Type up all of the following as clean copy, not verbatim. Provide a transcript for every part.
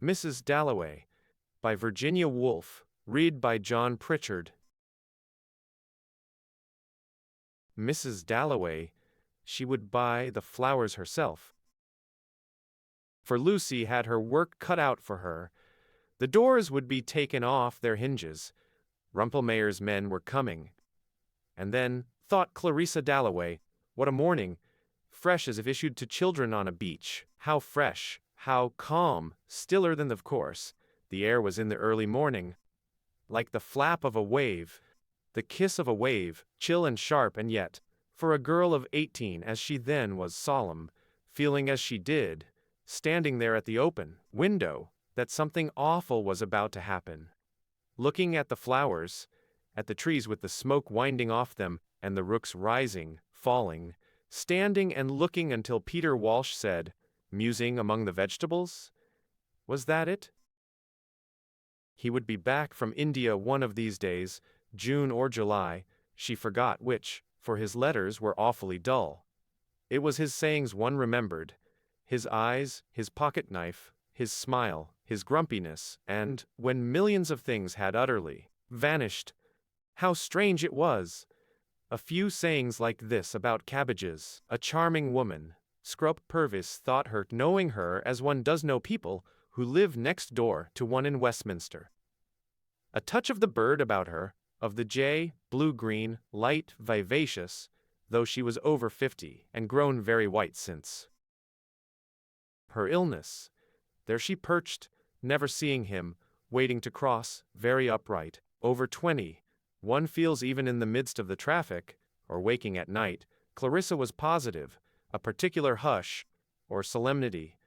Mrs. Dalloway, by Virginia Woolf, read by John Pritchard. Mrs. Dalloway, she would buy the flowers herself. For Lucy had her work cut out for her. The doors would be taken off their hinges. Rumpelmayer's men were coming. And then, thought Clarissa Dalloway, what a morning, fresh as if issued to children on a beach. How fresh, how calm, stiller than of course. The air was in the early morning. Like the flap of a wave, the kiss of a wave, chill and sharp, and yet, for a girl of 18 as she then was, solemn, feeling as she did, standing there at the open window, that something awful was about to happen. Looking at the flowers, at the trees with the smoke winding off them, and the rooks rising, falling, standing and looking until Peter Walsh said, musing among the vegetables, was that it? He would be back from India one of these days, June or July, she forgot which, for his letters were awfully dull. It was his sayings one remembered, his eyes, his pocket-knife, his smile, his grumpiness, and, when millions of things had utterly vanished, how strange it was! A few sayings like this about cabbages, a charming woman, Scrope Purvis thought her, knowing her as one does know people who live next door to one in Westminster. A touch of the bird about her, of the jay, blue-green, light, vivacious, though she was over 50 and grown very white since her illness. There she perched, never seeing him, waiting to cross, very upright, over 20. One feels even in the midst of the traffic, or waking at night, Clarissa was positive, a particular hush, or solemnity,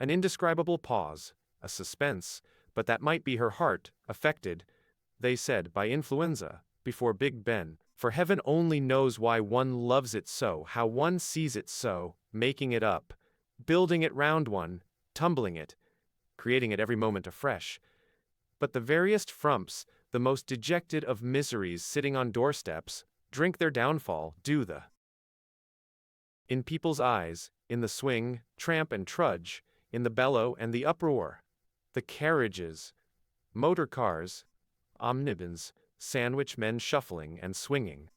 an indescribable pause, a suspense, but that might be her heart, affected, they said, by influenza, before Big Ben, for heaven only knows why one loves it so, how one sees it so, making it up, building it round one, tumbling it, creating it every moment afresh. But the veriest frumps, the most dejected of miseries sitting on doorsteps, drink their downfall, do the in people's eyes, in the swing, tramp and trudge, in the bellow and the uproar. The carriages, motor cars, omnibus, sandwich men shuffling and swinging.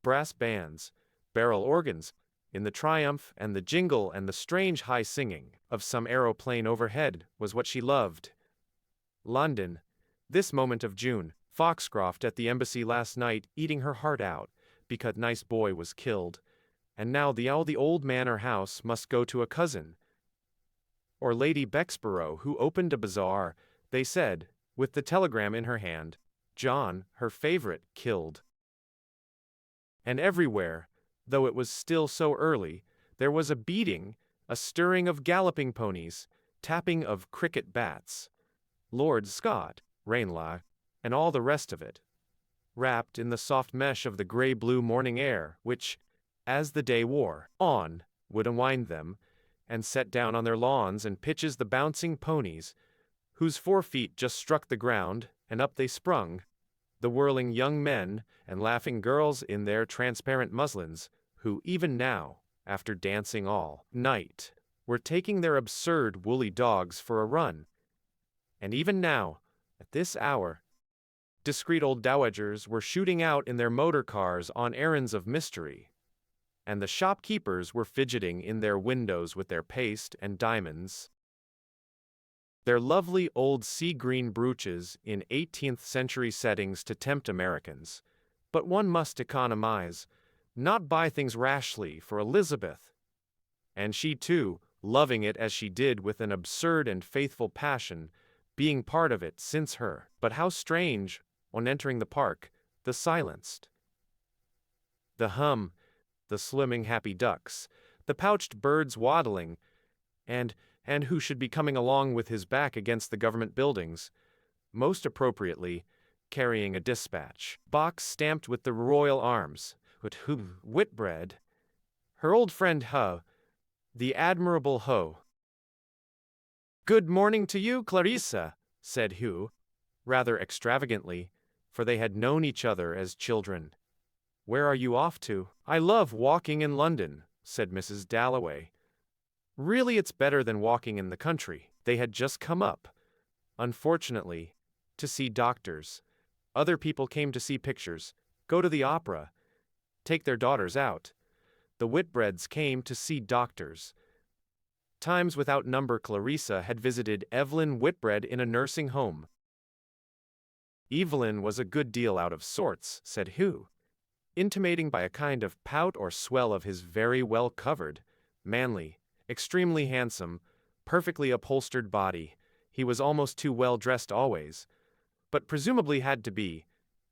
Brass bands, barrel organs, in the triumph and the jingle and the strange high singing of some aeroplane overhead was what she loved. London, this moment of June, Foxcroft at the embassy last night eating her heart out, because nice boy was killed, and now the old manor house must go to a cousin. Or Lady Bexborough, who opened a bazaar, they said, with the telegram in her hand, John, her favorite, killed. And everywhere, though it was still so early, there was a beating, a stirring of galloping ponies, tapping of cricket bats. Lord Scott, Ranelagh, and all the rest of it, wrapped in the soft mesh of the grey-blue morning air, which, as the day wore on, would unwind them, and set down on their lawns and pitches the bouncing ponies, whose 4 feet just struck the ground, and up they sprung, the whirling young men and laughing girls in their transparent muslins, who even now, after dancing all night, were taking their absurd woolly dogs for a run. And even now, at this hour, discreet old dowagers were shooting out in their motor cars on errands of mystery, and the shopkeepers were fidgeting in their windows with their paste and diamonds, their lovely old sea-green brooches in 18th-century settings to tempt Americans. But one must economize, not buy things rashly for Elizabeth. And she too, loving it as she did with an absurd and faithful passion, being part of it since her. But how strange, on entering the park, the silenced, the hum, the swimming happy ducks, the pouched birds waddling, and who should be coming along with his back against the government buildings, most appropriately, carrying a dispatch box stamped with the royal arms, Whitbread, her old friend the admirable Ho. "Good morning to you, Clarissa," said Hugh, rather extravagantly, for they had known each other as children. "Where are you off to?" "I love walking in London," said Mrs. Dalloway. "Really it's better than walking in the country." They had just come up, unfortunately, to see doctors. Other people came to see pictures, go to the opera, take their daughters out. The Whitbreads came to see doctors. Times without number Clarissa had visited Evelyn Whitbread in a nursing home. Evelyn was a good deal out of sorts, said Hugh, intimating by a kind of pout or swell of his very well covered, manly, extremely handsome, perfectly upholstered body. He was almost too well dressed always, but presumably had to be,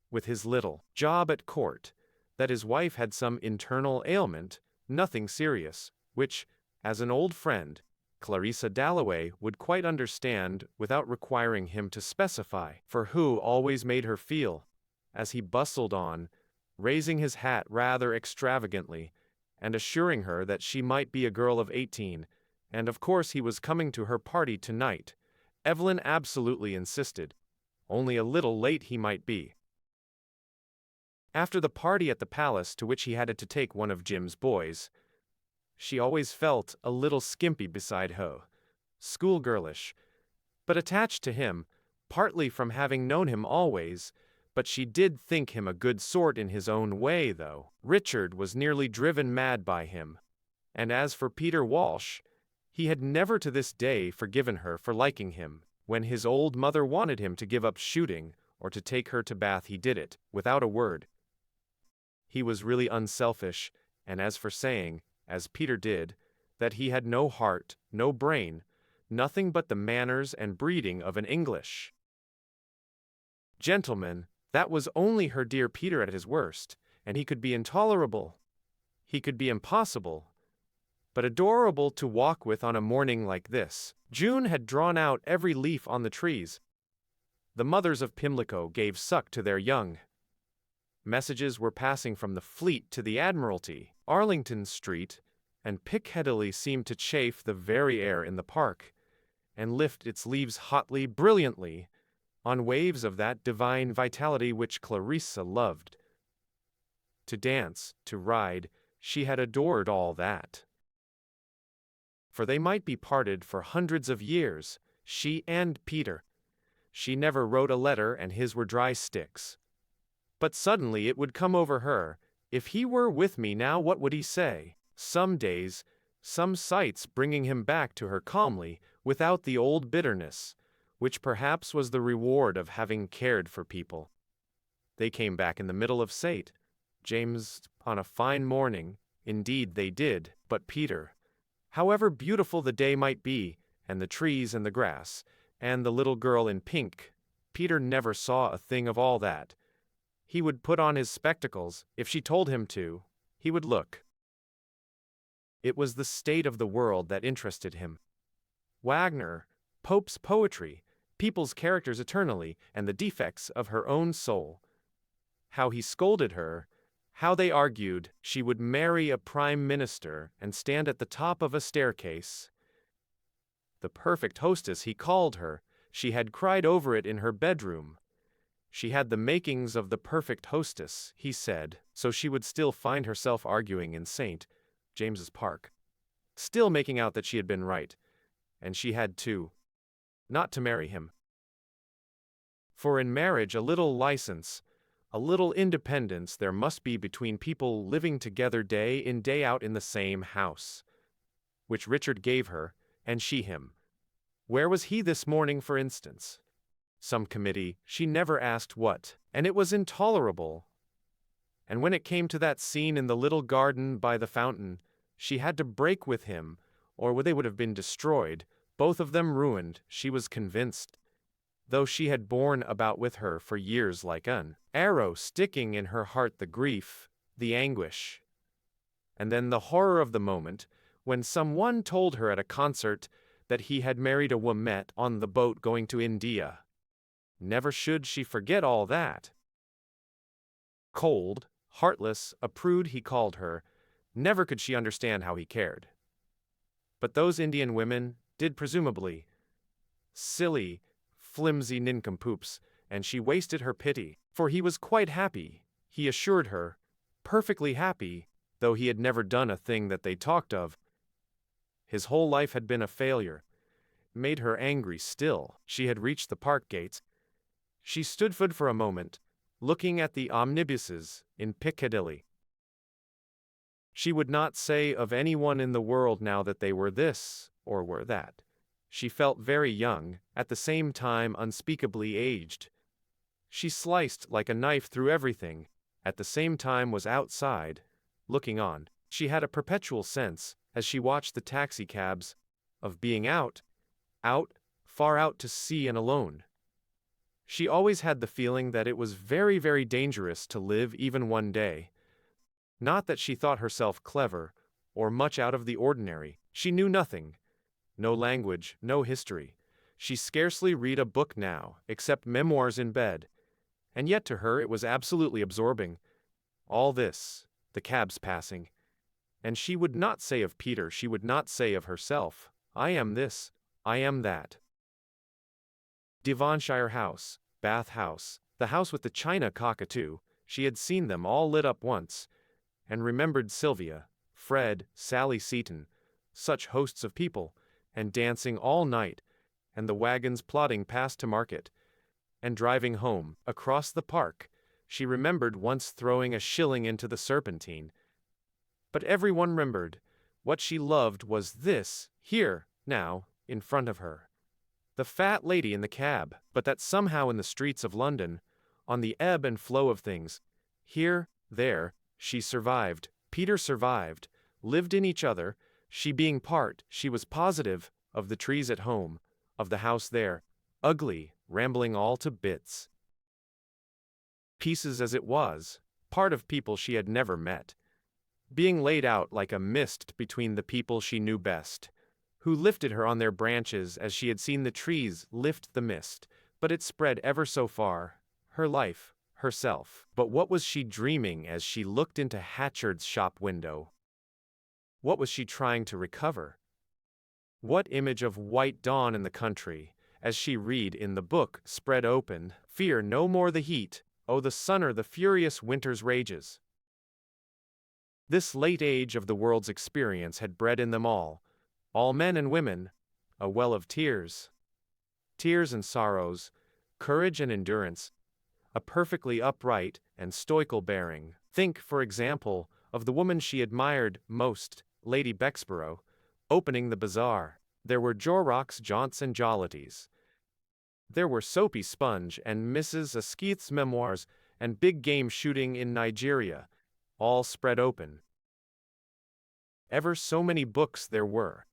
with his little job at court, that his wife had some internal ailment, nothing serious, which, as an old friend, Clarissa Dalloway would quite understand without requiring him to specify, for Hugh always made her feel, as he bustled on, raising his hat rather extravagantly, and assuring her that she might be a girl of 18, and of course he was coming to her party tonight. Evelyn absolutely insisted. Only a little late he might be. After the party at the palace to which he had to take one of Jim's boys, she always felt a little skimpy beside Ho, schoolgirlish, but attached to him, partly from having known him always, but she did think him a good sort in his own way, though Richard was nearly driven mad by him. And as for Peter Walsh, he had never to this day forgiven her for liking him. When his old mother wanted him to give up shooting or to take her to Bath, he did it, without a word. He was really unselfish, and as for saying, as Peter did, that he had no heart, no brain, nothing but the manners and breeding of an English gentleman, that was only her dear Peter at his worst, and he could be intolerable. He could be impossible, but adorable to walk with on a morning like this. June had drawn out every leaf on the trees. The mothers of Pimlico gave suck to their young. Messages were passing from the Fleet to the Admiralty. Arlington Street and Piccadilly seemed to chafe the very air in the park, and lift its leaves hotly, brilliantly, on waves of that divine vitality which Clarissa loved. To dance, to ride, she had adored all that. For they might be parted for hundreds of years, she and Peter. She never wrote a letter and his were dry sticks. But suddenly it would come over her, if he were with me now, what would he say? Some days, some sights bringing him back to her calmly, without the old bitterness, which perhaps was the reward of having cared for people. They came back in the middle of St. James on a fine morning, indeed they did, but Peter, however beautiful the day might be, and the trees and the grass, and the little girl in pink, Peter never saw a thing of all that. He would put on his spectacles, if she told him to, he would look. It was the state of the world that interested him. Wagner, Pope's poetry, people's characters eternally, and the defects of her own soul. How he scolded her, how they argued she would marry a prime minister and stand at the top of a staircase. The perfect hostess he called her, she had cried over it in her bedroom. She had the makings of the perfect hostess, he said, so she would still find herself arguing in St. James's Park, still making out that she had been right, and she had too, not to marry him. For in marriage a little license, a little independence there must be between people living together day in day out in the same house, which Richard gave her, and she him. Where was he this morning, for instance? Some committee, she never asked what, and it was intolerable. And when it came to that scene in the little garden by the fountain, she had to break with him, or they would have been destroyed, both of them ruined, she was convinced, though she had borne about with her for years like an arrow sticking in her heart the grief, the anguish. And then the horror of the moment, when someone told her at a concert that he had married a woman on the boat going to India. Never should she forget all that. Cold, heartless, a prude he called her, never could she understand how he cared. But those Indian women did presumably. Silly, flimsy nincompoops, and she wasted her pity, for he was quite happy, he assured her, perfectly happy, though he had never done a thing that they talked of. His whole life had been a failure. made her angry still. She had reached the park gates. She stood for a moment, looking at the omnibuses in Piccadilly. She would not say of anyone in the world now that they were this, or were that. She felt very young, at the same time unspeakably aged. She sliced like a knife through everything, at the same time was outside, looking on. She had a perpetual sense, as she watched the taxicabs, of being out, far out to sea and alone. She always had the feeling that it was very, very dangerous to live even one day. Not that she thought herself clever, or much out of the ordinary. She knew nothing. No language, no history. She scarcely read a book now, except memoirs in bed. And yet to her it was absolutely absorbing. All this, the cabs passing. And she would not say of Peter, she would not say of herself, I am this, I am that. Devonshire House, Bath House, the house with the china cockatoo, she had seen them all lit up once, and remembered Sylvia, Fred, Sally Seton, such hosts of people, and dancing all night, and the wagons plodding past to market, and driving home, across the park. She remembered once throwing a shilling into the Serpentine. But everyone remembered. What she loved was this, here, now, in front of her. The fat lady in the cab, but that somehow in the streets of London, on the ebb and flow of things, here, there, she survived, Peter survived, lived in each other, she being part, she was positive, of the trees at home, of the house there, ugly, rambling all to bits. Pieces as it was, part of people she had never met. Being laid out like a mist between the people she knew best, who lifted her on their branches as she had seen the trees lift the mist, but it spread ever so far, her life, herself. But what was she dreaming as she looked into Hatchard's shop window? What was she trying to recover? What image of white dawn in the country, as she read in the book spread open, fear no more the heat, oh the sunner the furious winter's rages. This late age of the world's experience had bred in them all men and women, a well of tears. Tears and sorrows, courage and endurance, a perfectly upright and stoical bearing. Think, for example, of the woman she admired most, Lady Bexborough, opening the bazaar. There were Jorrocks, jaunts and jollities. There were Soapy Sponge and Mrs. Askeith's memoirs and big game shooting in Nigeria, all spread open. Ever so many books there were,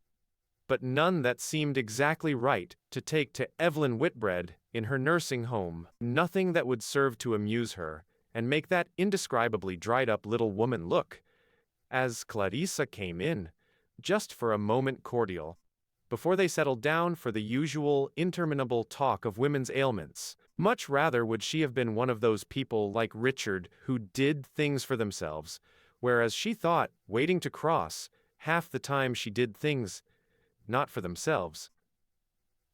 but none that seemed exactly right to take to Evelyn Whitbread in her nursing home, nothing that would serve to amuse her and make that indescribably dried-up little woman look, as Clarissa came in, just for a moment cordial, before they settled down for the usual interminable talk of women's ailments. Much rather would she have been one of those people like Richard who did things for themselves, whereas she thought, waiting to cross, half the time she did things not for themselves,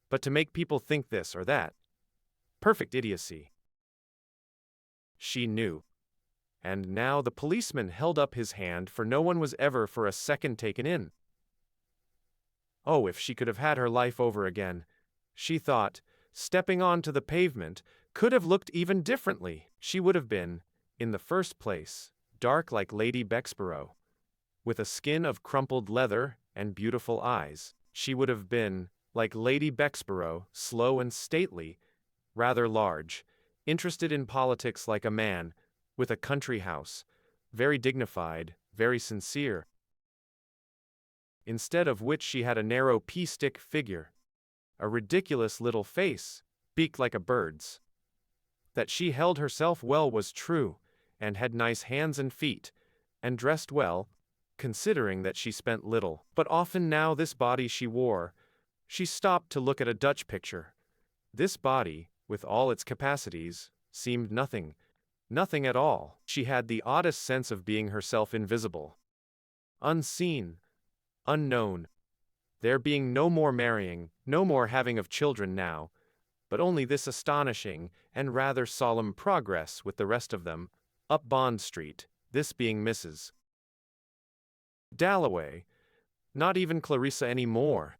but to make people think this or that. Perfect idiocy. She knew. And now the policeman held up his hand, for no one was ever for a second taken in. Oh, if she could have had her life over again, she thought, stepping onto the pavement, could have looked even differently. She would have been, in the first place, dark like Lady Bexborough, with a skin of crumpled leather and beautiful eyes. She would have been, like Lady Bexborough, slow and stately, rather large, interested in politics like a man, with a country house, very dignified, very sincere. Instead of which she had a narrow pea-stick figure, a ridiculous little face, beaked like a bird's. That she held herself well was true, and had nice hands and feet, and dressed well, considering that she spent little. But often now this body she wore, she stopped to look at a Dutch picture. This body, with all its capacities, seemed nothing at all. She had the oddest sense of being herself invisible, unseen, unknown, there being no more marrying, no more having of children now, but only this astonishing and rather solemn progress with the rest of them, up Bond Street, this being Mrs. Dalloway, not even Clarissa any more,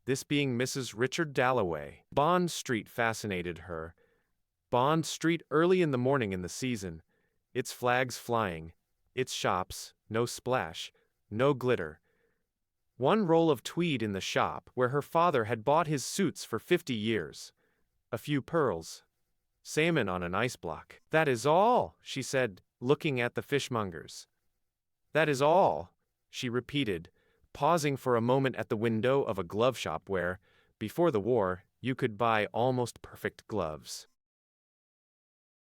this being Mrs. Richard Dalloway. Bond Street fascinated her. Bond Street early in the morning in the season, its flags flying, its shops, no splash, no glitter. One roll of tweed in the shop where her father had bought his suits for 50 years. A few pearls. Salmon on an ice block. "That is all," she said, looking at the fishmongers. "That is all," she repeated, pausing for a moment at the window of a glove shop where, before the war, you could buy almost perfect gloves.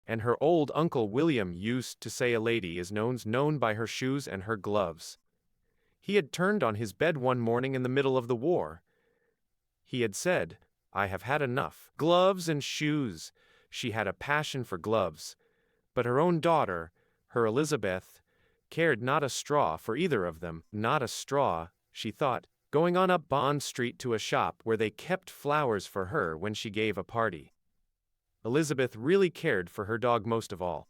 And her old Uncle William used to say a lady is known by her shoes and her gloves. He had turned on his bed one morning in the middle of the war. He had said, "I have had enough. Gloves and shoes." She had a passion for gloves. But her own daughter, her Elizabeth, cared not a straw for either of them. Not a straw, she thought, going on up Bond Street to a shop where they kept flowers for her when she gave a party. Elizabeth really cared for her dog most of all.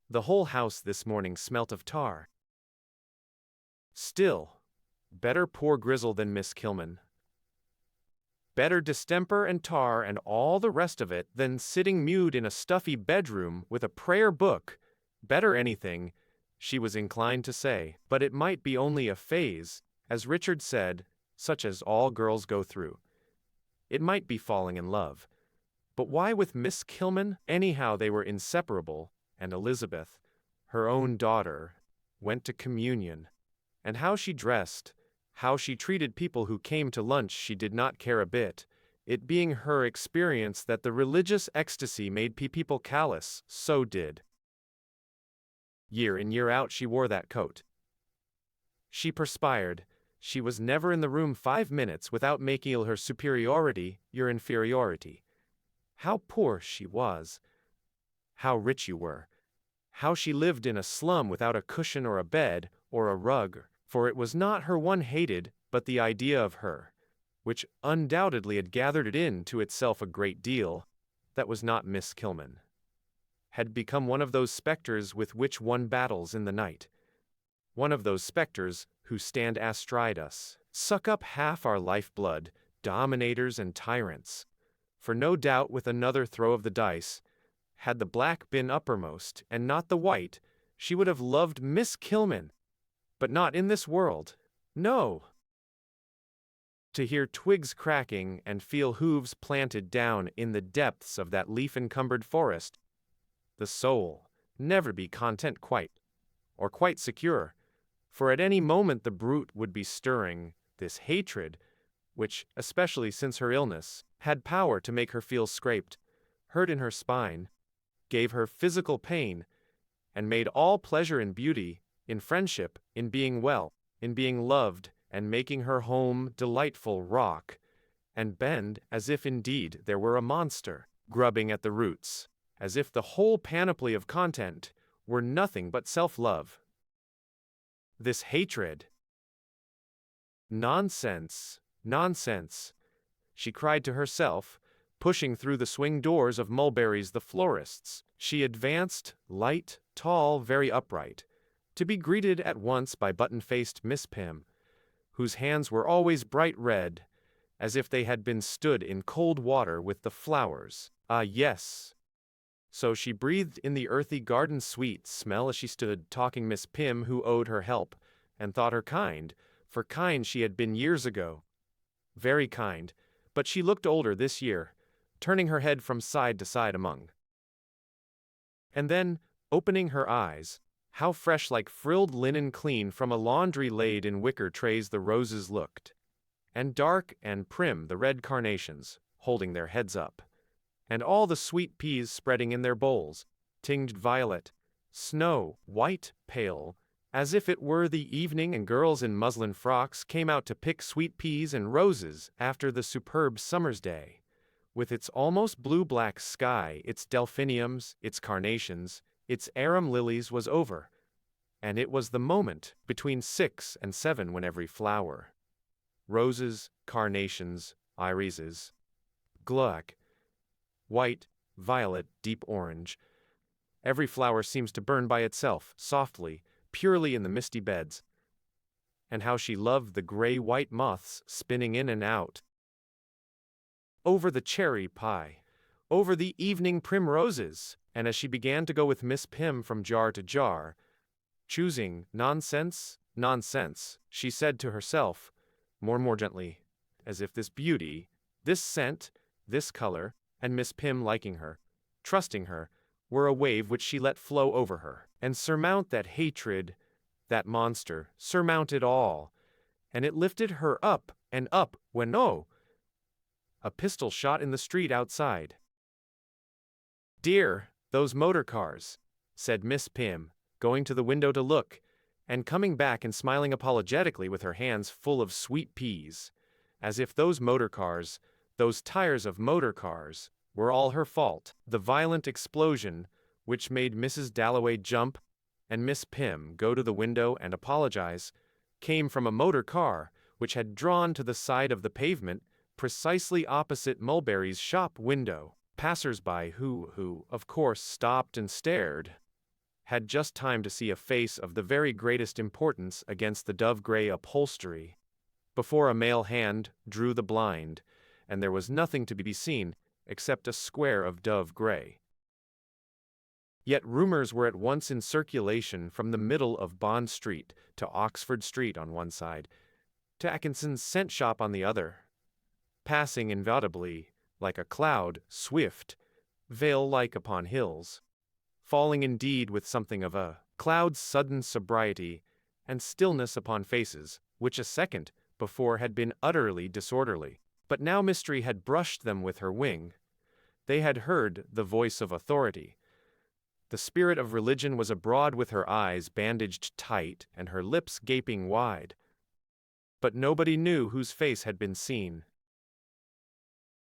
The whole house this morning smelt of tar. Still, better poor Grizzle than Miss Kilman. Better distemper and tar and all the rest of it than sitting mute in a stuffy bedroom with a prayer book. Better anything, she was inclined to say, but it might be only a phase, as Richard said, such as all girls go through. It might be falling in love. But why with Miss Kilman? Anyhow, they were inseparable, and Elizabeth, her own daughter, went to communion. And how she dressed, how she treated people who came to lunch, she did not care a bit, it being her experience that the religious ecstasy made people callous, so did. Year in year out she wore that coat. She perspired, she was never in the room 5 minutes without making her superiority your inferiority. How poor she was. How rich you were. How she lived in a slum without a cushion or a bed, or a rug, for it was not her one hated, but the idea of her, which undoubtedly had gathered it into itself a great deal, that was not Miss Kilman, had become one of those specters with which one battles in the night. One of those specters who stand astride us, suck up half our lifeblood, dominators and tyrants. For no doubt with another throw of the dice, had the black been uppermost and not the white, she would have loved Miss Kilman. But not in this world. No. To hear twigs cracking and feel hooves planted down in the depths of that leaf-encumbered forest, the soul never be content quite, or quite secure, for at any moment the brute would be stirring, this hatred, which, especially since her illness, had power to make her feel scraped, hurt in her spine, gave her physical pain, and made all pleasure in beauty, in friendship, in being well, in being loved, and making her home delightful rock, and bend as if indeed there were a monster, grubbing at the roots, as if the whole panoply of content were nothing but self-love. This hatred. Nonsense, nonsense, she cried to herself, pushing through the swing doors of Mulberry's the florist's. She advanced, light, tall, very upright, to be greeted at once by button-faced Miss Pym, whose hands were always bright red, as if they had been stood in cold water with the flowers. Ah, yes. So she breathed in the earthy garden sweet smell as she stood talking Miss Pym, who owed her help, and thought her kind, for kind she had been years ago. Very kind, but she looked older this year, turning her head from side to side among. And then, opening her eyes, how fresh like frilled linen clean from a laundry laid in wicker trays the roses looked, and dark and prim the red carnations, holding their heads up, and all the sweet peas spreading in their bowls, tinged violet, snow, white, pale, as if it were the evening and girls in muslin frocks came out to pick sweet peas and roses after the superb summer's day, with its almost blue-black sky, its delphiniums, its carnations, its arum lilies was over, and it was the moment between 6 and 7 when every flower, roses, carnations, irises, glac, white, violet, deep orange, every flower seems to burn by itself, softly, purely in the misty beds. And how she loved the gray-white moths spinning in and out, over the cherry pie, over the evening primroses, and as she began to go with Miss Pym from jar to jar, choosing nonsense, nonsense, she said to herself, more and more gently, as if this beauty, this scent, this color, and Miss Pym liking her, trusting her, were a wave which she let flow over her, and surmount that hatred, that monster, surmount it all, and it lifted her up and up when oh! A pistol shot in the street outside. "Dear, those motor cars," said Miss Pym, going to the window to look, and coming back and smiling apologetically with her hands full of sweet peas, as if those motor cars, those tires of motor cars, were all her fault. The violent explosion, which made Mrs. Dalloway jump and Miss Pym go to the window and apologize, came from a motor car which had drawn to the side of the pavement precisely opposite Mulberry's shop window. Passers-by who, of course, stopped and stared, had just time to see a face of the very greatest importance against the dove-gray upholstery, before a male hand drew the blind, and there was nothing to be seen except a square of dove-gray. Yet rumors were at once in circulation from the middle of Bond Street to Oxford Street on one side, to Atkinson's scent shop on the other, passing inaudibly, like a cloud, swift, veil-like upon hills, falling indeed with something of a cloud's sudden sobriety and stillness upon faces, which a second before had been utterly disorderly. But now mystery had brushed them with her wing. They had heard the voice of authority. The spirit of religion was abroad with her eyes bandaged tight and her lips gaping wide. But nobody knew whose face had been seen.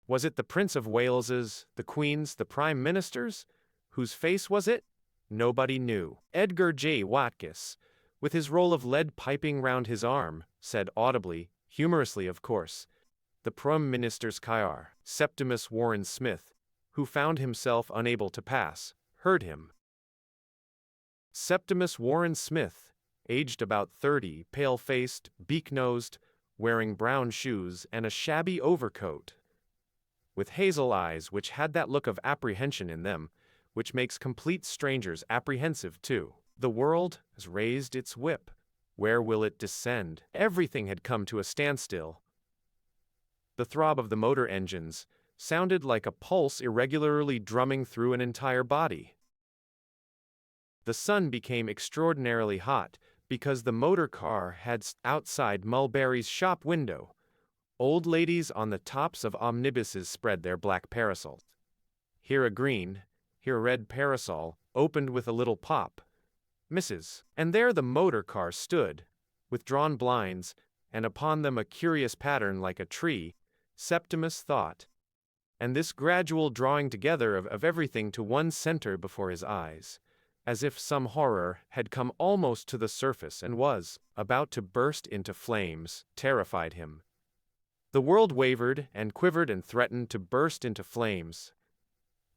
Was it the Prince of Wales's, the Queen's, the Prime Minister's? Whose face was it? Nobody knew. Edgar J. Watkiss, with his roll of lead piping round his arm, said audibly, humorously of course, the Prime Minister's Kyar. Septimus Warren Smith, who found himself unable to pass, heard him. Septimus Warren Smith, aged about 30, pale-faced, beak-nosed, wearing brown shoes and a shabby overcoat, with hazel eyes which had that look of apprehension in them, which makes complete strangers apprehensive too. The world has raised its whip. Where will it descend? Everything had come to a standstill. The throb of the motor engines sounded like a pulse irregularly drumming through an entire body. The sun became extraordinarily hot because the motor car had outside Mulberry's shop window. Old ladies on the tops of omnibuses spread their black parasols. Here a green, here a red parasol, opened with a little pop. Mrs. And there the motor car stood, with drawn blinds, and upon them a curious pattern like a tree, Septimus thought. And this gradual drawing together of everything to one center before his eyes, as if some horror had come almost to the surface and was about to burst into flames, terrified him. The world wavered and quivered and threatened to burst into flames.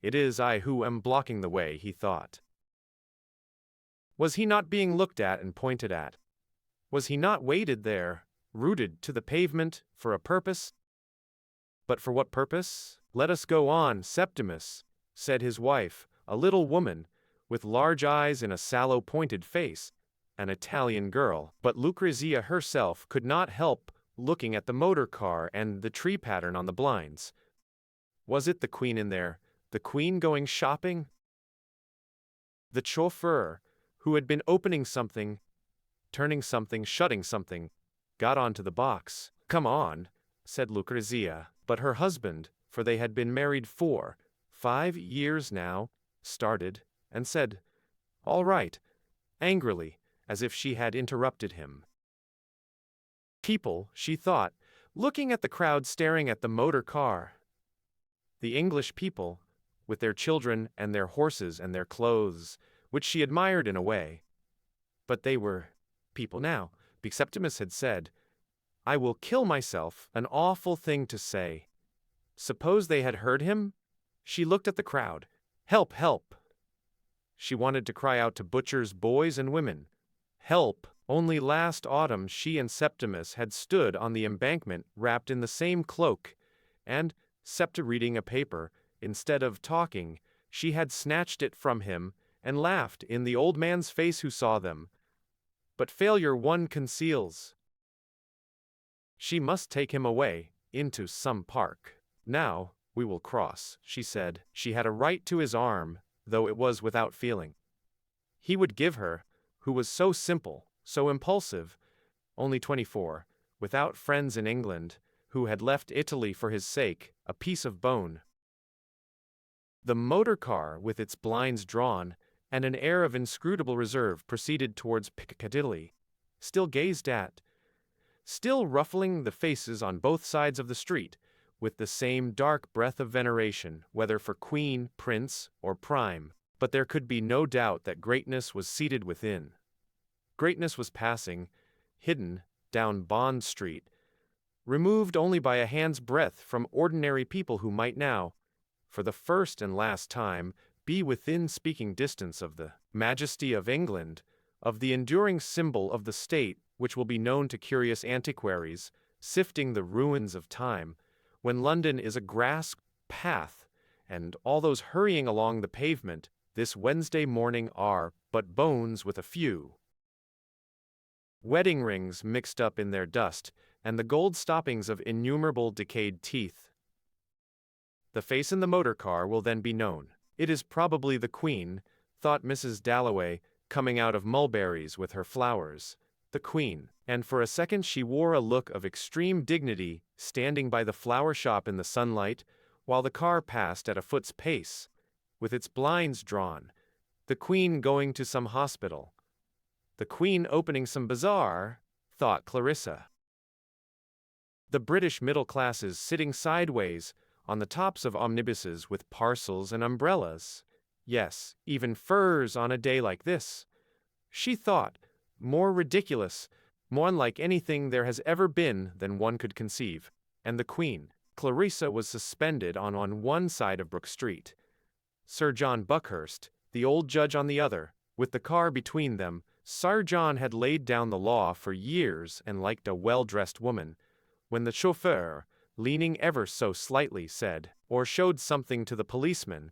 It is I who am blocking the way, he thought. Was he not being looked at and pointed at? Was he not weighted there, rooted to the pavement, for a purpose? But for what purpose? Let us go on, Septimus, said his wife, a little woman, with large eyes and a sallow pointed face, an Italian girl. But Lucrezia herself could not help looking at the motor car and the tree pattern on the blinds. Was it the Queen in there, the Queen going shopping? The chauffeur, who had been opening something, turning something, shutting something, got onto the box. Come on, said Lucrezia, but her husband, for they had been married 5 years now, started, and said, all right, angrily, as if she had interrupted him. People, she thought, looking at the crowd staring at the motor car. The English people, with their children and their horses and their clothes, which she admired in a way. But they were people now. Septimus had said, I will kill myself, an awful thing to say. Suppose they had heard him? She looked at the crowd. Help, help. She wanted to cry out to butchers, boys and women. Help. Only last autumn she and Septimus had stood on the embankment wrapped in the same cloak, and, Septa reading a paper. Instead of talking, she had snatched it from him, and laughed in the old man's face who saw them. But failure one conceals. She must take him away, into some park. Now, we will cross, she said. She had a right to his arm, though it was without feeling. He would give her, who was so simple, so impulsive, only 24, without friends in England, who had left Italy for his sake, a piece of bone. The motor car, with its blinds drawn, and an air of inscrutable reserve, proceeded towards Piccadilly, still gazed at, still ruffling the faces on both sides of the street, with the same dark breath of veneration, whether for queen, prince, or prime. But there could be no doubt that greatness was seated within. Greatness was passing, hidden, down Bond Street, removed only by a hand's breadth from ordinary people who might now, for the first and last time, be within speaking distance of the majesty of England, of the enduring symbol of the state, which will be known to curious antiquaries, sifting the ruins of time, when London is a grass path, and all those hurrying along the pavement this Wednesday morning are but bones with a few wedding rings mixed up in their dust, and the gold stoppings of innumerable decayed teeth. The face in the motor car will then be known. It is probably the Queen, thought Mrs. Dalloway, coming out of Mulberry's with her flowers. The Queen. And for a second she wore a look of extreme dignity, standing by the flower shop in the sunlight, while the car passed at a foot's pace, with its blinds drawn. The Queen going to some hospital. The Queen opening some bazaar, thought Clarissa. The British middle classes sitting sideways on the tops of omnibuses with parcels and umbrellas. Yes, even furs on a day like this. She thought, more ridiculous, more unlike anything there has ever been than one could conceive. And the Queen. Clarissa was suspended on one side of Brook Street. Sir John Buckhurst, the old judge on the other, with the car between them. Sir John had laid down the law for years and liked a well-dressed woman. When the chauffeur, leaning ever so slightly, said, or showed something to the policeman,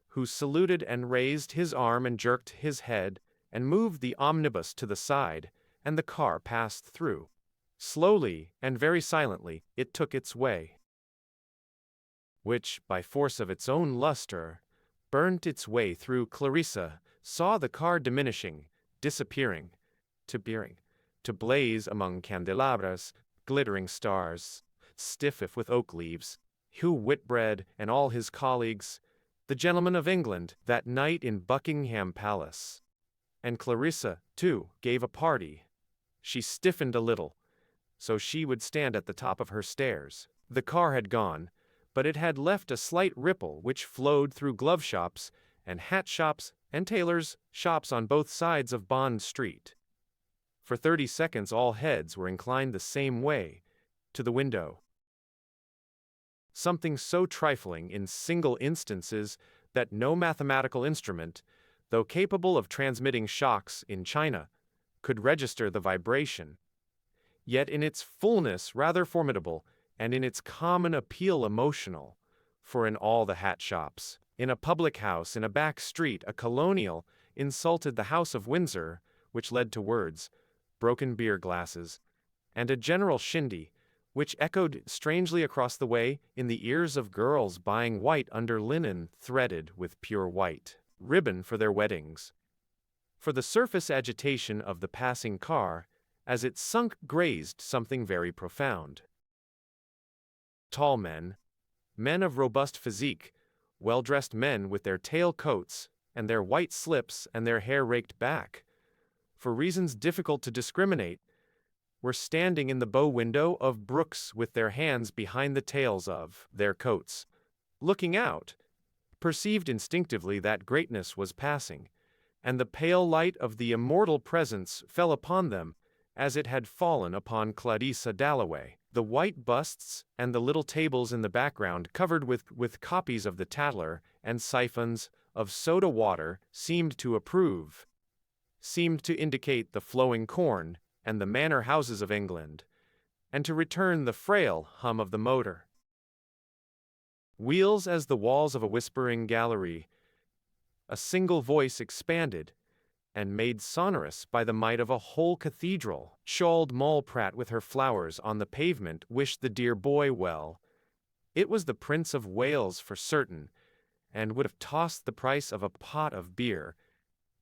who saluted and raised his arm and jerked his head, and moved the omnibus to the side, and the car passed through. Slowly, and very silently, it took its way, which, by force of its own luster, burnt its way through. Clarissa saw the car diminishing, disappearing, to blaze among candelabras, glittering stars, stiff if with oak leaves. Hugh Whitbread and all his colleagues, the gentlemen of England, that night in Buckingham Palace. And Clarissa, too, gave a party. She stiffened a little, so she would stand at the top of her stairs. The car had gone, but it had left a slight ripple which flowed through glove shops and hat shops and tailors' shops on both sides of Bond Street. For 30 seconds all heads were inclined the same way, to the window. Something so trifling in single instances that no mathematical instrument, though capable of transmitting shocks in China, could register the vibration. Yet in its fullness rather formidable, and in its common appeal emotional. For in all the hat shops, in a public house in a back street, a colonial insulted the House of Windsor, which led to words, broken beer glasses, and a general shindy, which echoed strangely across the way in the ears of girls buying white under linen threaded with pure white ribbon for their weddings. For the surface agitation of the passing car, as it sunk, grazed something very profound. Tall men, men of robust physique, well-dressed men with their tail coats, and their white slips and their hair raked back, for reasons difficult to discriminate, were standing in the bow window of Brooks with their hands behind the tails of their coats, looking out, perceived instinctively that greatness was passing, and the pale light of the immortal presence fell upon them, as it had fallen upon Clarissa Dalloway. The white busts and the little tables in the background covered with copies of the Tatler and siphons of soda water seemed to approve, seemed to indicate the flowing corn and the manor houses of England, and to return the frail hum of the motor. Wheels as the walls of a whispering gallery, a single voice expanded, and made sonorous by the might of a whole cathedral. Shawled Moll Pratt with her flowers on the pavement wished the dear boy well. It was the Prince of Wales for certain, and would have tossed the price of a pot of beer,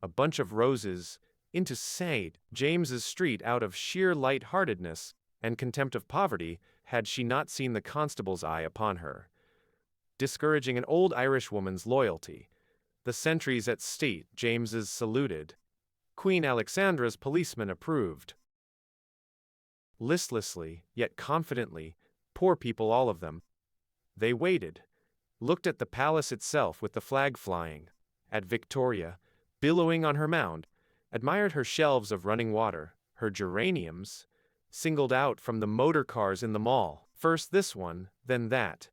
a bunch of roses, into St. James's Street out of sheer light-heartedness and contempt of poverty, had she not seen the constable's eye upon her, discouraging an old Irishwoman's loyalty. The sentries at St. James's saluted. Queen Alexandra's policemen approved. Listlessly, yet confidently, poor people all of them, they waited, looked at the palace itself with the flag flying, at Victoria, billowing on her mound, admired her shelves of running water, her geraniums, singled out from the motor cars in the mall, first this one, then that,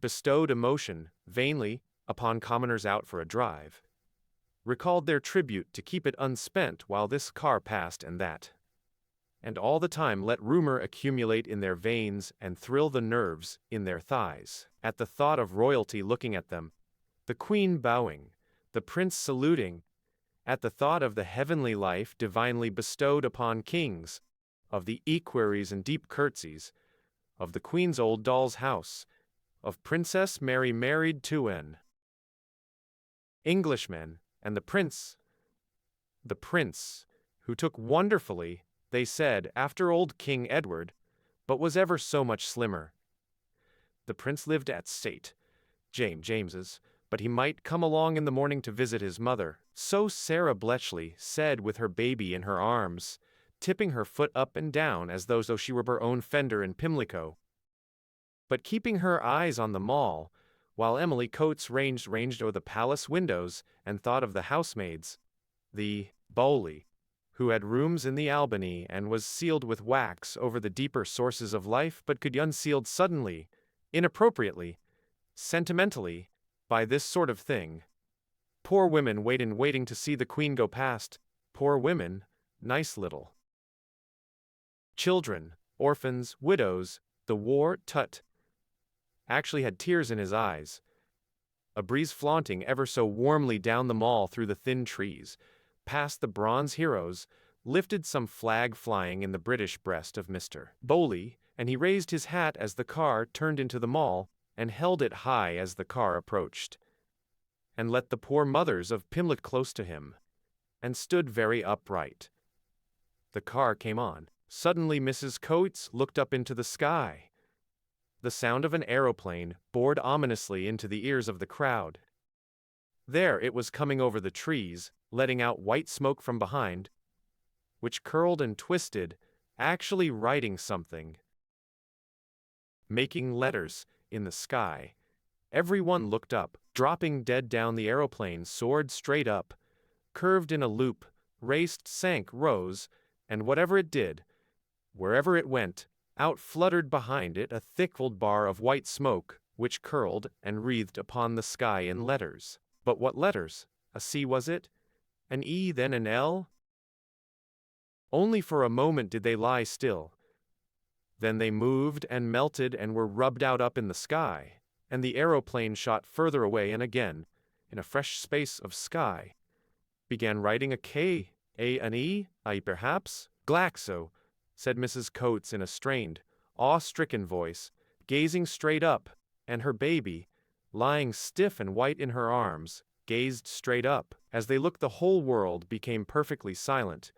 bestowed emotion, vainly, upon commoners out for a drive, recalled their tribute to keep it unspent while this car passed and that, and all the time let rumor accumulate in their veins and thrill the nerves in their thighs, at the thought of royalty looking at them, the queen bowing, the prince saluting, at the thought of the heavenly life divinely bestowed upon kings, of the equerries and deep curtsies, of the queen's old doll's house, of Princess Mary married to an Englishman, and the prince, who took wonderfully, they said, after old King Edward, but was ever so much slimmer. The prince lived at St. James's, but he might come along in the morning to visit his mother, so Sarah Bletchley said with her baby in her arms, tipping her foot up and down as though she were her own fender in Pimlico, but keeping her eyes on the mall, while Emily Coates ranged o'er the palace windows and thought of the housemaids, the Bowley, who had rooms in the Albany and was sealed with wax over the deeper sources of life but could be unsealed suddenly, inappropriately, sentimentally, by this sort of thing. Poor women waiting to see the Queen go past, poor women, nice little children, orphans, widows, the war, tut, actually had tears in his eyes. A breeze flaunting ever so warmly down the mall through the thin trees, past the bronze heroes, lifted some flag flying in the British breast of Mr. Bowley, and he raised his hat as the car turned into the mall, and held it high as the car approached, and let the poor mothers of Pimlico close to him, and stood very upright. The car came on. Suddenly Mrs. Coates looked up into the sky. The sound of an aeroplane bored ominously into the ears of the crowd. There it was coming over the trees, letting out white smoke from behind, which curled and twisted, actually writing something, making letters, in the sky. Everyone looked up. Dropping dead down, the aeroplane soared straight up, curved in a loop, raced, sank, rose, and whatever it did, wherever it went, out fluttered behind it a thick old bar of white smoke, which curled and wreathed upon the sky in letters. But what letters? A C was it? An E, then an L? Only for a moment did they lie still. Then they moved and melted and were rubbed out up in the sky, and the aeroplane shot further away and again, in a fresh space of sky, began writing a K, an E, I perhaps? Glaxo, said Mrs. Coates in a strained, awe-stricken voice, gazing straight up, and her baby, lying stiff and white in her arms, gazed straight up. As they looked, the whole world became perfectly silent,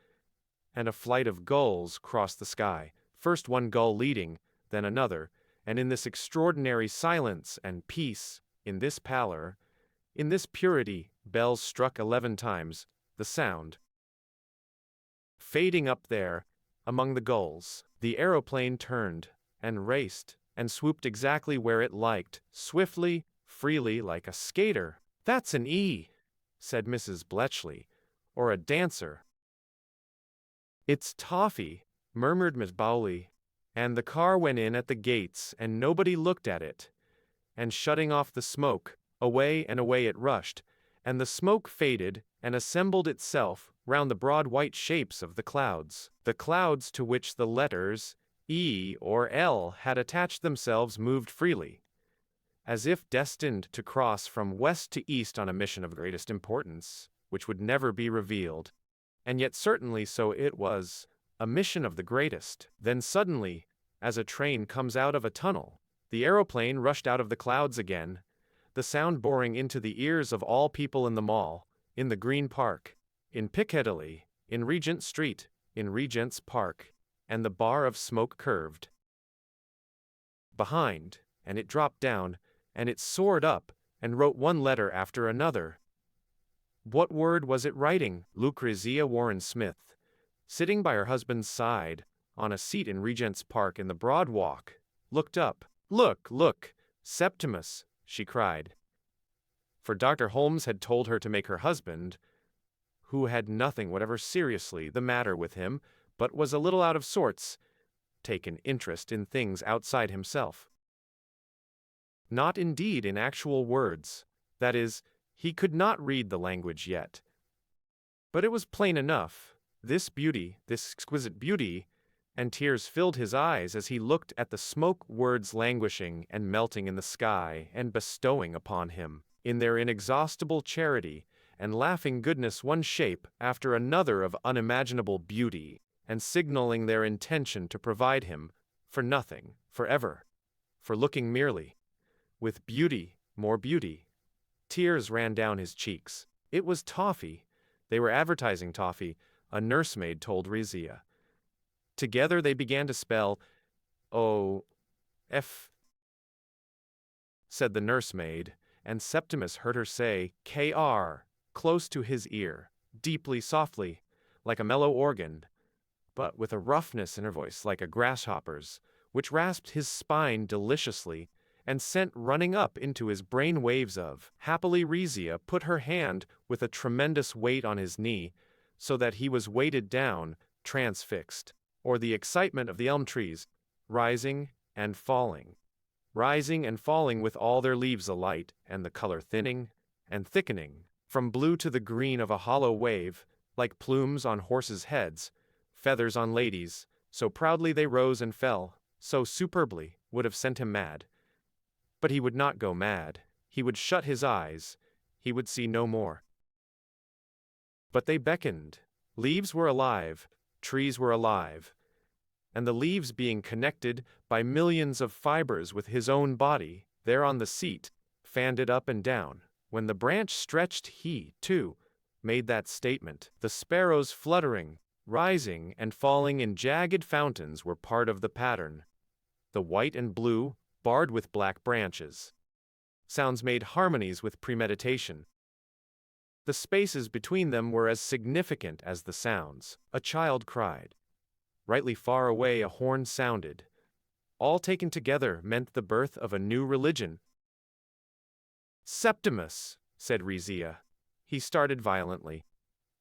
and a flight of gulls crossed the sky, first one gull leading, then another, and in this extraordinary silence and peace, in this pallor, in this purity, bells struck 11 times, the sound fading up there, among the gulls. The aeroplane turned, and raced, and swooped exactly where it liked, swiftly, freely, like a skater. That's an E, said Mrs. Bletchley, or a dancer. It's toffee, murmured Miss Bowley, and the car went in at the gates and nobody looked at it, and shutting off the smoke, away and away it rushed, and the smoke faded and assembled itself round the broad white shapes of the clouds to which the letters E or L had attached themselves moved freely, as if destined to cross from west to east on a mission of greatest importance, which would never be revealed. And yet certainly so it was, a mission of the greatest. Then suddenly, as a train comes out of a tunnel, the aeroplane rushed out of the clouds again, the sound boring into the ears of all people in the mall, in the Green Park, in Piccadilly, in Regent Street, in Regent's Park, and the bar of smoke curved behind, and it dropped down, and it soared up, and wrote one letter after another. What word was it writing? Lucrezia Warren Smith, sitting by her husband's side, on a seat in Regent's Park in the Broad Walk, looked up. Look, look, Septimus, she cried. For Dr. Holmes had told her to make her husband, who had nothing whatever seriously the matter with him, but was a little out of sorts, take an interest in things outside himself. Not indeed in actual words, that is, he could not read the language yet. But it was plain enough, this beauty, this exquisite beauty, and tears filled his eyes as he looked at the smoke words languishing and melting in the sky and bestowing upon him, in their inexhaustible charity and laughing goodness, one shape after another of unimaginable beauty, and signaling their intention to provide him, for nothing, forever, for looking merely, with beauty, more beauty. Tears ran down his cheeks. It was toffee. They were advertising toffee, a nursemaid told Rizia. Together they began to spell, O-F, said the nursemaid, and Septimus heard her say, K-R, close to his ear, deeply, softly, like a mellow organ, but with a roughness in her voice like a grasshopper's, which rasped his spine deliciously, and sent running up into his brain waves of. Happily Rizia put her hand with a tremendous weight on his knee, so that he was weighted down, transfixed, or the excitement of the elm trees, rising and falling with all their leaves alight, and the color thinning and thickening, from blue to the green of a hollow wave, like plumes on horses' heads, feathers on ladies, so proudly they rose and fell, so superbly, would have sent him mad. But he would not go mad, he would shut his eyes, he would see no more. But they beckoned, leaves were alive, trees were alive, and the leaves being connected by millions of fibers with his own body, there on the seat, fanned it up and down. When the branch stretched, he, too, made that statement. The sparrows fluttering, rising and falling in jagged fountains were part of the pattern. The white and blue, barred with black branches. Sounds made harmonies with premeditation. The spaces between them were as significant as the sounds. A child cried. Rightly far away a horn sounded. All taken together meant the birth of a new religion. Septimus, said Rizia. He started violently.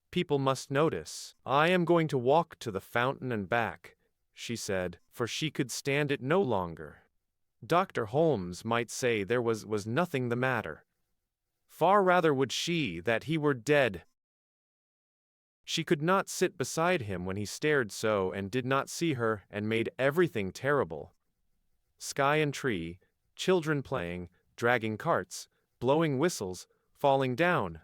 People must notice. I am going to walk to the fountain and back, she said, for she could stand it no longer. Dr. Holmes might say there was nothing the matter. Far rather would she that he were dead. She could not sit beside him when he stared so and did not see her and made everything terrible. Sky and tree, children playing, dragging carts, blowing whistles, falling down.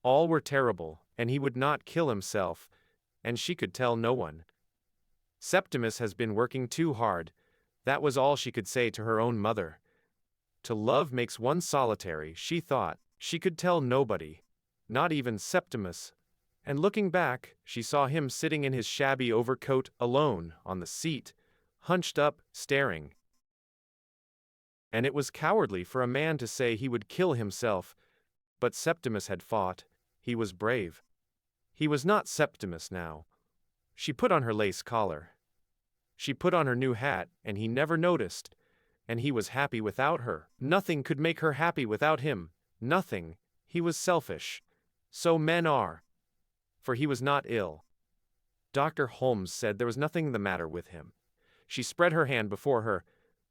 All were terrible, and he would not kill himself, and she could tell no one. Septimus has been working too hard. That was all she could say to her own mother. To love makes one solitary, she thought. She could tell nobody, not even Septimus. And looking back, she saw him sitting in his shabby overcoat alone on the seat, hunched up, staring. And it was cowardly for a man to say he would kill himself, but Septimus had fought. He was brave. He was not Septimus now. She put on her lace collar. She put on her new hat, and he never noticed, and he was happy without her. Nothing could make her happy without him. Nothing. He was selfish. So men are. For he was not ill. Dr. Holmes said there was nothing the matter with him. She spread her hand before her.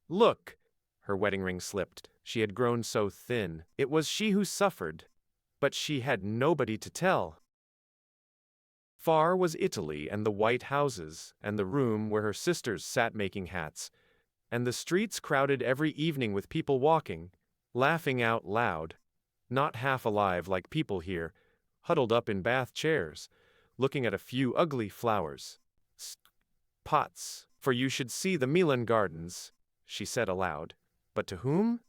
Look! Her wedding ring slipped. She had grown so thin. It was she who suffered. But she had nobody to tell. Far was Italy and the white houses, and the room where her sisters sat making hats, and the streets crowded every evening with people walking, laughing out loud, not half alive like people here, huddled up in bath chairs, looking at a few ugly flowers. Pots, for you should see the Milan gardens, she said aloud. But to whom?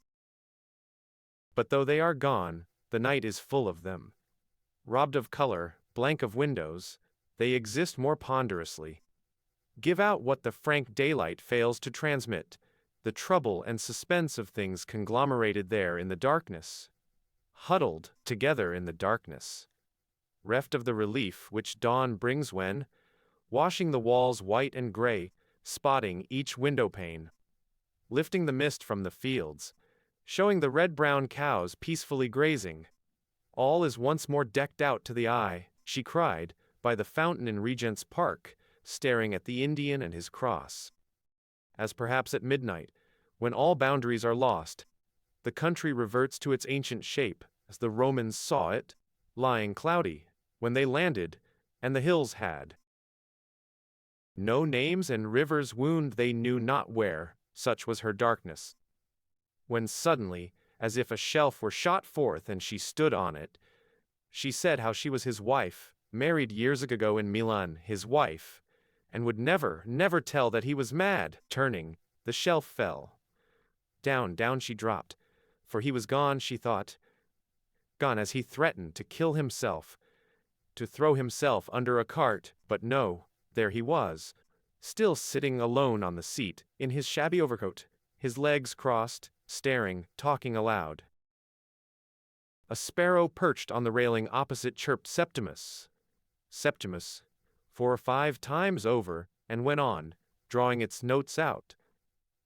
But though they are gone, the night is full of them. Robbed of color, blank of windows, they exist more ponderously. Give out what the frank daylight fails to transmit, the trouble and suspense of things conglomerated there in the darkness, huddled together in the darkness, reft of the relief which dawn brings when, washing the walls white and gray, spotting each window pane, lifting the mist from the fields, showing the red-brown cows peacefully grazing. All is once more decked out to the eye, she cried, by the fountain in Regent's Park, staring at the Indian and his cross. As perhaps at midnight, when all boundaries are lost, the country reverts to its ancient shape, as the Romans saw it, lying cloudy, when they landed, and the hills had no names and rivers wound they knew not where, such was her darkness. When suddenly, as if a shelf were shot forth and she stood on it, she said how she was his wife, married years ago in Milan, his wife, and would never, never tell that he was mad. Turning, the shelf fell. Down, down she dropped, for he was gone, she thought. Gone as he threatened to kill himself, to throw himself under a cart, but no, there he was, still sitting alone on the seat, in his shabby overcoat, his legs crossed, staring, talking aloud. A sparrow perched on the railing opposite chirped Septimus. Septimus, 4 or 5 times over, and went on, drawing its notes out,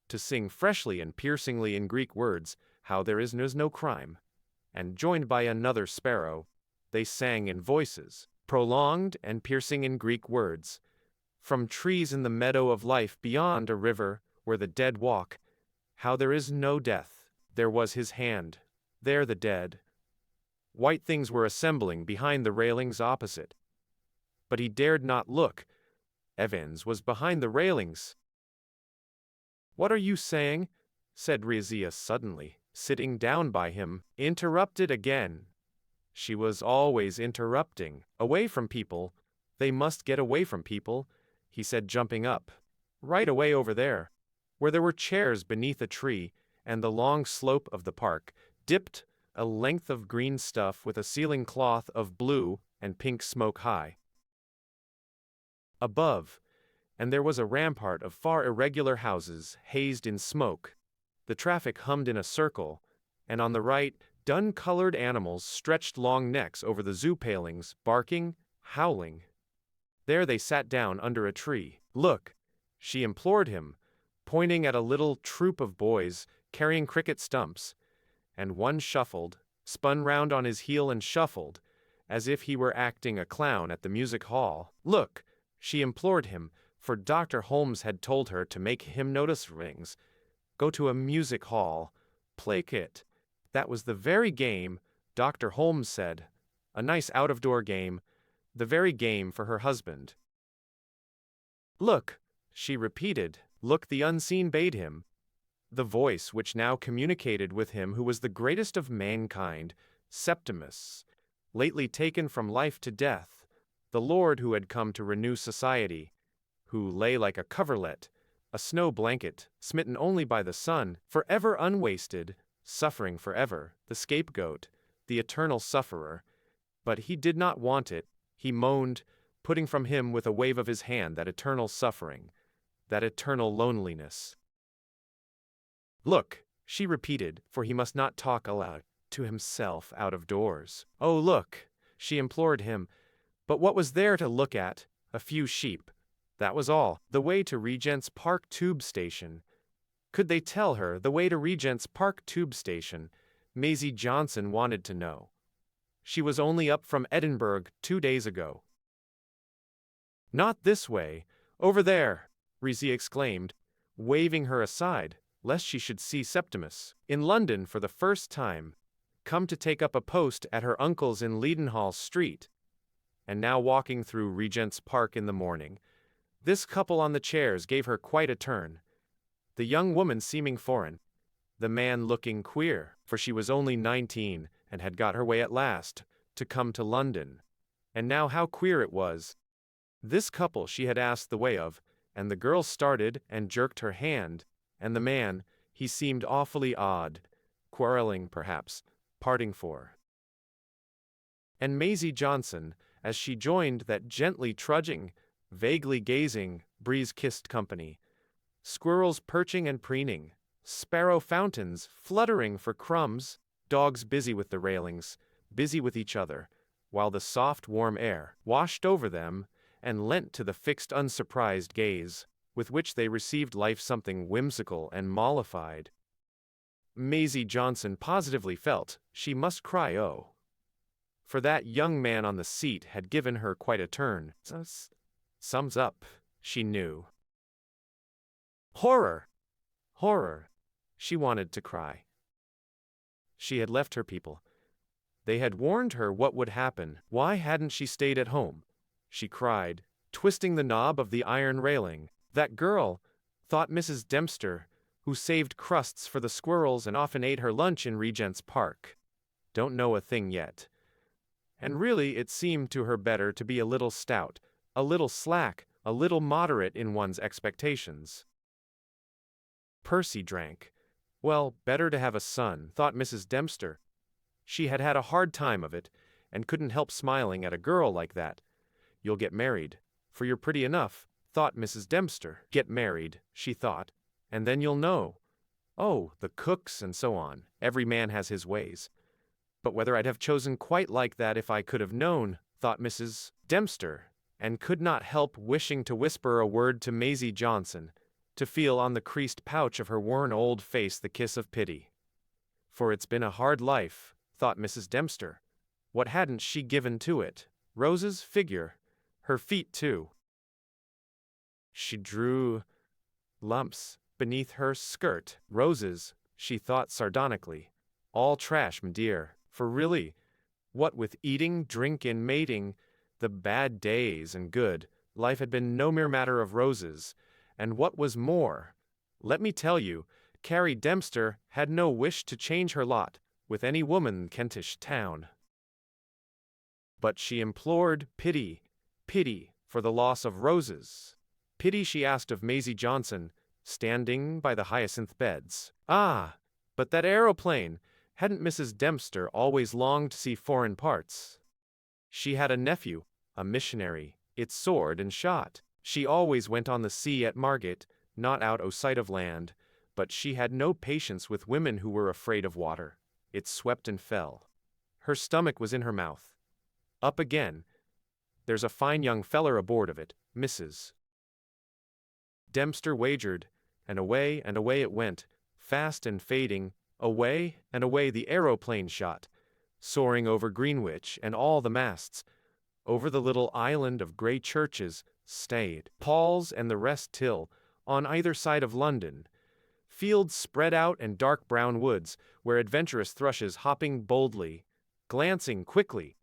to sing freshly and piercingly in Greek words, how there is no crime. And joined by another sparrow, they sang in voices, prolonged and piercing in Greek words, from trees in the meadow of life beyond a river, where the dead walk, how there is no death, there was his hand, there the dead. White things were assembling behind the railings opposite. But he dared not look. Evans was behind the railings. "What are you saying?" said Rizia suddenly, sitting down by him, interrupted again. She was always interrupting. Away from people. They must get away from people, he said, jumping up. Right away over there, where there were chairs beneath a tree, and the long slope of the park, dipped a length of green stuff with a ceiling cloth of blue and pink smoke high above, and there was a rampart of far irregular houses hazed in smoke. The traffic hummed in a circle, and on the right, dun-colored animals stretched long necks over the zoo palings, barking, howling. There they sat down under a tree. "Look," she implored him, pointing at a little troop of boys carrying cricket stumps, and one shuffled, spun round on his heel and shuffled, as if he were acting a clown at the music hall. "Look," she implored him, for Dr. Holmes had told her to make him notice rings. Go to a music hall, play kit. That was the very game, Dr. Holmes said. A nice out-of-door game, the very game for her husband. "Look," she repeated, "look," the unseen bade him. The voice which now communicated with him who was the greatest of mankind, Septimus, lately taken from life to death, the Lord who had come to renew society, who lay like a coverlet, a snow blanket, smitten only by the sun, forever unwasted, suffering forever, the scapegoat, the eternal sufferer. But he did not want it, he moaned, putting from him with a wave of his hand that eternal suffering, that eternal loneliness. "Look," she repeated, for he must not talk aloud to himself out of doors. "Oh, look," she implored him. But what was there to look at? A few sheep. That was all. The way to Regent's Park Tube Station. Could they tell her the way to Regent's Park Tube Station? Maisie Johnson wanted to know. She was only up from Edinburgh 2 days ago. "Not this way, over there," Rizia exclaimed, waving her aside, lest she should see Septimus, in London for the first time, come to take up a post at her uncle's in Leadenhall Street, and now walking through Regent's Park in the morning. This couple on the chairs gave her quite a turn. The young woman seeming foreign, the man looking queer, for she was only 19 and had got her way at last to come to London. And now how queer it was. This couple she had asked the way of, and the girl started and jerked her hand, and the man, he seemed awfully odd, quarreling perhaps, parting for. And Maisie Johnson, as she joined that gently trudging, vaguely gazing, breeze-kissed company, squirrels perching and preening, sparrow fountains fluttering for crumbs, dogs busy with the railings, busy with each other, while the soft warm air washed over them and lent to the fixed unsurprised gaze with which they received life something whimsical and mollified. Maisie Johnson positively felt she must cry oh. For that young man on the seat had given her quite a turn. Sums up, she knew. Horror! Horror! She wanted to cry. She had left her people. They had warned her what would happen. Why hadn't she stayed at home? She cried, twisting the knob of the iron railing. That girl, thought Mrs. Dempster, who saved crusts for the squirrels and often ate her lunch in Regent's Park. Don't know a thing yet. And really it seemed to her better to be a little stout, a little slack, a little moderate in one's expectations. Percy drank. Well, better to have a son, thought Mrs. Dempster. She had had a hard time of it, and couldn't help smiling at a girl like that. You'll get married, for you're pretty enough, thought Mrs. Dempster. Get married, she thought, and then you'll know. Oh, the cooks and so on, every man has his ways. But whether I'd have chosen quite like that if I could have known, thought Mrs. Dempster, and could not help wishing to whisper a word to Maisie Johnson, to feel on the creased pouch of her worn old face the kiss of pity. For it's been a hard life, thought Mrs. Dempster. What hadn't she given to it? Rose's figure, her feet too. She drew lumps beneath her skirt. Roses, she thought sardonically. All trash, m'dear, for really, what with eating, drink, and mating, the bad days and good, life had been no mere matter of roses, and what was more, let me tell you, Carrie Dempster had no wish to change her lot with any woman in Kentish town. But she implored pity, pity for the loss of roses. Pity she asked of Maisie Johnson, standing by the hyacinth beds. Ah, but that aeroplane! Hadn't Mrs. Dempster always longed to see foreign parts? She had a nephew, a missionary. It soared and shot. She always went on the sea at Margate, not out o' sight of land, but she had no patience with women who were afraid of water. It swept and fell. Her stomach was in her mouth. Up again. There's a fine young feller aboard of it, Mrs. Dempster wagered, and away it went, fast and fading, away and away the aeroplane shot, soaring over Greenwich and all the masts, over the little island of grey churches, Stade, Paul's and the rest till, on either side of London, fields spread out and dark brown woods, where adventurous thrushes hopping boldly, glancing quickly,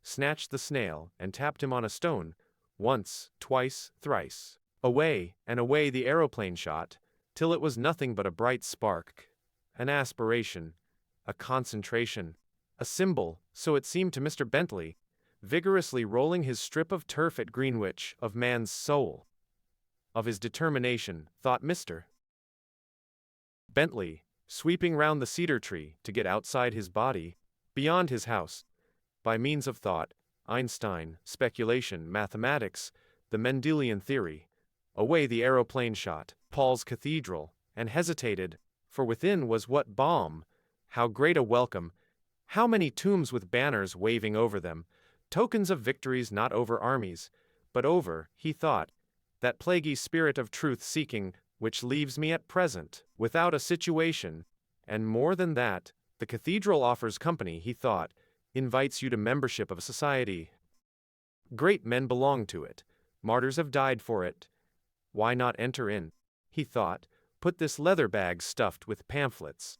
snatched the snail and tapped him on a stone, once, twice, thrice. Away and away the aeroplane shot, till it was nothing but a bright spark, an aspiration, a concentration, a symbol, so it seemed to Mr. Bentley, vigorously rolling his strip of turf at Greenwich, of man's soul, of his determination, thought Mr. Bentley, sweeping round the cedar tree to get outside his body, beyond his house, by means of thought, Einstein, speculation, mathematics, the Mendelian theory. Away the aeroplane shot, Paul's Cathedral, and hesitated, for within was what balm, how great a welcome, how many tombs with banners waving over them, tokens of victories not over armies, but over, he thought, that plaguey spirit of truth-seeking, which leaves me at present, without a situation, and more than that, the cathedral offers company, he thought, invites you to membership of a society. Great men belong to it, martyrs have died for it. Why not enter in? He thought, put this leather bag stuffed with pamphlets.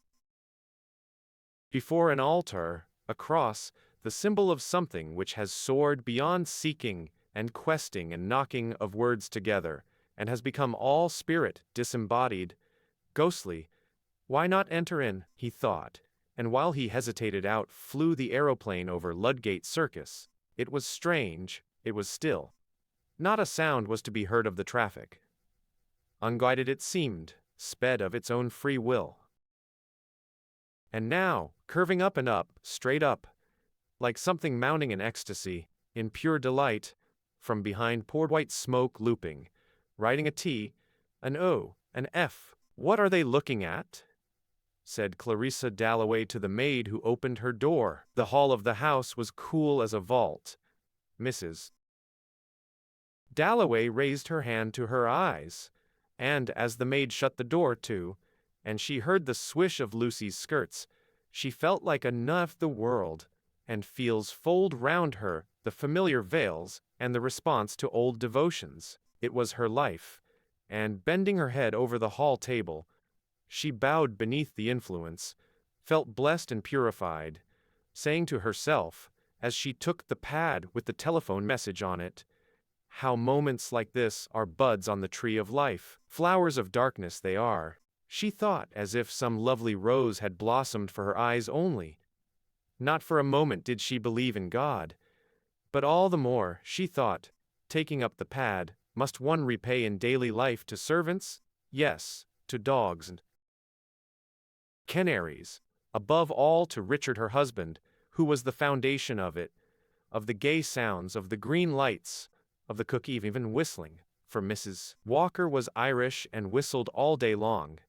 Before an altar, a cross, the symbol of something which has soared beyond seeking and questing and knocking of words together, and has become all spirit, disembodied, ghostly, Why not enter in, he thought, and while he hesitated out flew the aeroplane over Ludgate Circus. It was strange, it was still. Not a sound was to be heard of the traffic. Unguided it seemed, sped of its own free will. And now, curving up and up, straight up, like something mounting in ecstasy, in pure delight, from behind poured white smoke looping, writing a T, an O, an F. "What are they looking at?" said Clarissa Dalloway to the maid who opened her door. The hall of the house was cool as a vault. Mrs. Dalloway raised her hand to her eyes, and as the maid shut the door to, and she heard the swish of Lucy's skirts, she felt like a nun of the world, and feels fold round her the familiar veils and the response to old devotions. It was her life, and bending her head over the hall table, she bowed beneath the influence, felt blessed and purified, saying to herself, as she took the pad with the telephone message on it, "How moments like this are buds on the tree of life. Flowers of darkness they are," she thought, as if some lovely rose had blossomed for her eyes only. Not for a moment did she believe in God. But all the more, she thought, taking up the pad, must one repay in daily life to servants? Yes, to dogs and canaries, above all to Richard her husband, who was the foundation of it, of the gay sounds, of the green lights, of the cook even whistling, for Mrs. Walker was Irish and whistled all day long.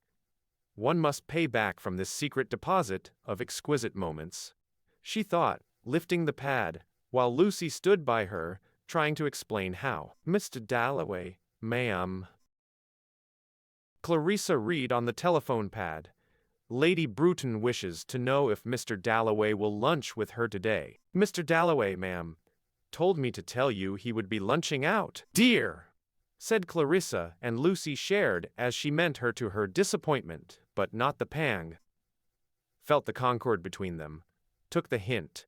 One must pay back from this secret deposit of exquisite moments, she thought, lifting the pad, while Lucy stood by her, trying to explain how. "Mr. Dalloway, ma'am." Clarissa read on the telephone pad, "Lady Bruton wishes to know if Mr. Dalloway will lunch with her today." "Mr. Dalloway, ma'am, told me to tell you he would be lunching out." "Dear!" said Clarissa, and Lucy shared as she meant her to her disappointment, but not the pang. Felt the concord between them, took the hint,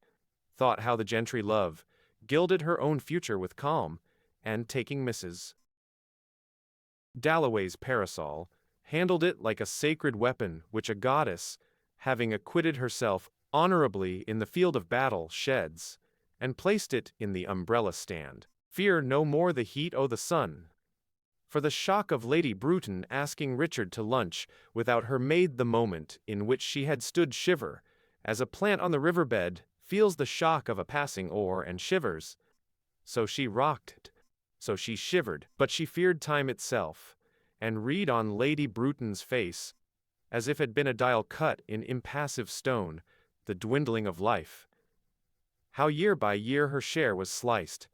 thought how the gentry love, gilded her own future with calm, and taking Mrs. Dalloway's parasol, handled it like a sacred weapon which a goddess, having acquitted herself honorably in the field of battle, sheds, and placed it in the umbrella stand. Fear no more the heat o' the sun. For the shock of Lady Bruton asking Richard to lunch without her made the moment in which she had stood shiver, as a plant on the riverbed feels the shock of a passing oar and shivers. So she rocked, so she shivered, but she feared time itself, and read on Lady Bruton's face, as if had been a dial cut in impassive stone, the dwindling of life. How year by year her share was sliced,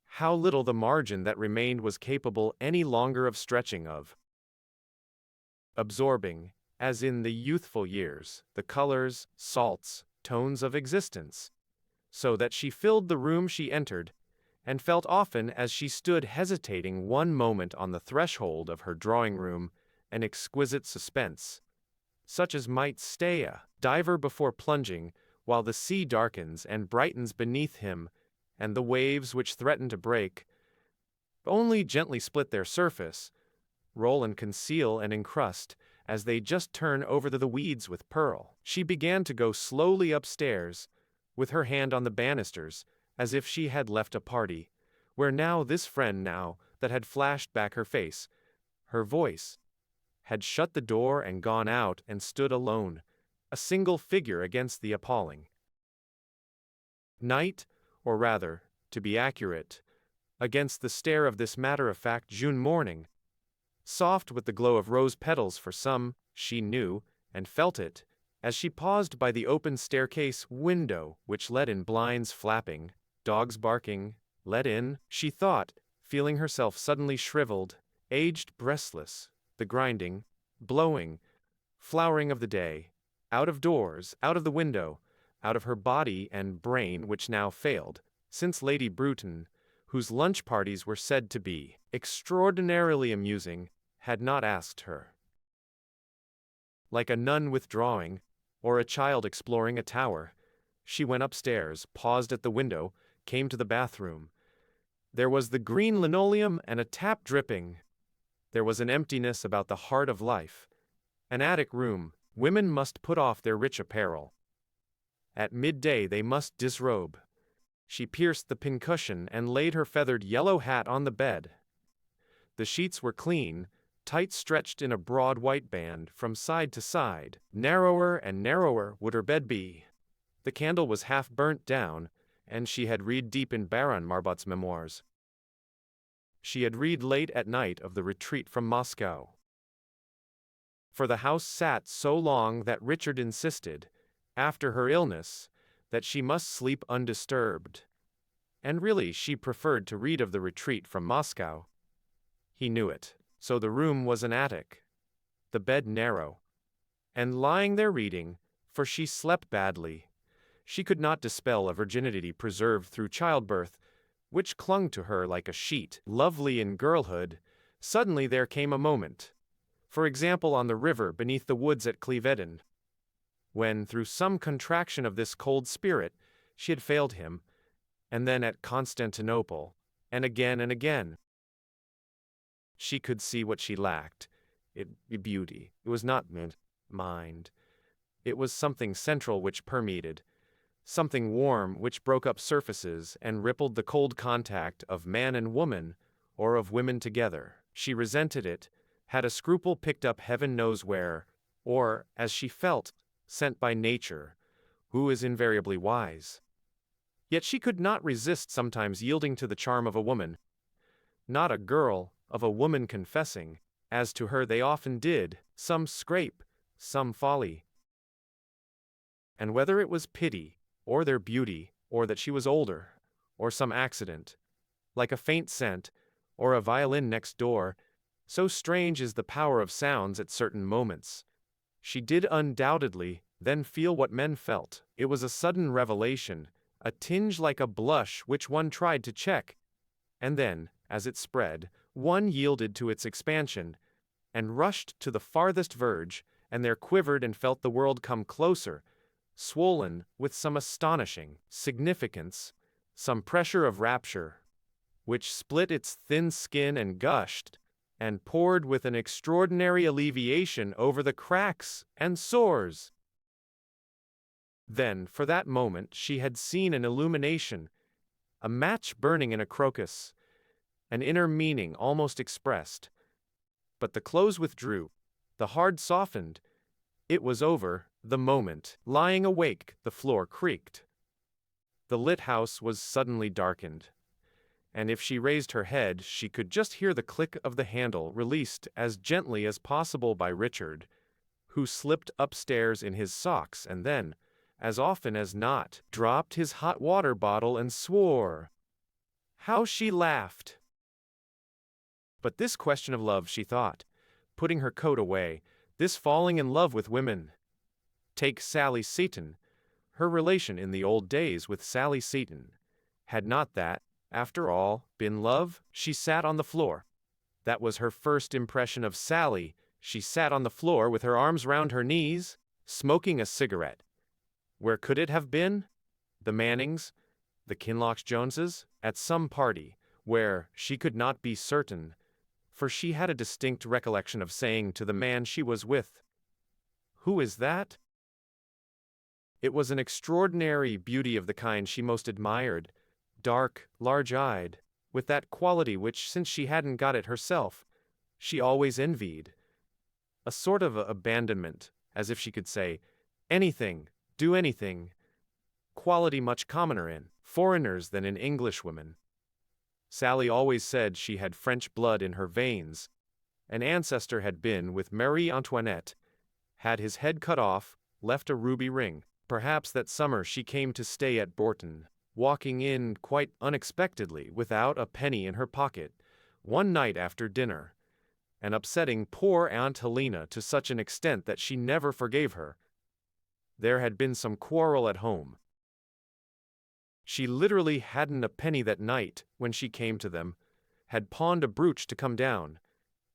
how little the margin that remained was capable any longer of stretching of absorbing, as in the youthful years, the colors, salts, tones of existence, so that she filled the room she entered, and felt often as she stood hesitating one moment on the threshold of her drawing-room, an exquisite suspense, such as might stay a diver before plunging, while the sea darkens and brightens beneath him, and the waves which threaten to break, only gently split their surface, roll and conceal and encrust, as they just turn over the weeds with pearl. She began to go slowly upstairs, with her hand on the banisters, as if she had left a party, where now this friend now, that had flashed back her face, her voice, had shut the door and gone out and stood alone, a single figure against the appalling night, or rather, to be accurate, against the stare of this matter-of-fact June morning, soft with the glow of rose petals for some, she knew, and felt it, as she paused by the open staircase window which let in blinds flapping, dogs barking, let in, she thought, feeling herself suddenly shriveled, aged, breastless, the grinding, blowing, flowering of the day, out of doors, out of the window, out of her body and brain which now failed, since Lady Bruton, whose lunch parties were said to be extraordinarily amusing, had not asked her. Like a nun withdrawing, or a child exploring a tower, she went upstairs, paused at the window, came to the bathroom. There was the green linoleum and a tap dripping. There was an emptiness about the heart of life. An attic room, Women must put off their rich apparel. At midday they must disrobe. She pierced the pincushion and laid her feathered yellow hat on the bed. The sheets were clean, tight stretched in a broad white band from side to side. Narrower and narrower would her bed be. The candle was half burnt down, and she had read deep in Baron Marbot's memoirs. She had read late at night of the retreat from Moscow. For the house sat so long that Richard insisted, after her illness, that she must sleep undisturbed. And really she preferred to read of the retreat from Moscow. He knew it, so the room was an attic, the bed narrow. And lying there reading, for she slept badly, she could not dispel a virginity preserved through childbirth, which clung to her like a sheet. Lovely in girlhood, suddenly there came a moment, for example on the river beneath the woods at Clevedon, when through some contraction of this cold spirit she had failed him, and then at Constantinople, and again. She could see what she lacked. Beauty. It was not mind. It was something central which permeated, something warm which broke up surfaces and rippled the cold contact of man and woman, or of women together. She resented it, had a scruple picked up heaven knows where, or, as she felt, sent by nature, who is invariably wise. Yet she could not resist sometimes yielding to the charm of a woman. Not a girl, of a woman confessing, as to her they often did, some scrape, some folly. And whether it was pity, or their beauty, or that she was older, or some accident, like a faint scent, or a violin next door, so strange is the power of sounds at certain moments. She did undoubtedly then feel what men felt. It was a sudden revelation, a tinge like a blush which one tried to check, and then, as it spread, one yielded to its expansion, and rushed to the farthest verge, and there quivered and felt the world come closer, swollen with some astonishing significance, some pressure of rapture, which split its thin skin and gushed, and poured with an extraordinary alleviation over the cracks and sores. Then, for that moment, she had seen an illumination, a match burning in a crocus, an inner meaning almost expressed. But the close withdrew, the heart softened. It was over, the moment. Lying awake, the floor creaked. The lit house was suddenly darkened, and if she raised her head she could just hear the click of the handle released as gently as possible by Richard, who slipped upstairs in his socks and then, as often as not, dropped his hot water bottle and swore. How she laughed! But this question of love, she thought, putting her coat away, this falling in love with women. Take Sally Seton, her relation in the old days with Sally Seton. Had not that, after all, been love? She sat on the floor. That was her first impression of Sally. She sat on the floor with her arms round her knees, smoking a cigarette. Where could it have been? The Mannings? The Kinloch-Joneses? At some party, where, she could not be certain, for she had a distinct recollection of saying to the man she was with, "Who is that?" It was an extraordinary beauty of the kind she most admired, dark, large-eyed, with that quality which, since she hadn't got it herself, she always envied. A sort of abandonment, as if she could say, anything, do anything, quality much commoner in foreigners than in Englishwomen. Sally always said she had French blood in her veins. An ancestor had been with Marie Antoinette, had his head cut off, left a ruby ring. Perhaps that summer she came to stay at Bourton, walking in quite unexpectedly without a penny in her pocket, one night after dinner, and upsetting poor Aunt Helena to such an extent that she never forgave her. There had been some quarrel at home. She literally hadn't a penny that night when she came to them, had pawned a brooch to come down.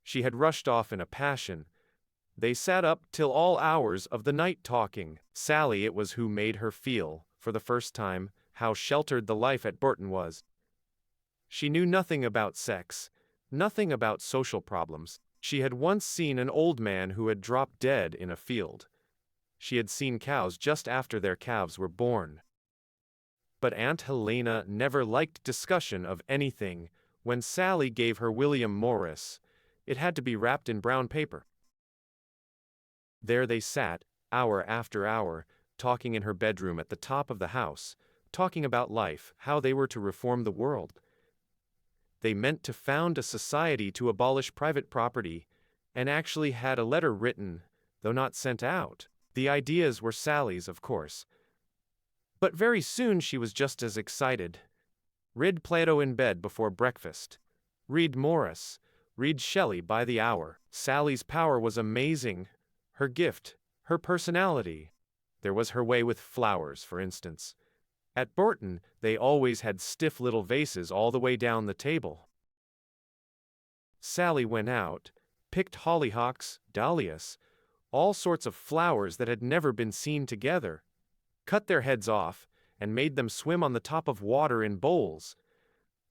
She had rushed off in a passion. They sat up till all hours of the night talking. Sally it was who made her feel, for the first time, how sheltered the life at Bourton was. She knew nothing about sex, nothing about social problems. She had once seen an old man who had dropped dead in a field, She had seen cows just after their calves were born. But Aunt Helena never liked discussion of anything. When Sally gave her William Morris, it had to be wrapped in brown paper. There they sat, hour after hour, talking in her bedroom at the top of the house, talking about life, how they were to reform the world. They meant to found a society to abolish private property, and actually had a letter written, though not sent out. The ideas were Sally's, of course. But very soon she was just as excited. Read Plato in bed before breakfast. Read Morris. Read Shelley by the hour. Sally's power was amazing. Her gift, her personality. There was her way with flowers, for instance. At Burton, they always had stiff little vases all the way down the table. Sally went out, picked hollyhocks, dahlias, all sorts of flowers that had never been seen together, cut their heads off, and made them swim on the top of water in bowls.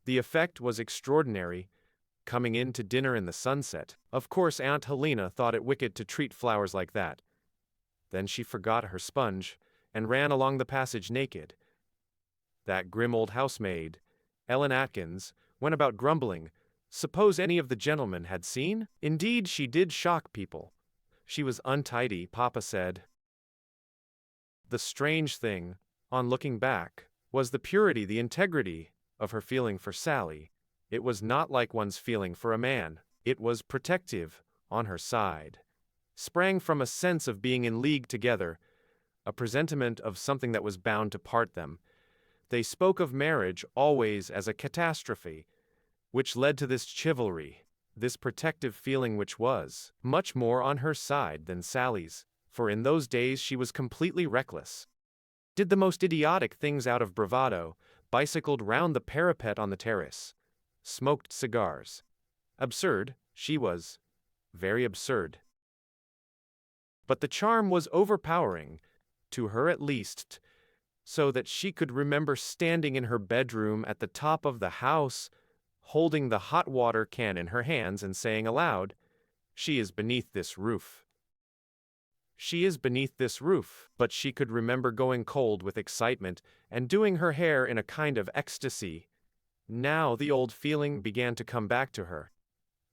The effect was extraordinary, coming in to dinner in the sunset. Of course Aunt Helena thought it wicked to treat flowers like that. Then she forgot her sponge, and ran along the passage naked. That grim old housemaid, Ellen Atkins, went about grumbling. Suppose any of the gentlemen had seen? Indeed, she did shock people. She was untidy, Papa said. The strange thing, on looking back, was the purity, the integrity of her feeling for Sally. It was not like one's feeling for a man. It was protective, on her side. Sprang from a sense of being in league together, a presentiment of something that was bound to part them. They spoke of marriage always as a catastrophe, which led to this chivalry, this protective feeling which was much more on her side than Sally's, for in those days she was completely reckless. Did the most idiotic things out of bravado, bicycled round the parapet on the terrace, smoked cigars. Absurd, she was. Very absurd. But the charm was overpowering, to her at least, so that she could remember standing in her bedroom at the top of the house, holding the hot water can in her hands and saying aloud, "She is beneath this roof. She is beneath this roof." But she could remember going cold with excitement and doing her hair in a kind of ecstasy. Now the old feeling began to come back to her.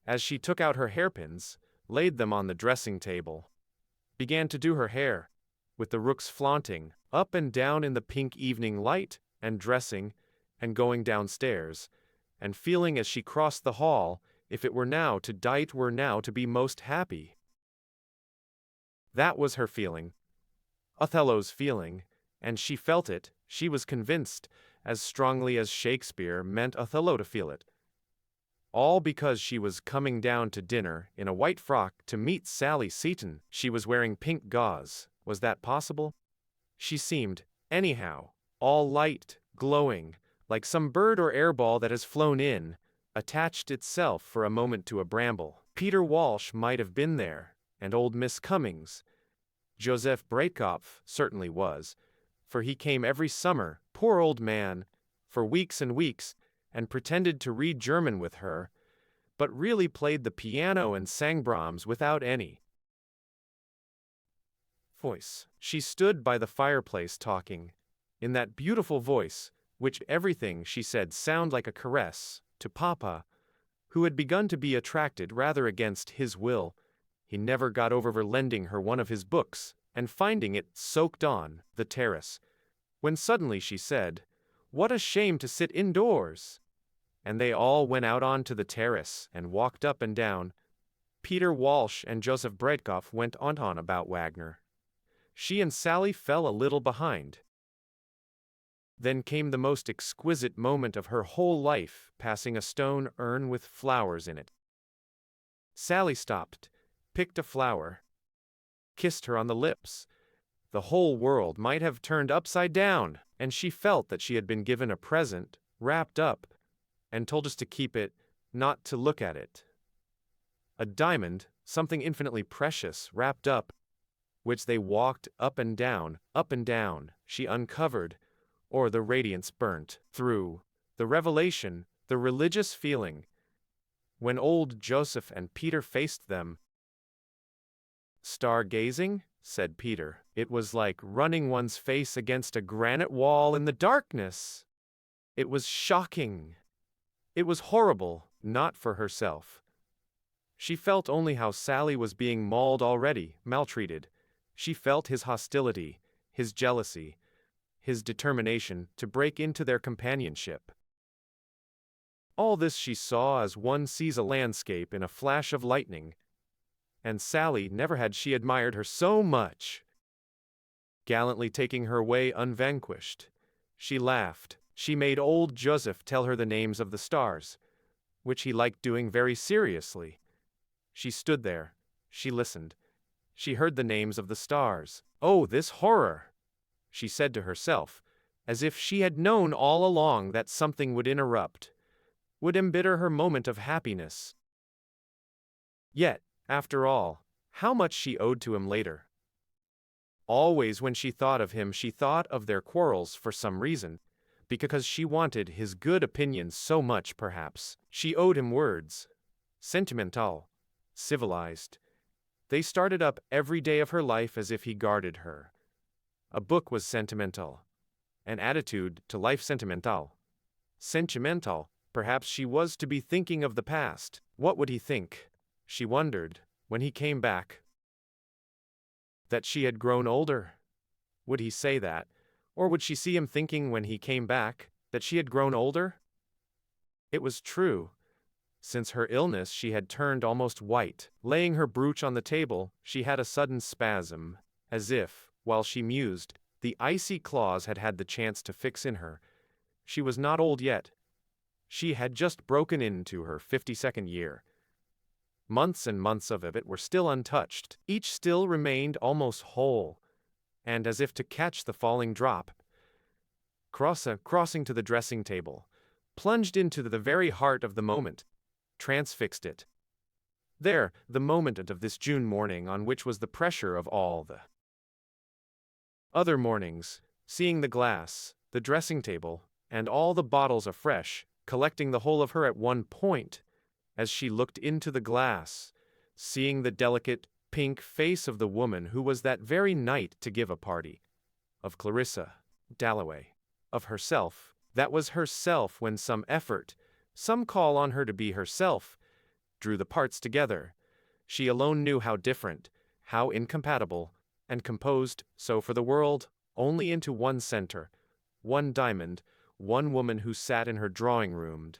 As she took out her hairpins, laid them on the dressing table, began to do her hair, with the rooks flaunting, up and down in the pink evening light, and dressing, and going downstairs, and feeling as she crossed the hall, if it were now to die, it were now to be most happy. That was her feeling. Othello's feeling, and she felt it, she was convinced, as strongly as Shakespeare meant Othello to feel it. All because she was coming down to dinner in a white frock to meet Sally Seton. She was wearing pink gauze. Was that possible? She seemed, anyhow, all light, glowing, like some bird or airball that has flown in, attached itself for a moment to a bramble. Peter Walsh might have been there, and old Miss Cummings. Joseph Breitkopf certainly was, for he came every summer, poor old man, for weeks and weeks, and pretended to read German with her, but really played the piano and sang Brahms without any voice. She stood by the fireplace talking, in that beautiful voice, which everything she said sounded like a caress, to Papa, who had begun to be attracted rather against his will. He never got over lending her one of his books, and finding it soaked on the terrace, when suddenly she said, "What a shame to sit indoors!" And they all went out onto the terrace and walked up and down. Peter Walsh and Joseph Breitkopf went on about Wagner. She and Sally fell a little behind. Then came the most exquisite moment of her whole life, passing a stone urn with flowers in it. Sally stopped, picked a flower, kissed her on the lips. The whole world might have turned upside down, and she felt that she had been given a present, wrapped up, and told us to keep it, not to look at it. A diamond, something infinitely precious, wrapped up, which they walked up and down, she uncovered, or the radiance burnt through, the revelation, the religious feeling. When old Joseph and Peter faced them, star-gazing, said Peter. It was like running one's face against a granite wall in the darkness. It was shocking. It was horrible, not for herself. She felt only how Sally was being mauled already, maltreated. She felt his hostility, his jealousy, his determination to break into their companionship. All this she saw as one sees a landscape in a flash of lightning, and Sally, never had she admired her so much. Gallantly taking her way unvanquished, she laughed. She made old Joseph tell her the names of the stars, which he liked doing very seriously. She stood there. She listened. She heard the names of the stars. Oh, this horror! She said to herself, as if she had known all along that something would interrupt, would embitter her moment of happiness. Yet, after all, how much she owed to him later. Always when she thought of him, she thought of their quarrels for some reason, because she wanted his good opinion so much, perhaps. She owed him words. Sentimental. Civilized. They started up every day of her life as if he guarded her. A book was sentimental. An attitude to life sentimental. Sentimental, perhaps she was to be thinking of the past. What would he think, she wondered, when he came back? That she had grown older? Would he say that? Or would she see him thinking when he came back, that she had grown older? It was true. Since her illness she had turned almost white. Laying her brooch on the table, she had a sudden spasm, as if, while she mused, the icy claws had had the chance to fix in her. She was not old yet. She had just broken into her 52nd year. Months and months of it were still untouched. Each still remained almost whole. And as if to catch the falling drop, crossing to the dressing table, plunged into the very heart of the moment, transfixed it. There, the moment of this June morning on which was the pressure of all the other mornings, seeing the glass, the dressing table, and all the bottles afresh, collecting the whole of her at one point, as she looked into the glass, seeing the delicate, pink face of the woman who was that very night to give a party, of Clarissa Dalloway, of herself, that was herself when some effort, some call on her to be herself, drew the parts together. She alone knew how different, how incompatible, and composed, so for the world, only into one center, one diamond, one woman who sat in her drawing room,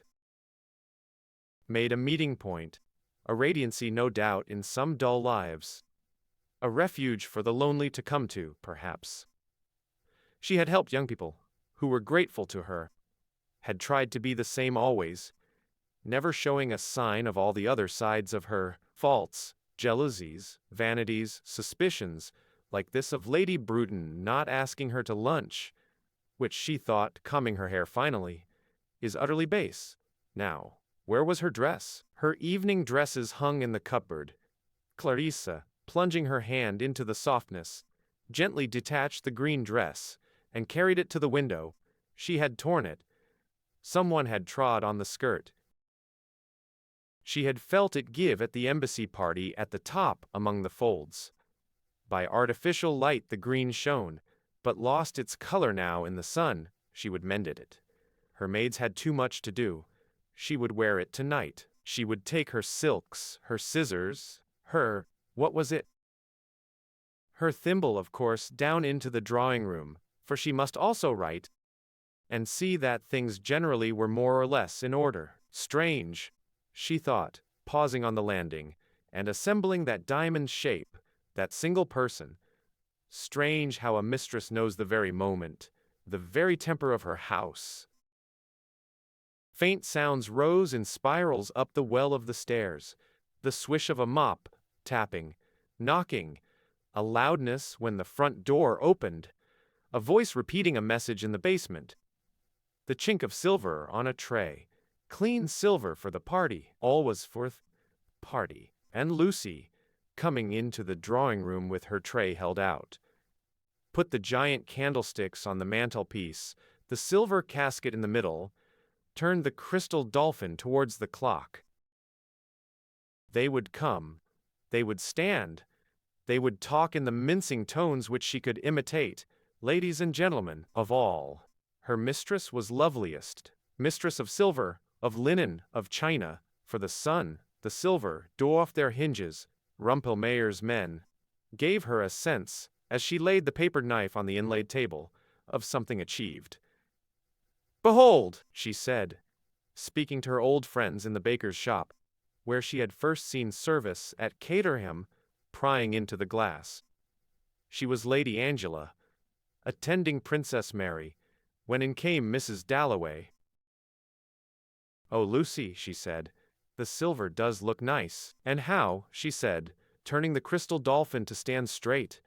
made a meeting point, a radiancy no doubt in some dull lives, a refuge for the lonely to come to, perhaps. She had helped young people, who were grateful to her, had tried to be the same always, never showing a sign of all the other sides of her, faults, jealousies, vanities, suspicions, like this of Lady Bruton not asking her to lunch, which she thought, combing her hair finally, is utterly base. Now, where was her dress? Her evening dresses hung in the cupboard. Clarissa, plunging her hand into the softness, gently detached the green dress, and carried it to the window. She had torn it. Someone had trod on the skirt. She had felt it give at the embassy party at the top among the folds. By artificial light the green shone, but lost its color now in the sun. She would mend it. Her maids had too much to do. She would wear it tonight. She would take her silks, her scissors, what was it? Her thimble, of course, down into the drawing room, for she must also write, and see that things generally were more or less in order. Strange, she thought, pausing on the landing, and assembling that diamond shape, that single person. Strange how a mistress knows the very moment, the very temper of her house. Faint sounds rose in spirals up the well of the stairs, the swish of a mop, tapping, knocking, a loudness when the front door opened, a voice repeating a message in the basement, the chink of silver on a tray, clean silver for the party. All was for the party, and Lucy, coming into the drawing room with her tray held out, put the giant candlesticks on the mantelpiece, the silver casket in the middle, turned the crystal dolphin towards the clock. They would come. They would stand. They would talk in the mincing tones which she could imitate. Ladies and gentlemen, of all, her mistress was loveliest, mistress of silver, of linen, of china, for the sun, the silver, doffed their hinges. Rumpelmayer's men gave her a sense, as she laid the papered knife on the inlaid table, of something achieved. "Behold," she said, speaking to her old friends in the baker's shop, where she had first seen service at Caterham, prying into the glass. She was Lady Angela, attending Princess Mary, when in came Mrs. Dalloway. "Oh, Lucy," she said, "the silver does look nice." "And how," she said, turning the crystal dolphin to stand straight,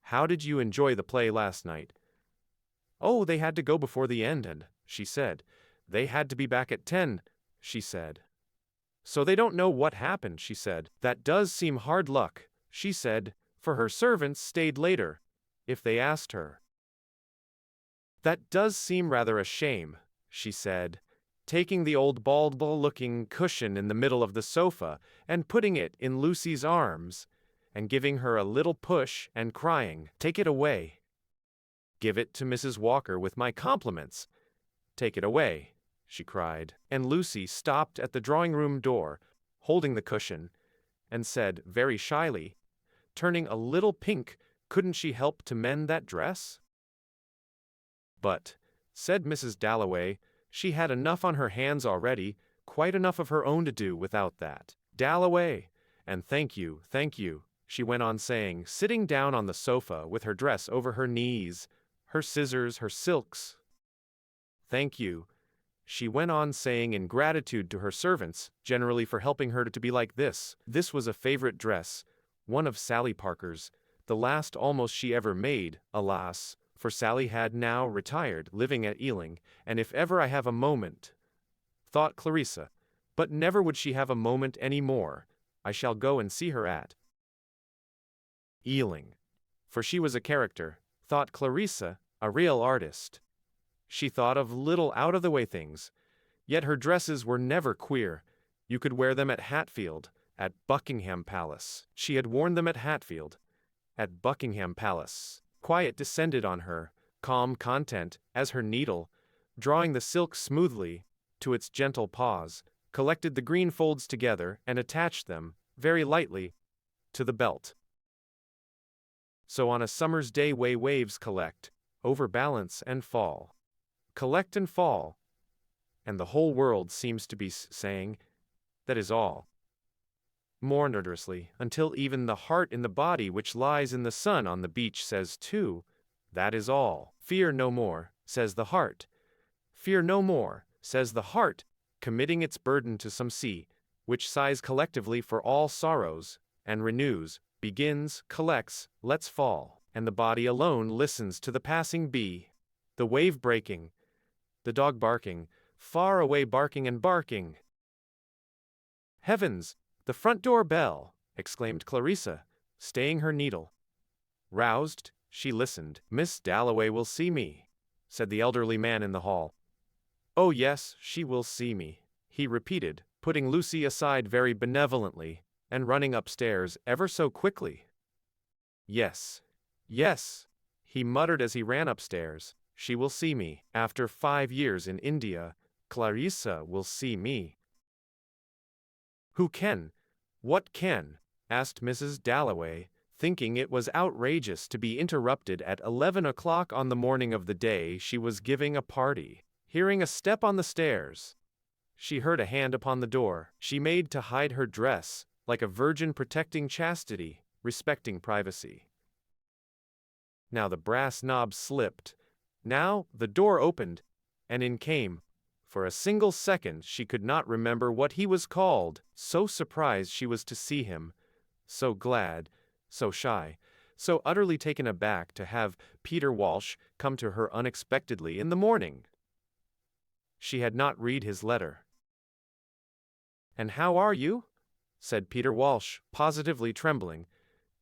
"how did you enjoy the play last night?" "Oh, they had to go before the end, and," she said, "they had to be back at 10, she said. So they don't know what happened," she said. "That does seem hard luck," she said, for her servants stayed later, if they asked her. "That does seem rather a shame," she said, taking the old bald-looking cushion in the middle of the sofa and putting it in Lucy's arms, and giving her a little push and crying, "Take it away. Give it to Mrs. Walker with my compliments. Take it away," she cried, and Lucy stopped at the drawing-room door, holding the cushion, and said very shyly, turning a little pink, "Couldn't she help to mend that dress?" "But," said Mrs. Dalloway, "she had enough on her hands already, quite enough of her own to do without that. Dalloway, and thank you," she went on saying, sitting down on the sofa with her dress over her knees, her scissors, her silks. "Thank you," she went on saying in gratitude to her servants, generally for helping her to be like this. This was a favorite dress, one of Sally Parker's, the last almost she ever made, alas, for Sally had now retired, living at Ealing, and if ever I have a moment, thought Clarissa, but never would she have a moment any more, I shall go and see her at Ealing. For she was a character, thought Clarissa, a real artist. She thought of little out-of-the-way things, yet her dresses were never queer. You could wear them at Hatfield, at Buckingham Palace. She had worn them at Hatfield, at Buckingham Palace. Quiet descended on her, calm content, as her needle, drawing the silk smoothly to its gentle paws, collected the green folds together and attached them, very lightly, to the belt. So on a summer's day waves collect, overbalance and fall. Collect and fall. And the whole world seems to be saying, that is all. More nervously, until even the heart in the body which lies in the sun on the beach says too, that is all. "Fear no more," says the heart. "Fear no more," says the heart, committing its burden to some sea, which sighs collectively for all sorrows, and renews, begins, collects, lets fall, and the body alone listens to the passing bee, the wave breaking, the dog barking, far away barking and barking. "Heavens! The front door bell!" exclaimed Clarissa, staying her needle. Roused, she listened. "Miss Dalloway will see me," said the elderly man in the hall. "Oh yes, she will see me," he repeated, putting Lucy aside very benevolently, and running upstairs ever so quickly. "Yes, yes," he muttered as he ran upstairs, "she will see me. After 5 years in India, Clarissa will see me." "Who can? What can?" asked Mrs. Dalloway, thinking it was outrageous to be interrupted at 11 o'clock on the morning of the day she was giving a party. Hearing a step on the stairs, she heard a hand upon the door. She made to hide her dress, like a virgin protecting chastity, respecting privacy. Now the brass knob slipped. Now the door opened, and in came. For a single second she could not remember what he was called, so surprised she was to see him, so glad, so shy, so utterly taken aback to have Peter Walsh come to her unexpectedly in the morning. She had not read his letter. "And how are you?" said Peter Walsh, positively trembling,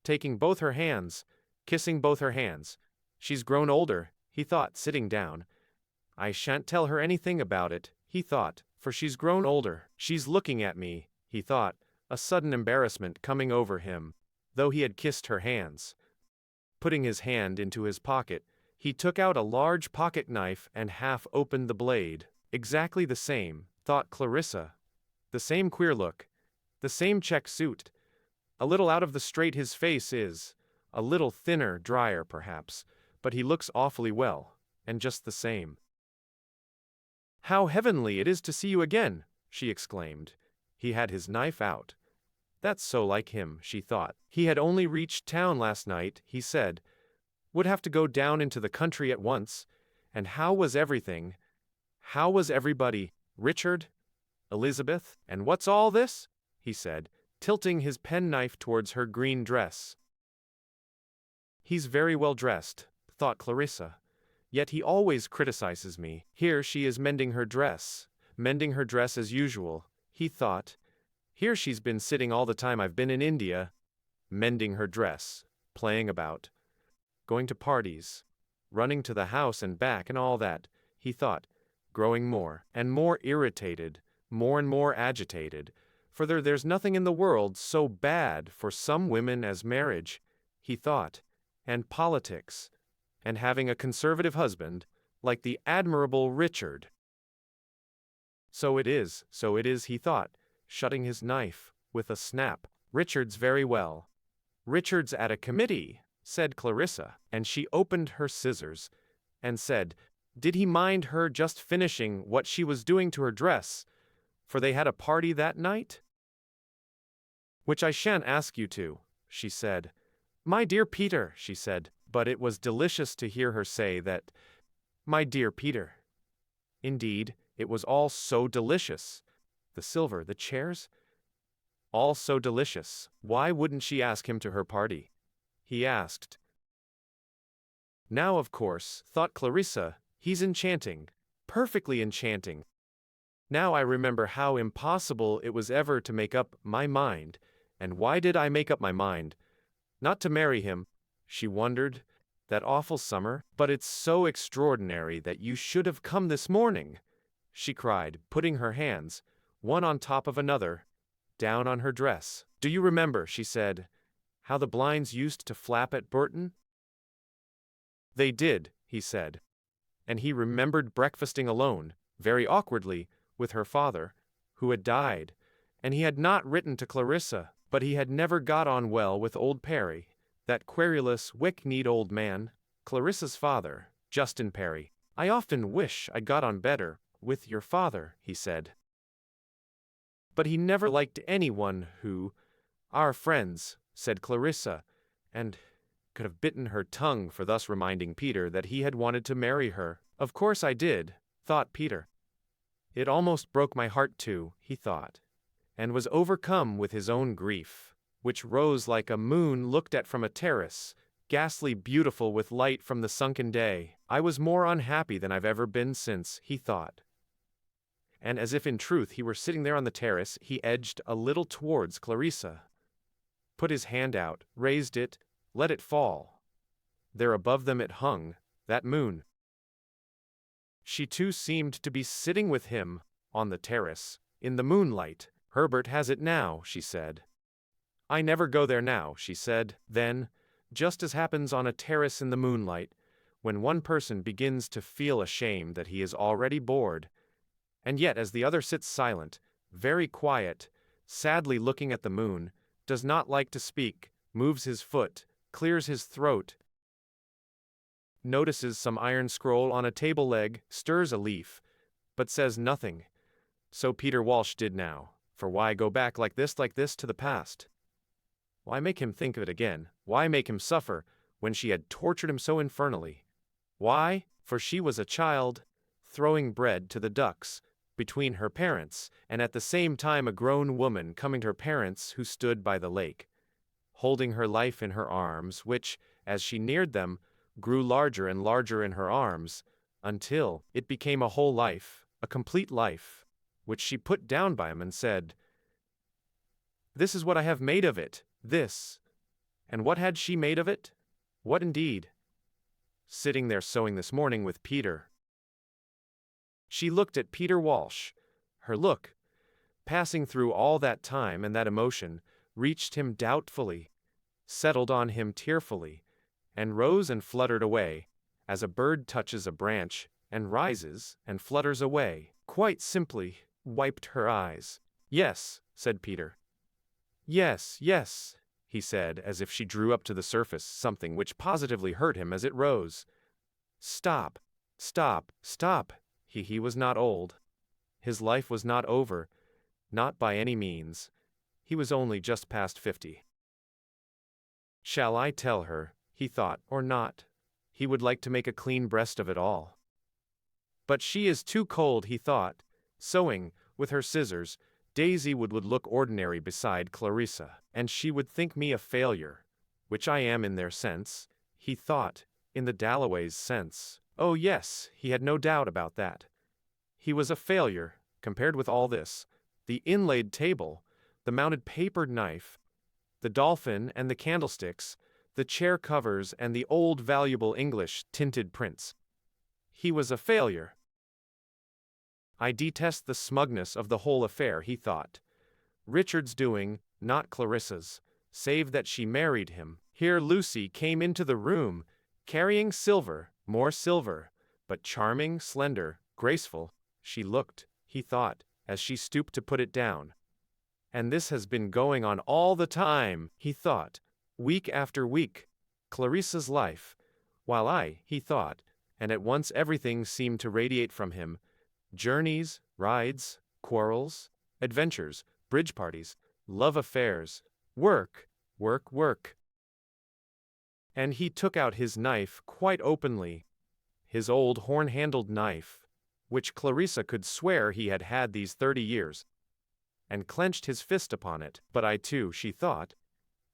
taking both her hands, kissing both her hands. "She's grown older," he thought, sitting down. "I shan't tell her anything about it," he thought, "for she's grown older. She's looking at me," he thought, a sudden embarrassment coming over him. though he had kissed her hands. Putting his hand into his pocket, he took out a large pocket knife and half opened the blade. Exactly the same, thought Clarissa. The same queer look. The same check suit. A little out of the straight his face is. A little thinner, drier perhaps, but he looks awfully well, and just the same. "How heavenly it is to see you again!" she exclaimed. He had his knife out. That's so like him, she thought. He had only reached town last night, he said. Would have to go down into the country at once. And how was everything? How was everybody? Richard? Elizabeth? And what's all this? He said, tilting his penknife towards her green dress. He's very well dressed, thought Clarissa. Yet he always criticizes me. Here she is mending her dress as usual, he thought. Here she's been sitting all the time I've been in India, mending her dress, playing about, going to parties, running to the house and back and all that, he thought, growing more and more irritated, more and more agitated, for there's nothing in the world so bad for some women as marriage, he thought, and politics, and having a conservative husband, like the admirable Richard. So it is, he thought, shutting his knife, with a snap. Richard's very well. Richard's at a committee, said Clarissa, and she opened her scissors, and said, did he mind her just finishing what she was doing to her dress, for they had a party that night? Which I shan't ask you to, she said. My dear Peter, she said, but it was delicious to hear her say that. My dear Peter. Indeed, it was all so delicious. The silver, the chairs? All so delicious. Why wouldn't she ask him to her party? He asked. Now, of course, thought Clarissa, he's enchanting. Perfectly enchanting. Now I remember how impossible it was ever to make up my mind. And why did I make up my mind? Not to marry him, she wondered, that awful summer. But it's so extraordinary that you should have come this morning, she cried, putting her hands, one on top of another, down on her dress. Do you remember, she said, how the blinds used to flap at Burton? They did, he said. And he remembered breakfasting alone, very awkwardly, with her father, who had died, and he had not written to Clarissa, but he had never got on well with old Perry, that querulous, weak-kneed old man, Clarissa's father, Justin Perry. I often wish I'd got on better with your father, he said. But he never liked anyone who, our friends, said Clarissa, and could have bitten her tongue for thus reminding Peter that he had wanted to marry her. Of course I did, thought Peter. It almost broke my heart too, he thought, and was overcome with his own grief, which rose like a moon looked at from a terrace, ghastly beautiful with light from the sunken day. I was more unhappy than I've ever been since, he thought. And as if in truth he were sitting there on the terrace, he edged a little towards Clarissa, put his hand out, raised it, let it fall. There above them it hung, that moon. She too seemed to be sitting with him, on the terrace, in the moonlight. Herbert has it now, she said. I never go there now, she said. Then, just as happens on a terrace in the moonlight, when one person begins to feel ashamed that he is already bored, and yet as the other sits silent, very quiet, sadly looking at the moon, does not like to speak, moves his foot, clears his throat, notices some iron scroll on a table leg, stirs a leaf, but says nothing. So Peter Walsh did now, for why go back like this to the past? Why make him think of it again? Why make him suffer, when she had tortured him so infernally? Why? For she was a child, throwing bread to the ducks, between her parents, and at the same time a grown woman coming to her parents who stood by the lake, holding her life in her arms, which, as she neared them, grew larger and larger in her arms, until it became a whole life, a complete life, which she put down by him and said, This is what I have made of it, this. And what had she made of it? What indeed? Sitting there sewing this morning with Peter. She looked at Peter Walsh. Her look, passing through all that time and that emotion, reached him doubtfully, settled on him tearfully, and rose and fluttered away, as a bird touches a branch, and rises and flutters away, quite simply, wiped her eyes. "Yes," said Peter. "Yes, yes," he said, as if she drew up to the surface something which positively hurt him as it rose. "Stop, stop, stop." He was not old. His life was not over, not by any means. He was only just past 50. "Shall I tell her," he thought, "or not? He would like to make a clean breast of it all. But she is too cold," he thought. Sewing, with her scissors, Daisy would look ordinary beside Clarissa, and she would think me a failure, which I am in their sense, he thought, in the Dalloways' sense. Oh yes, he had no doubt about that. He was a failure, compared with all this: the inlaid table, the mounted papered knife, the dolphin and the candlesticks, the chair covers and the old valuable English tinted prints. He was a failure. I detest the smugness of the whole affair, he thought. Richard's doing, not Clarissa's, save that she married him. Here Lucy came into the room, carrying silver, more silver, but charming, slender, graceful, she looked, he thought, as she stooped to put it down. And this has been going on all the time, he thought, week after week, Clarissa's life, while he thought, and at once everything seemed to radiate from him: journeys, rides, quarrels, adventures, bridge parties, love affairs, work, work, work. And he took out his knife quite openly, his old horn-handled knife, which Clarissa could swear he had had these 30 years, and clenched his fist upon it. But I too, she thought,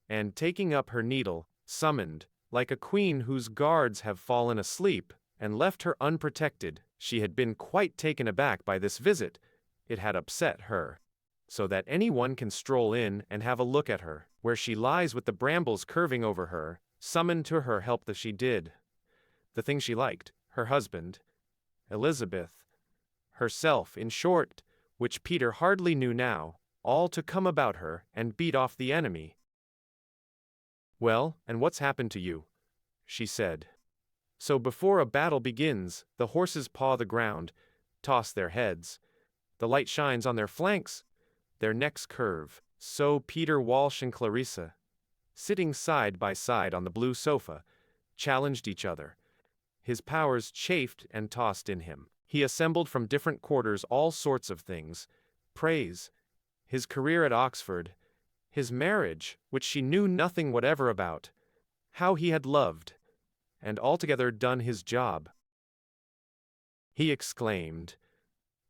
and taking up her needle, summoned, like a queen whose guards have fallen asleep, and left her unprotected. She had been quite taken aback by this visit. It had upset her, so that any one can stroll in and have a look at her, where she lies with the brambles curving over her, summoned to her help that she did. The thing she liked, her husband, Elizabeth, herself, in short, which Peter hardly knew now, all to come about her and beat off the enemy. "Well, and what's happened to you?" she said. So before a battle begins, the horses paw the ground, toss their heads, the light shines on their flanks, their necks curve. So Peter, Walsh, and Clarissa, sitting side by side on the blue sofa, challenged each other. His powers chafed and tossed in him. He assembled from different quarters all sorts of things: praise, his career at Oxford, his marriage, which she knew nothing whatever about, how he had loved, and altogether done his job. He exclaimed,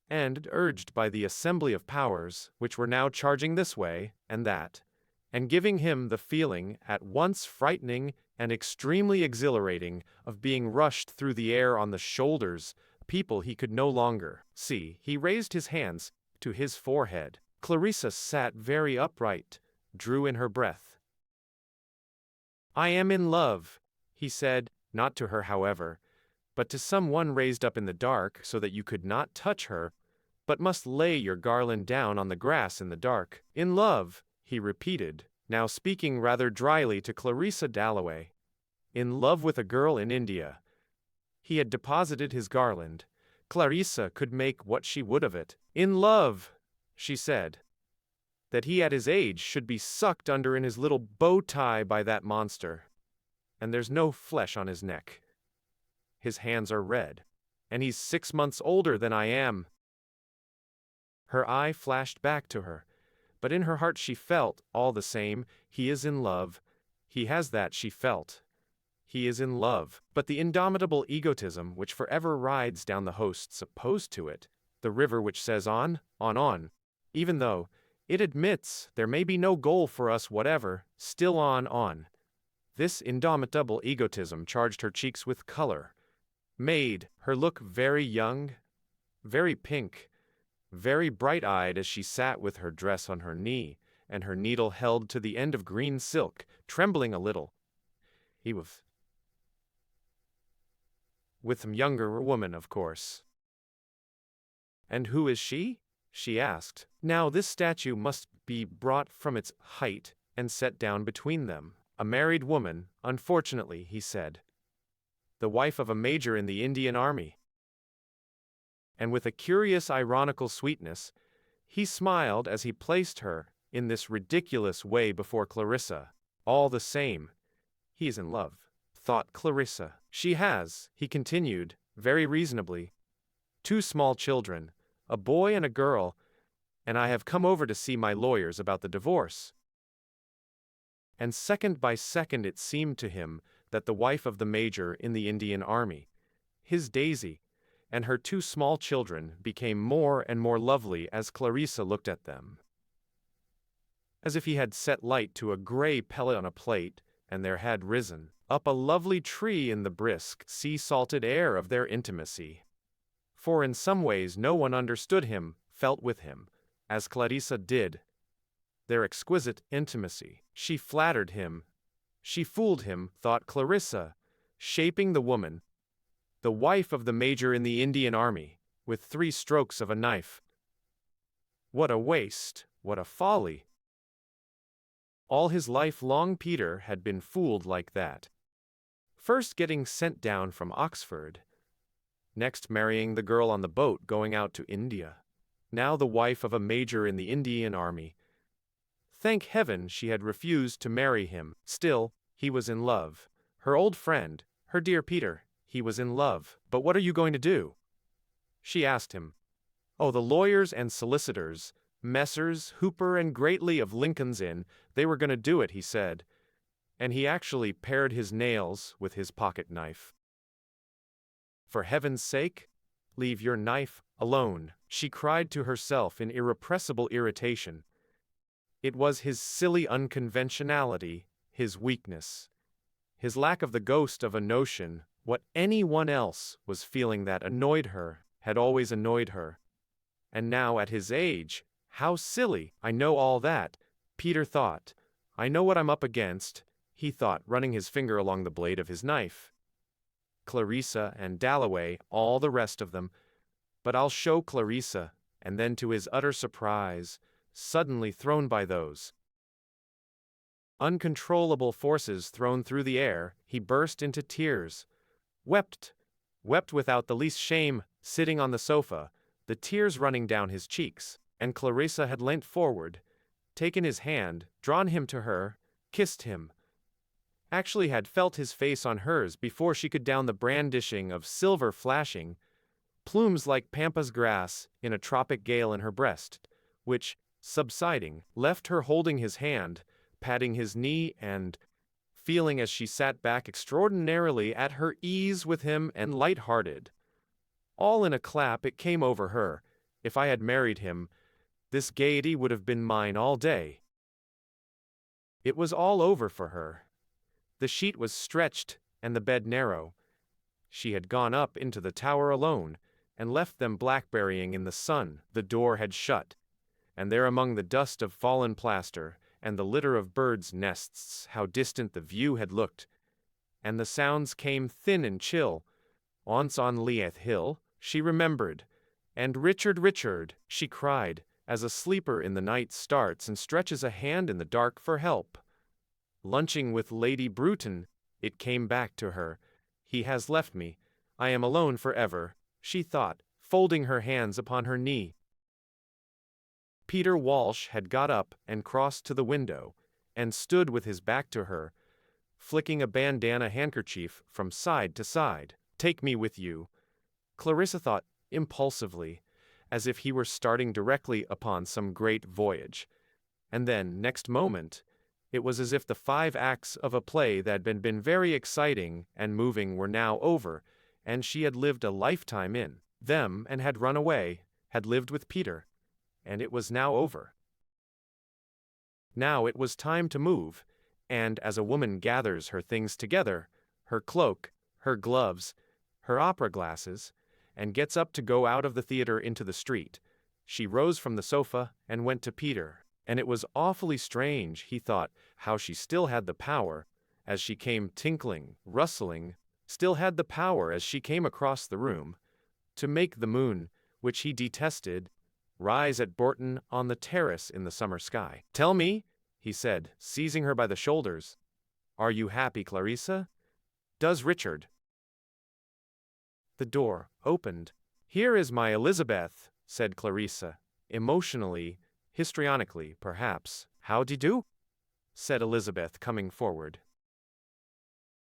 and urged by the assembly of powers, which were now charging this way and that, and giving him the feeling, at once frightening and extremely exhilarating, of being rushed through the air on the shoulders, people he could no longer see. He raised his hands to his forehead. Clarissa sat very upright, drew in her breath. "I am in love," he said, not to her, however, but to some one raised up in the dark, so that you could not touch her, but must lay your garland down on the grass in the dark. "In love," he repeated, now speaking rather dryly to Clarissa Dalloway. "In love with a girl in India." He had deposited his garland. Clarissa could make what she would of it. "In love," she said, "that he at his age should be sucked under in his little bow tie by that monster. And there's no flesh on his neck. His hands are red. And he's 6 months older than I am." Her eye flashed back to her, but in her heart she felt, all the same, he is in love. He has that, she felt. He is in love. But the indomitable egotism which forever rides down the hosts opposed to it, the river which says on, even though it admits there may be no goal for us whatever, still on. This indomitable egotism charged her cheeks with color, made her look very young, very pink, very bright-eyed as she sat with her dress on her knee, and her needle held to the end of green silk, trembling a little. He was with a younger woman, of course. "And who is she?" she asked. Now this statue must be brought from its height and set down between them. A married woman, unfortunately, he said. The wife of a major in the Indian Army. And with a curious ironical sweetness, he smiled as he placed her in this ridiculous way before Clarissa. All the same, he is in love, thought Clarissa. She has, he continued, very reasonably, 2 small children, a boy and a girl, and I have come over to see my lawyers about the divorce. And second by second it seemed to him that the wife of the major in the Indian Army, his Daisy, and her 2 small children became more and more lovely as Clarissa looked at them. As if he had set light to a gray pellet on a plate, and there had risen up a lovely tree in the brisk, sea-salted air of their intimacy. For in some ways no one understood him, felt with him, as Clarissa did, their exquisite intimacy. She flattered him. She fooled him, thought Clarissa, shaping the woman, the wife of the major in the Indian Army, with 3 strokes of a knife. What a waste, what a folly! All his life long Peter had been fooled like that. First getting sent down from Oxford, next marrying the girl on the boat going out to India, now the wife of a major in the Indian Army. Thank heaven she had refused to marry him. Still, he was in love. Her old friend, her dear Peter, he was in love. But what are you going to do? She asked him. Oh, the lawyers and solicitors, Messrs. Hooper and Greatley of Lincoln's Inn, they were going to do it, he said. And he actually pared his nails with his pocket knife. For heaven's sake, leave your knife alone, she cried to herself in irrepressible irritation. It was his silly unconventionality, his weakness, his lack of the ghost of a notion. What anyone else was feeling that annoyed her had always annoyed her. And now at his age, how silly! I know all that, Peter thought. I know what I'm up against, he thought, running his finger along the blade of his knife. Clarissa and Dalloway, all the rest of them. But I'll show Clarissa, and then to his utter surprise, suddenly thrown by those uncontrollable forces thrown through the air, he burst into tears. Wept without the least shame, sitting on the sofa, the tears running down his cheeks, and Clarissa had leant forward, taken his hand, drawn him to her, kissed him, actually had felt his face on hers before she could down the brandishing of silver flashing, plumes like pampas grass in a tropic gale in her breast, which, subsiding, left her holding his hand, patting his knee and feeling as she sat back extraordinarily at her ease with him and light-hearted. All in a clap it came over her. If I had married him, this gaiety would have been mine all day. It was all over for her. The sheet was stretched and the bed narrow. She had gone up into the tower alone, and left them blackberrying in the sun. The door had shut, and there among the dust of fallen plaster, and the litter of birds' nests, how distant the view had looked, and the sounds came thin and chill. Once on Leith Hill, she remembered, and Richard, she cried, as a sleeper in the night starts and stretches a hand in the dark for help. Lunching with Lady Bruton, it came back to her. He has left me. I am alone forever, she thought, folding her hands upon her knee. Peter Walsh had got up and crossed to the window, and stood with his back to her, flicking a bandana handkerchief from side to side. Take me with you, Clarissa thought impulsively, as if he were starting directly upon some great voyage. And then, next moment, it was as if the 5 acts of a play that had been very exciting and moving were now over, and she had lived a lifetime in them and had run away, had lived with Peter, and it was now over. Now it was time to move, and as a woman gathers her things together, her cloak, her gloves, her opera glasses, and gets up to go out of the theater into the street, she rose from the sofa and went to Peter, and it was awfully strange, he thought, how she still had the power, as she came tinkling, rustling, still had the power as she came across the room, to make the moon, which he detested, rise at Bourton on the terrace in the summer sky. Tell me, he said, seizing her by the shoulders, Are you happy, Clarissa? Does Richard? The door opened. Here is my Elizabeth, said Clarissa, emotionally, histrionically, perhaps. How-de-do? Said Elizabeth, coming forward.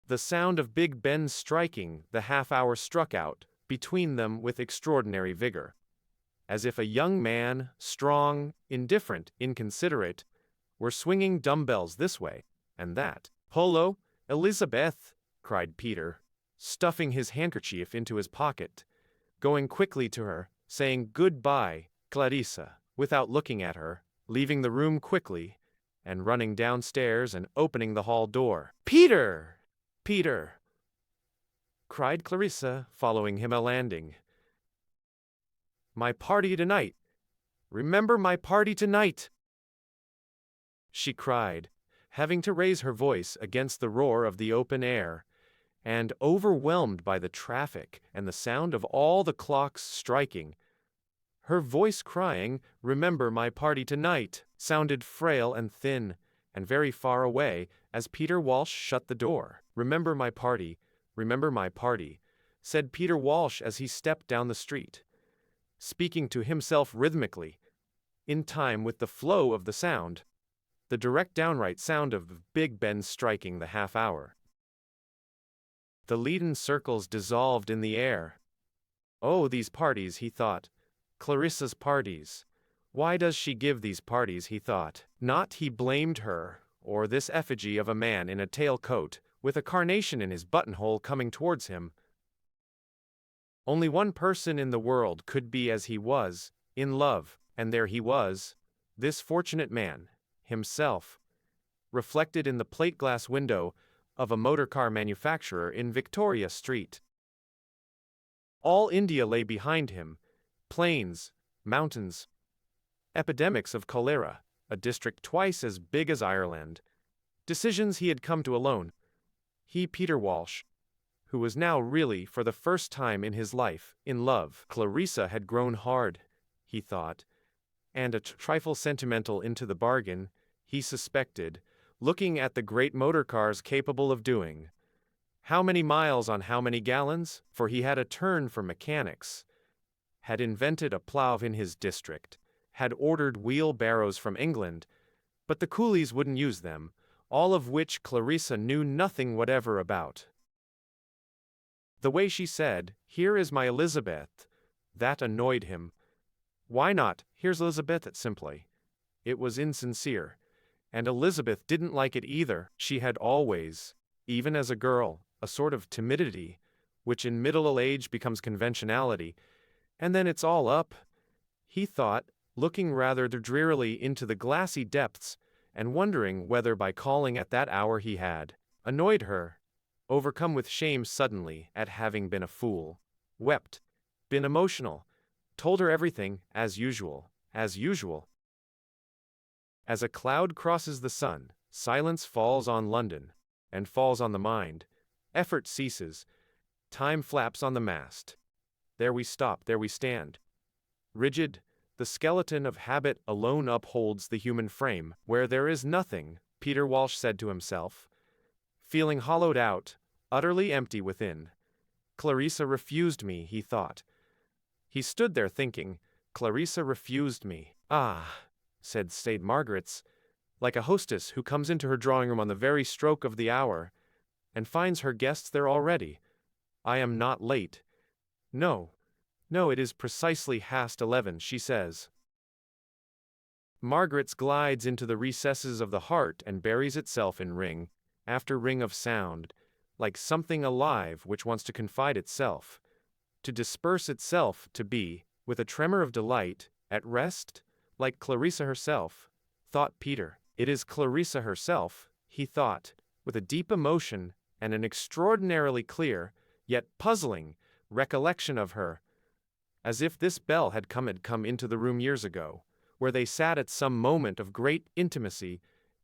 The sound of Big Ben's striking the half-hour struck out between them with extraordinary vigor, as if a young man, strong, indifferent, inconsiderate, were swinging dumbbells this way and that. "Hullo, Elizabeth!" cried Peter, stuffing his handkerchief into his pocket, going quickly to her, saying "Good-bye, Clarissa," without looking at her, leaving the room quickly, and running downstairs and opening the hall door. "Peter! Peter!" cried Clarissa, following him a landing. "My party tonight! Remember my party tonight!" she cried, having to raise her voice against the roar of the open air, and overwhelmed by the traffic and the sound of all the clocks striking. Her voice crying, "Remember my party tonight," sounded frail and thin, and very far away, as Peter Walsh shut the door. Remember my party," said Peter Walsh as he stepped down the street, speaking to himself rhythmically, in time with the flow of the sound, the direct downright sound of Big Ben striking the half-hour. The leaden circles dissolved in the air. Oh, these parties, he thought. Clarissa's parties. Why does she give these parties, he thought. Not he blamed her, or this effigy of a man in a tailcoat, with a carnation in his buttonhole coming towards him. Only one person in the world could be as he was, in love, and there he was, this fortunate man, himself, reflected in the plate-glass window of a motor-car manufacturer in Victoria Street. All India lay behind him, plains, mountains, epidemics of cholera, a district twice as big as Ireland, decisions he had come to alone. He, Peter Walsh, who was now really, for the first time in his life, in love. Clarissa had grown hard, he thought, and a trifle sentimental into the bargain, he suspected, looking at the great motor cars capable of doing how many miles on how many gallons, for he had a turn for mechanics, had invented a plough in his district, had ordered wheelbarrows from England, but the coolies wouldn't use them, all of which Clarissa knew nothing whatever about. The way she said, "Here is my Elizabeth," that annoyed him. Why not, "Here's Elizabeth," simply? It was insincere, and Elizabeth didn't like it either. She had always, even as a girl, a sort of timidity, which in middle age becomes conventionality, and then it's all up, he thought, looking rather drearily into the glassy depths, and wondering whether by calling at that hour he had annoyed her, overcome with shame suddenly at having been a fool, wept, been emotional, told her everything, as usual. As a cloud crosses the sun, silence falls on London, and falls on the mind, effort ceases, time flaps on the mast. There we stop, there we stand. Rigid, the skeleton of habit alone upholds the human frame. Where there is nothing, Peter Walsh said to himself, feeling hollowed out, utterly empty within. Clarissa refused me, he thought. He stood there thinking, Clarissa refused me. "Ah," said St. Margaret's, like a hostess who comes into her drawing-room on the very stroke of the hour, and finds her guests there already. "I am not late. No, it is precisely 11:30, she says. Margaret's glides into the recesses of the heart and buries itself in ring after ring of sound, like something alive which wants to confide itself, to disperse itself, to be, with a tremor of delight, at rest, like Clarissa herself, thought Peter. It is Clarissa herself, he thought, with a deep emotion and an extraordinarily clear, yet puzzling, recollection of her, as if this bell had come into the room years ago, where they sat at some moment of great intimacy,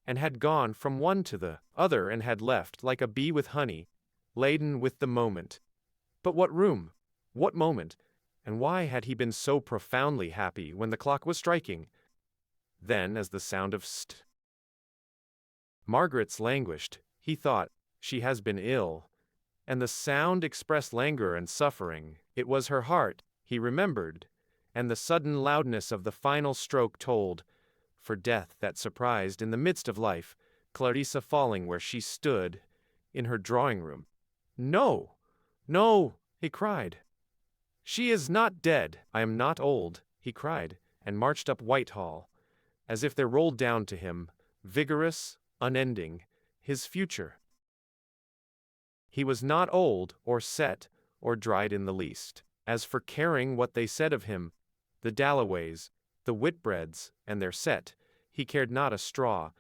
and had gone from one to the other and had left like a bee with honey, laden with the moment. But what room? What moment? And why had he been so profoundly happy when the clock was striking? Then, as the sound of Margaret's languished, he thought. She has been ill. And the sound expressed languor and suffering. It was her heart, he remembered, and the sudden loudness of the final stroke told, for death that surprised in the midst of life, Clarissa falling where she stood, in her drawing room. No! No! He cried. She is not dead. I am not old, he cried, and marched up Whitehall, as if there rolled down to him, vigorous, unending, his future. He was not old, or set, or dried in the least. As for caring what they said of him, the Dalloways, the Whitbreads, and their set, he cared not a straw,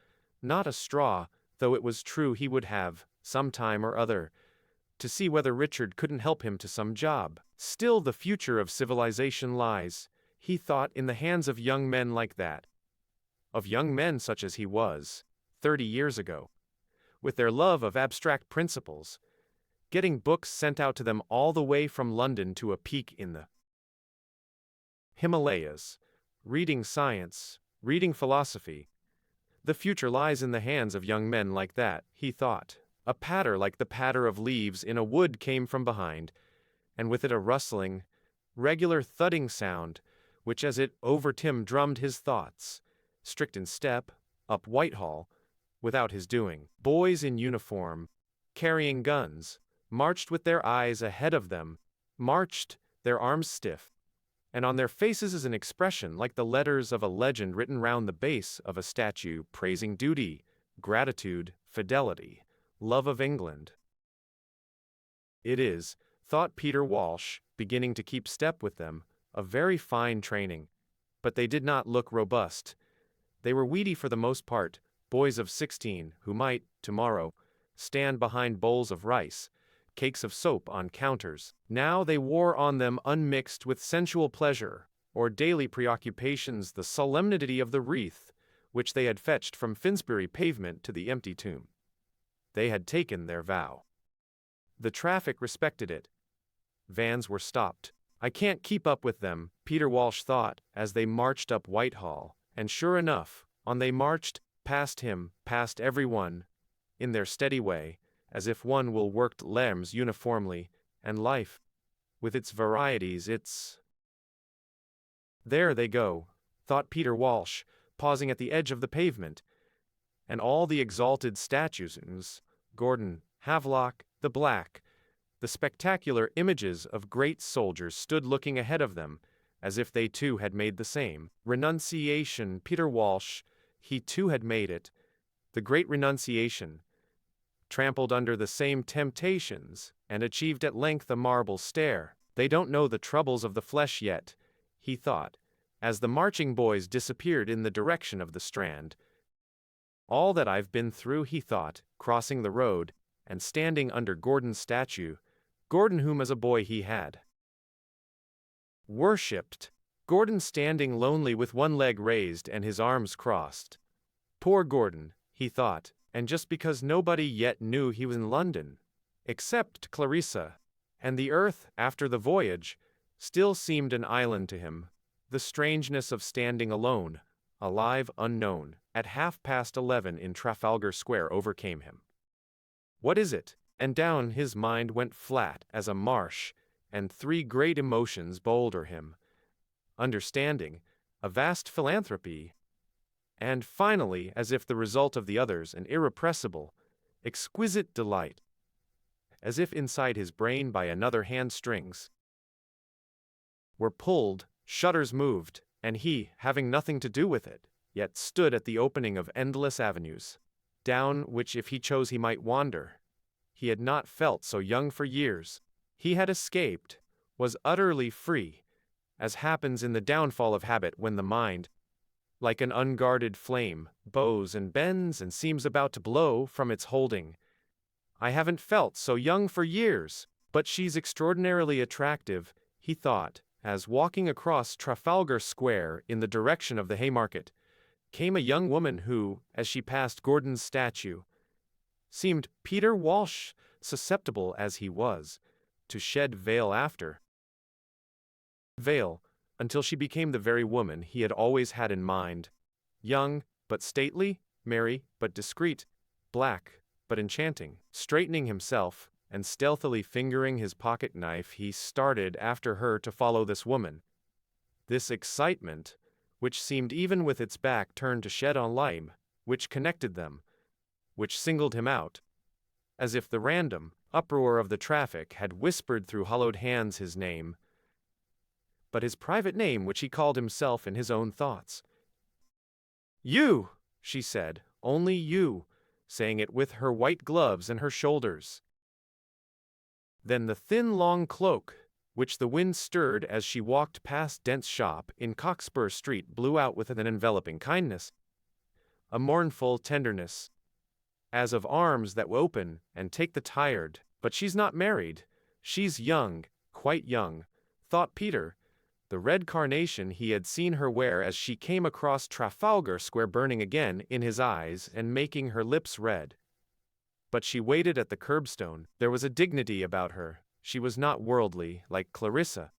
though it was true he would have, some time or other, to see whether Richard couldn't help him to some job. Still the future of civilization lies, he thought, in the hands of young men like that. Of young men such as he was, 30 years ago, with their love of abstract principles, getting books sent out to them all the way from London to a peak in the Himalayas, reading science, reading philosophy. The future lies in the hands of young men like that, he thought. A patter like the patter of leaves in a wood came from behind, and with it a rustling, regular thudding sound, which as it over Tim drummed his thoughts, strict in step, up Whitehall, without his doing. Boys in uniform, carrying guns, marched with their eyes ahead of them, marched, their arms stiff, and on their faces is an expression like the letters of a legend written round the base of a statue praising duty, gratitude, fidelity, love of England. It is, thought Peter Walsh, beginning to keep step with them, a very fine training. But they did not look robust. They were weedy for the most part, boys of 16, who might, tomorrow, stand behind bowls of rice, cakes of soap on counters. Now they wore on them unmixed with sensual pleasure, or daily preoccupations, the solemnity of the wreath, which they had fetched from Finsbury Pavement to the empty tomb. They had taken their vow. The traffic respected it. Vans were stopped. I can't keep up with them, Peter Walsh thought, as they marched up Whitehall, and sure enough, on they marched, past him, past everyone, in their steady way, as if one will worked limbs uniformly, and life, with its varieties, its... There they go, thought Peter Walsh, pausing at the edge of the pavement, and all the exalted statues, Gordon, Havelock, the Black, the spectacular images of great soldiers stood looking ahead of them, as if they too had made the same renunciation. Peter Walsh, he too had made it, the great renunciation, trampled under the same temptations, and achieved at length a marble stare. They don't know the troubles of the flesh yet, he thought, as the marching boys disappeared in the direction of the Strand. All that I've been through, he thought, crossing the road, and standing under Gordon's statue, Gordon whom as a boy he had worshipped, Gordon standing lonely with one leg raised and his arms crossed. Poor Gordon, he thought, and just because nobody yet knew he was in London, except Clarissa, and the earth, after the voyage, still seemed an island to him. The strangeness of standing alone, alive unknown, at 11:30 in Trafalgar Square overcame him. What is it? And down his mind went flat as a marsh, and three great emotions bolder him: understanding, a vast philanthropy, and finally, as if the result of the others, an irrepressible, exquisite delight, as if inside his brain by another hand strings were pulled, shutters moved, and he, having nothing to do with it, yet stood at the opening of endless avenues, down which if he chose he might wander. He had not felt so young for years. He had escaped, was utterly free, as happens in the downfall of habit when the mind, like an unguarded flame, bows and bends and seems about to blow from its holding. I haven't felt so young for years, but she's extraordinarily attractive, he thought, as walking across Trafalgar Square in the direction of the Haymarket, came a young woman who, as she passed Gordon's statue, seemed Peter Walsh, susceptible as he was, to shed veil after veil, until she became the very woman he had always had in mind. Young, but stately, merry, but discreet, black, but enchanting. Straightening himself, and stealthily fingering his pocket knife, he started after her to follow this woman. This excitement, which seemed even with its back turned to shed on light, which connected them, which singled him out, as if the random uproar of the traffic had whispered through hollowed hands his name, but his private name which he called himself in his own thoughts. "You," she said, "only you," saying it with her white gloves and her shoulders. Then the thin long cloak, which the wind stirred as she walked past Dent's shop in Cockspur Street, blew out with an enveloping kindness, a mournful tenderness, as of arms that open and take the tired. But she's not married, she's young, quite young, thought Peter, the red carnation he had seen her wear as she came across Trafalgar Square burning again in his eyes and making her lips red. But she waited at the curbstone. There was a dignity about her. She was not worldly, like Clarissa.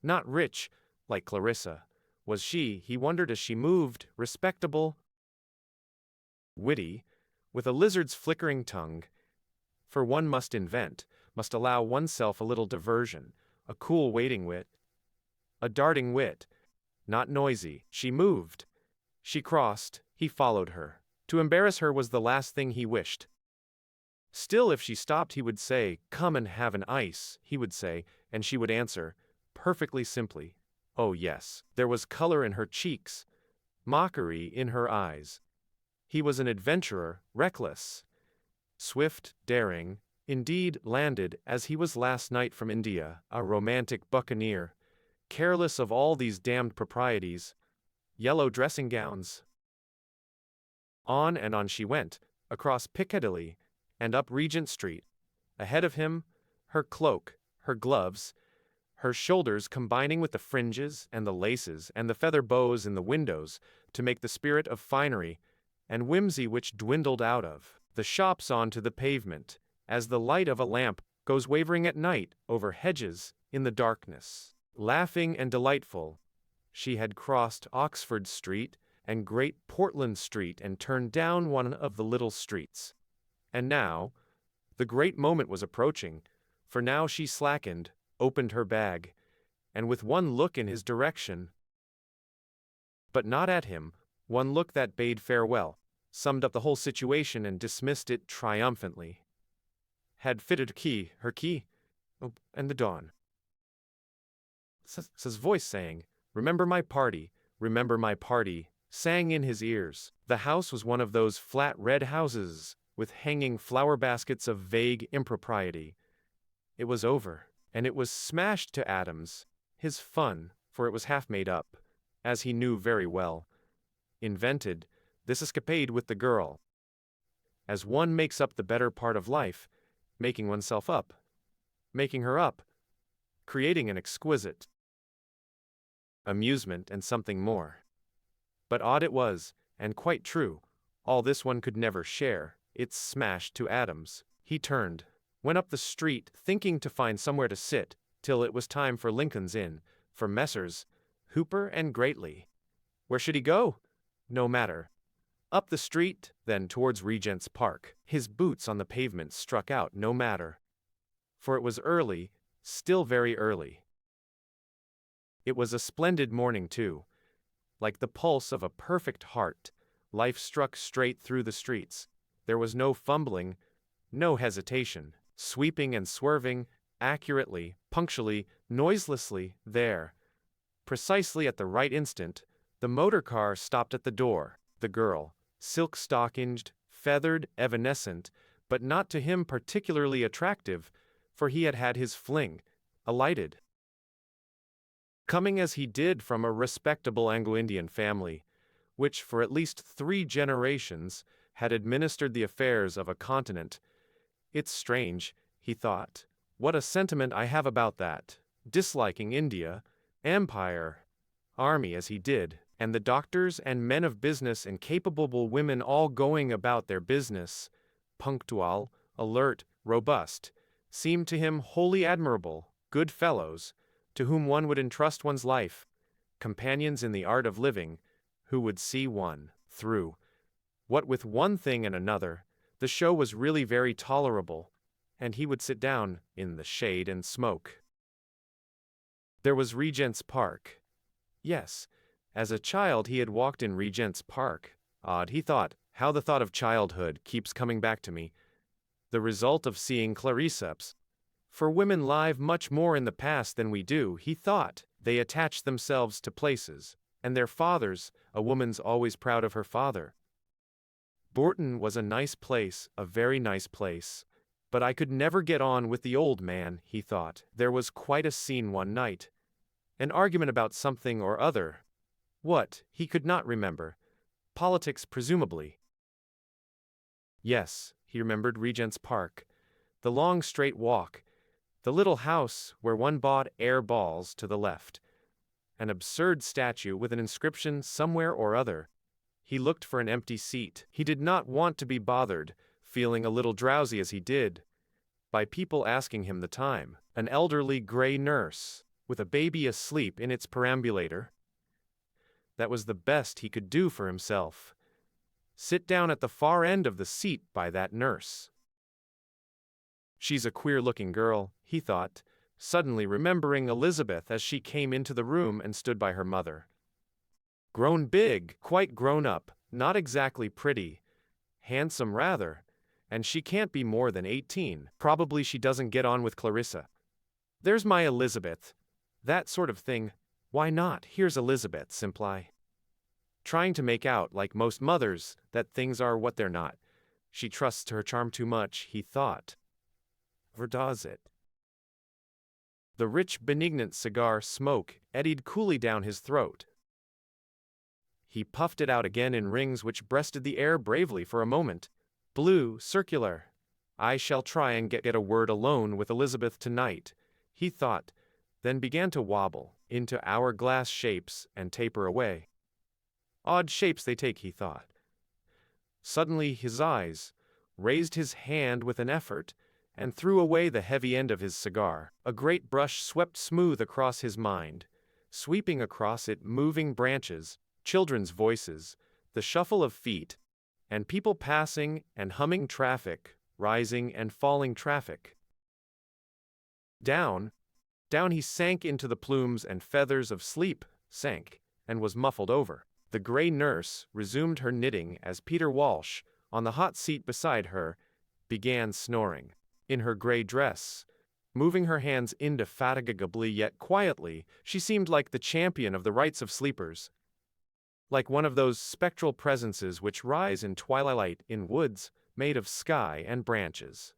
Not rich, like Clarissa. Was she, he wondered as she moved, respectable, witty, with a lizard's flickering tongue? For one must invent, must allow oneself a little diversion, a cool waiting wit, a darting wit, not noisy. She moved. She crossed. He followed her. To embarrass her was the last thing he wished. Still, if she stopped, he would say, "Come and have an ice," he would say, and she would answer, perfectly simply, "Oh yes." There was color in her cheeks, mockery in her eyes. He was an adventurer, reckless, swift, daring, indeed, landed, as he was last night from India, a romantic buccaneer, careless of all these damned proprieties, yellow dressing gowns. On and on she went, across Piccadilly, and up Regent Street. Ahead of him, her cloak, her gloves, her shoulders combining with the fringes and the laces and the feather bows in the windows to make the spirit of finery and whimsy which dwindled out of the shops onto the pavement, as the light of a lamp goes wavering at night over hedges in the darkness. Laughing and delightful, she had crossed Oxford Street and Great Portland Street and turned down one of the little streets. And now, the great moment was approaching, for now she slackened, opened her bag, and with one look in his direction, but not at him, one look that bade farewell, summed up the whole situation and dismissed it triumphantly. Had fitted her key, and the dawn. His voice sang, remember my party," sang in his ears. The house was one of those flat red houses, with hanging flower baskets of vague impropriety. It was over, and it was smashed to atoms. His fun, for it was half made up, as he knew very well, invented, this escapade with the girl. As one makes up the better part of life, making oneself up, making her up, creating an exquisite amusement and something more. But odd it was, and quite true, all this one could never share. It's smashed to atoms. He turned, went up the street, thinking to find somewhere to sit, till it was time for Lincoln's Inn, for Messrs. Hooper and Greatley. Where should he go? No matter. Up the street, then towards Regent's Park. His boots on the pavement struck out, no matter. For it was early, still very early. It was a splendid morning too. Like the pulse of a perfect heart, life struck straight through the streets. There was no fumbling, no hesitation, sweeping and swerving, accurately, punctually, noiselessly, there. Precisely at the right instant, the motor car stopped at the door. The girl, silk-stockinged, feathered, evanescent, but not to him particularly attractive, for he had had his fling, alighted. Coming as he did from a respectable Anglo-Indian family, which for at least 3 generations had administered the affairs of a continent. It's strange, he thought, what a sentiment I have about that, disliking India, empire, army as he did, and the doctors and men of business and capable women all going about their business, punctual, alert, robust, seemed to him wholly admirable, good fellows, to whom one would entrust one's life, companions in the art of living, who would see one through, what with one thing and another, The show was really very tolerable, and he would sit down in the shade and smoke. There was Regent's Park. Yes, as a child he had walked in Regent's Park. Odd, he thought, how the thought of childhood keeps coming back to me. The result of seeing Clarissa's. For women live much more in the past than we do, he thought. They attach themselves to places, and their fathers, a woman's always proud of her father. Bourton was a nice place, a very nice place. But I could never get on with the old man, he thought. There was quite a scene one night. An argument about something or other. What, he could not remember. Politics, presumably. Yes, he remembered Regent's Park. The long straight walk. The little house where one bought air balls to the left. An absurd statue with an inscription somewhere or other. He looked for an empty seat. He did not want to be bothered, feeling a little drowsy as he did, by people asking him the time. An elderly gray nurse, with a baby asleep in its perambulator. That was the best he could do for himself. Sit down at the far end of the seat by that nurse. She's a queer-looking girl, he thought, suddenly remembering Elizabeth as she came into the room and stood by her mother. Grown big, quite grown up, not exactly pretty. Handsome rather. And she can't be more than 18. Probably she doesn't get on with Clarissa. There's my Elizabeth. That sort of thing. Why not? Here's Elizabeth, simply. Trying to make out, like most mothers, that things are what they're not. She trusts her charm too much, he thought. Or does it? The rich, benignant cigar smoke eddied coolly down his throat. He puffed it out again in rings which breasted the air bravely for a moment. Blue, circular. I shall try and get a word alone with Elizabeth tonight, he thought, then began to wobble into hourglass shapes and taper away. Odd shapes they take, he thought. Suddenly his eyes raised his hand with an effort and threw away the heavy end of his cigar. A great brush swept smooth across his mind, sweeping across it moving branches, children's voices, the shuffle of feet, and people passing and humming traffic, rising and falling traffic. Down he sank into the plumes and feathers of sleep, sank, and was muffled over. The gray nurse resumed her knitting as Peter Walsh, on the hot seat beside her, began snoring. In her gray dress, moving her hands indefatigably yet quietly, she seemed like the champion of the rights of sleepers. Like one of those spectral presences which rise in twilight in woods made of sky and branches.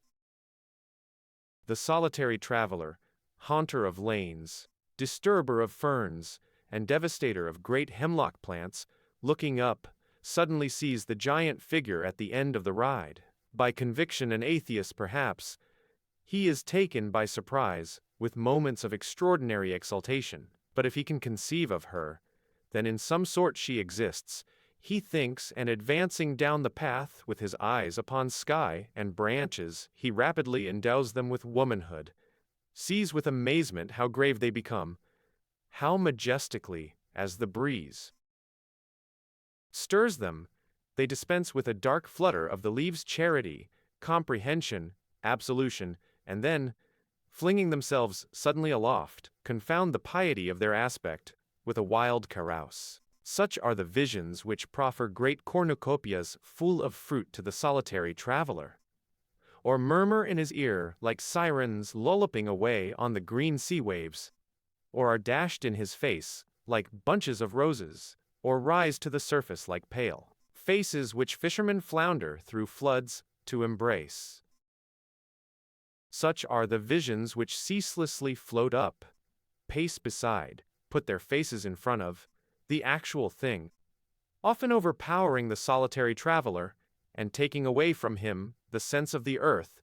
The solitary traveler, haunter of lanes, disturber of ferns, and devastator of great hemlock plants, looking up, suddenly sees the giant figure at the end of the ride. By conviction an atheist perhaps, he is taken by surprise, with moments of extraordinary exultation. But if he can conceive of her, then in some sort she exists, he thinks, and advancing down the path with his eyes upon sky and branches, he rapidly endows them with womanhood, sees with amazement how grave they become, how majestically, as the breeze stirs them, they dispense with a dark flutter of the leaves charity, comprehension, absolution, and then, flinging themselves suddenly aloft, confound the piety of their aspect with a wild carouse. Such are the visions which proffer great cornucopias full of fruit to the solitary traveler, or murmur in his ear like sirens lolloping away on the green sea waves, or are dashed in his face like bunches of roses, or rise to the surface like pale faces which fishermen flounder through floods to embrace. Such are the visions which ceaselessly float up, pace beside, put their faces in front of, the actual thing, often overpowering the solitary traveler, and taking away from him the sense of the earth,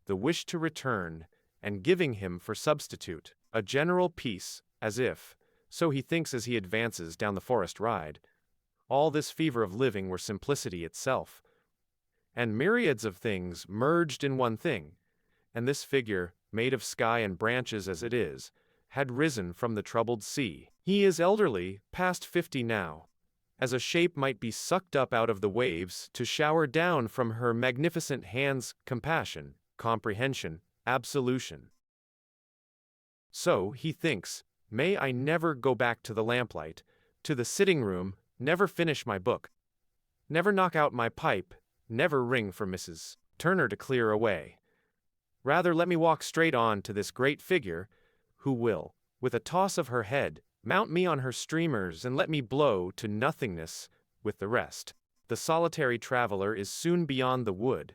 the wish to return, and giving him for substitute a general peace, as if, so he thinks as he advances down the forest ride, all this fever of living were simplicity itself, and myriads of things merged in one thing, and this figure, made of sky and branches as it is, had risen from the troubled sea. He is elderly, past 50 now, as a shape might be sucked up out of the waves to shower down from her magnificent hands compassion, comprehension, absolution. So, he thinks, may I never go back to the lamplight, to the sitting room, never finish my book, never knock out my pipe, never ring for Mrs. Turner to clear away. Rather let me walk straight on to this great figure, who will, with a toss of her head, mount me on her streamers and let me blow to nothingness with the rest. The solitary traveler is soon beyond the wood,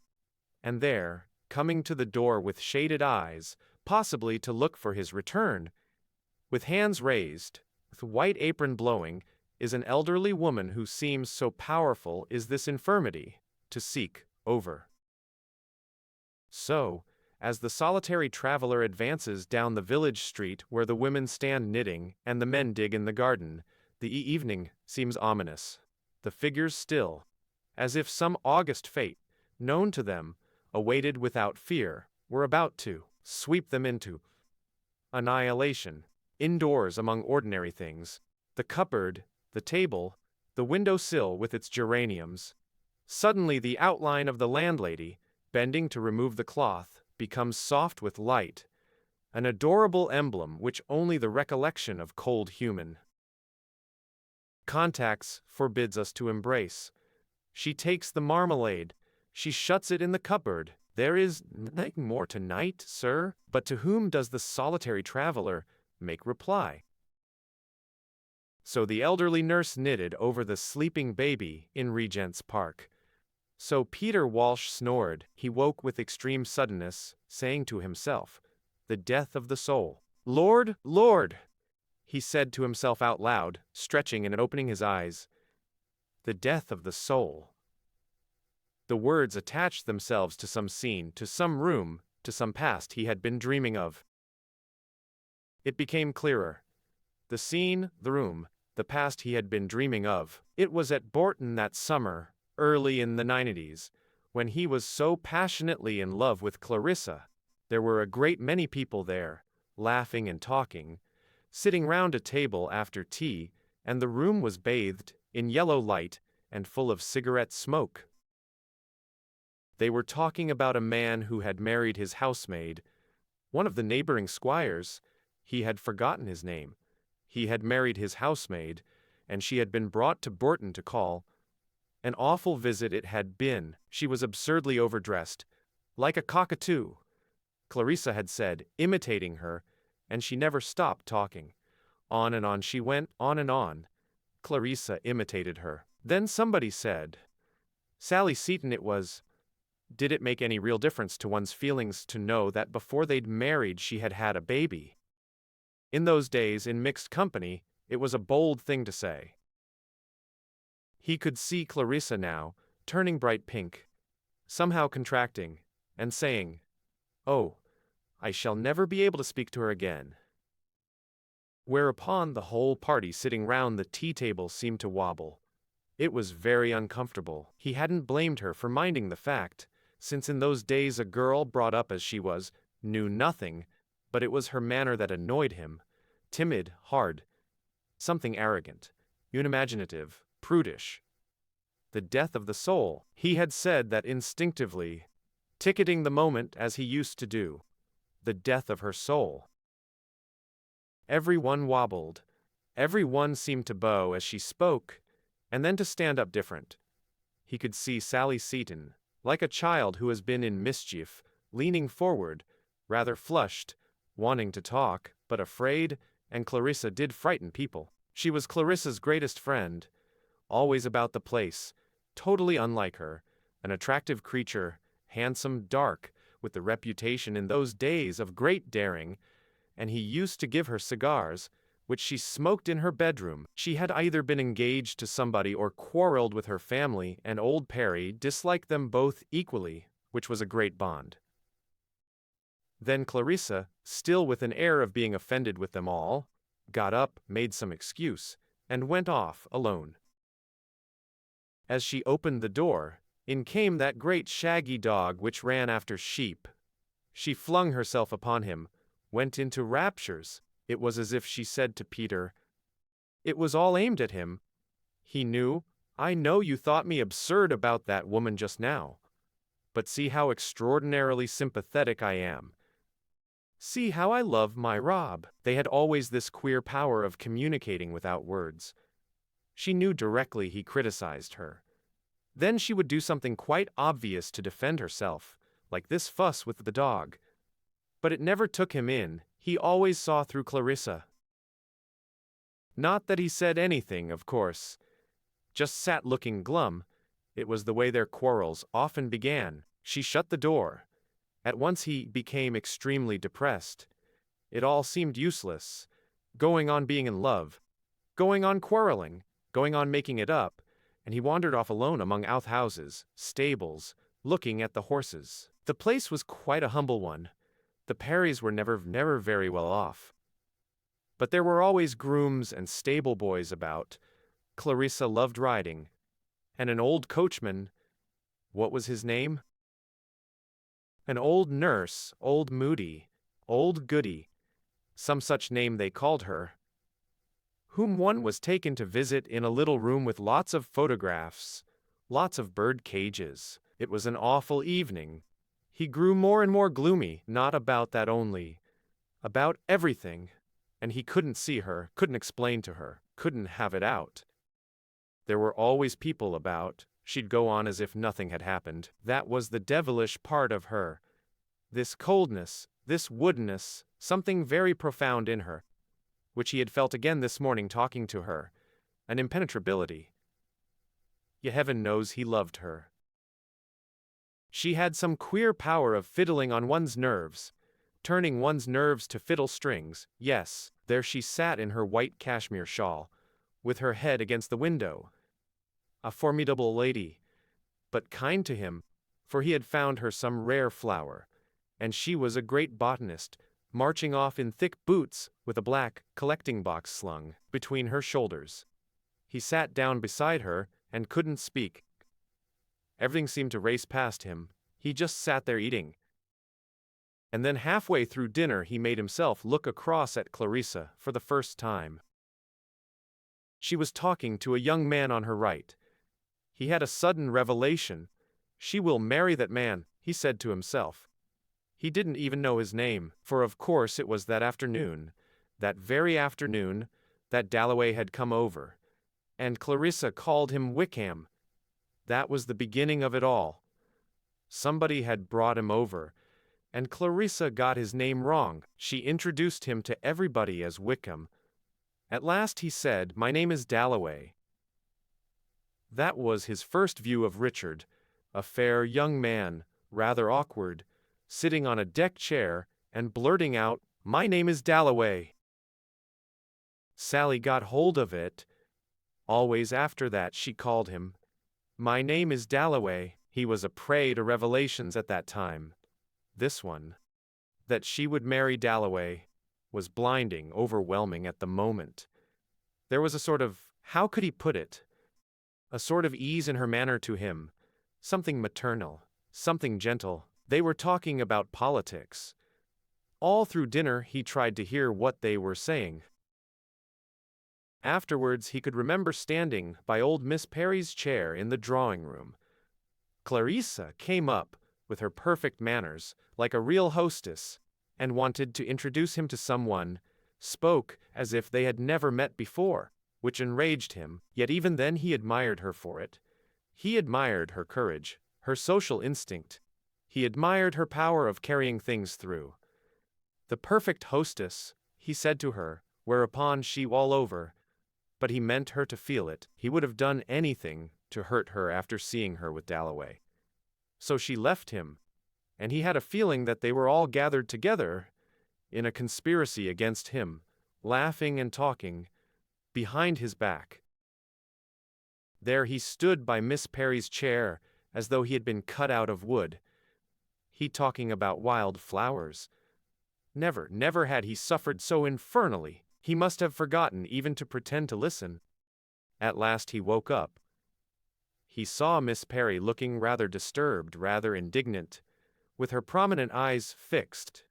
and there, coming to the door with shaded eyes, possibly to look for his return, with hands raised, with white apron blowing, is an elderly woman who seems so powerful is this infirmity, to seek over. So, as the solitary traveler advances down the village street where the women stand knitting and the men dig in the garden, the evening seems ominous, the figures still, as if some august fate, known to them, awaited without fear, were about to sweep them into annihilation. Indoors among ordinary things, the cupboard, the table, the window-sill with its geraniums. Suddenly the outline of the landlady, bending to remove the cloth, becomes soft with light, an adorable emblem which only the recollection of cold human contacts forbids us to embrace. She takes the marmalade, she shuts it in the cupboard. There is nothing more tonight, sir, but to whom does the solitary traveler make reply? So the elderly nurse knitted over the sleeping baby in Regent's Park. So Peter Walsh snored. He woke with extreme suddenness, saying to himself, the death of the soul. Lord, Lord, he said to himself out loud, stretching and opening his eyes. The death of the soul. The words attached themselves to some scene, to some room, to some past he had been dreaming of. It became clearer. The scene, the room, the past he had been dreaming of. It was at Bourton that summer, early in the 90s, when he was so passionately in love with Clarissa. There were a great many people there, laughing and talking, sitting round a table after tea, and the room was bathed in yellow light and full of cigarette smoke. They were talking about a man who had married his housemaid, one of the neighboring squires. He had forgotten his name. He had married his housemaid, and she had been brought to Bourton to call. An awful visit it had been. She was absurdly overdressed, like a cockatoo, Clarissa had said, imitating her, and she never stopped talking. On and on she went, on and on. Clarissa imitated her. Then somebody said, Sally Seton it was. Did it make any real difference to one's feelings to know that before they'd married she had had a baby? In those days, in mixed company, it was a bold thing to say. He could see Clarissa now, turning bright pink, somehow contracting, and saying, "Oh, I shall never be able to speak to her again." Whereupon the whole party sitting round the tea-table seemed to wobble. It was very uncomfortable. He hadn't blamed her for minding the fact, since in those days a girl brought up as she was, knew nothing, but it was her manner that annoyed him, timid, hard, something arrogant, unimaginative, prudish. The death of the soul. He had said that instinctively, ticketing the moment as he used to do. The death of her soul. Every one wobbled. Every one seemed to bow as she spoke, and then to stand up different. He could see Sally Seton, like a child who has been in mischief, leaning forward, rather flushed, wanting to talk, but afraid, and Clarissa did frighten people. She was Clarissa's greatest friend, always about the place, totally unlike her, an attractive creature, handsome, dark, with the reputation in those days of great daring, and he used to give her cigars, which she smoked in her bedroom. She had either been engaged to somebody or quarreled with her family, and old Perry disliked them both equally, which was a great bond. Then Clarissa, still with an air of being offended with them all, got up, made some excuse, and went off alone. As she opened the door, in came that great shaggy dog which ran after sheep. She flung herself upon him, went into raptures. It was as if she said to Peter, it was all aimed at him. He knew, I know you thought me absurd about that woman just now. But see how extraordinarily sympathetic I am. See how I love my Rob. They had always this queer power of communicating without words. She knew directly he criticized her. Then she would do something quite obvious to defend herself, like this fuss with the dog. But it never took him in, he always saw through Clarissa. Not that he said anything, of course. Just sat looking glum. It was the way their quarrels often began. She shut the door. At once he became extremely depressed. It all seemed useless. Going on being in love. Going on quarreling. Going on making it up. And he wandered off alone among outhouses, stables, looking at the horses. The place was quite a humble one. The Parrys were never very well off. But there were always grooms and stable boys about. Clarissa loved riding. And an old coachman. What was his name? An old nurse, old Moody, old Goody, some such name they called her, whom one was taken to visit in a little room with lots of photographs, lots of bird cages. It was an awful evening. He grew more and more gloomy, not about that only, about everything, and he couldn't see her, couldn't explain to her, couldn't have it out. There were always people about. She'd go on as if nothing had happened. That was the devilish part of her. This coldness, this woodenness, something very profound in her, which he had felt again this morning talking to her, an impenetrability. Yet heaven knows he loved her. She had some queer power of fiddling on one's nerves, turning one's nerves to fiddle strings. Yes, there she sat in her white cashmere shawl, with her head against the window. A formidable lady, but kind to him, for he had found her some rare flower, and she was a great botanist, marching off in thick boots, with a black collecting box slung between her shoulders. He sat down beside her, and couldn't speak. Everything seemed to race past him, he just sat there eating. And then halfway through dinner he made himself look across at Clarissa for the first time. She was talking to a young man on her right. He had a sudden revelation. She will marry that man, he said to himself. He didn't even know his name, for of course it was that afternoon, that very afternoon, that Dalloway had come over. And Clarissa called him Wickham. That was the beginning of it all. Somebody had brought him over, and Clarissa got his name wrong. She introduced him to everybody as Wickham. At last he said, "My name is Dalloway." That was his first view of Richard, a fair young man, rather awkward, sitting on a deck chair, and blurting out, "My name is Dalloway." Sally got hold of it. Always after that she called him, "My name is Dalloway." He was a prey to revelations at that time. This one, that she would marry Dalloway, was blinding, overwhelming at the moment. There was a sort of, how could he put it? A sort of ease in her manner to him, something maternal, something gentle. They were talking about politics. All through dinner he tried to hear what they were saying. Afterwards he could remember standing by old Miss Perry's chair in the drawing-room. Clarissa came up, with her perfect manners, like a real hostess, and wanted to introduce him to someone, spoke as if they had never met before, which enraged him, yet even then he admired her for it. He admired her courage, her social instinct. He admired her power of carrying things through. "The perfect hostess," he said to her, whereupon she all over. But he meant her to feel it. He would have done anything to hurt her after seeing her with Dalloway. So she left him, and he had a feeling that they were all gathered together in a conspiracy against him, laughing and talking, behind his back. There he stood by Miss Perry's chair, as though he had been cut out of wood. He talking about wild flowers. Never had he suffered so infernally. He must have forgotten even to pretend to listen. At last he woke up. He saw Miss Perry looking rather disturbed, rather indignant, with her prominent eyes fixed.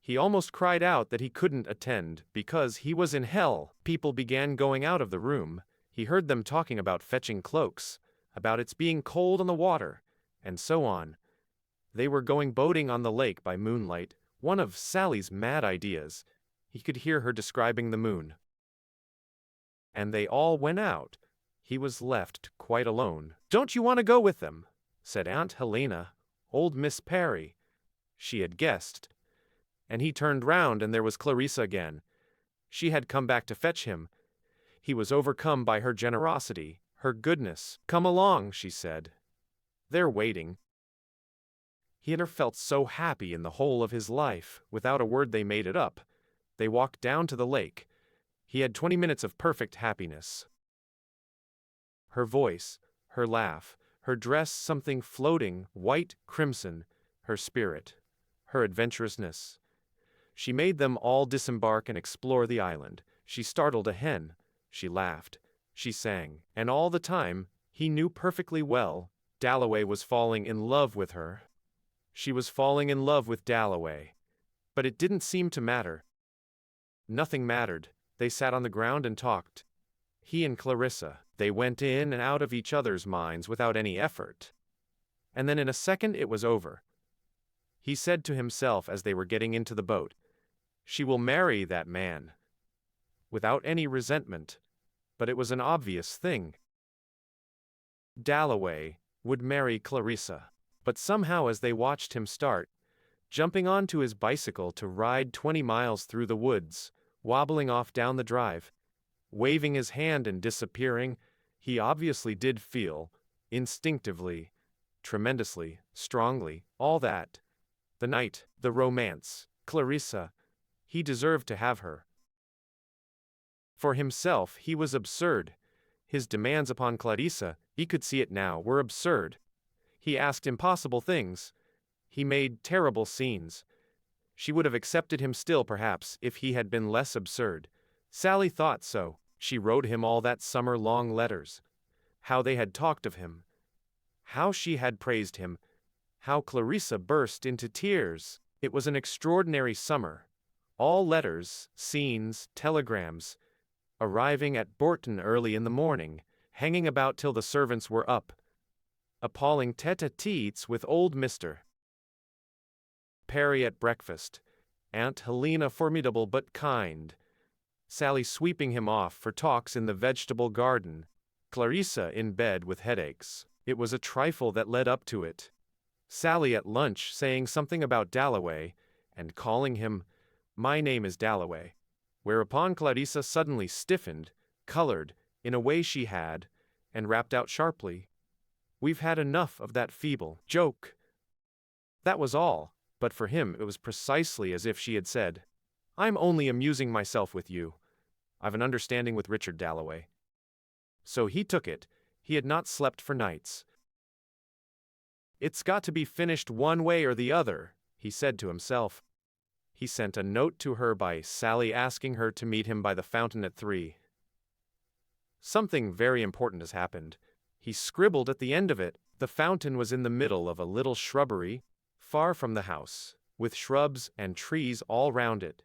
He almost cried out that he couldn't attend, because he was in hell. People began going out of the room. He heard them talking about fetching cloaks, about its being cold on the water, and so on. They were going boating on the lake by moonlight, one of Sally's mad ideas. He could hear her describing the moon. And they all went out. He was left quite alone. "Don't you want to go with them?" said Aunt Helena, old Miss Perry. She had guessed. And he turned round and there was Clarissa again. She had come back to fetch him. He was overcome by her generosity, her goodness. "Come along," she said. "They're waiting." He had never felt so happy in the whole of his life. Without a word they made it up. They walked down to the lake. He had 20 minutes of perfect happiness. Her voice, her laugh, her dress something floating, white, crimson, her spirit, her adventurousness. She made them all disembark and explore the island. She startled a hen. She laughed. She sang. And all the time, he knew perfectly well, Dalloway was falling in love with her. She was falling in love with Dalloway. But it didn't seem to matter. Nothing mattered. They sat on the ground and talked. He and Clarissa, they went in and out of each other's minds without any effort. And then in a second it was over. He said to himself as they were getting into the boat, "She will marry that man." Without any resentment. But it was an obvious thing. Dalloway would marry Clarissa. But somehow as they watched him start, jumping onto his bicycle to ride 20 miles through the woods, wobbling off down the drive, waving his hand and disappearing, he obviously did feel, instinctively, tremendously, strongly, all that. The night, the romance, Clarissa. He deserved to have her. For himself, he was absurd. His demands upon Clarissa, he could see it now, were absurd. He asked impossible things. He made terrible scenes. She would have accepted him still, perhaps, if he had been less absurd. Sally thought so. She wrote him all that summer long letters. How they had talked of him. How she had praised him. How Clarissa burst into tears. It was an extraordinary summer. All letters, scenes, telegrams. Arriving at Bourton early in the morning, hanging about till the servants were up. Appalling tete-a-tetes with old Mr. Perry at breakfast. Aunt Helena formidable but kind. Sally sweeping him off for talks in the vegetable garden. Clarissa in bed with headaches. It was a trifle that led up to it. Sally at lunch saying something about Dalloway, and calling him, "My name is Dalloway." Whereupon Clarissa suddenly stiffened, colored, in a way she had, and rapped out sharply, "We've had enough of that feeble joke." That was all, but for him it was precisely as if she had said, "I'm only amusing myself with you. I've an understanding with Richard Dalloway." So he took it. He had not slept for nights. "It's got to be finished one way or the other," he said to himself. He sent a note to her by Sally asking her to meet him by the fountain at 3. "Something very important has happened." He scribbled at the end of it. The fountain was in the middle of a little shrubbery, far from the house, with shrubs and trees all round it.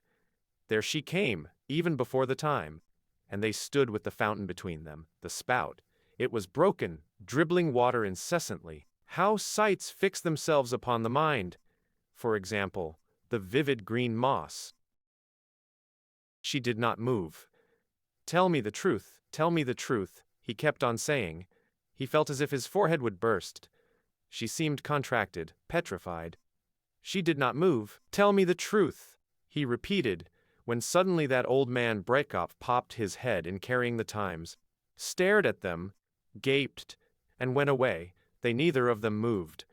There she came, even before the time, and they stood with the fountain between them, the spout. It was broken, dribbling water incessantly. How sights fix themselves upon the mind! For example, the vivid green moss. She did not move. "Tell me the truth, tell me the truth," he kept on saying. He felt as if his forehead would burst. She seemed contracted, petrified. She did not move. "Tell me the truth," he repeated, when suddenly that old man Breitkopf popped his head in carrying the Times, stared at them, gaped, and went away. They neither of them moved.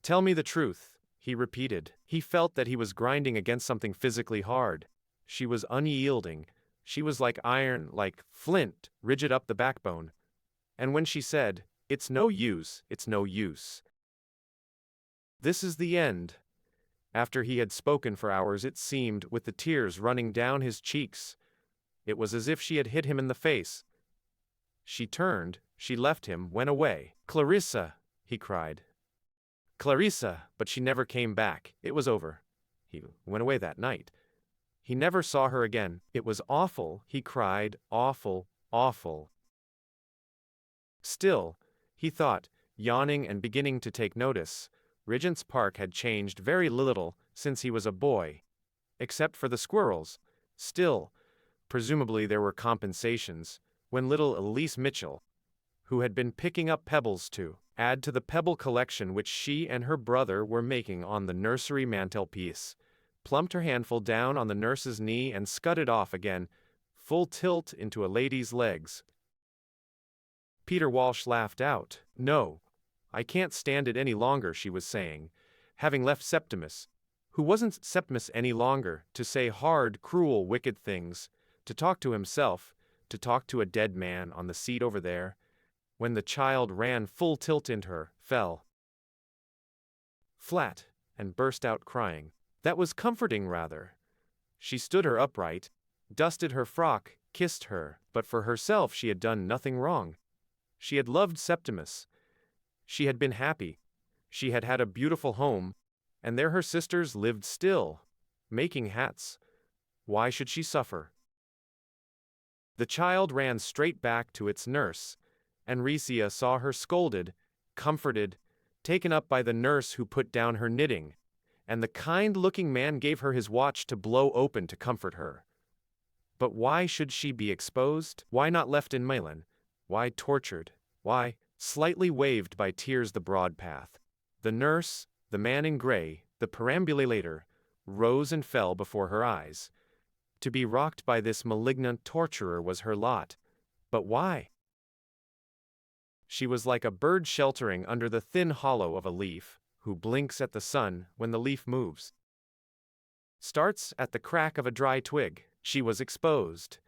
"Tell me the truth," he repeated. He felt that he was grinding against something physically hard. She was unyielding. She was like iron, like flint, rigid up the backbone. And when she said, "It's no use, it's no use. This is the end." After he had spoken for hours, it seemed, with the tears running down his cheeks. It was as if she had hit him in the face. She turned, she left him, went away. "Clarissa!" he cried. Clarissa, but she never came back. It was over. He went away that night. He never saw her again. It was awful, he cried, awful, awful. Still, he thought, yawning and beginning to take notice, Regent's Park had changed very little since he was a boy. Except for the squirrels. Still, presumably there were compensations, when little Elise Mitchell, who had been picking up pebbles to add to the pebble collection which she and her brother were making on the nursery mantelpiece, plumped her handful down on the nurse's knee and scudded off again, full tilt into a lady's legs. Peter Walsh laughed out. "No, I can't stand it any longer," she was saying, having left Septimus, who wasn't Septimus any longer, to say hard, cruel, wicked things, to talk to himself, to talk to a dead man on the seat over there, when the child ran full tilt into her, fell flat, and burst out crying. That was comforting, rather. She stood her upright, dusted her frock, kissed her, but for herself she had done nothing wrong. She had loved Septimus. She had been happy. She had had a beautiful home, and there her sisters lived still, making hats. Why should she suffer? The child ran straight back to its nurse, and Ricia saw her scolded, comforted, taken up by the nurse who put down her knitting, and the kind-looking man gave her his watch to blow open to comfort her. But why should she be exposed? Why not left in Milan? Why tortured? Why, slightly waved by tears the broad path? The nurse, the man in gray, the perambulator, rose and fell before her eyes. To be rocked by this malignant torturer was her lot. But why? She was like a bird sheltering under the thin hollow of a leaf, who blinks at the sun when the leaf moves. Starts at the crack of a dry twig. She was exposed.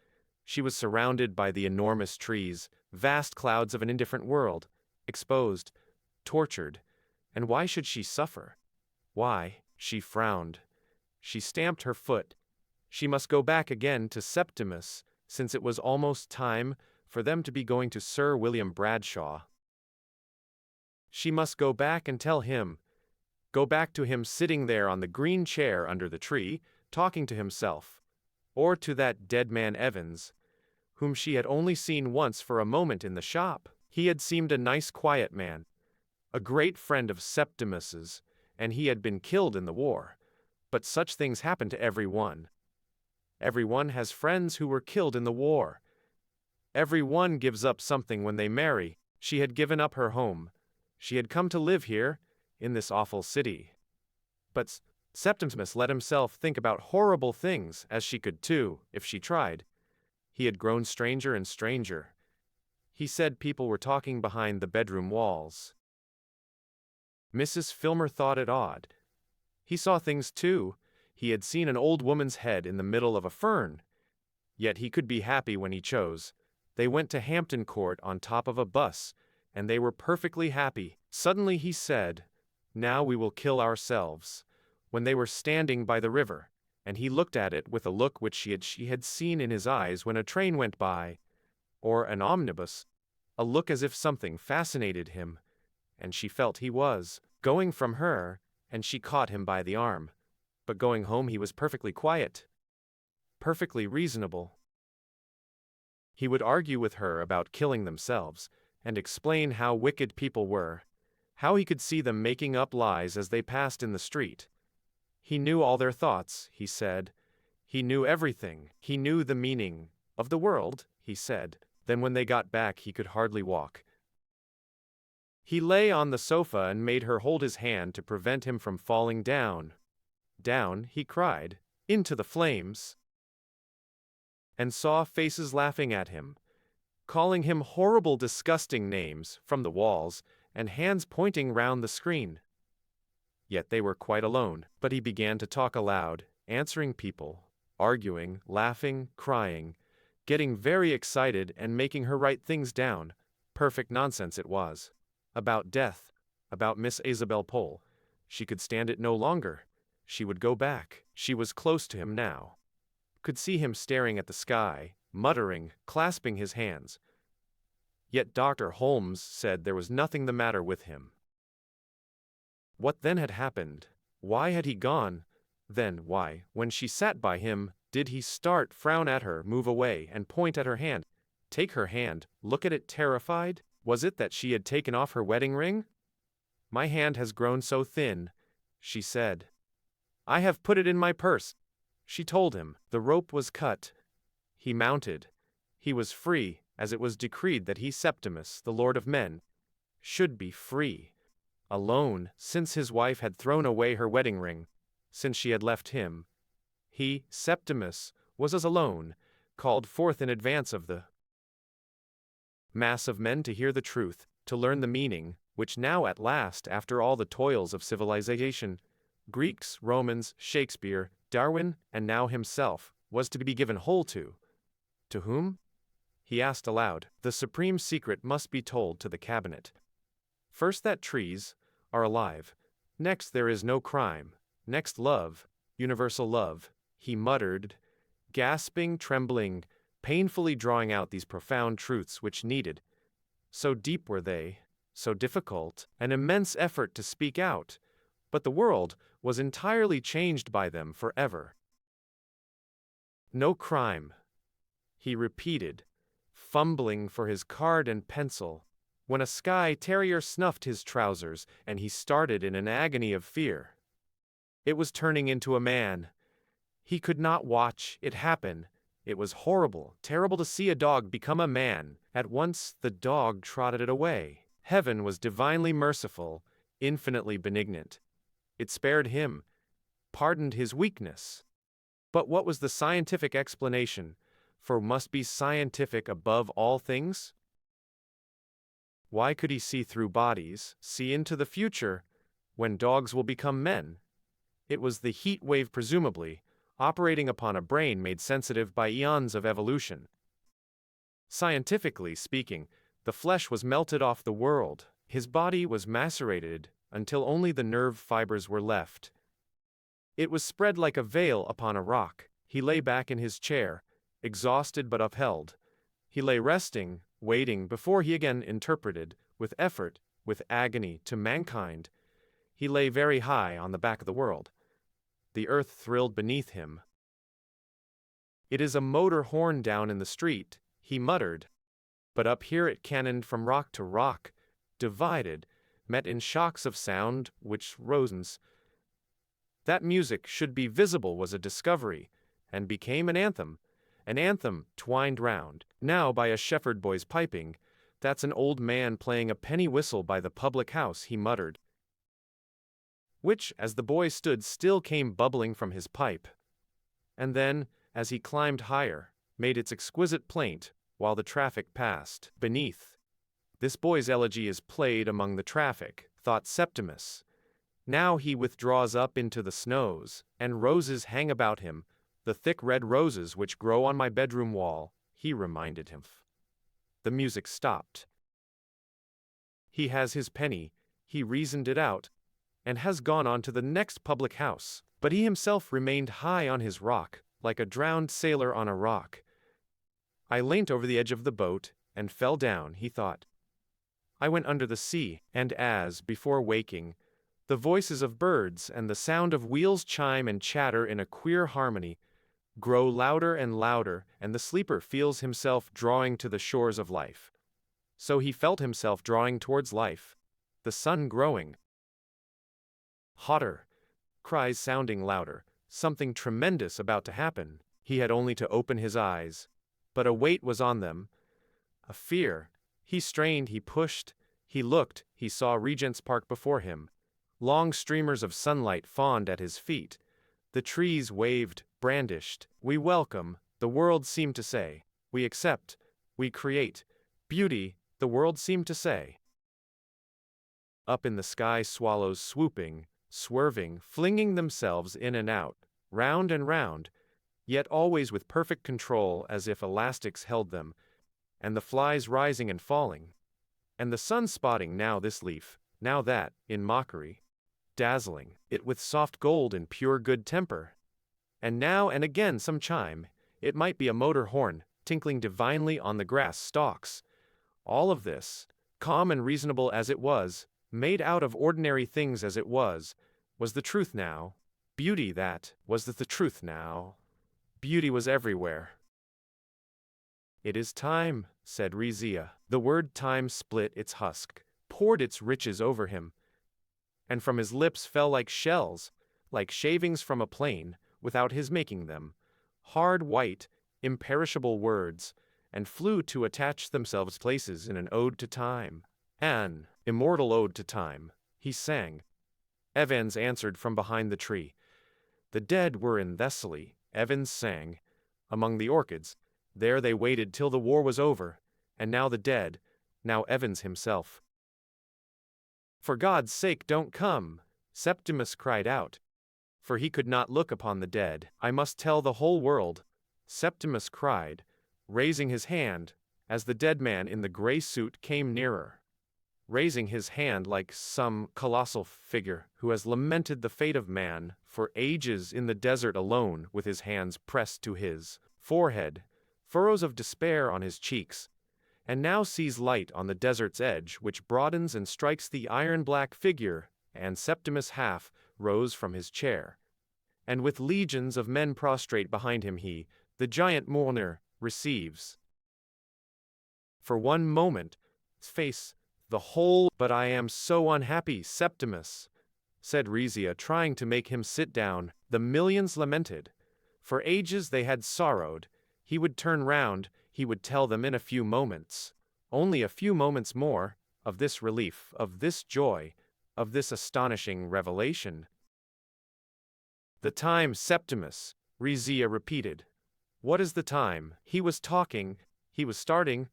She was surrounded by the enormous trees, vast clouds of an indifferent world. Exposed, tortured. And why should she suffer? Why? She frowned. She stamped her foot. She must go back again to Septimus, since it was almost time for them to be going to Sir William Bradshaw. She must go back and tell him. Go back to him sitting there on the green chair under the tree, talking to himself. Or to that dead man Evans, whom she had only seen once for a moment in the shop. He had seemed a nice quiet man, a great friend of Septimus's, and he had been killed in the war. But such things happen to everyone. Everyone has friends who were killed in the war. Everyone gives up something when they marry. She had given up her home. She had come to live here, in this awful city. But Septimus let himself think about horrible things, as she could too, if she tried. He had grown stranger and stranger. He said people were talking behind the bedroom walls. Mrs. Filmer thought it odd. He saw things too. He had seen an old woman's head in the middle of a fern. Yet he could be happy when he chose. They went to Hampton Court on top of a bus, and they were perfectly happy. Suddenly he said, "Now we will kill ourselves," when they were standing by the river, and he looked at it with a look which she had seen in his eyes when a train went by, or an omnibus, a look as if something fascinated him, and she felt he was going from her, and she caught him by the arm. But going home he was perfectly quiet, perfectly reasonable. He would argue with her about killing themselves, and explain how wicked people were, how he could see them making up lies as they passed in the street. He knew all their thoughts, he said. He knew everything. He knew the meaning of the world, he said. Then when they got back he could hardly walk. He lay on the sofa and made her hold his hand to prevent him from falling down. Down, he cried, into the flames. And saw faces laughing at him, calling him horrible, disgusting names from the walls, and hands pointing round the screen. Yet they were quite alone, but he began to talk aloud, answering people, arguing, laughing, crying, getting very excited and making her write things down. Perfect nonsense it was. About death, about Miss Isabel Pole. She could stand it no longer. She would go back. She was close to him now. Could see him staring at the sky, muttering, clasping his hands. Yet Dr. Holmes said there was nothing the matter with him. What then had happened? Why had he gone? Then why, when she sat by him, did he start, frown at her, move away, and point at her hand? Take her hand, look at it terrified? Was it that she had taken off her wedding ring? My hand has grown so thin, she said. I have put it in my purse, she told him. The rope was cut. He mounted. He was free, as it was decreed that he, Septimus, the Lord of Men, should be free. Alone, since his wife had thrown away her wedding ring, since she had left him. He, Septimus, was as alone, called forth in advance of the mass of men to hear the truth, to learn the meaning, which now at last, after all the toils of civilization, Greeks, Romans, Shakespeare, Darwin, and now himself, was to be given whole to. To whom? He asked aloud. The supreme secret must be told to the cabinet. First that trees are alive. Next there is no crime. Next love, universal love, he muttered, gasping, trembling, painfully drawing out these profound truths which needed, so deep were they, so difficult, an immense effort to speak out, but the world was entirely changed by them forever. No crime, he repeated, fumbling for his card and pencil, when a Skye terrier snuffed his trousers and he started in an agony of fear. It was turning into a man. He could not watch it happen. It was horrible, terrible to see a dog become a man. At once the dog trotted it away. Heaven was divinely merciful, infinitely benignant. It spared him, pardoned his weakness. But what was the scientific explanation, for must be scientific above all things? Why could he see through bodies, see into the future, when dogs will become men? It was the heat wave presumably, operating upon a brain made sensitive by eons of evolution. Scientifically speaking, the flesh was melted off the world, his body was macerated, until only the nerve fibers were left. It was spread like a veil upon a rock. He lay back in his chair, exhausted but upheld. He lay resting, waiting before he again interpreted, with effort, with agony, to mankind. He lay very high on the back of the world. The earth thrilled beneath him. It is a motor horn down in the street, he muttered. But up here it cannoned from rock to rock, divided, met in shocks of sound, which rose. That music should be visible was a discovery, and became an anthem twined round, now by a shepherd boy's piping. That's an old man playing a penny whistle by the public house, he muttered, which, as the boy stood still, came bubbling from his pipe. And then, as he climbed higher, made its exquisite plaint, while the traffic passed beneath. This boy's elegy is played among the traffic, thought Septimus. Now he withdraws up into the snows, and roses hang about him, the thick red roses which grow on my bedroom wall, he reminded him. The music stopped. He has his penny, he reasoned it out, and has gone on to the next public house, but he himself remained high on his rock, like a drowned sailor on a rock. I leant over the edge of the boat, and fell down, he thought. I went under the sea, and as, before waking, the voices of birds and the sound of wheels chime and chatter in a queer harmony, grow louder and louder, and the sleeper feels himself drawing to the shores of life. So he felt himself drawing towards life, the sun growing hotter, cries sounding louder, something tremendous about to happen. He had only to open his eyes, but a weight was on them, a fear. He strained, he pushed, he looked, he saw Regent's Park before him. Long streamers of sunlight fawned at his feet. The trees waved, brandished. We welcome, the world seemed to say. We accept, we create. Beauty, the world seemed to say. Up in the sky swallows swooping, swerving, flinging themselves in and out, round and round, yet always with perfect control as if elastics held them, and the flies rising and falling, and the sun spotting now this leaf, now that, in mockery, dazzling it with soft gold and pure good temper. And now and again some chime, it might be a motor horn, tinkling divinely on the grass stalks. All of this, calm and reasonable as it was, made out of ordinary things as it was the truth now. Beauty, that was the truth now. Beauty was everywhere. "It is time," said Rizia. The word time split its husk, poured its riches over him, and from his lips fell like shells, like shavings from a plane, without his making them, hard white, imperishable words, and flew to attach themselves places in an ode to time. An immortal ode to time, he sang. Evans answered from behind the tree. The dead were in Thessaly, Evans sang, among the orchids. There they waited till the war was over, and now the dead, now Evans himself. "For God's sake, don't come," Septimus cried out. For he could not look upon the dead. "I must tell the whole world," Septimus cried, raising his hand, as the dead man in the gray suit came nearer. Raising his hand like some colossal figure who has lamented the fate of man for ages in the desert alone, with his hands pressed to his forehead, furrows of despair on his cheeks, and now sees light on the desert's edge which broadens and strikes the iron-black figure, and Septimus half rose from his chair. And with legions of men prostrate behind him he, the giant mourner, receives. For one moment, his face, the whole— "But I am so unhappy, Septimus," said Rizia, trying to make him sit down. The millions lamented. For ages they had sorrowed. He would turn round, he would tell them in a few moments, only a few moments more, of this relief, of this joy, of this astonishing revelation. "The time, Septimus," Rizia repeated. "What is the time?" He was talking, he was starting.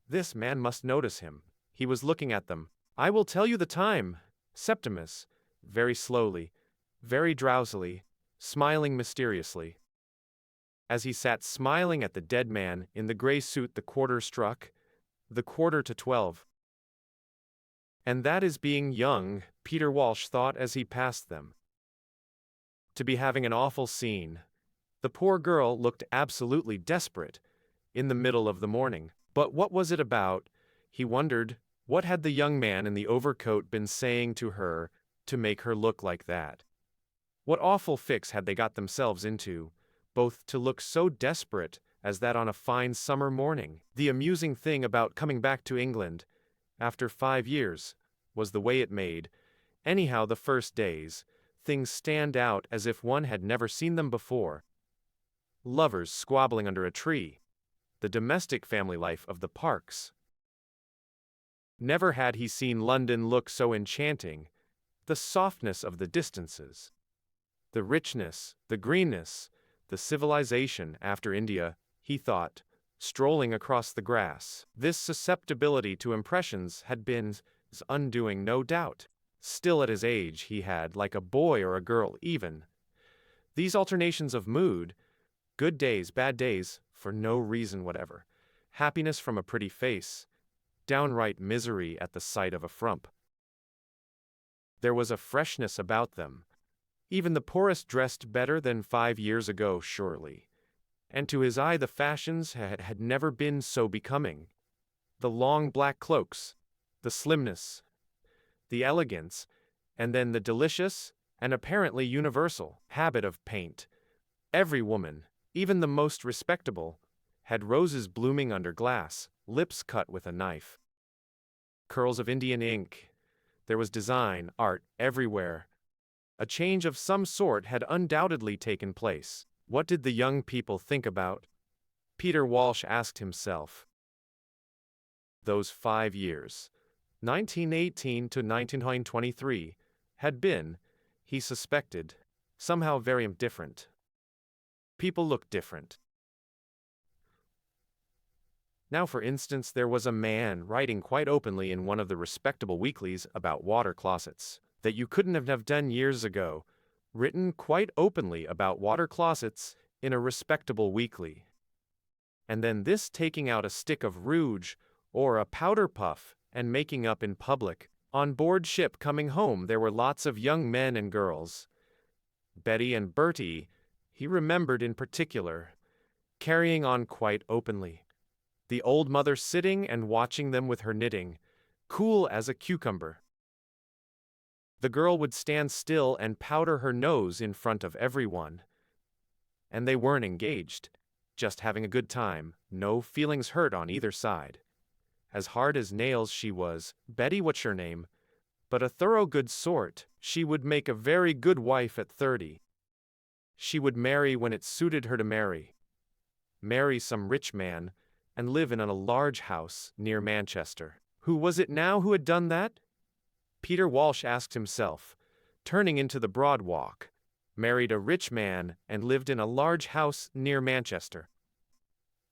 This man must notice him. He was looking at them. "I will tell you the time," Septimus, very slowly, very drowsily, smiling mysteriously. As he sat smiling at the dead man in the gray suit, the quarter struck, the 11:15. And that is being young, Peter Walsh thought as he passed them. To be having an awful scene. The poor girl looked absolutely desperate, in the middle of the morning. But what was it about, he wondered? What had the young man in the overcoat been saying to her, to make her look like that? What awful fix had they got themselves into, both to look so desperate as that on a fine summer morning? The amusing thing about coming back to England, after 5 years, was the way it made, anyhow the first days, things stand out as if one had never seen them before. Lovers squabbling under a tree. The domestic family life of the parks. Never had he seen London look so enchanting. The softness of the distances. The richness, the greenness, the civilization after India, he thought, strolling across the grass. This susceptibility to impressions had been his undoing, no doubt. Still at his age he had, like a boy or a girl even, these alternations of mood, good days, bad days, for no reason whatever, happiness from a pretty face, downright misery at the sight of a frump. There was a freshness about them. Even the poorest dressed better than 5 years ago, surely. And to his eye the fashions had never been so becoming. The long black cloaks, the slimness, the elegance, and then the delicious, and apparently universal, habit of paint. Every woman, even the most respectable, had roses blooming under glass, lips cut with a knife. Curls of Indian ink. There was design, art, everywhere. A change of some sort had undoubtedly taken place. What did the young people think about? Peter Walsh asked himself. Those 5 years, 1918 to 1923, had been, he suspected, somehow very different. People looked different. Now, for instance, there was a man writing quite openly in one of the respectable weeklies about water closets, that you couldn't have done years ago, written quite openly about water closets in a respectable weekly. And then this taking out a stick of rouge, or a powder puff, and making up in public. On board ship coming home there were lots of young men and girls. Betty and Bertie, he remembered in particular, carrying on quite openly. The old mother sitting and watching them with her knitting, cool as a cucumber. The girl would stand still and powder her nose in front of everyone. And they weren't engaged. just having a good time, no feelings hurt on either side. As hard as nails she was, Betty what's your name, but a thorough good sort. She would make a very good wife at 30. She would marry when it suited her to marry. Marry some rich man, and live in a large house near Manchester. Who was it now who had done that? Peter Walsh asked himself, turning into the broad walk. Married a rich man and lived in a large house near Manchester.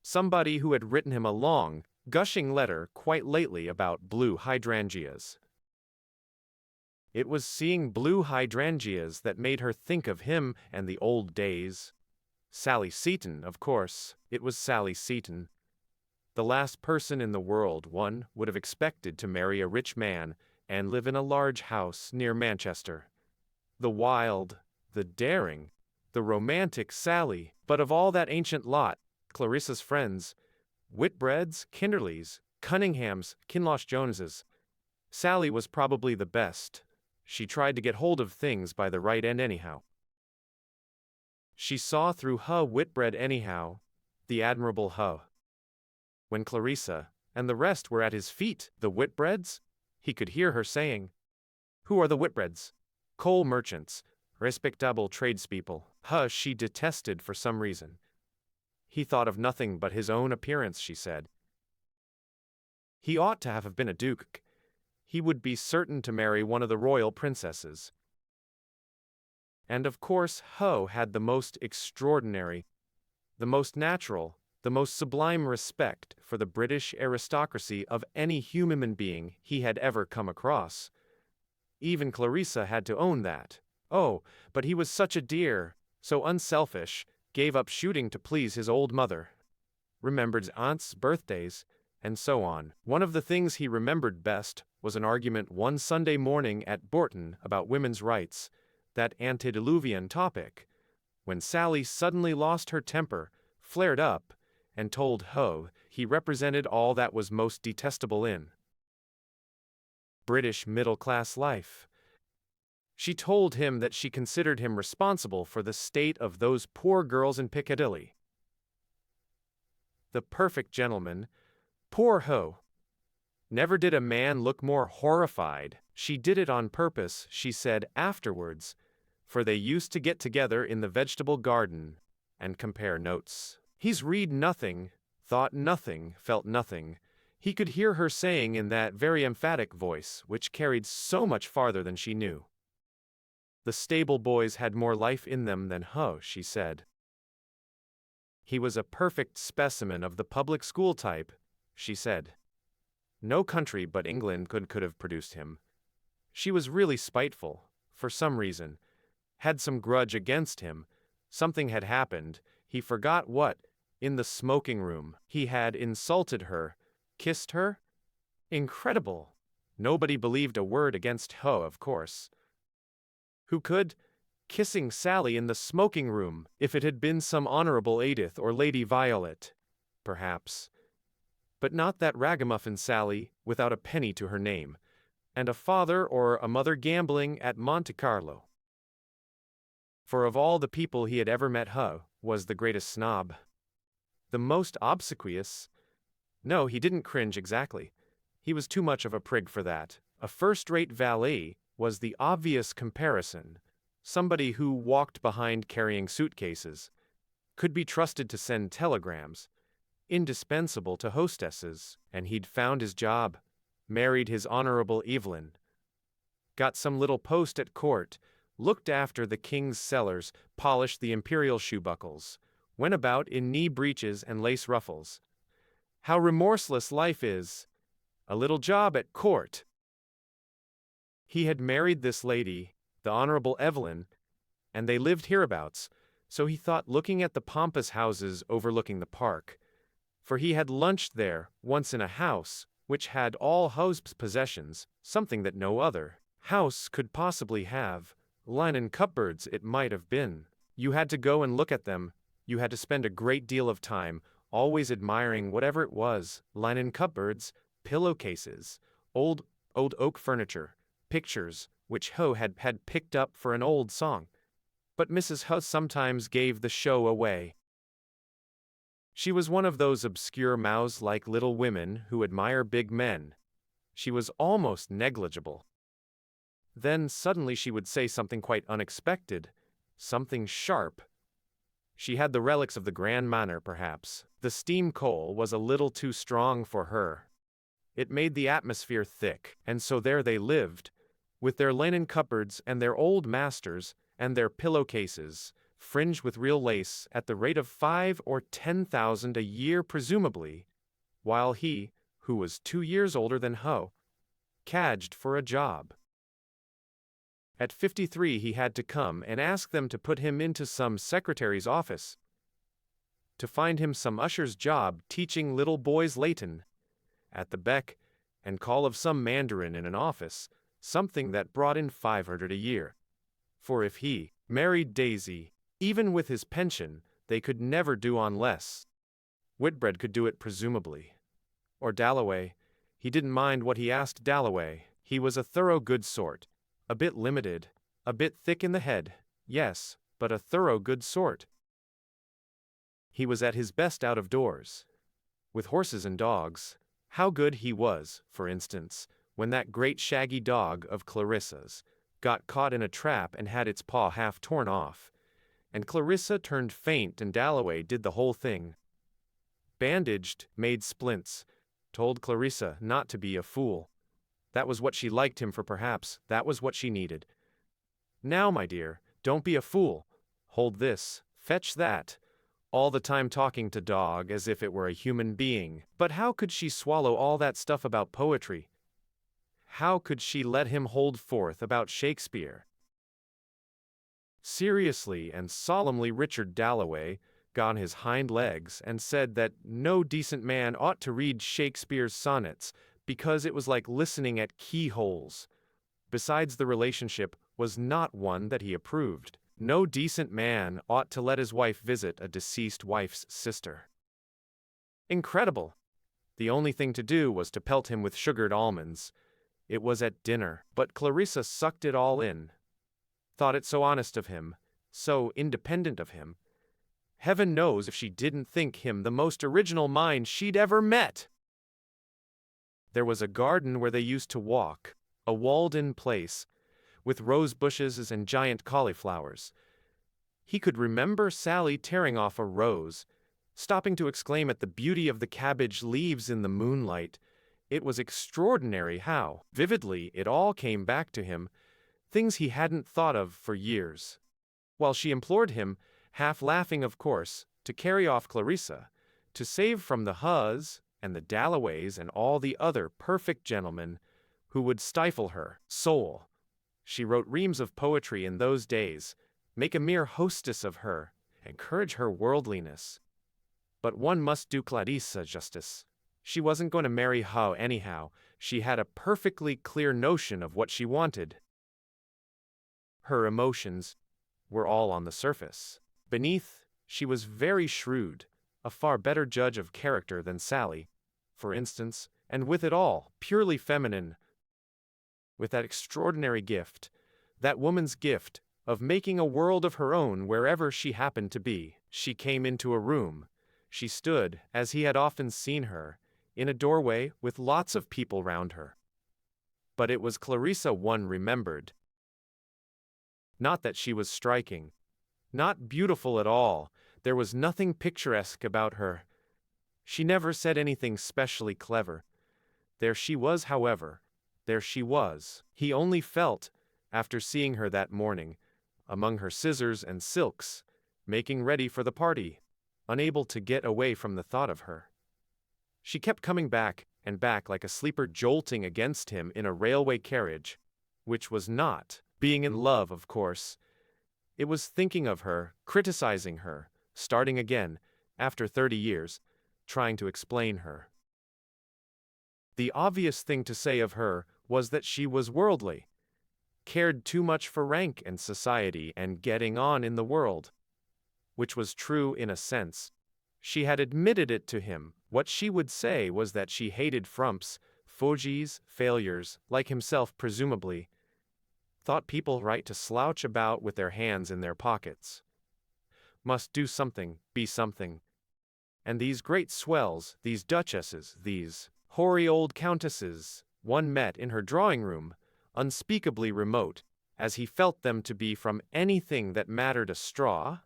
Somebody who had written him a long, gushing letter quite lately about blue hydrangeas. It was seeing blue hydrangeas that made her think of him and the old days. Sally Seton, of course, it was Sally Seton. The last person in the world one would have expected to marry a rich man and live in a large house near Manchester. The wild, the daring, the romantic Sally, but of all that ancient lot, Clarissa's friends, Whitbreads, Kinderleys, Cunninghams, Kinloch Joneses, Sally was probably the best. She tried to get hold of things by the right end anyhow. She saw through Whitbread anyhow, the admirable When Clarissa and the rest were at his feet, the Whitbreads, he could hear her saying, "Who are the Whitbreads?" Coal merchants, respectable tradespeople. She detested for some reason. He thought of nothing but his own appearance, she said. He ought to have been a duke. He would be certain to marry one of the royal princesses. And of course had the most extraordinary, the most natural, the most sublime respect for the British aristocracy of any human being he had ever come across. Even Clarissa had to own that. Oh, but he was such a dear, so unselfish, gave up shooting to please his old mother. Remembered aunts' birthdays, and so on. One of the things he remembered best was an argument one Sunday morning at Bourton about women's rights, that antediluvian topic, when Sally suddenly lost her temper, flared up, and told he represented all that was most detestable in British middle-class life. She told him that she considered him responsible for the state of those poor girls in Piccadilly. The perfect gentleman, poor Never did a man look more horrified. She did it on purpose, she said afterwards, for they used to get together in the vegetable garden and compare notes. He's read nothing, thought nothing, felt nothing. He could hear her saying in that very emphatic voice, which carried so much farther than she knew. The stable boys had more life in them than she said. He was a perfect specimen of the public school type, she said. No country but England could have produced him. She was really spiteful, for some reason, had some grudge against him. Something had happened, he forgot what, in the smoking room. He had insulted her, kissed her? Incredible! Nobody believed a word against of course. Who could? Kissing Sally in the smoking room, if it had been some Honorable Edith or Lady Violet, perhaps. But not that ragamuffin Sally, without a penny to her name, and a father or a mother gambling at Monte Carlo. For of all the people he had ever met, was the greatest snob. The most obsequious. No, he didn't cringe exactly. He was too much of a prig for that. A first-rate valet was the obvious comparison. Somebody who walked behind carrying suitcases, could be trusted to send telegrams, indispensable to hostesses, and he'd found his job, married his Honorable Evelyn, got some little post at court, looked after the king's cellars, polished the imperial shoe buckles, went about in knee breeches and lace ruffles. How remorseless life is! A little job at court! He had married this lady, the Honorable Evelyn, and they lived hereabouts, so he thought, looking at the pompous houses overlooking the park, for he had lunched there once in a house which had all Ho's possessions, something that no other house could possibly have. Linen cupboards it might have been. You had to go and look at them, you had to spend a great deal of time, always admiring whatever it was, linen cupboards, pillowcases, old oak furniture, pictures, which had picked up for an old song. But Mrs. sometimes gave the show away. She was one of those obscure mouse-like little women who admire big men. She was almost negligible. Then suddenly she would say something quite unexpected, something sharp. She had the relics of the grand manner, perhaps. The steam coal was a little too strong for her. It made the atmosphere thick, and so there they lived, with their linen cupboards and their old masters and their pillowcases, fringed with real lace at the rate of 5 or 10,000 a year presumably, while he, who was 2 years older than Ho, cadged for a job. At 53 he had to come and ask them to put him into some secretary's office, to find him some usher's job teaching little boys Latin, at the beck and call of some mandarin in an office, something that brought in 500 a year. For if he married Daisy, even with his pension, they could never do on less. Whitbread could do it presumably. Or Dalloway. He didn't mind what he asked Dalloway. He was a thorough good sort. A bit limited, a bit thick in the head, yes, but a thorough good sort. He was at his best out of doors. With horses and dogs. How good he was, for instance, when that great shaggy dog of Clarissa's got caught in a trap and had its paw half torn off, and Clarissa turned faint and Dalloway did the whole thing. Bandaged, made splints, told Clarissa not to be a fool. That was what she liked him for, perhaps, that was what she needed. Now, my dear, don't be a fool. Hold this, fetch that. All the time talking to dog as if it were a human being. But how could she swallow all that stuff about poetry? How could she let him hold forth about Shakespeare? Seriously and solemnly Richard Dalloway got on his hind legs and said that no decent man ought to read Shakespeare's sonnets, because it was like listening at keyholes. Besides, the relationship was not one that he approved. No decent man ought to let his wife visit a deceased wife's sister. Incredible! The only thing to do was to pelt him with sugared almonds. It was at dinner, but Clarissa sucked it all in. Thought it so honest of him, so independent of him. Heaven knows if she didn't think him the most original mind she'd ever met! There was a garden where they used to walk, a walled-in place, with rose bushes and giant cauliflowers. He could remember Sally tearing off a rose, stopping to exclaim at the beauty of the cabbage leaves in the moonlight. It was extraordinary how vividly it all came back to him, things he hadn't thought of for years. While she implored him, half laughing of course, to carry off Clarissa, to save from the Hus and the Dalloways and all the other perfect gentlemen who would stifle her soul. She wrote reams of poetry in those days, make a mere hostess of her, encourage her worldliness. But one must do Clarissa justice. She wasn't going to marry Ho anyhow. She had a perfectly clear notion of what she wanted. Her emotions were all on the surface. Beneath, she was very shrewd, a far better judge of character than Sally, for instance, and with it all, purely feminine, with that extraordinary gift, that woman's gift, of making a world of her own wherever she happened to be. She came into a room. She stood, as he had often seen her, in a doorway with lots of people round her. But it was Clarissa one remembered. Not that she was striking, not beautiful at all. There was nothing picturesque about her. She never said anything specially clever. There she was, however. There she was. He only felt, after seeing her that morning, among her scissors and silks, making ready for the party, unable to get away from the thought of her. She kept coming back and back like a sleeper jolting against him in a railway carriage, which was not being in love, of course. It was thinking of her, criticizing her, starting again, after 30 years, trying to explain her. The obvious thing to say of her was that she was worldly, cared too much for rank and society and getting on in the world. Which was true in a sense. She had admitted it to him. What she would say was that she hated frumps, fogies, failures, like himself presumably. Thought people right to slouch about with their hands in their pockets. Must do something, be something. And these great swells, these duchesses, these hoary old countesses, one met in her drawing-room, unspeakably remote, as he felt them to be from anything that mattered a straw,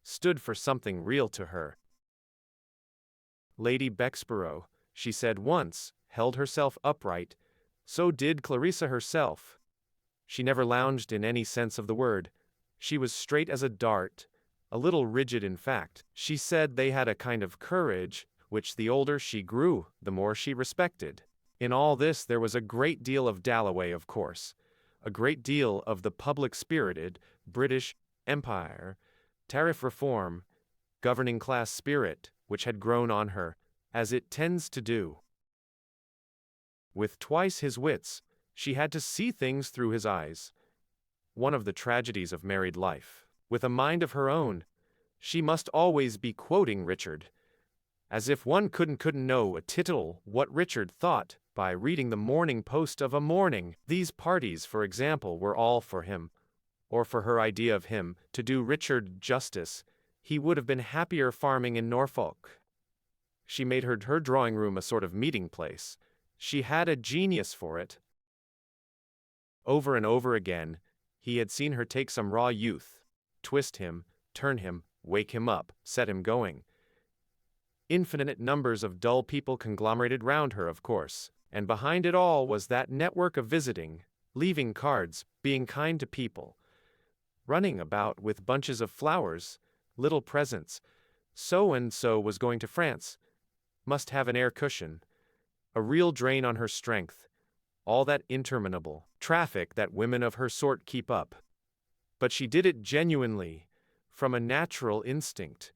stood for something real to her. Lady Bexborough, she said once, held herself upright. So did Clarissa herself. She never lounged in any sense of the word. She was straight as a dart, a little rigid in fact. She said they had a kind of courage, which the older she grew, the more she respected. In all this there was a great deal of Dalloway, of course, a great deal of the public-spirited, British Empire, tariff reform, governing class spirit, which had grown on her, as it tends to do. With twice his wits, she had to see things through his eyes. One of the tragedies of married life. With a mind of her own, she must always be quoting Richard, as if one couldn't know a tittle what Richard thought by reading the Morning Post of a morning. These parties, for example, were all for him, or for her idea of him. To do Richard justice, he would have been happier farming in Norfolk. She made her drawing-room a sort of meeting place. She had a genius for it. Over and over again, he had seen her take some raw youth, twist him, turn him, wake him up, set him going. Infinite numbers of dull people conglomerated round her, of course, and behind it all was that network of visiting, leaving cards, being kind to people, running about with bunches of flowers, little presents. So-and-so was going to France, must have an air cushion, a real drain on her strength, all that interminable traffic that women of her sort keep up. But she did it genuinely, from a natural instinct.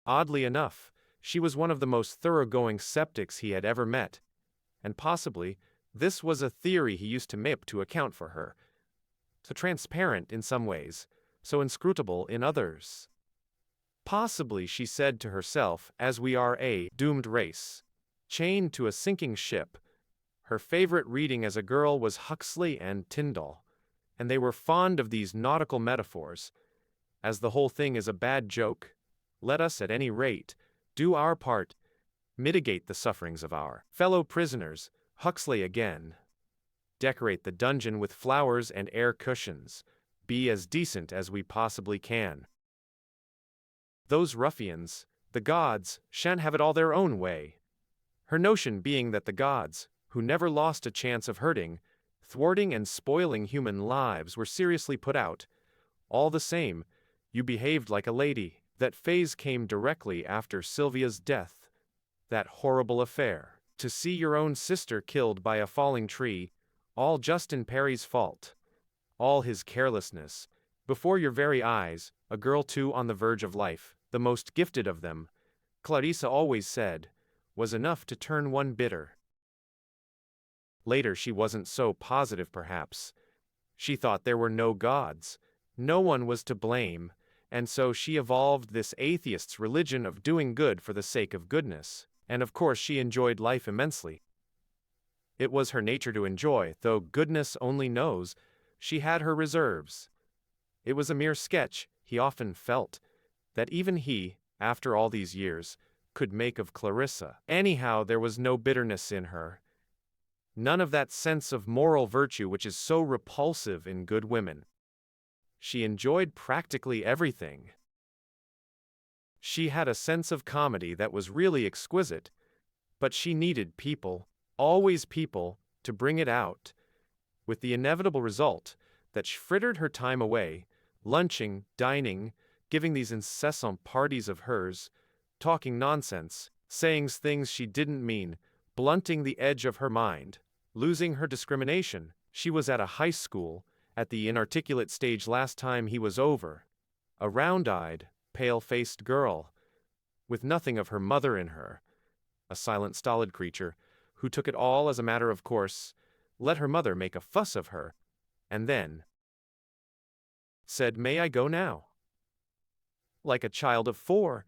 Oddly enough, she was one of the most thoroughgoing sceptics he had ever met, and possibly this was a theory he used to make to account for her. So transparent in some ways, so inscrutable in others. Possibly, she said to herself, as we are a doomed race, chained to a sinking ship. Her favorite reading as a girl was Huxley and Tyndall, and they were fond of these nautical metaphors. As the whole thing is a bad joke, let us, at any rate, do our part, mitigate the sufferings of our fellow prisoners. Huxley again. Decorate the dungeon with flowers and air cushions. Be as decent as we possibly can. Those ruffians, the gods, shan't have it all their own way. Her notion being that the gods, who never lost a chance of hurting, thwarting and spoiling human lives, were seriously put out. All the same, you behaved like a lady. That phase came directly after Sylvia's death. That horrible affair. To see your own sister killed by a falling tree, all Justin Perry's fault. All his carelessness. Before your very eyes, a girl too on the verge of life, the most gifted of them, Clarissa always said, was enough to turn one bitter. Later she wasn't so positive perhaps. She thought there were no gods, no one was to blame, and so she evolved this atheist's religion of doing good for the sake of goodness, and of course she enjoyed life immensely. It was her nature to enjoy, though goodness only knows, she had her reserves. It was a mere sketch, he often felt, that even he, after all these years, could make of Clarissa. Anyhow, there was no bitterness in her. None of that sense of moral virtue which is so repulsive in good women. She enjoyed practically everything. She had a sense of comedy that was really exquisite, but she needed people, always people, to bring it out, with the inevitable result that she frittered her time away, lunching, dining, giving these incessant parties of hers, talking nonsense, saying things she didn't mean, blunting the edge of her mind, losing her discrimination. She was at a high school, at the inarticulate stage last time he was over, a round-eyed, pale-faced girl, with nothing of her mother in her, a silent, stolid creature, who took it all as a matter of course, let her mother make a fuss of her, and then said, "May I go now?" Like a child of 4,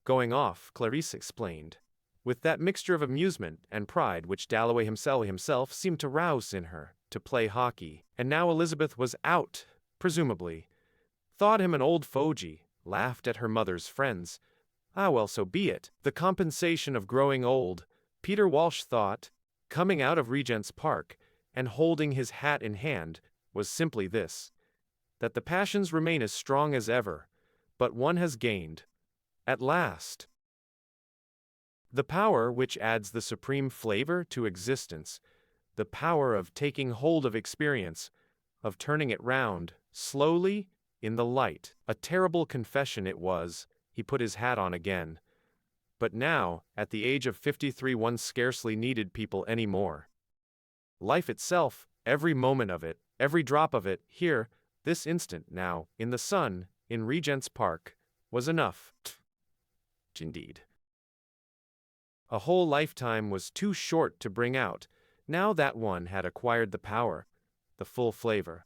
going off, Clarissa explained, with that mixture of amusement and pride which Dalloway himself seemed to rouse in her, to play hockey. And now Elizabeth was out, presumably, thought him an old fogey, laughed at her mother's friends, Ah well, so be it. The compensation of growing old, Peter Walsh thought, coming out of Regent's Park, and holding his hat in hand, was simply this: that the passions remain as strong as ever, but one has gained, at last, the power which adds the supreme flavor to existence, the power of taking hold of experience, of turning it round, slowly, in the light. A terrible confession it was. He put his hat on again. But now, at the age of 53, one scarcely needed people any more. Life itself, every moment of it, every drop of it, here, this instant now, in the sun, in Regent's Park, was enough. Indeed. A whole lifetime was too short to bring out, now that one had acquired the power, the full flavor,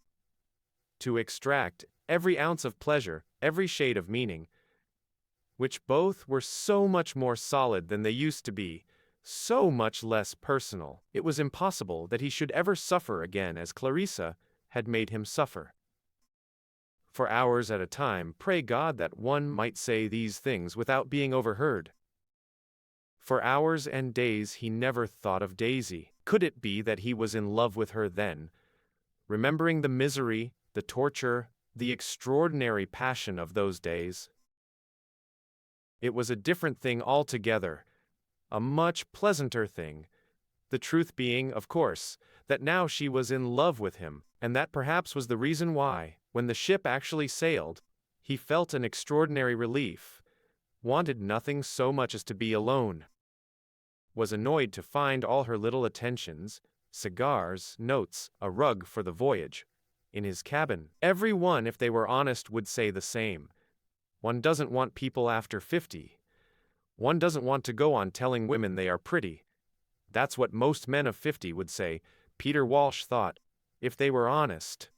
to extract every ounce of pleasure, every shade of meaning, which both were so much more solid than they used to be, so much less personal. It was impossible that he should ever suffer again as Clarissa had made him suffer. For hours at a time, pray God that one might say these things without being overheard. For hours and days he never thought of Daisy. Could it be that he was in love with her then, remembering the misery, the torture, the extraordinary passion of those days? It was a different thing altogether, a much pleasanter thing, the truth being, of course, that now she was in love with him, and that perhaps was the reason why, when the ship actually sailed, he felt an extraordinary relief, wanted nothing so much as to be alone, was annoyed to find all her little attentions, cigars, notes, a rug for the voyage, in his cabin. Every one, if they were honest, would say the same. One doesn't want people after 50. One doesn't want to go on telling women they are pretty. That's what most men of 50 would say, Peter Walsh thought, if they were honest.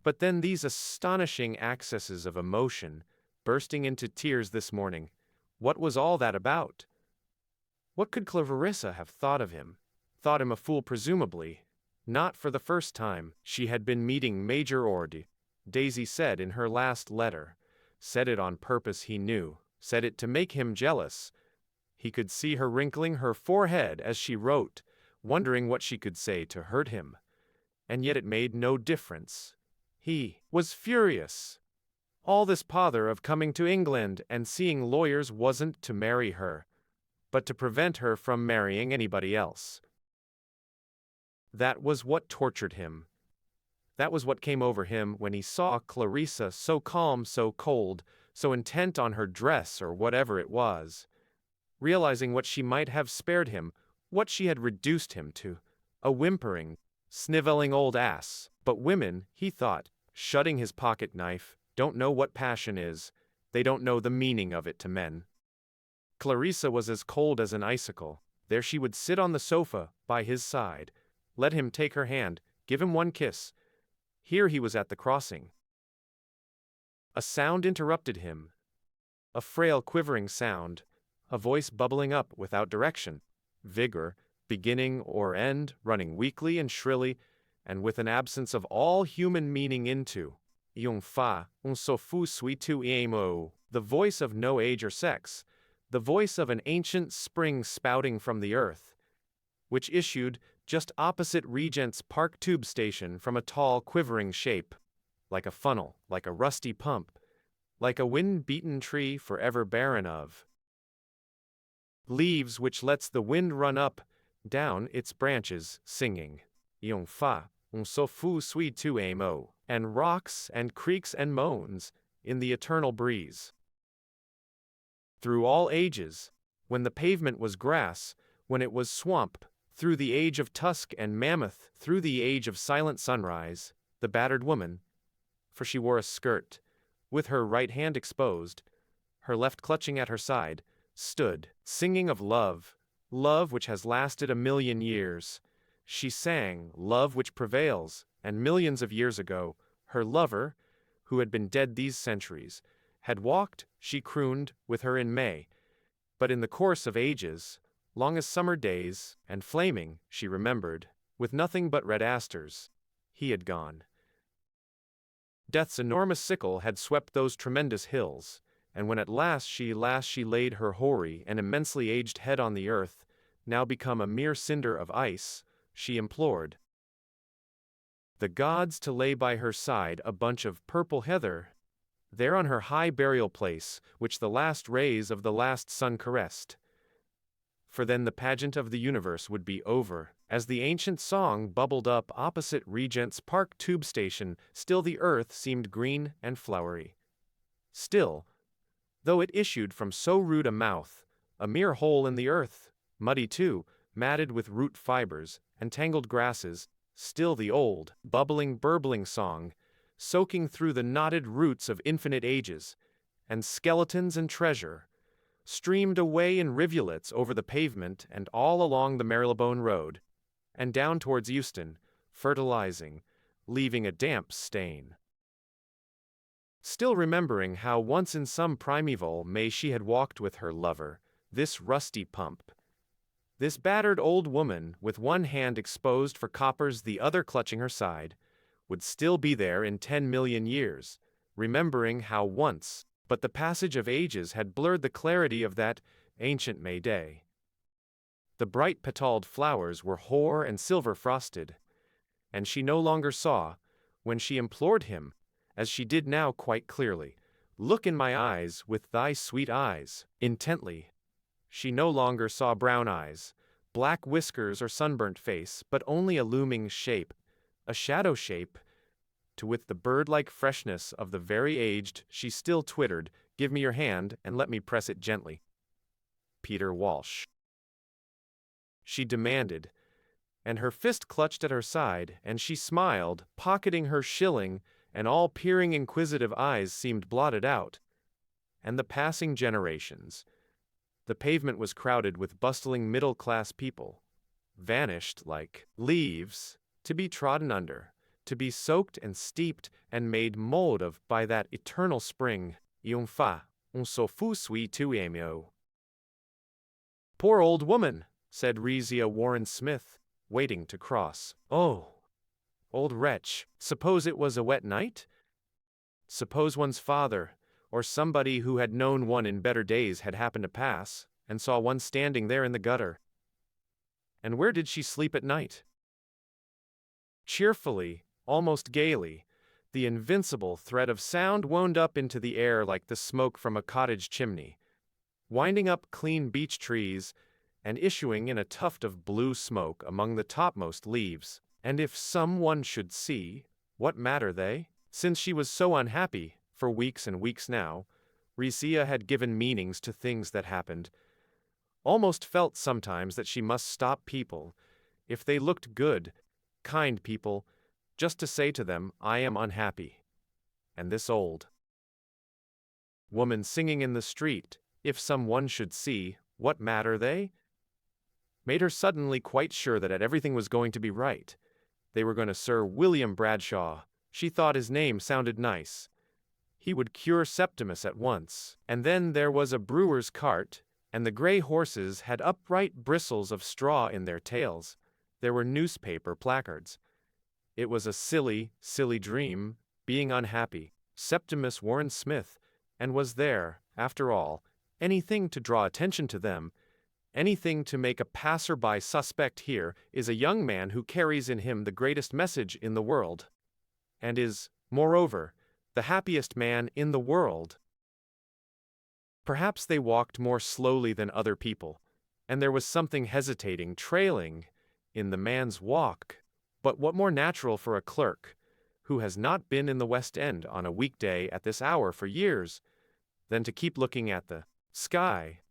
But then these astonishing accesses of emotion, bursting into tears this morning, what was all that about? What could Clarissa have thought of him? Thought him a fool, presumably. Not for the first time. She had been meeting Major Ord, Daisy said in her last letter. Said it on purpose, he knew. Said it to make him jealous. He could see her wrinkling her forehead as she wrote, wondering what she could say to hurt him. And yet it made no difference. He was furious. All this pother of coming to England and seeing lawyers wasn't to marry her, but to prevent her from marrying anybody else. That was what tortured him. That was what came over him when he saw Clarissa so calm, so cold, so intent on her dress or whatever it was, realizing what she might have spared him, what she had reduced him to, a whimpering, sniveling old ass. But women, he thought, shutting his pocket knife, don't know what passion is, they don't know the meaning of it to men. Clarissa was as cold as an icicle. There she would sit on the sofa, by his side, let him take her hand, give him one kiss. Here he was at the crossing. A sound interrupted him. A frail, quivering sound, a voice bubbling up without direction, vigor, beginning or end, running weakly and shrilly, and with an absence of all human meaning into. Yung fa, un sofu sui tu emo, the voice of no age or sex, the voice of an ancient spring spouting from the earth, which issued, just opposite Regent's Park tube station, from a tall, quivering shape, like a funnel, like a rusty pump, like a wind-beaten tree forever barren of leaves, which lets the wind run up, down its branches, singing, Yung fa, un sofu sui tu amo, and rocks and creaks and moans, in the eternal breeze. Through all ages, when the pavement was grass, when it was swamp, through the age of tusk and mammoth, through the age of silent sunrise, the battered woman, for she wore a skirt, with her right hand exposed, her left clutching at her side, stood, singing of love, love which has lasted 1,000,000 years. She sang love which prevails, and millions of years ago, her lover, who had been dead these centuries, had walked, she crooned, with her in May. But in the course of ages, long as summer days, and flaming, she remembered, with nothing but red asters, he had gone. Death's enormous sickle had swept those tremendous hills, and when at last she laid her hoary and immensely aged head on the earth, now become a mere cinder of ice, she implored the gods to lay by her side a bunch of purple heather, there on her high burial place, which the last rays of the last sun caressed. For then the pageant of the universe would be over, as the ancient song bubbled up opposite Regent's Park tube station. Still the earth seemed green and flowery. Still, though it issued from so rude a mouth, a mere hole in the earth, muddy too, matted with root fibers and tangled grasses, still the old, burbling song, soaking through the knotted roots of infinite ages, and skeletons and treasure, streamed away in rivulets over the pavement and all along the Marylebone Road, and down towards Euston, fertilizing, leaving a damp stain. Still remembering how once in some primeval May she had walked with her lover, this rusty pump, this battered old woman, with one hand exposed for coppers, the other clutching her side, would still be there in 10 million years, remembering how once, but the passage of ages had blurred the clarity of that ancient May day. The bright petalled flowers were hoar and silver frosted, and she no longer saw, when she implored him, as she did now quite clearly, "Look in my eyes with thy sweet eyes," intently. She no longer saw brown eyes, black whiskers or sunburnt face, but only a looming shape, a shadow shape. With the bird-like freshness of the very aged, she still twittered, "Give me your hand and let me press it gently." Peter Walsh, she demanded, and her fist clutched at her side, and she smiled, pocketing her shilling, and all peering inquisitive eyes seemed blotted out. And the passing generations, the pavement was crowded with bustling middle-class people, vanished like leaves, to be trodden under, to be soaked and steeped and made mold of by that eternal spring. Un so fusui tu amio. "Poor old woman," said Rezia Warren Smith, waiting to cross. "Oh, old wretch, suppose it was a wet night? Suppose one's father, or somebody who had known one in better days had happened to pass, and saw one standing there in the gutter. And where did she sleep at night?" Cheerfully, almost gaily, the invincible thread of sound wound up into the air like the smoke from a cottage chimney, winding up clean beech trees, and issuing in a tuft of blue smoke among the topmost leaves. And if some one should see, what matter they? Since she was so unhappy, for weeks and weeks now, Rezia had given meanings to things that happened, almost felt sometimes that she must stop people, if they looked good, kind people, just to say to them, "I am unhappy." And this old woman singing in the street, "If some one should see, what matter they?" made her suddenly quite sure that everything was going to be right. They were going to Sir William Bradshaw. She thought his name sounded nice. He would cure Septimus at once. And then there was a brewer's cart, and the gray horses had upright bristles of straw in their tails. There were newspaper placards. It was a silly, silly dream, being unhappy. Septimus Warren Smith, and was there, after all, anything to draw attention to them, anything to make a passer-by suspect here is a young man who carries in him the greatest message in the world, and is, moreover, the happiest man in the world. Perhaps they walked more slowly than other people, and there was something hesitating, trailing, in the man's walk. But what more natural for a clerk, who has not been in the West End on a weekday at this hour for years, than to keep looking at the sky,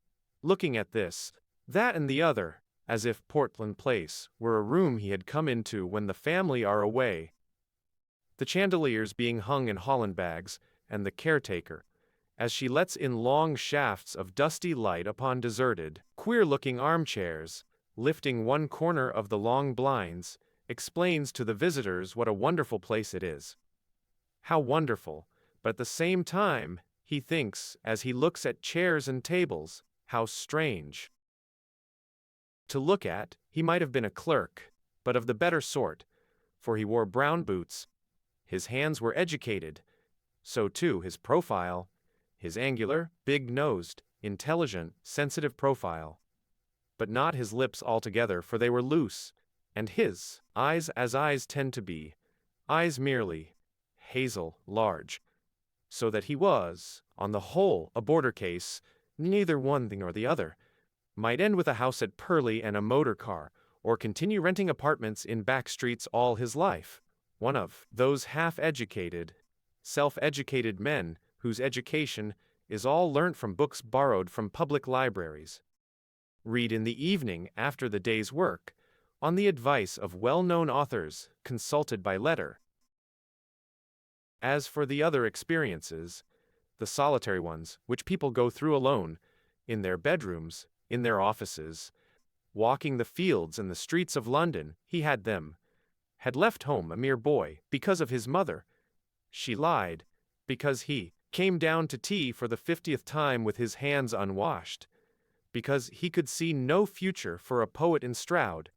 looking at this, that and the other, as if Portland Place were a room he had come into when the family are away, the chandeliers being hung in holland bags, and the caretaker, as she lets in long shafts of dusty light upon deserted, queer-looking armchairs, lifting one corner of the long blinds, explains to the visitors what a wonderful place it is. How wonderful, but at the same time, he thinks, as he looks at chairs and tables, how strange. To look at, he might have been a clerk, but of the better sort, for he wore brown boots, his hands were educated, so too his profile, his angular, big-nosed, intelligent, sensitive profile. But not his lips altogether, for they were loose, and his eyes, as eyes tend to be, eyes merely, hazel, large, so that he was, on the whole, a border case, neither one thing nor the other, might end with a house at Purley and a motor car, or continue renting apartments in back streets all his life, one of those half-educated, self-educated men whose education is all learnt from books borrowed from public libraries. Read in the evening after the day's work, on the advice of well-known authors, consulted by letter. As for the other experiences, the solitary ones, which people go through alone, in their bedrooms, in their offices, walking the fields and the streets of London, he had them. Had left home a mere boy, because of his mother. She lied, because he came down to tea for the 50th time with his hands unwashed, because he could see no future for a poet in Stroud,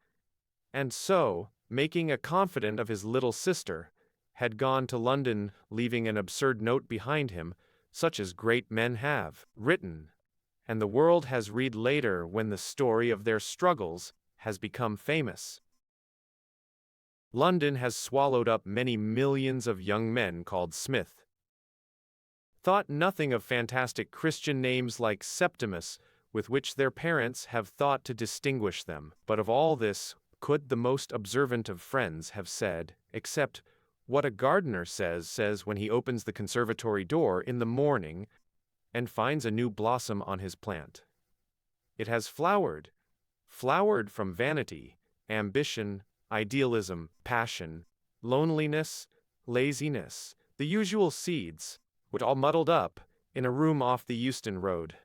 and so, making a confidant of his little sister, had gone to London, leaving an absurd note behind him, such as great men have written, and the world has read later when the story of their struggles has become famous. London has swallowed up many millions of young men called Smith. Thought nothing of fantastic Christian names like Septimus, with which their parents have thought to distinguish them, but of all this could the most observant of friends have said, except what a gardener says when he opens the conservatory door in the morning and finds a new blossom on his plant. It has flowered from vanity, ambition, idealism, passion, loneliness, laziness, the usual seeds, which all muddled up in a room off the Euston Road.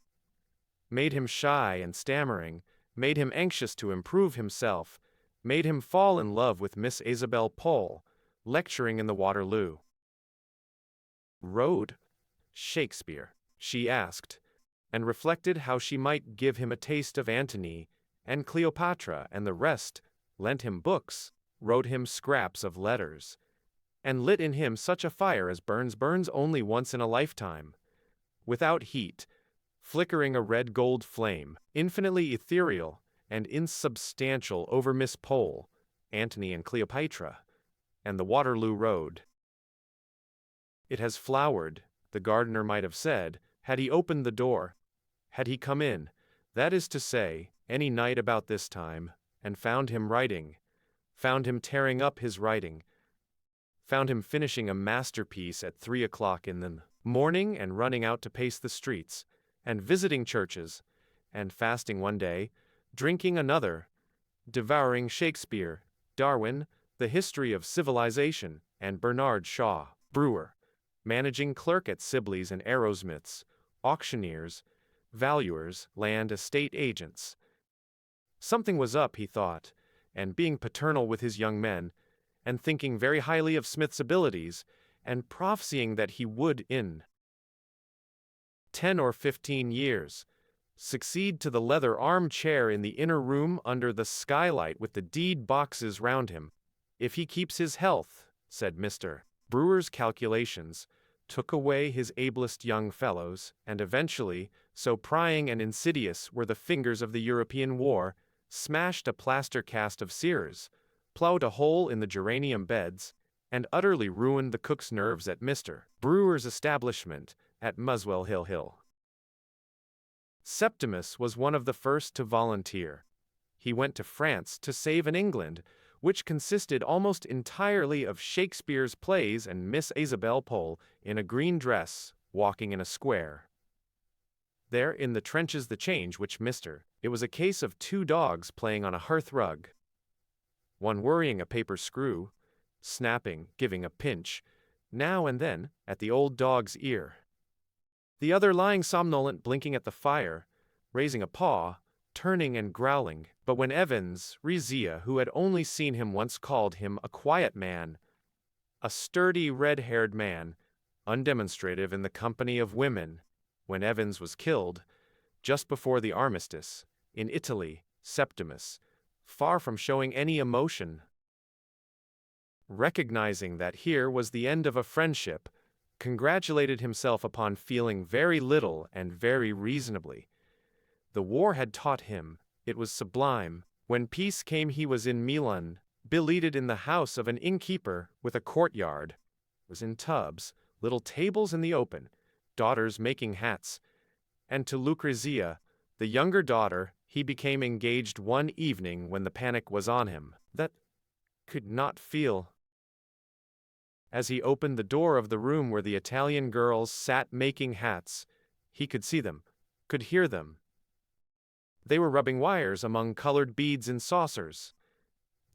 Made him shy and stammering, made him anxious to improve himself, made him fall in love with Miss Isabel Pole, lecturing in the Waterloo Road. Shakespeare, she asked, and reflected how she might give him a taste of Antony and Cleopatra, and the rest, lent him books, wrote him scraps of letters, and lit in him such a fire as burns only once in a lifetime, without heat, flickering a red-gold flame, infinitely ethereal and insubstantial over Miss Pole, Antony and Cleopatra, and the Waterloo Road. It has flowered, the gardener might have said, had he opened the door, had he come in, that is to say, any night about this time, and found him writing, found him tearing up his writing, found him finishing a masterpiece at 3 o'clock in the morning and running out to pace the streets, and visiting churches, and fasting one day, drinking another, devouring Shakespeare, Darwin, the history of civilization, and Bernard Shaw, brewer, managing clerk at Sibley's and Arrowsmith's, auctioneers, valuers, land estate agents. Something was up, he thought, and being paternal with his young men, and thinking very highly of Smith's abilities, and prophesying that he would in 10 or 15 years succeed to the leather arm-chair in the inner room under the skylight with the deed boxes round him, if he keeps his health, said Mr. Brewer's calculations, took away his ablest young fellows, and eventually, so prying and insidious were the fingers of the European war, smashed a plaster cast of Sears, ploughed a hole in the geranium beds, and utterly ruined the cook's nerves at Mr. Brewer's establishment at Muswell Hill. Septimus was one of the first to volunteer. He went to France to save an England which consisted almost entirely of Shakespeare's plays and Miss Isabel Pole in a green dress, walking in a square. There in the trenches the change which it was a case of 2 dogs playing on a hearth rug, one worrying a paper screw, snapping, giving a pinch, now and then, at the old dog's ear. The other lying somnolent, blinking at the fire, raising a paw, turning and growling, but when Evans, Rizia, who had only seen him once, called him a quiet man, a sturdy red-haired man, undemonstrative in the company of women, when Evans was killed, just before the armistice, in Italy, Septimus, far from showing any emotion, recognizing that here was the end of a friendship, congratulated himself upon feeling very little and very reasonably. The war had taught him, it was sublime. When peace came he was in Milan, billeted in the house of an innkeeper with a courtyard. Was in tubs, little tables in the open, daughters making hats. And to Lucrezia, the younger daughter, he became engaged one evening when the panic was on him, that could not feel. As he opened the door of the room where the Italian girls sat making hats, he could see them, could hear them. They were rubbing wires among colored beads in saucers.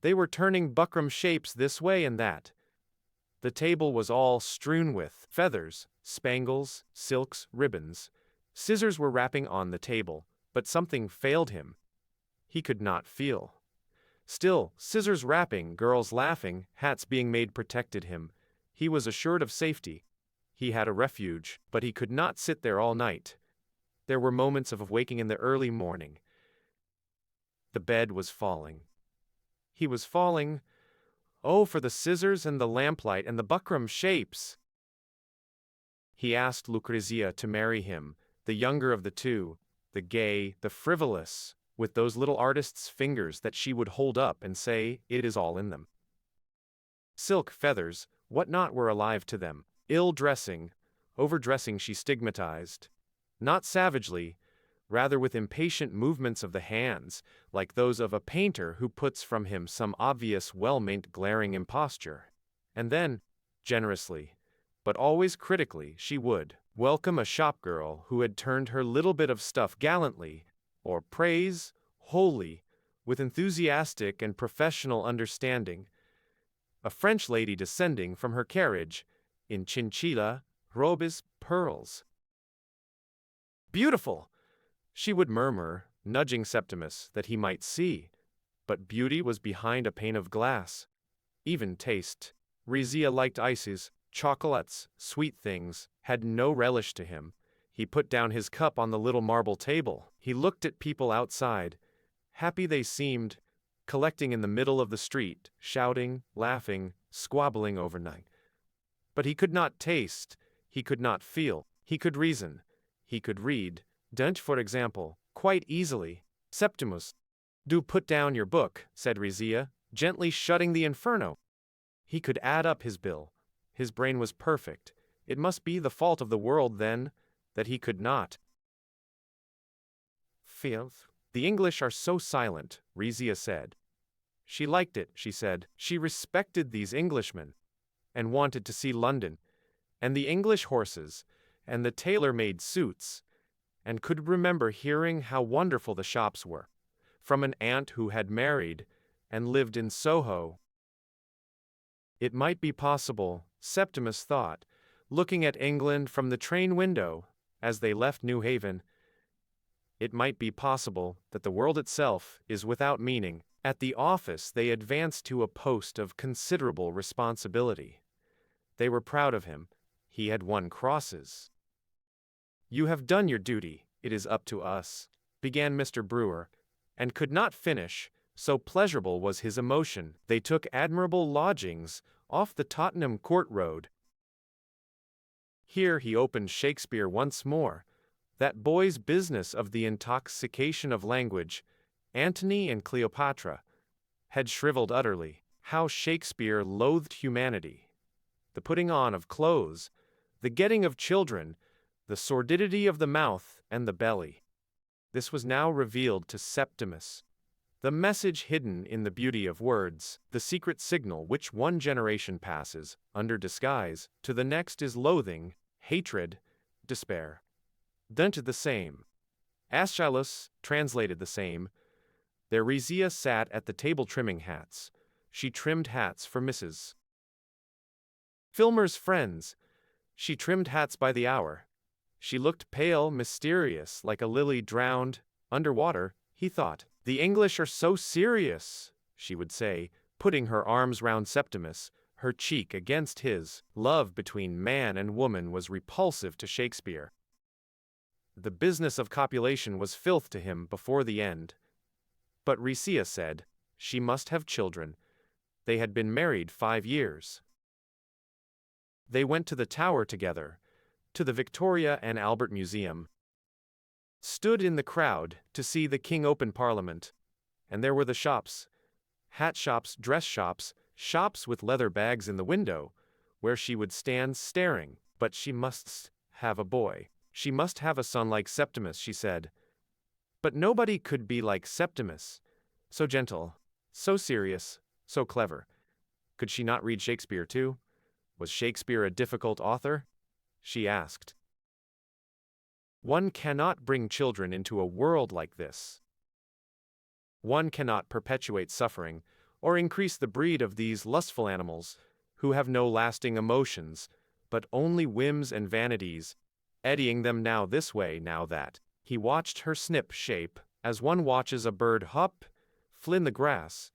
They were turning buckram shapes this way and that. The table was all strewn with feathers, spangles, silks, ribbons. Scissors were rapping on the table, but something failed him. He could not feel. Still, scissors rapping, girls laughing, hats being made protected him. He was assured of safety. He had a refuge, but he could not sit there all night. There were moments of waking in the early morning. The bed was falling. He was falling. Oh, for the scissors and the lamplight and the buckram shapes! He asked Lucrezia to marry him, the younger of the two, the gay, the frivolous, with those little artist's fingers that she would hold up and say, "It is all in them." Silk, feathers, what not were alive to them. Ill-dressing, overdressing she stigmatized. Not savagely, rather with impatient movements of the hands, like those of a painter who puts from him some obvious well-meant glaring imposture. And then, generously, but always critically, she would welcome a shopgirl who had turned her little bit of stuff gallantly, or praise, wholly, with enthusiastic and professional understanding. A French lady descending from her carriage, in chinchilla, robes, pearls. "Beautiful!" she would murmur, nudging Septimus that he might see. But beauty was behind a pane of glass. Even taste. Rizia liked ices, chocolates, sweet things, had no relish to him. He put down his cup on the little marble table. He looked at people outside. Happy they seemed, collecting in the middle of the street, shouting, laughing, squabbling overnight. But he could not taste, he could not feel, he could reason, he could read. Don't, for example, quite easily. "Septimus, do put down your book," said Rizia, gently shutting the inferno. He could add up his bill. His brain was perfect. It must be the fault of the world, then, that he could not. "Filth. The English are so silent," Rizia said. She liked it, she said. She respected these Englishmen, and wanted to see London, and the English horses, and the tailor-made suits, and could remember hearing how wonderful the shops were, from an aunt who had married and lived in Soho. It might be possible, Septimus thought, looking at England from the train window, as they left New Haven. It might be possible that the world itself is without meaning. At the office they advanced to a post of considerable responsibility. They were proud of him. He had won crosses. "You have done your duty, it is up to us," began Mr. Brewer, and could not finish, so pleasurable was his emotion. They took admirable lodgings off the Tottenham Court Road. Here he opened Shakespeare once more, that boy's business of the intoxication of language. Antony and Cleopatra had shriveled utterly. How Shakespeare loathed humanity. The putting on of clothes, the getting of children, the sordidity of the mouth and the belly. This was now revealed to Septimus. The message hidden in the beauty of words, the secret signal which one generation passes, under disguise, to the next is loathing, hatred, despair. Dent the same. Aeschylus translated the same. There Rizia sat at the table trimming hats. She trimmed hats for Mrs. Filmer's friends. She trimmed hats by the hour. She looked pale, mysterious, like a lily drowned under water, he thought. "The English are so serious," she would say, putting her arms round Septimus, her cheek against his. Love between man and woman was repulsive to Shakespeare. The business of copulation was filth to him before the end. But Rizia said, she must have children. They had been married 5 years. They went to the Tower together, to the Victoria and Albert Museum. Stood in the crowd to see the King open Parliament, and there were the shops, hat shops, dress shops, shops with leather bags in the window, where she would stand staring. But she must have a boy. She must have a son like Septimus, she said. But nobody could be like Septimus. So gentle, so serious, so clever. Could she not read Shakespeare too? Was Shakespeare a difficult author? She asked. One cannot bring children into a world like this. One cannot perpetuate suffering, or increase the breed of these lustful animals, who have no lasting emotions, but only whims and vanities, eddying them now this way, now that. He watched her snip shape, as one watches a bird hop, flit in the grass,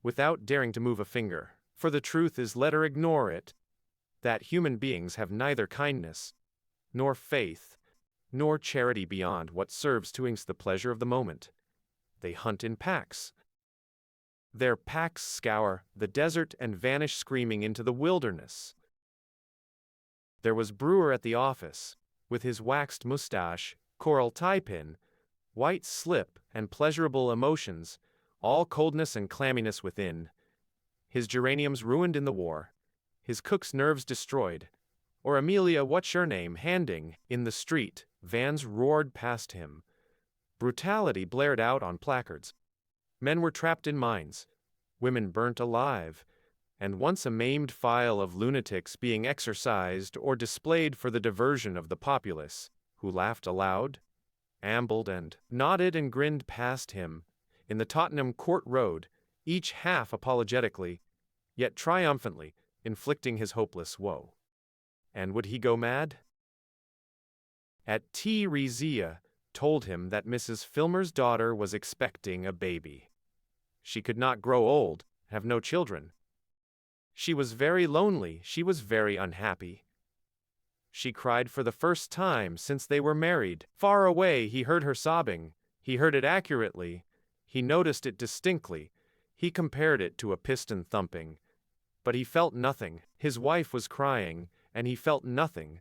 without daring to move a finger. For the truth is, let her ignore it, that human beings have neither kindness, nor faith, nor charity beyond what serves to increase the pleasure of the moment. They hunt in packs. Their packs scour the desert and vanish screaming into the wilderness. There was Brewer at the office, with his waxed mustache, coral tie-pin, white slip, and pleasurable emotions, all coldness and clamminess within. His geraniums ruined in the war, his cook's nerves destroyed, or Amelia what's your name handing in the street. Vans roared past him. Brutality blared out on placards. Men were trapped in mines, women burnt alive, and once a maimed file of lunatics being exercised or displayed for the diversion of the populace, who laughed aloud, ambled and nodded and grinned past him in the Tottenham Court Road, each half apologetically, yet triumphantly, inflicting his hopeless woe. And would he go mad? At tea, Rizia told him that Mrs. Filmer's daughter was expecting a baby. She could not grow old, have no children. She was very lonely, she was very unhappy. She cried for the first time since they were married. Far away he heard her sobbing, he heard it accurately, he noticed it distinctly, he compared it to a piston thumping. But he felt nothing. His wife was crying, and he felt nothing.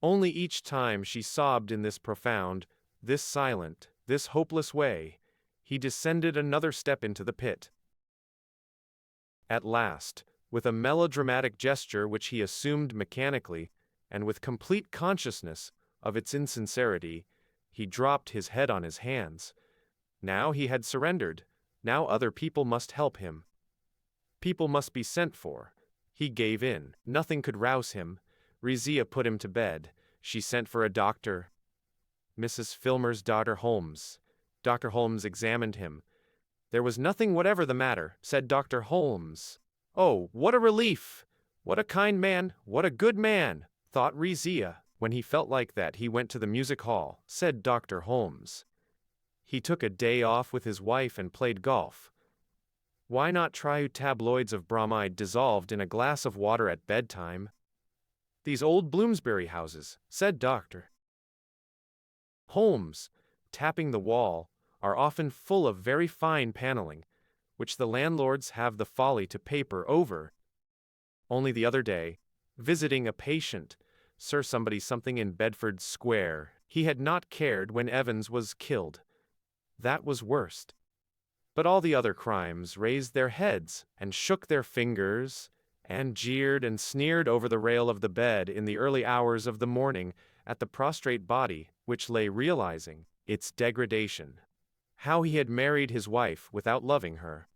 Only each time she sobbed in this profound, this silent, this hopeless way, he descended another step into the pit. At last, with a melodramatic gesture which he assumed mechanically, and with complete consciousness of its insincerity, he dropped his head on his hands. Now he had surrendered. Now other people must help him. People must be sent for. He gave in. Nothing could rouse him. Rizia put him to bed. She sent for a doctor. Mrs. Filmer's daughter Holmes. Dr. Holmes examined him. There was nothing whatever the matter, said Dr. Holmes. Oh, what a relief! What a kind man! What a good man! Thought Rizia. When he felt like that, he went to the music hall, said Dr. Holmes. He took a day off with his wife and played golf. Why not try tabloids of bromide dissolved in a glass of water at bedtime? These old Bloomsbury houses, said Dr. Holmes, tapping the wall, are often full of very fine paneling, which the landlords have the folly to paper over. Only the other day, visiting a patient, Sir something in Bedford Square, he had not cared when Evans was killed. That was worst. But all the other crimes raised their heads and shook their fingers and jeered and sneered over the rail of the bed in the early hours of the morning at the prostrate body which lay realizing its degradation. How he had married his wife without loving her,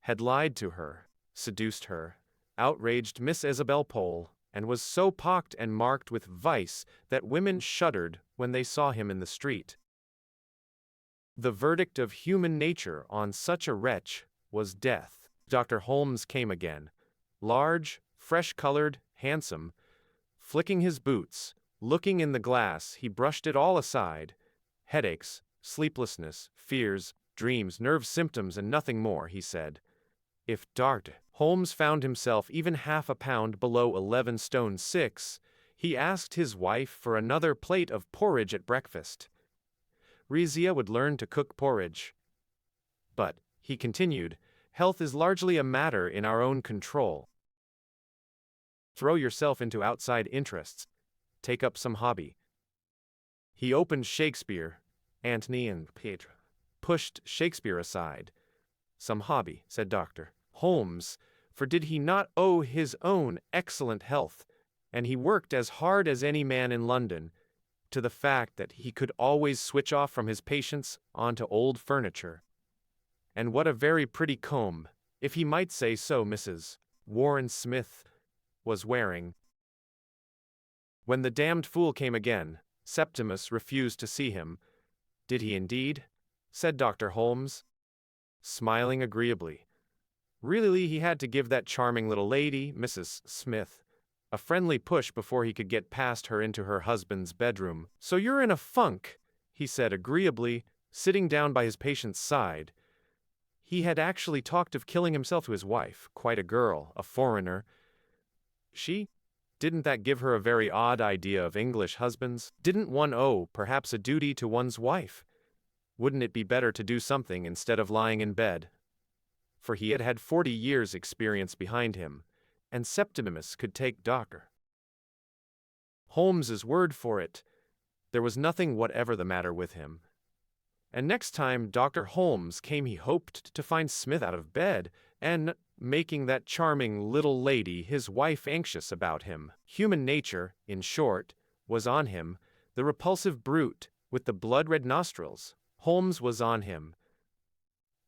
had lied to her, seduced her, outraged Miss Isabel Pole, and was so pocked and marked with vice that women shuddered when they saw him in the street. The verdict of human nature on such a wretch was death. Dr. Holmes came again, large, fresh-colored, handsome, flicking his boots, looking in the glass. He brushed it all aside. Headaches, sleeplessness, fears, dreams, nerve symptoms, and nothing more, he said. If Dr. Holmes found himself even half a pound below 11 stone 6, he asked his wife for another plate of porridge at breakfast. Rizia would learn to cook porridge. But, he continued, health is largely a matter in our own control. Throw yourself into outside interests. Take up some hobby. He opened Shakespeare, Antony and Petra. Pushed Shakespeare aside. Some hobby, said Dr. Holmes, for did he not owe his own excellent health, and he worked as hard as any man in London, to the fact that he could always switch off from his patients onto old furniture. And what a very pretty comb, if he might say so, Mrs. Warren Smith was wearing. When the damned fool came again, Septimus refused to see him. Did he indeed? Said Dr. Holmes, smiling agreeably. Really, he had to give that charming little lady, Mrs. Smith, a friendly push before he could get past her into her husband's bedroom. So you're in a funk, he said agreeably, sitting down by his patient's side. He had actually talked of killing himself to his wife, quite a girl, a foreigner. Didn't that give her a very odd idea of English husbands? Didn't one owe, perhaps, a duty to one's wife? Wouldn't it be better to do something instead of lying in bed? For he had had 40 years' experience behind him, and Septimus could take Dr. Holmes's word for it. There was nothing whatever the matter with him. And next time Dr. Holmes came, he hoped to find Smith out of bed, and making that charming little lady, his wife, anxious about him. Human nature, in short, was on him, the repulsive brute, with the blood-red nostrils. Holmes was on him.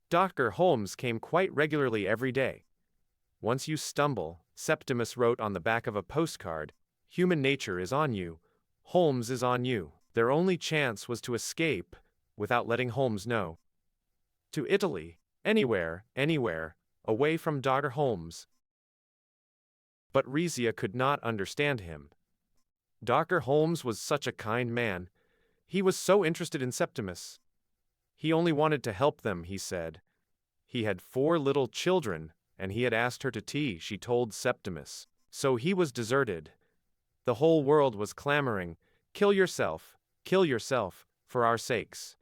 Dr. Holmes came quite regularly every day. Once you stumble, Septimus wrote on the back of a postcard, human nature is on you. Holmes is on you. Their only chance was to escape, without letting Holmes know. To Italy, anywhere, away from Dr. Holmes. But Rizia could not understand him. Dr. Holmes was such a kind man. He was so interested in Septimus. He only wanted to help them, he said. He had 4 little children, and he had asked her to tea, she told Septimus. So he was deserted. The whole world was clamoring, kill yourself, for our sakes.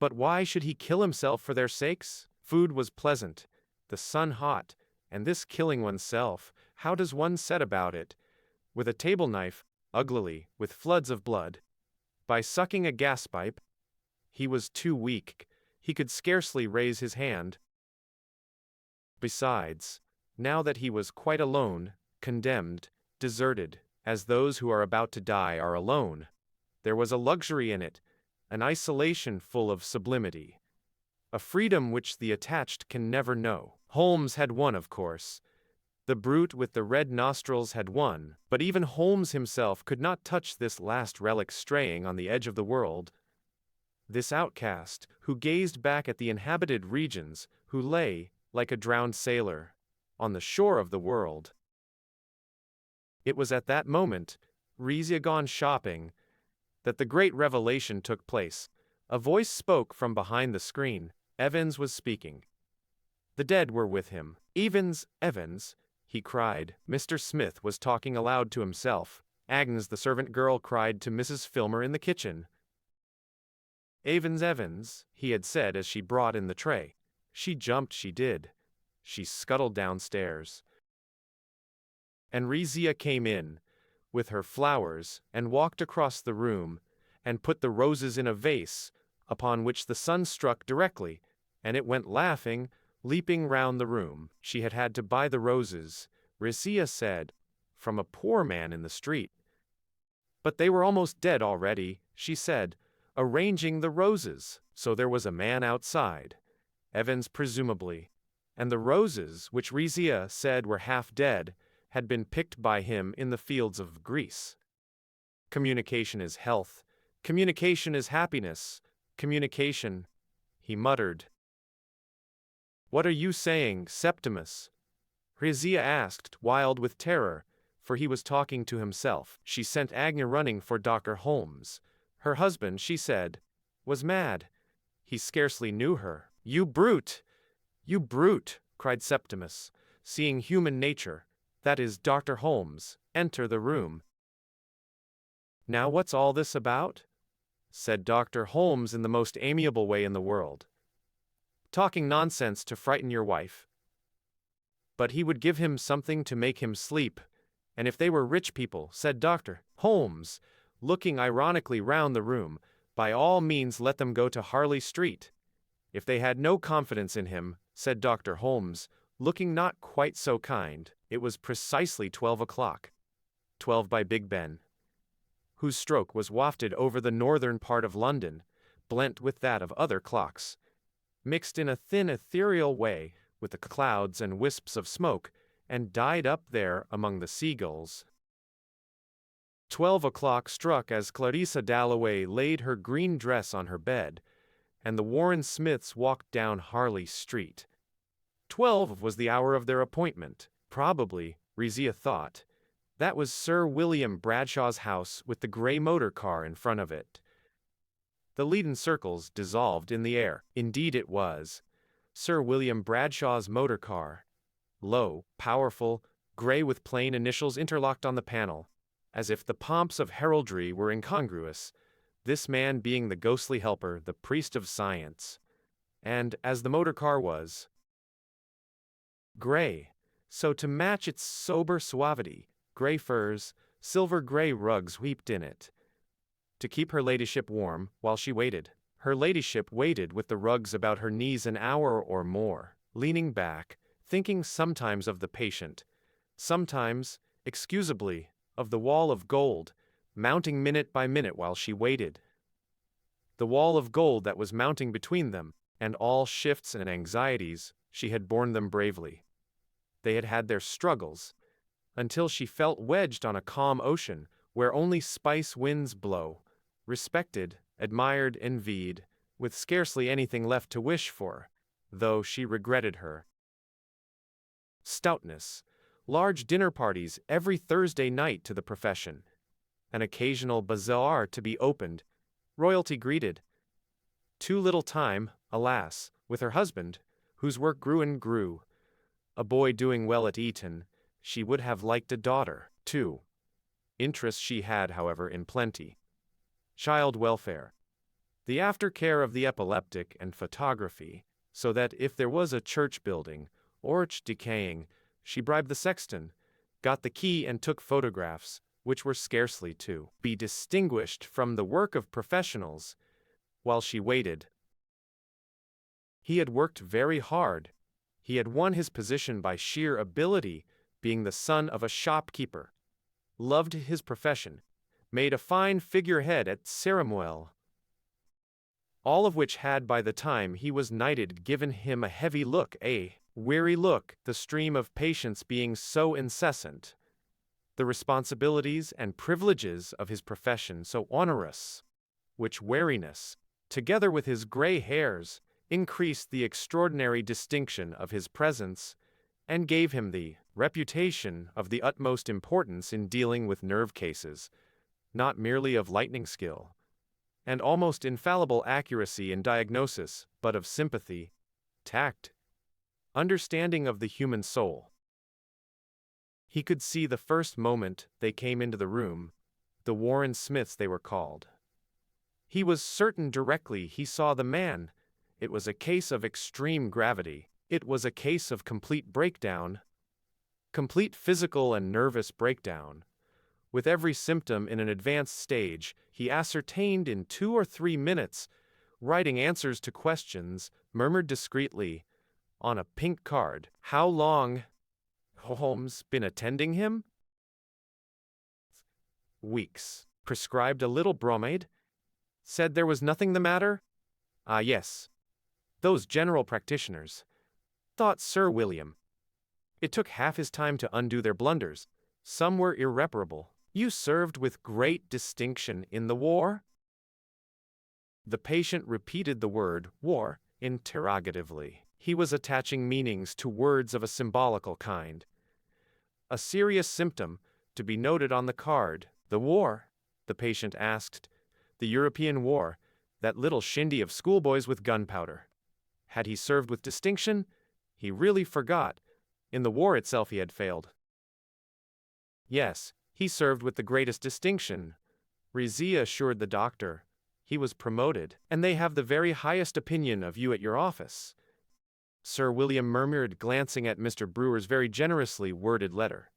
But why should he kill himself for their sakes? Food was pleasant, the sun hot, and this killing oneself, how does one set about it? With a table knife, uglily, with floods of blood. By sucking a gas pipe? He was too weak, he could scarcely raise his hand. Besides, now that he was quite alone, condemned, deserted, as those who are about to die are alone, there was a luxury in it, an isolation full of sublimity. A freedom which the attached can never know. Holmes had won, of course. The brute with the red nostrils had won, but even Holmes himself could not touch this last relic straying on the edge of the world. This outcast, who gazed back at the inhabited regions, who lay, like a drowned sailor, on the shore of the world. It was at that moment, Rizia gone shopping, that the great revelation took place. A voice spoke from behind the screen. Evans was speaking. The dead were with him. Evans, he cried. Mr. Smith was talking aloud to himself. Agnes, the servant girl, cried to Mrs. Filmer in the kitchen. Evans, he had said as she brought in the tray. She jumped, she did. She scuttled downstairs. And Rizia came in, with her flowers, and walked across the room, and put the roses in a vase, upon which the sun struck directly, and it went laughing, leaping round the room. She had had to buy the roses, Rizia said, from a poor man in the street. But they were almost dead already, she said, arranging the roses, so there was a man outside. Evans presumably. And the roses, which Rizia said were half dead, had been picked by him in the fields of Greece. Communication is health. Communication is happiness. Communication, he muttered. What are you saying, Septimus? Rizia asked, wild with terror, for he was talking to himself. She sent Agnes running for Dr. Holmes. Her husband, she said, was mad. He scarcely knew her. You brute! You brute! Cried Septimus, seeing human nature, that is Dr. Holmes, enter the room. Now what's all this about? Said Dr. Holmes in the most amiable way in the world. Talking nonsense to frighten your wife. But he would give him something to make him sleep. And if they were rich people, said Dr. Holmes, looking ironically round the room, by all means let them go to Harley Street. If they had no confidence in him, said Dr. Holmes, looking not quite so kind, it was precisely 12 o'clock. 12 by Big Ben, whose stroke was wafted over the northern part of London, blent with that of other clocks, mixed in a thin ethereal way with the clouds and wisps of smoke, and died up there among the seagulls. 12 o'clock struck as Clarissa Dalloway laid her green dress on her bed, and the Warren Smiths walked down Harley Street. 12 was the hour of their appointment. Probably, Rizia thought, that was Sir William Bradshaw's house with the grey motor car in front of it. The leaden circles dissolved in the air. Indeed it was Sir William Bradshaw's motor car. Low, powerful, grey with plain initials interlocked on the panel, as if the pomps of heraldry were incongruous, this man being the ghostly helper, the priest of science. And, as the motor car was grey, so to match its sober suavity, grey furs, silver grey rugs heaped in it. To keep her ladyship warm, while she waited, her ladyship waited with the rugs about her knees an hour or more, leaning back, thinking sometimes of the patient, sometimes, excusably, of the wall of gold, mounting minute by minute while she waited. The wall of gold that was mounting between them, and all shifts and anxieties, she had borne them bravely. They had had their struggles, until she felt wedged on a calm ocean, where only spice winds blow, respected, admired, envied, with scarcely anything left to wish for, though she regretted her stoutness, large dinner parties every Thursday night to the profession, an occasional bazaar to be opened, royalty greeted. Too little time, alas, with her husband, whose work grew and grew. A boy doing well at Eton, she would have liked a daughter, too. Interests she had, however, in plenty. Child welfare, the aftercare of the epileptic, and photography, so that if there was a church building, orch decaying, she bribed the sexton, got the key and took photographs, which were scarcely to be distinguished from the work of professionals, while she waited. He had worked very hard. He had won his position by sheer ability, being the son of a shopkeeper, loved his profession, made a fine figurehead at Ceremonial, all of which had by the time he was knighted given him a heavy look, a weary look, the stream of patients being so incessant, the responsibilities and privileges of his profession so onerous, which weariness, together with his grey hairs, increased the extraordinary distinction of his presence, and gave him the reputation of the utmost importance in dealing with nerve cases, not merely of lightning skill, and almost infallible accuracy in diagnosis, but of sympathy, tact, understanding of the human soul. He could see the first moment they came into the room, the Warren Smiths they were called. He was certain directly he saw the man. It was a case of extreme gravity. It was a case of complete breakdown, complete physical and nervous breakdown. With every symptom in an advanced stage, he ascertained in 2 or 3 minutes, writing answers to questions, murmured discreetly, on a pink card, how long Holmes been attending him? Weeks. Prescribed a little bromide? Said there was nothing the matter? Ah, yes. Those general practitioners, thought Sir William. It took half his time to undo their blunders. Some were irreparable. You served with great distinction in the war? The patient repeated the word war interrogatively. He was attaching meanings to words of a symbolical kind. A serious symptom, to be noted on the card. The war? The patient asked. The European war, that little shindy of schoolboys with gunpowder. Had he served with distinction? He really forgot. In the war itself he had failed. Yes, he served with the greatest distinction. Rizia assured the doctor. He was promoted, and they have the very highest opinion of you at your office. Sir William murmured, glancing at Mr. Brewer's very generously worded letter.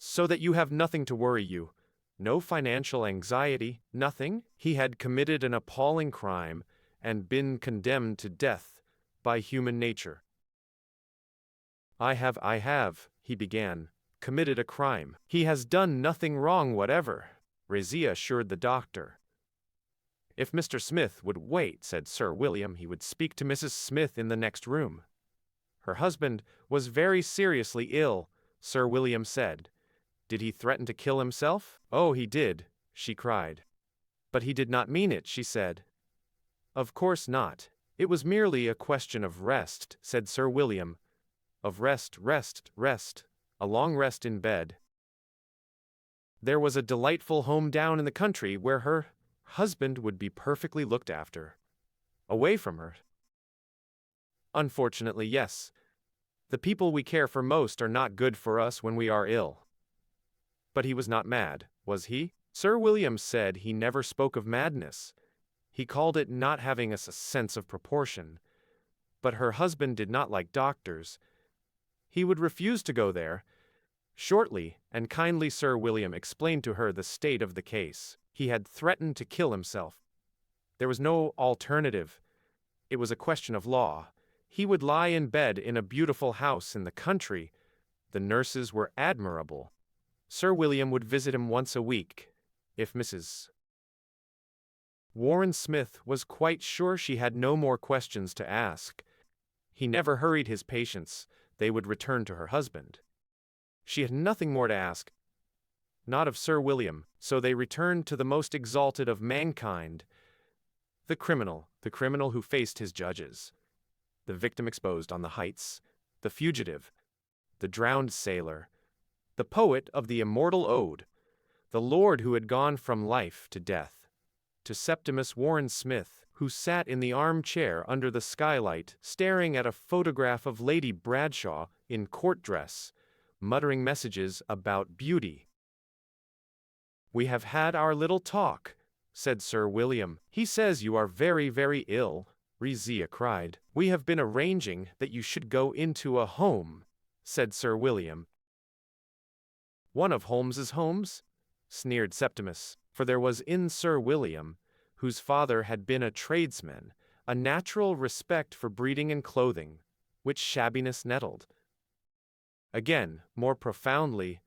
so that you have nothing to worry you. No financial anxiety, nothing. He had committed an appalling crime and been condemned to death by human nature. I have, he began, committed a crime. He has done nothing wrong whatever, Rizia assured the doctor. If Mr. Smith would wait, said Sir William, he would speak to Mrs. Smith in the next room. Her husband was very seriously ill, Sir William said. Did he threaten to kill himself? Oh, he did, she cried. But he did not mean it, she said. Of course not. It was merely a question of rest, said Sir William. Of rest, a long rest in bed. There was a delightful home down in the country where her husband would be perfectly looked after. Away from her. Unfortunately, yes. The people we care for most are not good for us when we are ill. But he was not mad, was he? Sir William said he never spoke of madness. He called it not having a sense of proportion. But her husband did not like doctors. He would refuse to go there. Shortly and kindly Sir William explained to her the state of the case. He had threatened to kill himself. There was no alternative. It was a question of law. He would lie in bed in a beautiful house in the country. The nurses were admirable. Sir William would visit him once a week. If Mrs. Warren Smith was quite sure she had no more questions to ask. He never hurried his patients. They would return to her husband. She had nothing more to ask. Not of Sir William, so they returned to the most exalted of mankind. The criminal who faced his judges. The victim exposed on the heights. The fugitive. The drowned sailor. The poet of the immortal ode. The lord who had gone from life to death. To Septimus Warren Smith, who sat in the armchair under the skylight, staring at a photograph of Lady Bradshaw in court dress, muttering messages about beauty. We have had our little talk, said Sir William. He says you are very, very ill, Rizia cried. We have been arranging that you should go into a home, said Sir William. One of Holmes's homes? Sneered Septimus, for there was in Sir William, whose father had been a tradesman, a natural respect for breeding and clothing, which shabbiness nettled. Again, more profoundly,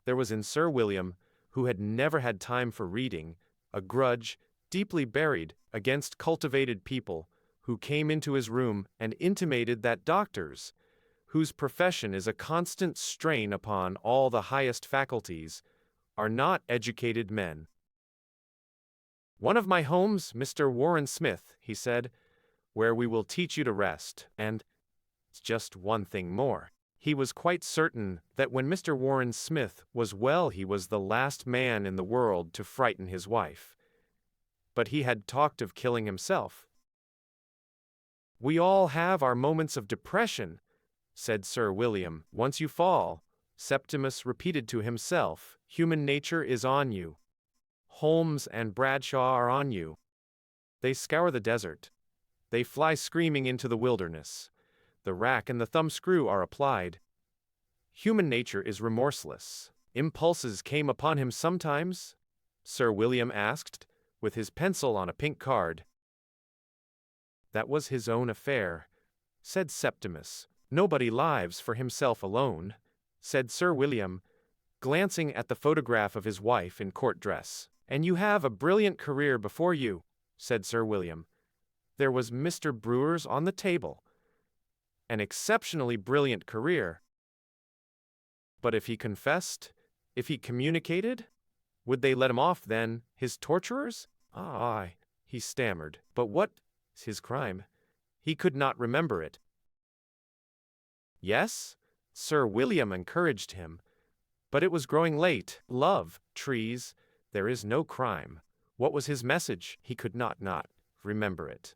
there was in Sir William, who had never had time for reading, a grudge, deeply buried, against cultivated people, who came into his room and intimated that doctors, whose profession is a constant strain upon all the highest faculties, are not educated men. One of my homes, Mr. Warren Smith, he said, where we will teach you to rest, and just one thing more. He was quite certain that when Mr. Warren Smith was well he was the last man in the world to frighten his wife. But he had talked of killing himself. We all have our moments of depression, said Sir William. Once you fall, Septimus repeated to himself, human nature is on you. Holmes and Bradshaw are on you. They scour the desert. They fly screaming into the wilderness. The rack and the thumbscrew are applied. Human nature is remorseless. Impulses came upon him sometimes? Sir William asked, with his pencil on a pink card. That was his own affair, said Septimus. Nobody lives for himself alone, said Sir William, glancing at the photograph of his wife in court dress. And you have a brilliant career before you, said Sir William. There was Mr. Brewer's on the table. An exceptionally brilliant career. But if he confessed, if he communicated, would they let him off then, his torturers? Aye, he stammered. But what is his crime? He could not remember it. Yes, Sir William encouraged him. But it was growing late. Love, trees, there is no crime. What was his message? He could not remember it.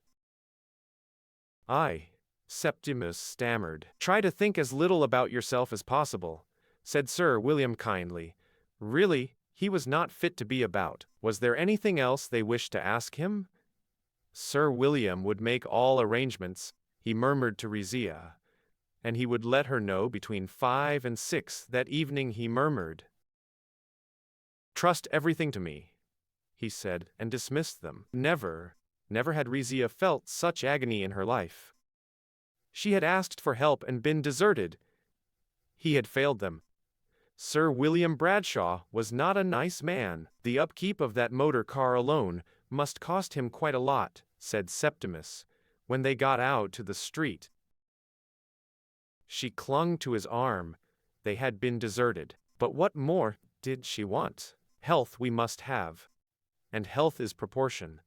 Aye, Septimus stammered. Try to think as little about yourself as possible, said Sir William kindly. Really, he was not fit to be about. Was there anything else they wished to ask him? Sir William would make all arrangements, he murmured to Rizia, and he would let her know between 5 and 6 that evening. He murmured, "Trust everything to me," he said, and dismissed them. Never had Rizzia felt such agony in her life. She had asked for help and been deserted. He had failed them. Sir William Bradshaw was not a nice man. "The upkeep of that motor car alone must cost him quite a lot," said Septimus, when they got out to the street. She clung to his arm. They had been deserted. But what more did she want? "Health we must have. And health is proportion.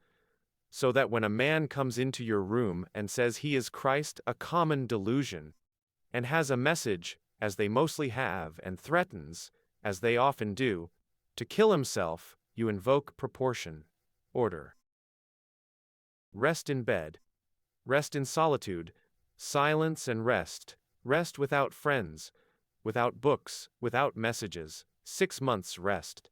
So that when a man comes into your room and says he is Christ, a common delusion, and has a message, as they mostly have, and threatens, as they often do, to kill himself, you invoke proportion, order. Rest in bed. Rest in solitude, silence and rest. Rest without friends, without books, without messages. 6 months' rest.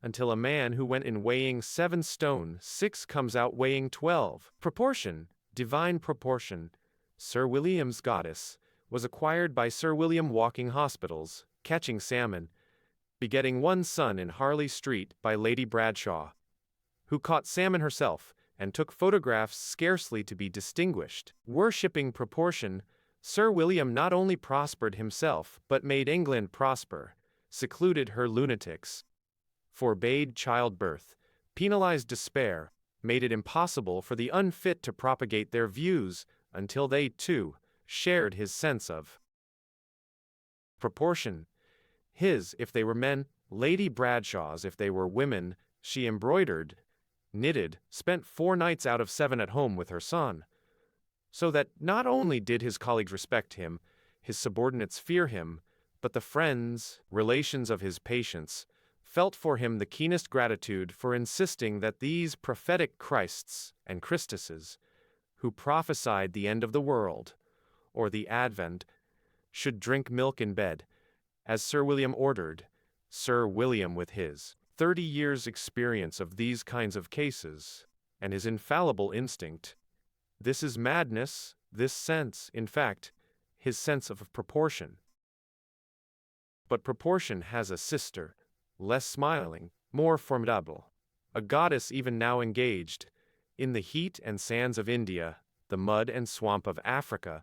Until a man who went in weighing 7 stone 6 comes out weighing 12. Proportion, divine proportion. Sir William's goddess was acquired by Sir William walking hospitals, catching salmon, begetting one son in Harley Street by Lady Bradshaw, who caught salmon herself and took photographs scarcely to be distinguished. Worshipping proportion, Sir William not only prospered himself but made England prosper, secluded her lunatics, forbade childbirth, penalized despair, made it impossible for the unfit to propagate their views until they, too, shared his sense of proportion. His, if they were men, Lady Bradshaw's, if they were women. She embroidered, knitted, spent 4 nights out of 7 at home with her son, so that not only did his colleagues respect him, his subordinates fear him, but the friends, relations of his patients, felt for him the keenest gratitude for insisting that these prophetic Christs and Christuses, who prophesied the end of the world, or the Advent, should drink milk in bed, as Sir William ordered. Sir William, with his 30 years' experience of these kinds of cases, and his infallible instinct. This is madness, this sense, in fact, his sense of proportion. But proportion has a sister, less smiling, more formidable, a goddess even now engaged, in the heat and sands of India, the mud and swamp of Africa,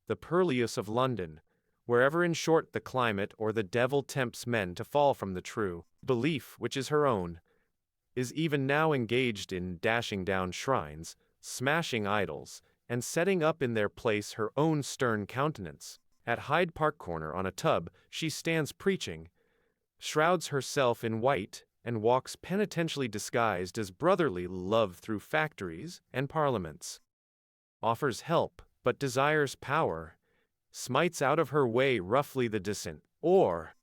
the purlieus of London, wherever in short the climate or the devil tempts men to fall from the true belief which is her own, is even now engaged in dashing down shrines, smashing idols, and setting up in their place her own stern countenance. At Hyde Park Corner on a tub she stands preaching, shrouds herself in white, and walks penitentially disguised as brotherly love through factories and parliaments. Offers help, but desires power, smites out of her way roughly the dissent, or,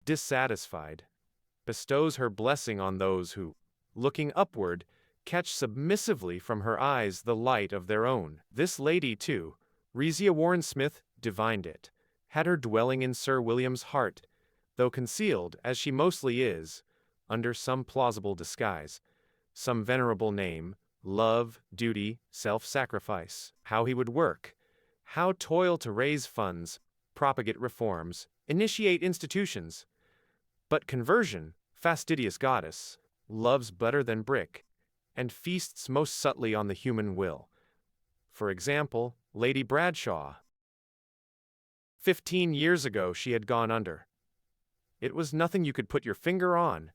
dissatisfied, bestows her blessing on those who, looking upward, catch submissively from her eyes the light of their own. This lady, too, Rizzia Warren Smith, divined it, had her dwelling in Sir William's heart, though concealed, as she mostly is, under some plausible disguise, some venerable name, love, duty, self-sacrifice. How he would work, how toil to raise funds, propagate reforms, initiate institutions. But conversion, fastidious goddess, loves better than brick, and feasts most subtly on the human will. For example, Lady Bradshaw. 15 years ago she had gone under. It was nothing you could put your finger on.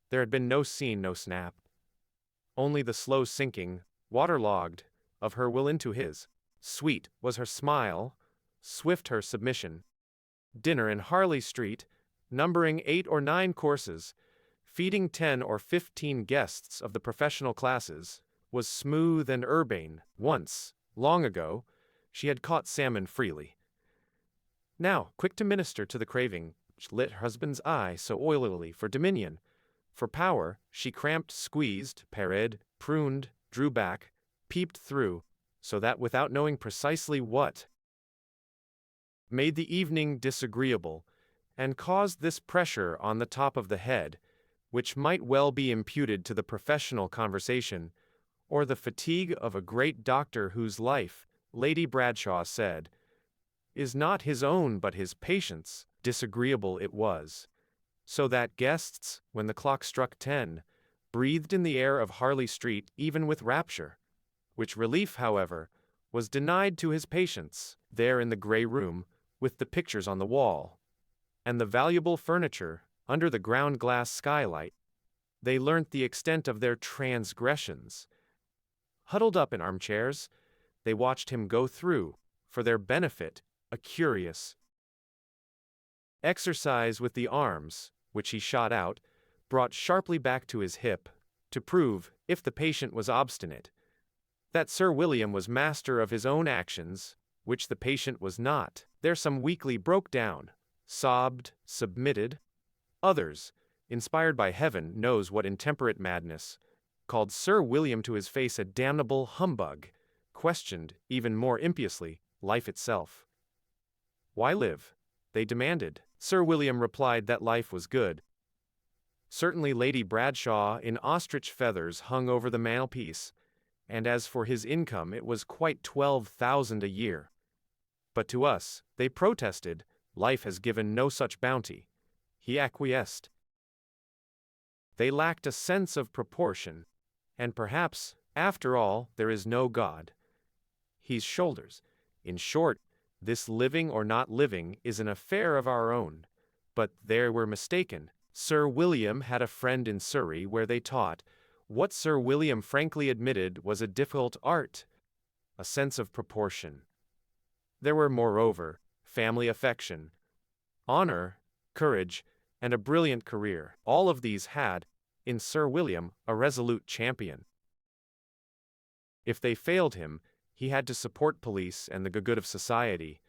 There had been no scene, no snap. Only the slow sinking, waterlogged, of her will into his. Sweet was her smile, swift her submission. Dinner in Harley Street, numbering 8 or 9 courses, feeding 10 or 15 guests of the professional classes, was smooth and urbane. Once, long ago, she had caught salmon freely. Now, quick to minister to the craving which lit her husband's eye so oilily for dominion, for power, she cramped, squeezed, pared, pruned, drew back, peeped through, so that without knowing precisely what made the evening disagreeable, and caused this pressure on the top of the head, which might well be imputed to the professional conversation, or the fatigue of a great doctor whose life, Lady Bradshaw said, is not his own but his patient's. Disagreeable it was, so that guests, when the clock struck 10, breathed in the air of Harley Street even with rapture, which relief, however, was denied to his patients, there in the grey room, with the pictures on the wall, and the valuable furniture, under the ground-glass skylight. They learnt the extent of their transgressions. Huddled up in armchairs, they watched him go through, for their benefit, a curious exercise with the arms, which he shot out, brought sharply back to his hip, to prove, if the patient was obstinate, that Sir William was master of his own actions, which the patient was not. There some weakly broke down, sobbed, submitted. Others, inspired by heaven knows what intemperate madness, called Sir William to his face a damnable humbug, questioned, even more impiously, life itself. Why live? They demanded. Sir William replied that life was good. Certainly Lady Bradshaw in ostrich feathers hung over the mantelpiece, and as for his income it was quite 12,000 a year. But to us, they protested, life has given no such bounty. He acquiesced. They lacked a sense of proportion, and perhaps, after all, there is no God. He's shoulders. In short, this living or not living is an affair of our own. But they were mistaken. Sir William had a friend in Surrey where they taught, what Sir William frankly admitted was a difficult art, a sense of proportion. There were, moreover, family affection, honor, courage, and a brilliant career. All of these had, in Sir William, a resolute champion. If they failed him, he had to support police and the good of society,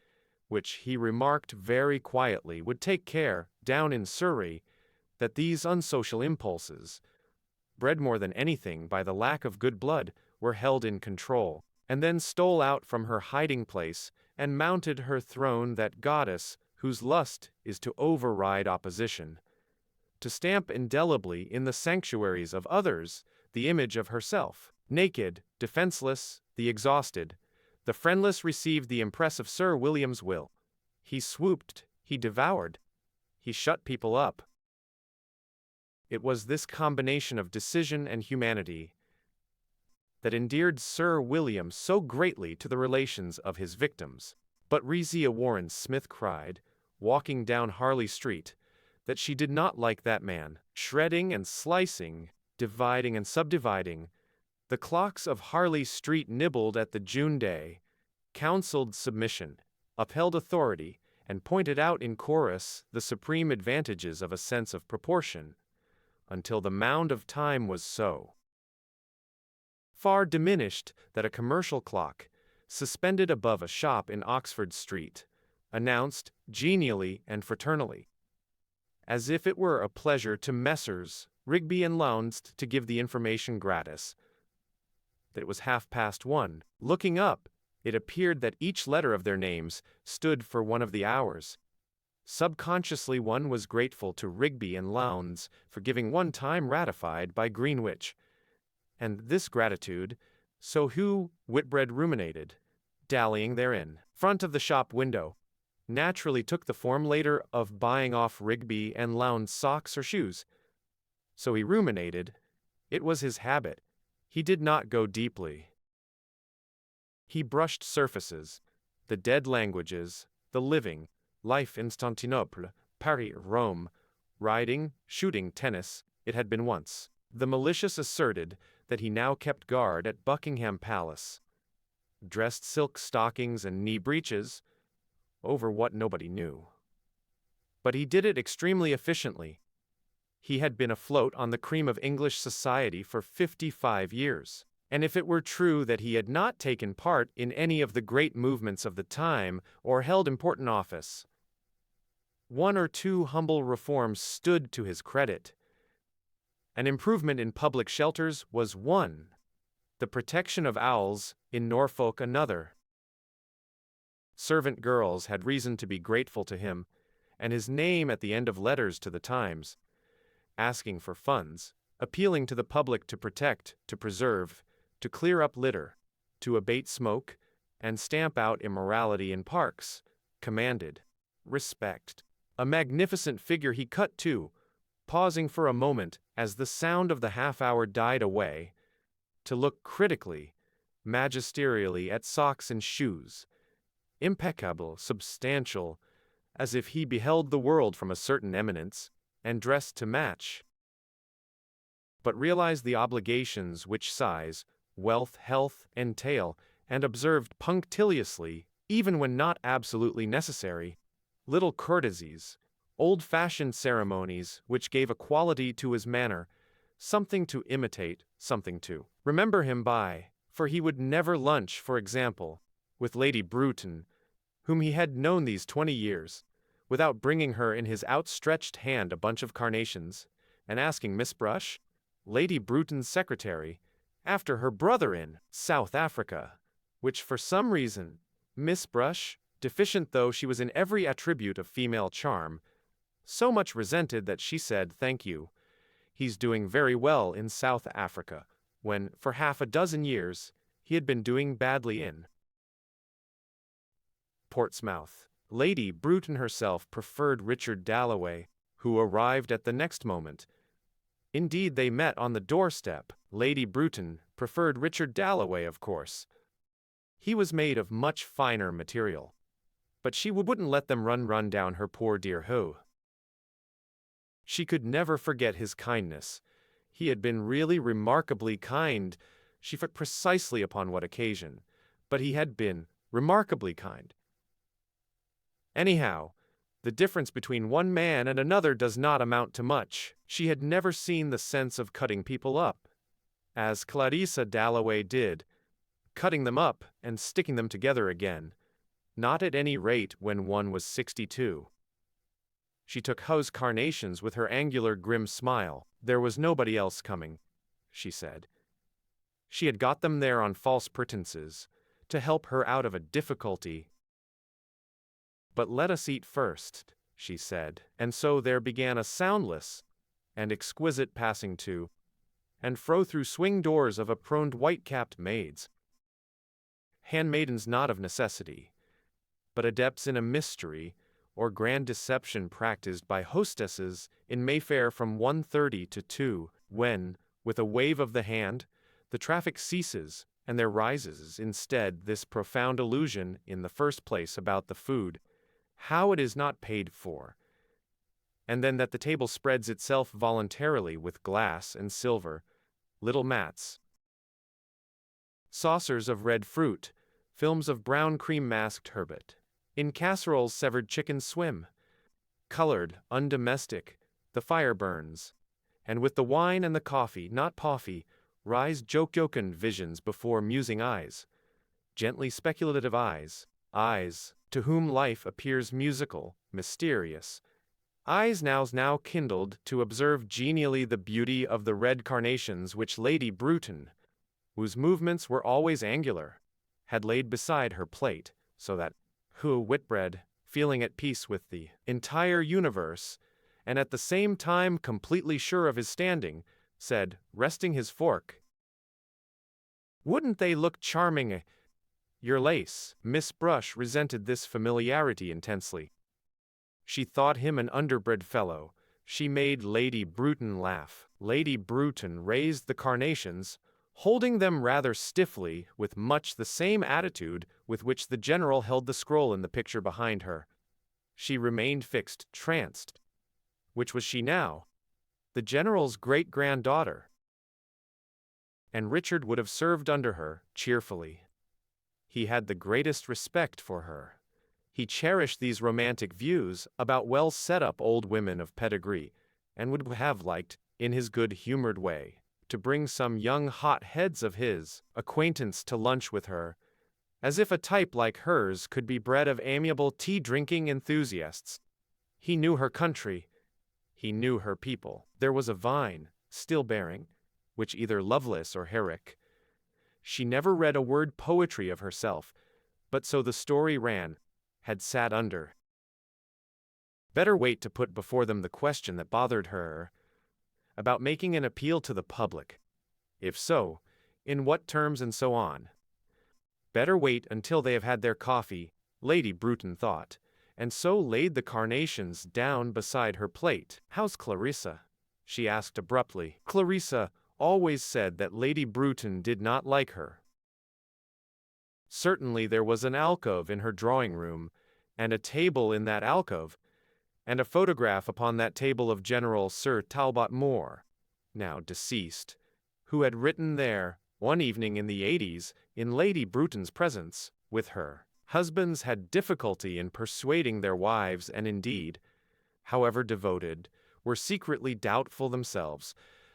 which he remarked very quietly would take care, down in Surrey, that these unsocial impulses, bred more than anything by the lack of good blood, were held in control, and then stole out from her hiding place and mounted her throne, that goddess whose lust is to override opposition, to stamp indelibly in the sanctuaries of others the image of herself. Naked, defenseless, the exhausted, the friendless received the impress of Sir William's will. He swooped, he devoured, he shut people up. It was this combination of decision and humanity that endeared Sir William so greatly to the relations of his victims. But Rezia Warren Smith cried, walking down Harley Street, that she did not like that man, shredding and slicing, dividing and subdividing. The clocks of Harley Street nibbled at the June day, counseled submission, upheld authority, and pointed out in chorus the supreme advantages of a sense of proportion, until the mound of time was so far diminished that a commercial clock, suspended above a shop in Oxford Street, announced, genially and fraternally, as if it were a pleasure to Messrs. Rigby and Lowndes to give the information gratis, that it was 1:30. Looking up, it appeared that each letter of their names stood for one of the hours. Subconsciously one was grateful to Rigby and Lowndes for giving one time ratified by Greenwich. And this gratitude, so who, Whitbread ruminated, dallying therein, front of the shop window, naturally took the form later of buying off Rigby and Lowndes socks or shoes. So he ruminated. It was his habit. He did not go deeply. He brushed surfaces, the dead languages, the living, life in Constantinople, Paris, Rome, riding, shooting, tennis, it had been once. The malicious asserted that he now kept guard at Buckingham Palace. Dressed silk stockings and knee breeches, over what nobody knew. But he did it extremely efficiently. He had been afloat on the cream of English society for 55 years. And if it were true that he had not taken part in any of the great movements of the time or held important office, one or two humble reforms stood to his credit. An improvement in public shelters was one, the protection of owls in Norfolk another. Servant girls had reason to be grateful to him, and his name at the end of letters to the Times, asking for funds, appealing to the public to protect, to preserve, to clear up litter, to abate smoke, and stamp out immorality in parks, commanded respect. A magnificent figure he cut too, pausing for a moment as the sound of the half-hour died away, to look critically, magisterially at socks and shoes, impeccable, substantial, as if he beheld the world from a certain eminence, and dressed to match. But realized the obligations which size, wealth, health entail, and observed punctiliously, even when not absolutely necessary, little courtesies, old-fashioned ceremonies which gave a quality to his manner, something to imitate, something to remember him by, for he would never lunch, for example, with Lady Bruton, whom he had known these 20 years, without bringing her in his outstretched hand a bunch of carnations, and asking Miss Brush, Lady Bruton's secretary, after her brother in South Africa, which for some reason, Miss Brush, deficient though she was in every attribute of female charm, so much resented that she said, "Thank you, he's doing very well in South Africa," when, for half a dozen years, he had been doing badly in Portsmouth. Lady Bruton herself preferred Richard Dalloway, who arrived at the next moment. Indeed, they met on the doorstep. Lady Bruton preferred Richard Dalloway, of course. He was made of much finer material. But she wouldn't let them run down her poor dear hoe. She could never forget his kindness. He had been really remarkably kind. She forgot precisely upon what occasion, but he had been remarkably kind. Anyhow, the difference between one man and another does not amount to much. She had never seen the sense of cutting people up, as Clarissa Dalloway did, cutting them up and sticking them together again, not at any rate when one was 62. She took Howe's carnations with her angular grim smile. There was nobody else coming, she said. She had got them there on false pretenses, to help her out of a difficulty. But let us eat first, she said, and so there began a soundless and exquisite passing to and fro through swing doors of aproned white-capped maids. Handmaidens not of necessity, but adepts in a mystery or grand deception practiced by hostesses in Mayfair from 1:30 to 2, when, with a wave of the hand, the traffic ceases and there rises instead this profound illusion in the first place about the food, how it is not paid for, and then that the table spreads itself voluntarily with glass and silver, little mats, saucers of red fruit, films of brown cream masked turbot. In casseroles severed chickens swim, colored, undomestic, the fire burns, and with the wine and the coffee, not poffy, rise jocund visions before musing eyes, gently speculative eyes, eyes to whom life appears musical, mysterious, eyes now kindled to observe genially the beauty of the red carnations which Lady Bruton, whose movements were always angular, had laid beside her plate, so that Hugh Whitbread, feeling at peace with the entire universe, and at the same time completely sure of his standing, said, resting his fork, "Wouldn't they look charming? Your lace." Miss Brush resented this familiarity intensely. She thought him an underbred fellow. She made Lady Bruton laugh. Lady Bruton raised the carnations, holding them rather stiffly, with much the same attitude with which the general held the scroll in the picture behind her. She remained fixed, tranced. Which was she now? The general's great-granddaughter. And Richard would have served under her, cheerfully. He had the greatest respect for her. He cherished these romantic views about well-set-up old women of pedigree, and would have liked, in his good-humored way, to bring some young hot heads of his acquaintance to lunch with her, as if a type like hers could be bred of amiable tea-drinking enthusiasts. He knew her country. He knew her people. There was a vine, still bearing, which either Lovelace or Herrick. She never read a word poetry of herself, but so the story ran, had sat under. Better wait to put before them the question that bothered her, about making an appeal to the public. If so, in what terms and so on. Better wait until they have had their coffee, Lady Bruton thought, and so laid the carnations down beside her plate. "How's Clarissa?" she asked abruptly. Clarissa always said that Lady Bruton did not like her. Certainly there was an alcove in her drawing room, and a table in that alcove, and a photograph upon that table of General Sir Talbot Moore, now deceased, who had written there, one evening in the 80s, in Lady Bruton's presence, with her. Husbands had difficulty in persuading their wives, and indeed, however devoted, were secretly doubtful themselves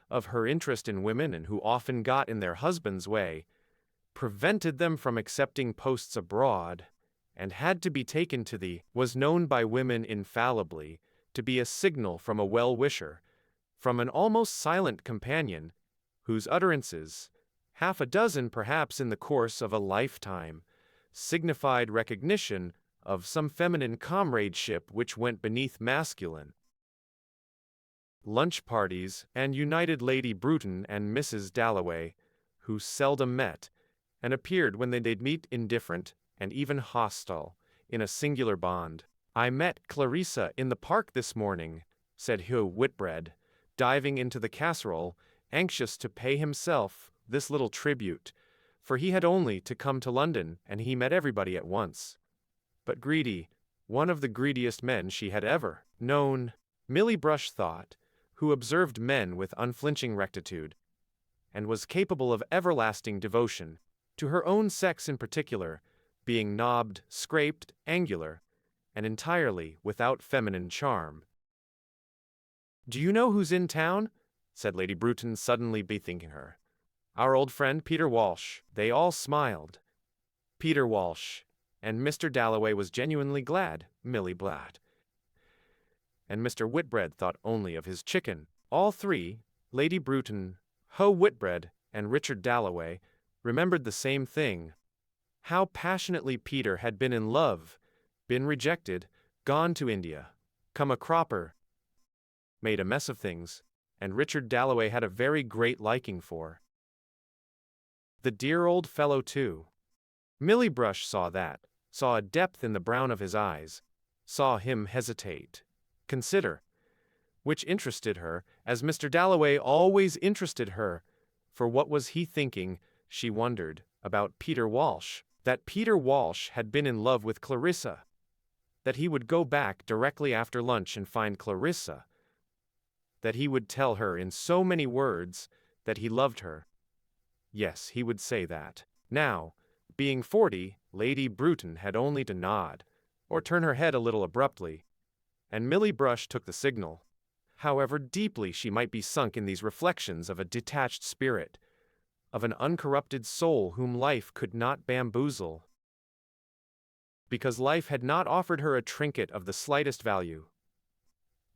of her interest in women, and who often got in their husbands' way, prevented them from accepting posts abroad, and had to be taken to the, was known by women infallibly to be a signal from a well-wisher, from an almost silent companion, whose utterances, half a dozen perhaps in the course of a lifetime, signified recognition of some feminine comradeship which went beneath masculine. Lunch parties and united Lady Bruton and Mrs. Dalloway, who seldom met, and appeared when they'd meet indifferent and even hostile, in a singular bond. "I met Clarissa in the park this morning," said Hugh Whitbread, diving into the casserole, anxious to pay himself this little tribute, for he had only to come to London, and he met everybody at once. But greedy, one of the greediest men she had ever known, Millie Brush thought, who observed men with unflinching rectitude, and was capable of everlasting devotion, to her own sex in particular, being knobbed, scraped, angular, and entirely without feminine charm. "Do you know who's in town?" said Lady Bruton, suddenly bethinking her. "Our old friend Peter Walsh." They all smiled. Peter Walsh, and Mr. Dalloway was genuinely glad, Millie Blatt. And Mr. Whitbread thought only of his chicken. All three, Lady Bruton, Hugh Whitbread, and Richard Dalloway, remembered the same thing. How passionately Peter had been in love, been rejected, gone to India, come a cropper, made a mess of things, and Richard Dalloway had a very great liking for the dear old fellow too. Millie Brush saw that, saw a depth in the brown of his eyes, saw him hesitate, consider, which interested her, as Mr. Dalloway always interested her, for what was he thinking, she wondered, about Peter Walsh? That Peter Walsh had been in love with Clarissa, that he would go back directly after lunch and find Clarissa, that he would tell her in so many words that he loved her. Yes, he would say that. Now, being 40, Lady Bruton had only to nod, or turn her head a little abruptly, and Millie Brush took the signal. However deeply she might be sunk in these reflections of a detached spirit, of an uncorrupted soul whom life could not bamboozle, because life had not offered her a trinket of the slightest value.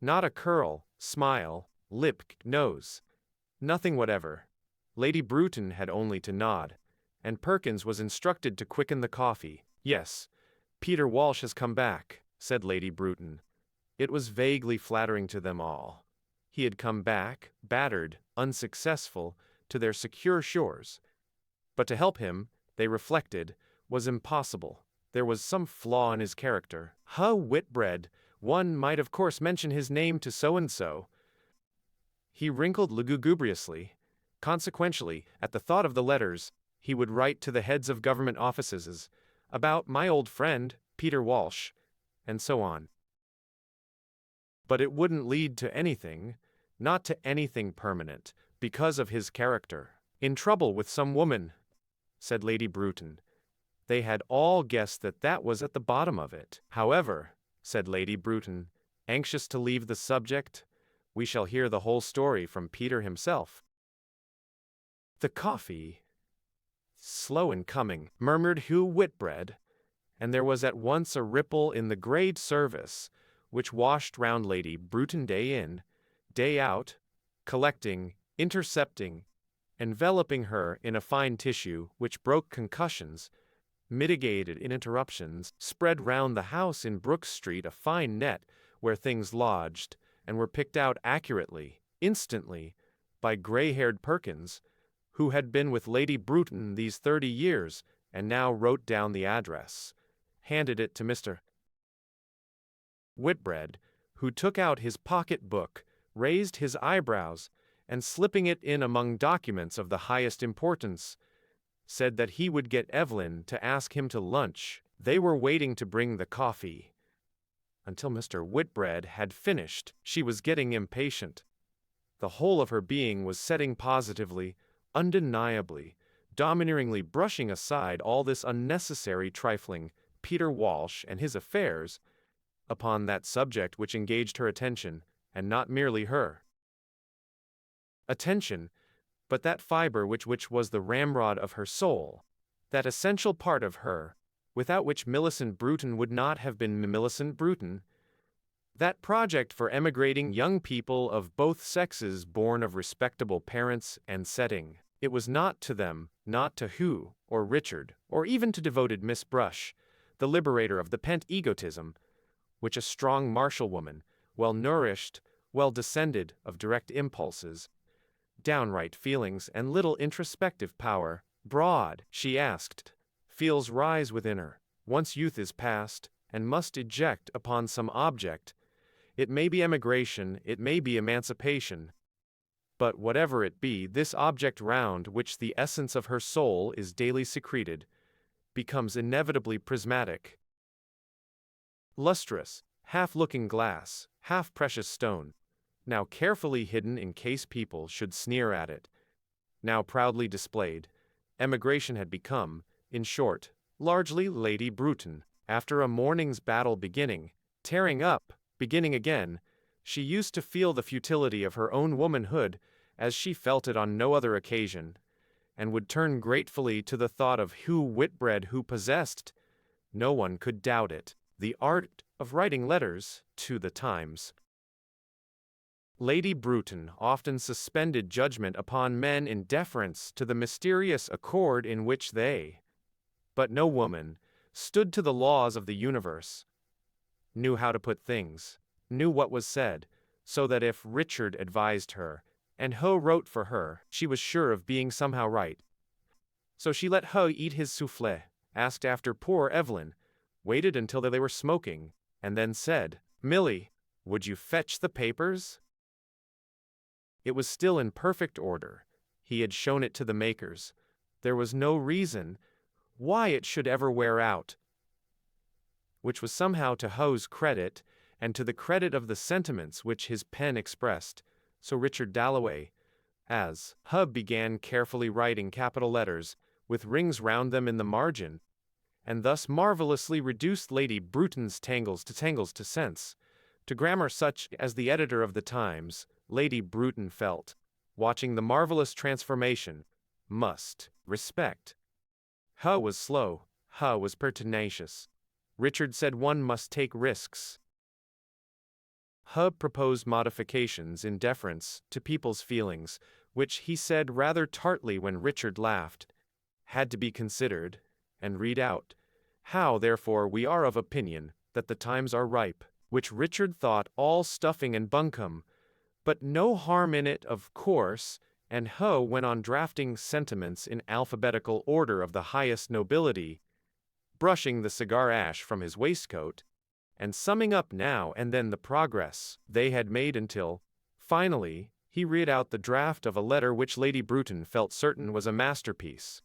Not a curl, smile, lip, nose, nothing whatever. Lady Bruton had only to nod, and Perkins was instructed to quicken the coffee. "Yes, Peter Walsh has come back," said Lady Bruton. It was vaguely flattering to them all. He had come back, battered, unsuccessful, to their secure shores. But to help him, they reflected, was impossible. There was some flaw in his character. Hugh Whitbread, one might of course mention his name to so-and-so. He wrinkled lugubriously. Consequentially, at the thought of the letters he would write to the heads of government offices about my old friend, Peter Walsh, and so on. But it wouldn't lead to anything, not to anything permanent, because of his character. "In trouble with some woman," said Lady Bruton. They had all guessed that that was at the bottom of it. "However," said Lady Bruton, anxious to leave the subject, "we shall hear the whole story from Peter himself." "The coffee, slow in coming," murmured Hugh Whitbread, and there was at once a ripple in the great service which washed round Lady Bruton day in, day out, collecting, intercepting, enveloping her in a fine tissue which broke concussions, mitigated interruptions, spread round the house in Brook Street a fine net where things lodged, and were picked out accurately, instantly, by gray-haired Perkins, who had been with Lady Bruton these 30 years, and now wrote down the address, handed it to Mr. Whitbread, who took out his pocket-book, raised his eyebrows, and slipping it in among documents of the highest importance, said that he would get Evelyn to ask him to lunch. They were waiting to bring the coffee. Until Mr. Whitbread had finished, she was getting impatient. The whole of her being was setting positively, undeniably, domineeringly brushing aside all this unnecessary trifling, Peter Walsh and his affairs, upon that subject which engaged her attention, and not merely her attention, but that fibre which was the ramrod of her soul, that essential part of her, without which Millicent Bruton would not have been Millicent Bruton, that project for emigrating young people of both sexes born of respectable parents and setting. It was not to them, not to Hugh, or Richard, or even to devoted Miss Brush, the liberator of the pent egotism, which a strong martial woman, well-nourished, well-descended of direct impulses, downright feelings and little introspective power, broad, she asked, feels rise within her, once youth is past, and must eject upon some object. It may be emigration, it may be emancipation. But whatever it be, this object round which the essence of her soul is daily secreted, becomes inevitably prismatic, lustrous, half looking-glass, half precious stone, now carefully hidden in case people should sneer at it, now proudly displayed. Emigration had become, in short, largely Lady Bruton. After a morning's battle beginning, tearing up, beginning again, she used to feel the futility of her own womanhood as she felt it on no other occasion, and would turn gratefully to the thought of Hugh Whitbread, who possessed, no one could doubt it, the art of writing letters to the Times. Lady Bruton often suspended judgment upon men in deference to the mysterious accord in which they, but no woman, stood to the laws of the universe, knew how to put things, knew what was said, so that if Richard advised her, and Ho wrote for her, she was sure of being somehow right. So she let Ho eat his soufflé, asked after poor Evelyn, waited until they were smoking, and then said, "Milly, would you fetch the papers?" It was still in perfect order. He had shown it to the makers. There was no reason why it should ever wear out, which was somehow to Ho's credit, and to the credit of the sentiments which his pen expressed. So Richard Dalloway, as Ho began carefully writing capital letters, with rings round them in the margin, and thus marvelously reduced Lady Bruton's tangles to sense, to grammar such as the editor of the Times, Lady Bruton felt, watching the marvelous transformation, must respect. Ho was slow, Ho was pertinacious. Richard said one must take risks. Ho proposed modifications in deference to people's feelings, which he said rather tartly when Richard laughed, had to be considered, and read out, how therefore we are of opinion that the times are ripe, which Richard thought all stuffing and bunkum, but no harm in it of course, and Ho went on drafting sentiments in alphabetical order of the highest nobility, brushing the cigar ash from his waistcoat, and summing up now and then the progress they had made until, finally, he read out the draft of a letter which Lady Bruton felt certain was a masterpiece.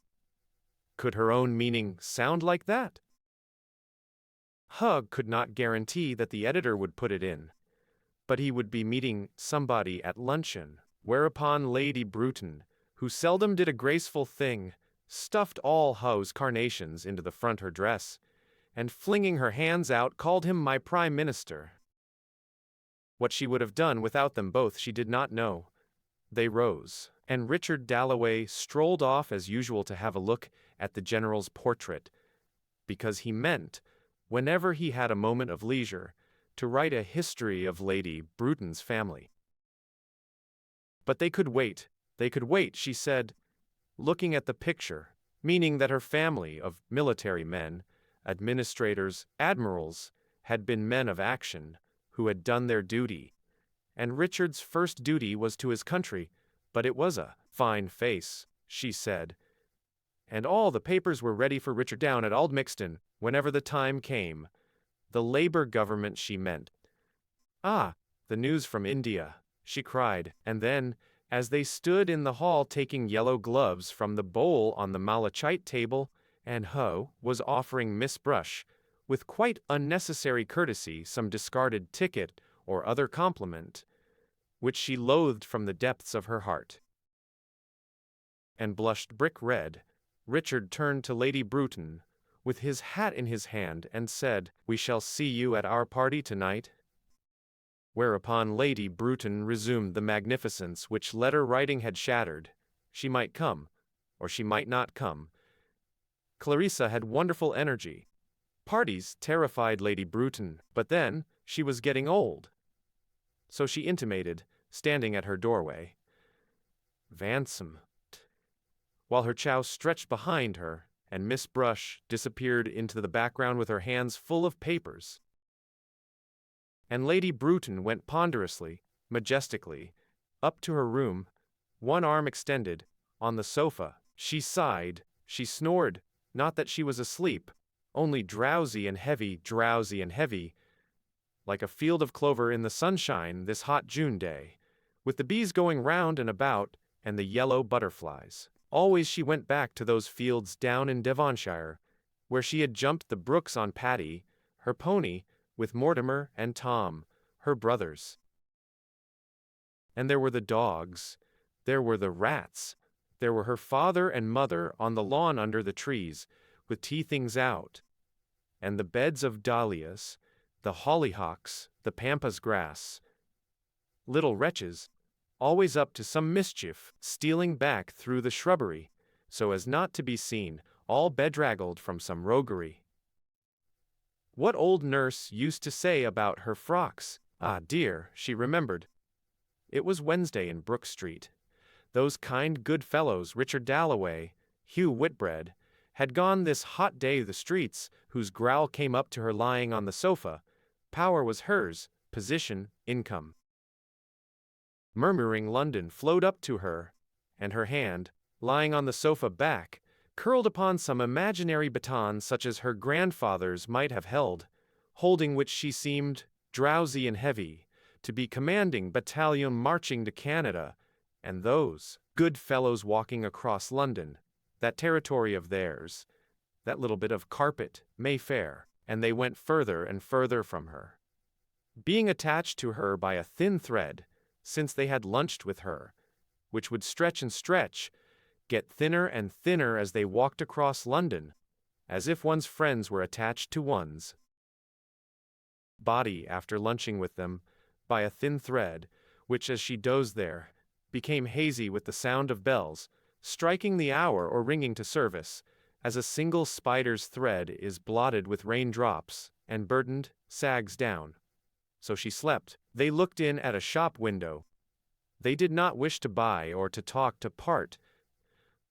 Could her own meaning sound like that? Hugh could not guarantee that the editor would put it in, but he would be meeting somebody at luncheon, whereupon Lady Bruton, who seldom did a graceful thing, stuffed all Hugh's carnations into the front her dress, and flinging her hands out called him my Prime Minister. What she would have done without them both she did not know. They rose, and Richard Dalloway strolled off as usual to have a look at the General's portrait, because he meant, whenever he had a moment of leisure, to write a history of Lady Bruton's family. But they could wait, she said, looking at the picture, meaning that her family of military men, administrators, admirals, had been men of action, who had done their duty, and Richard's first duty was to his country, but it was a fine face, she said, and all the papers were ready for Richard down at Aldmixton, whenever the time came. The Labour government she meant. Ah, the news from India, she cried, and then, as they stood in the hall taking yellow gloves from the bowl on the malachite table, and Ho was offering Miss Brush, with quite unnecessary courtesy, some discarded ticket or other compliment, which she loathed from the depths of her heart, and blushed brick red, Richard turned to Lady Bruton, with his hat in his hand, and said, "We shall see you at our party tonight?" Whereupon Lady Bruton resumed the magnificence which letter-writing had shattered. She might come, or she might not come. Clarissa had wonderful energy. Parties terrified Lady Bruton, but then, she was getting old. So she intimated, standing at her doorway. "Vansome," while her chow stretched behind her, and Miss Brush disappeared into the background with her hands full of papers. And Lady Bruton went ponderously, majestically, up to her room, one arm extended, on the sofa. She sighed, she snored, not that she was asleep, only drowsy and heavy, like a field of clover in the sunshine this hot June day, with the bees going round and about, and the yellow butterflies. Always she went back to those fields down in Devonshire, where she had jumped the brooks on Patty, her pony, with Mortimer and Tom, her brothers. And there were the dogs, there were the rats, there were her father and mother on the lawn under the trees, with tea things out, and the beds of dahlias, the hollyhocks, the pampas grass. Little wretches, always up to some mischief, stealing back through the shrubbery, so as not to be seen, all bedraggled from some roguery. What old nurse used to say about her frocks? Ah dear, she remembered. It was Wednesday in Brook Street. Those kind good fellows, Richard Dalloway, Hugh Whitbread, had gone this hot day the streets, whose growl came up to her lying on the sofa. Power was hers, position, income. Murmuring London flowed up to her, and her hand, lying on the sofa back, curled upon some imaginary baton such as her grandfather's might have held, holding which she seemed, drowsy and heavy, to be commanding battalion marching to Canada, and those good fellows walking across London, that territory of theirs, that little bit of carpet, Mayfair, and they went further and further from her, being attached to her by a thin thread, since they had lunched with her, which would stretch and stretch, get thinner and thinner as they walked across London, as if one's friends were attached to one's body after lunching with them, by a thin thread, which as she dozed there, became hazy with the sound of bells, striking the hour or ringing to service, as a single spider's thread is blotted with raindrops, and burdened, sags down. So she slept. They looked in at a shop window. They did not wish to buy or to talk to part,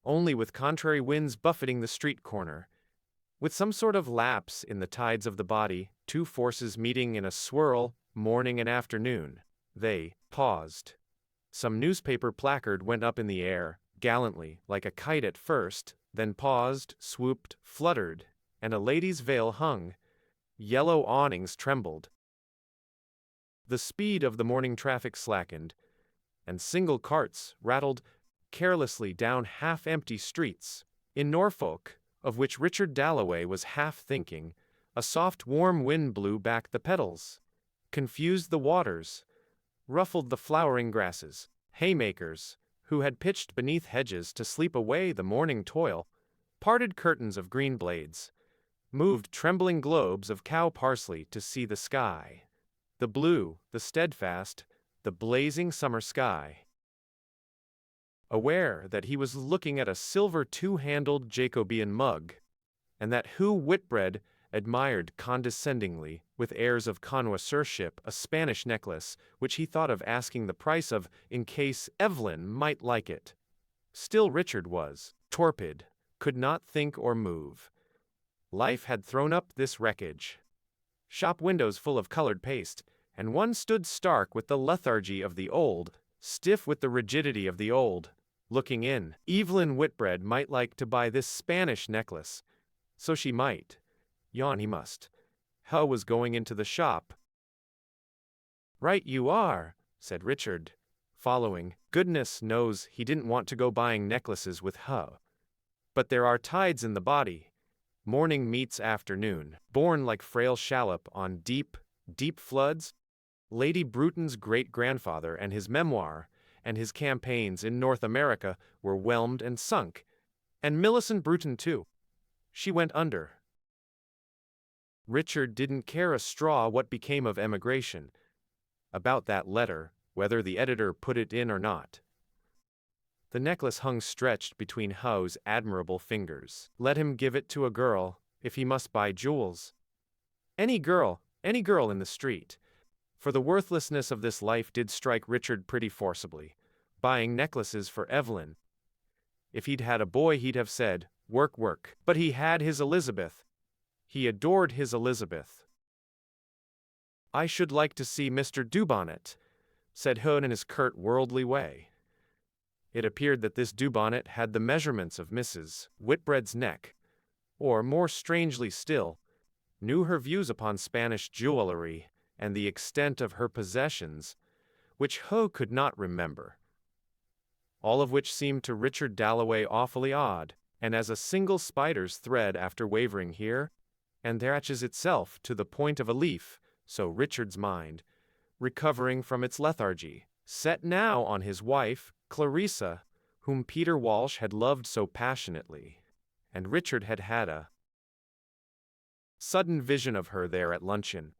only with contrary winds buffeting the street corner. With some sort of lapse in the tides of the body, two forces meeting in a swirl, morning and afternoon, they paused. Some newspaper placard went up in the air, gallantly, like a kite at first, then paused, swooped, fluttered, and a lady's veil hung. Yellow awnings trembled. The speed of the morning traffic slackened, and single carts rattled carelessly down half-empty streets. In Norfolk, of which Richard Dalloway was half thinking, a soft warm wind blew back the petals, confused the waters, ruffled the flowering grasses. Haymakers, who had pitched beneath hedges to sleep away the morning toil, parted curtains of green blades, moved trembling globes of cow parsley to see the sky, the blue, the steadfast, the blazing summer sky. Aware that he was looking at a silver two-handled Jacobean mug, and that Hugh Whitbread admired condescendingly, with airs of connoisseurship, a Spanish necklace, which he thought of asking the price of in case Evelyn might like it. Still Richard was torpid, could not think or move. Life had thrown up this wreckage. Shop windows full of colored paste, and one stood stark with the lethargy of the old, stiff with the rigidity of the old, looking in. Evelyn Whitbread might like to buy this Spanish necklace, so she might. Yawn he must. Hugh was going into the shop. "Right you are," said Richard, following. Goodness knows he didn't want to go buying necklaces with her. But there are tides in the body. Morning meets afternoon, born like frail shallop on deep, deep floods. Lady Bruton's great-grandfather and his memoir, and his campaigns in North America were whelmed and sunk. And Millicent Bruton too. She went under. Richard didn't care a straw what became of emigration. About that letter, whether the editor put it in or not. The necklace hung stretched between Howe's admirable fingers. Let him give it to a girl, if he must buy jewels. Any girl in the street. For the worthlessness of this life did strike Richard pretty forcibly. Buying necklaces for Evelyn. If he'd had a boy he'd have said, work, work. But he had his Elizabeth. He adored his Elizabeth. I should like to see Mr. Dubonnet, said Hone in his curt worldly way. It appeared that this Dubonnet had the measurements of Mrs. Whitbread's neck, or, more strangely still, knew her views upon Spanish jewellery and the extent of her possessions, which Hoe could not remember. All of which seemed to Richard Dalloway awfully odd, and as a single spider's thread after wavering here, and there attaches itself to the point of a leaf, so Richard's mind, recovering from its lethargy, set now on his wife, Clarissa, whom Peter Walsh had loved so passionately, and Richard had had a sudden vision of her there at luncheon,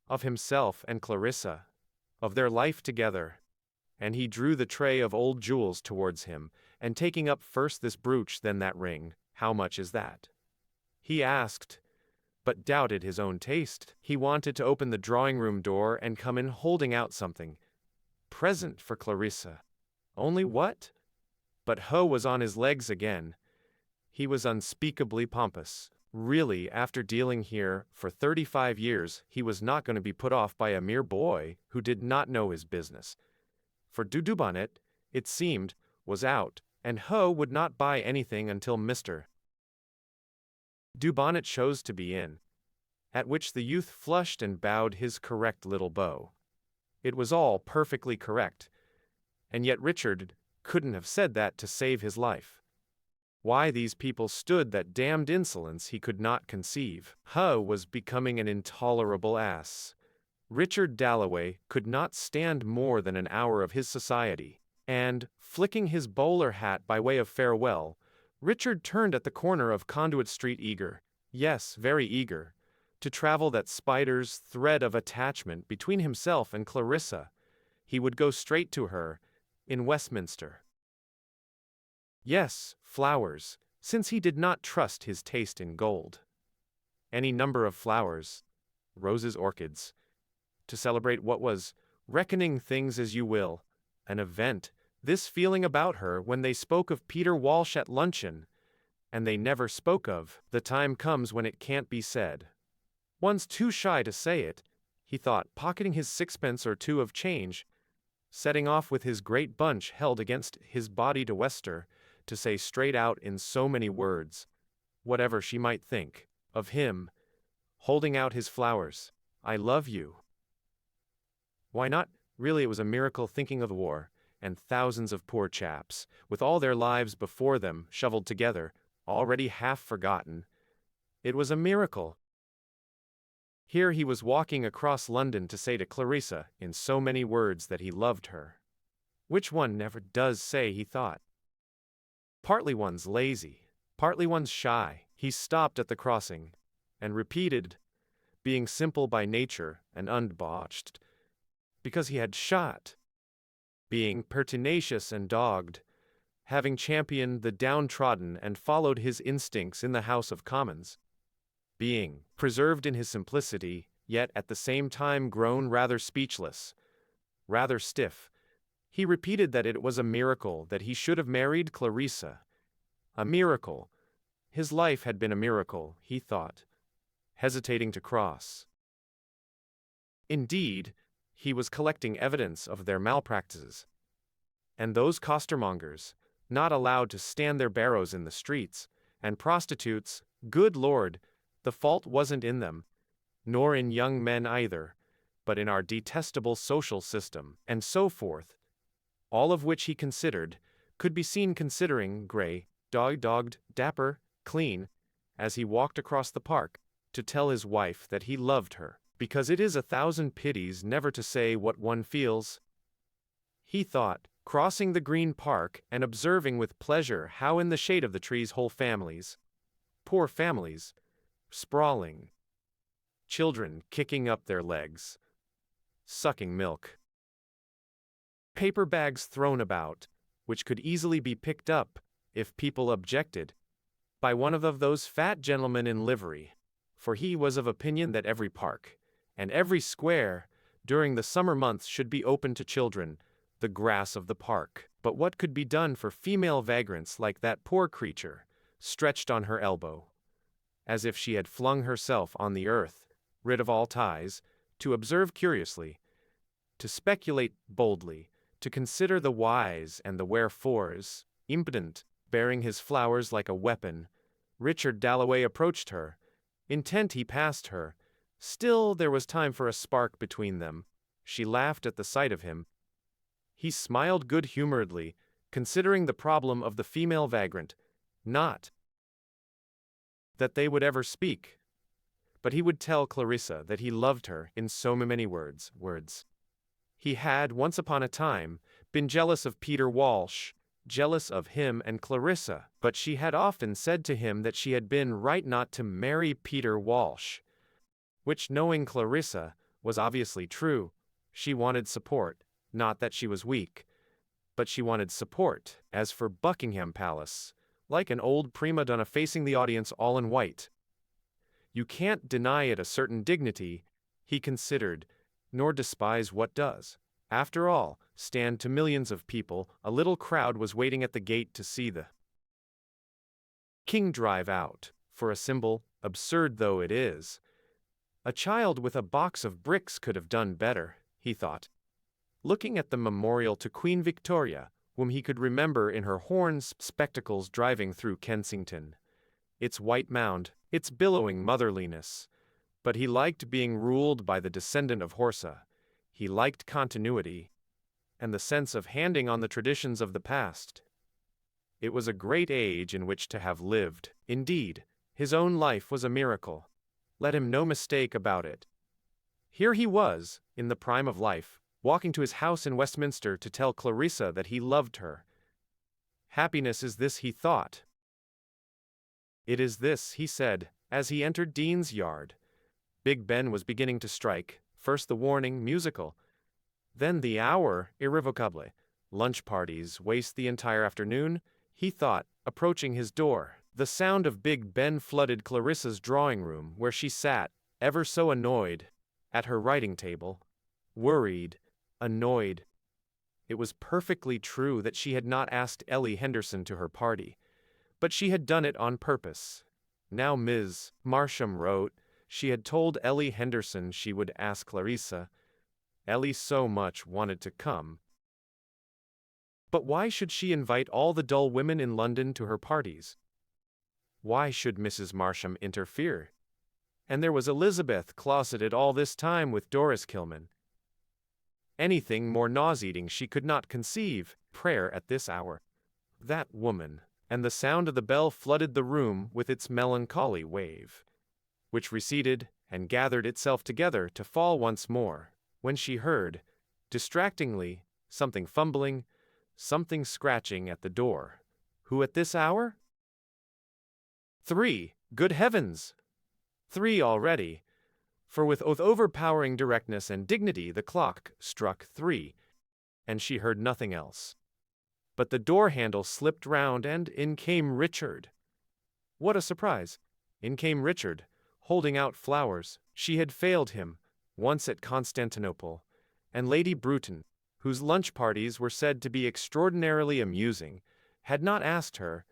of himself and Clarissa, of their life together, and he drew the tray of old jewels towards him, and taking up first this brooch then that ring, how much is that? He asked, but doubted his own taste. He wanted to open the drawing-room door and come in holding out something. Present for Clarissa. Only what? But Hoe was on his legs again. He was unspeakably pompous. Really, after dealing here for 35 years, he was not going to be put off by a mere boy who did not know his business. For Dubonnet, it seemed, was out, and Hoe would not buy anything until Mr. Dubonnet chose to be in, at which the youth flushed and bowed his correct little bow. It was all perfectly correct, and yet Richard couldn't have said that to save his life. Why these people stood that damned insolence he could not conceive. Hoe was becoming an intolerable ass. Richard Dalloway could not stand more than an hour of his society, and, flicking his bowler hat by way of farewell, Richard turned at the corner of Conduit Street eager, yes, very eager, to travel that spider's thread of attachment between himself and Clarissa. He would go straight to her, in Westminster. Yes, flowers, since he did not trust his taste in gold. Any number of flowers, roses, orchids, to celebrate what was, reckoning things as you will, an event. This feeling about her when they spoke of Peter Walsh at luncheon, and they never spoke of, the time comes when it can't be said. One's too shy to say it, he thought, pocketing his sixpence or two of change, setting off with his great bunch held against his body to Wester, to say straight out in so many words, whatever she might think, of him, holding out his flowers, I love you. Why not? Really it was a miracle thinking of the war, and thousands of poor chaps, with all their lives before them, shoveled together, already half forgotten. It was a miracle. Here he was walking across London to say to Clarissa, in so many words, that he loved her. Which one never does say, he thought. Partly one's lazy, partly one's shy. He stopped at the crossing, and repeated, being simple by nature and unbotched, because he had shot. Being pertinacious and dogged, having championed the downtrodden and followed his instincts in the House of Commons. Being preserved in his simplicity, yet at the same time grown rather speechless, rather stiff, he repeated that it was a miracle that he should have married Clarissa. A miracle. His life had been a miracle, he thought, hesitating to cross. Indeed, he was collecting evidence of their malpractices. And those costermongers, not allowed to stand their barrows in the streets, and prostitutes, good Lord, the fault wasn't in them, nor in young men either, but in our detestable social system, and so forth. all of which he considered, could be seen considering gray, dogged, dapper, clean, as he walked across the park, to tell his wife that he loved her, because it is 1,000 pities never to say what one feels. He thought, crossing the green park and observing with pleasure how in the shade of the trees whole families, poor families, sprawling, children kicking up their legs, sucking milk, paper bags thrown about, which could easily be picked up, if people objected, by one of those fat gentlemen in livery, for he was of opinion that every park, and every square, during the summer months should be open to children, the grass of the park. But what could be done for female vagrants like that poor creature, stretched on her elbow, as if she had flung herself on the earth, rid of all ties, to observe curiously, to speculate boldly, to consider the whys and the wherefores, impotent, bearing his flowers like a weapon? Richard Dalloway approached her. Intent he passed her. Still there was time for a spark between them. She laughed at the sight of him. He smiled good-humoredly, considering the problem of the female vagrant. Not that they would ever speak, but he would tell Clarissa that he loved her in so many words. He had, once upon a time, been jealous of Peter Walsh, jealous of him and Clarissa, but she had often said to him that she had been right not to marry Peter Walsh, which, knowing Clarissa, was obviously true. She wanted support, not that she was weak, but she wanted support. As for Buckingham Palace, like an old prima donna facing the audience all in white, you can't deny it a certain dignity, he considered, nor despise what does. After all, stand to millions of people, a little crowd was waiting at the gate to see the king drive out. For a symbol, absurd though it is, a child with a box of bricks could have done better, he thought, looking at the memorial to Queen Victoria, whom he could remember in her horn spectacles driving through Kensington. Its white mound, its billowing motherliness. But he liked being ruled by the descendant of Horsa. He liked continuity, and the sense of handing on the traditions of the past. It was a great age in which to have lived. Indeed, his own life was a miracle. Let him no mistake about it. Here he was, in the prime of life, walking to his house in Westminster to tell Clarissa that he loved her. Happiness is this, he thought. It is this, he said, as he entered Dean's Yard. Big Ben was beginning to strike, first the warning, musical, then the hour, irrevocable. Lunch parties waste the entire afternoon, he thought, approaching his door. The sound of Big Ben flooded Clarissa's drawing room, where she sat, ever so annoyed, at her writing table. Worried, annoyed. It was perfectly true that she had not asked Ellie Henderson to her party, but she had done it on purpose. Now Ms. Marsham wrote, she had told Ellie Henderson she would ask Clarissa. Ellie so much wanted to come. But why should she invite all the dull women in London to her parties? Why should Mrs. Marsham interfere? And there was Elizabeth closeted all this time with Doris Kilman. Anything more nauseating she could not conceive. Prayer at this hour. That woman. And the sound of the bell flooded the room with its melancholy wave, which receded and gathered itself together to fall once more, when she heard, distractingly, something fumbling, something scratching at the door. Who at this hour? 3. Good heavens! 3 already, for with overpowering directness and dignity the clock struck 3, and she heard nothing else. But the door handle slipped round, and in came Richard. What a surprise! In came Richard, holding out flowers. She had failed him, once at Constantinople, and Lady Bruton, whose lunch parties were said to be extraordinarily amusing, had not asked her.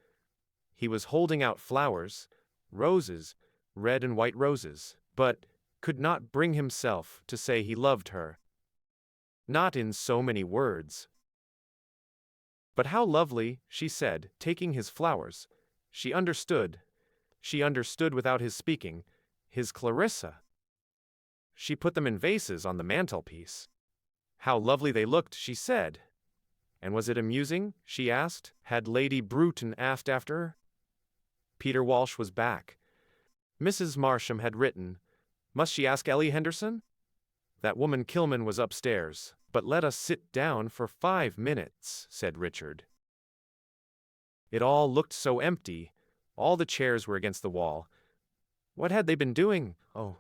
He was holding out flowers, roses, red and white roses, but could not bring himself to say he loved her. Not in so many words. But how lovely, she said, taking his flowers. She understood. She understood without his speaking. His Clarissa. She put them in vases on the mantelpiece. How lovely they looked, she said. And was it amusing? She asked. Had Lady Bruton asked after her? Peter Walsh was back. Mrs. Marsham had written, "Must she ask Ellie Henderson?" That woman Kilman was upstairs. "But let us sit down for 5 minutes," said Richard. It all looked so empty. All the chairs were against the wall. What had they been doing? Oh,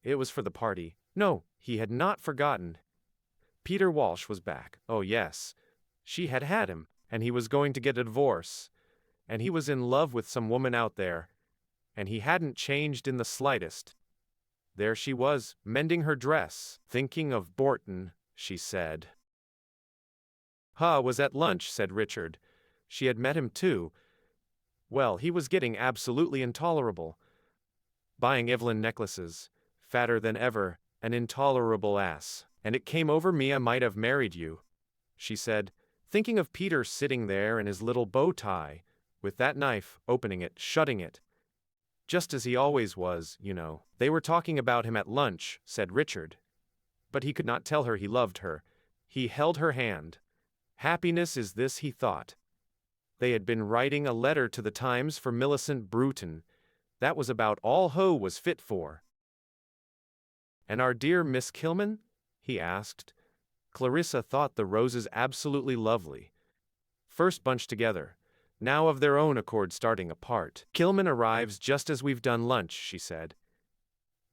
it was for the party. No, he had not forgotten. Peter Walsh was back. Oh yes, she had had him, and he was going to get a divorce. And he was in love with some woman out there. And he hadn't changed in the slightest. There she was, mending her dress, thinking of Borton, she said. Was at lunch, said Richard. She had met him too. Well, he was getting absolutely intolerable. Buying Evelyn necklaces, fatter than ever, an intolerable ass. And it came over me I might have married you, she said, thinking of Peter sitting there in his little bow tie, with that knife, opening it, shutting it. Just as he always was, you know. They were talking about him at lunch, said Richard. But he could not tell her he loved her. He held her hand. Happiness is this, he thought. They had been writing a letter to the Times for Millicent Bruton. That was about all Ho was fit for. And our dear Miss Kilman? He asked. Clarissa thought the roses absolutely lovely. First bunch together. Now of their own accord starting apart. Kilman arrives just as we've done lunch, she said.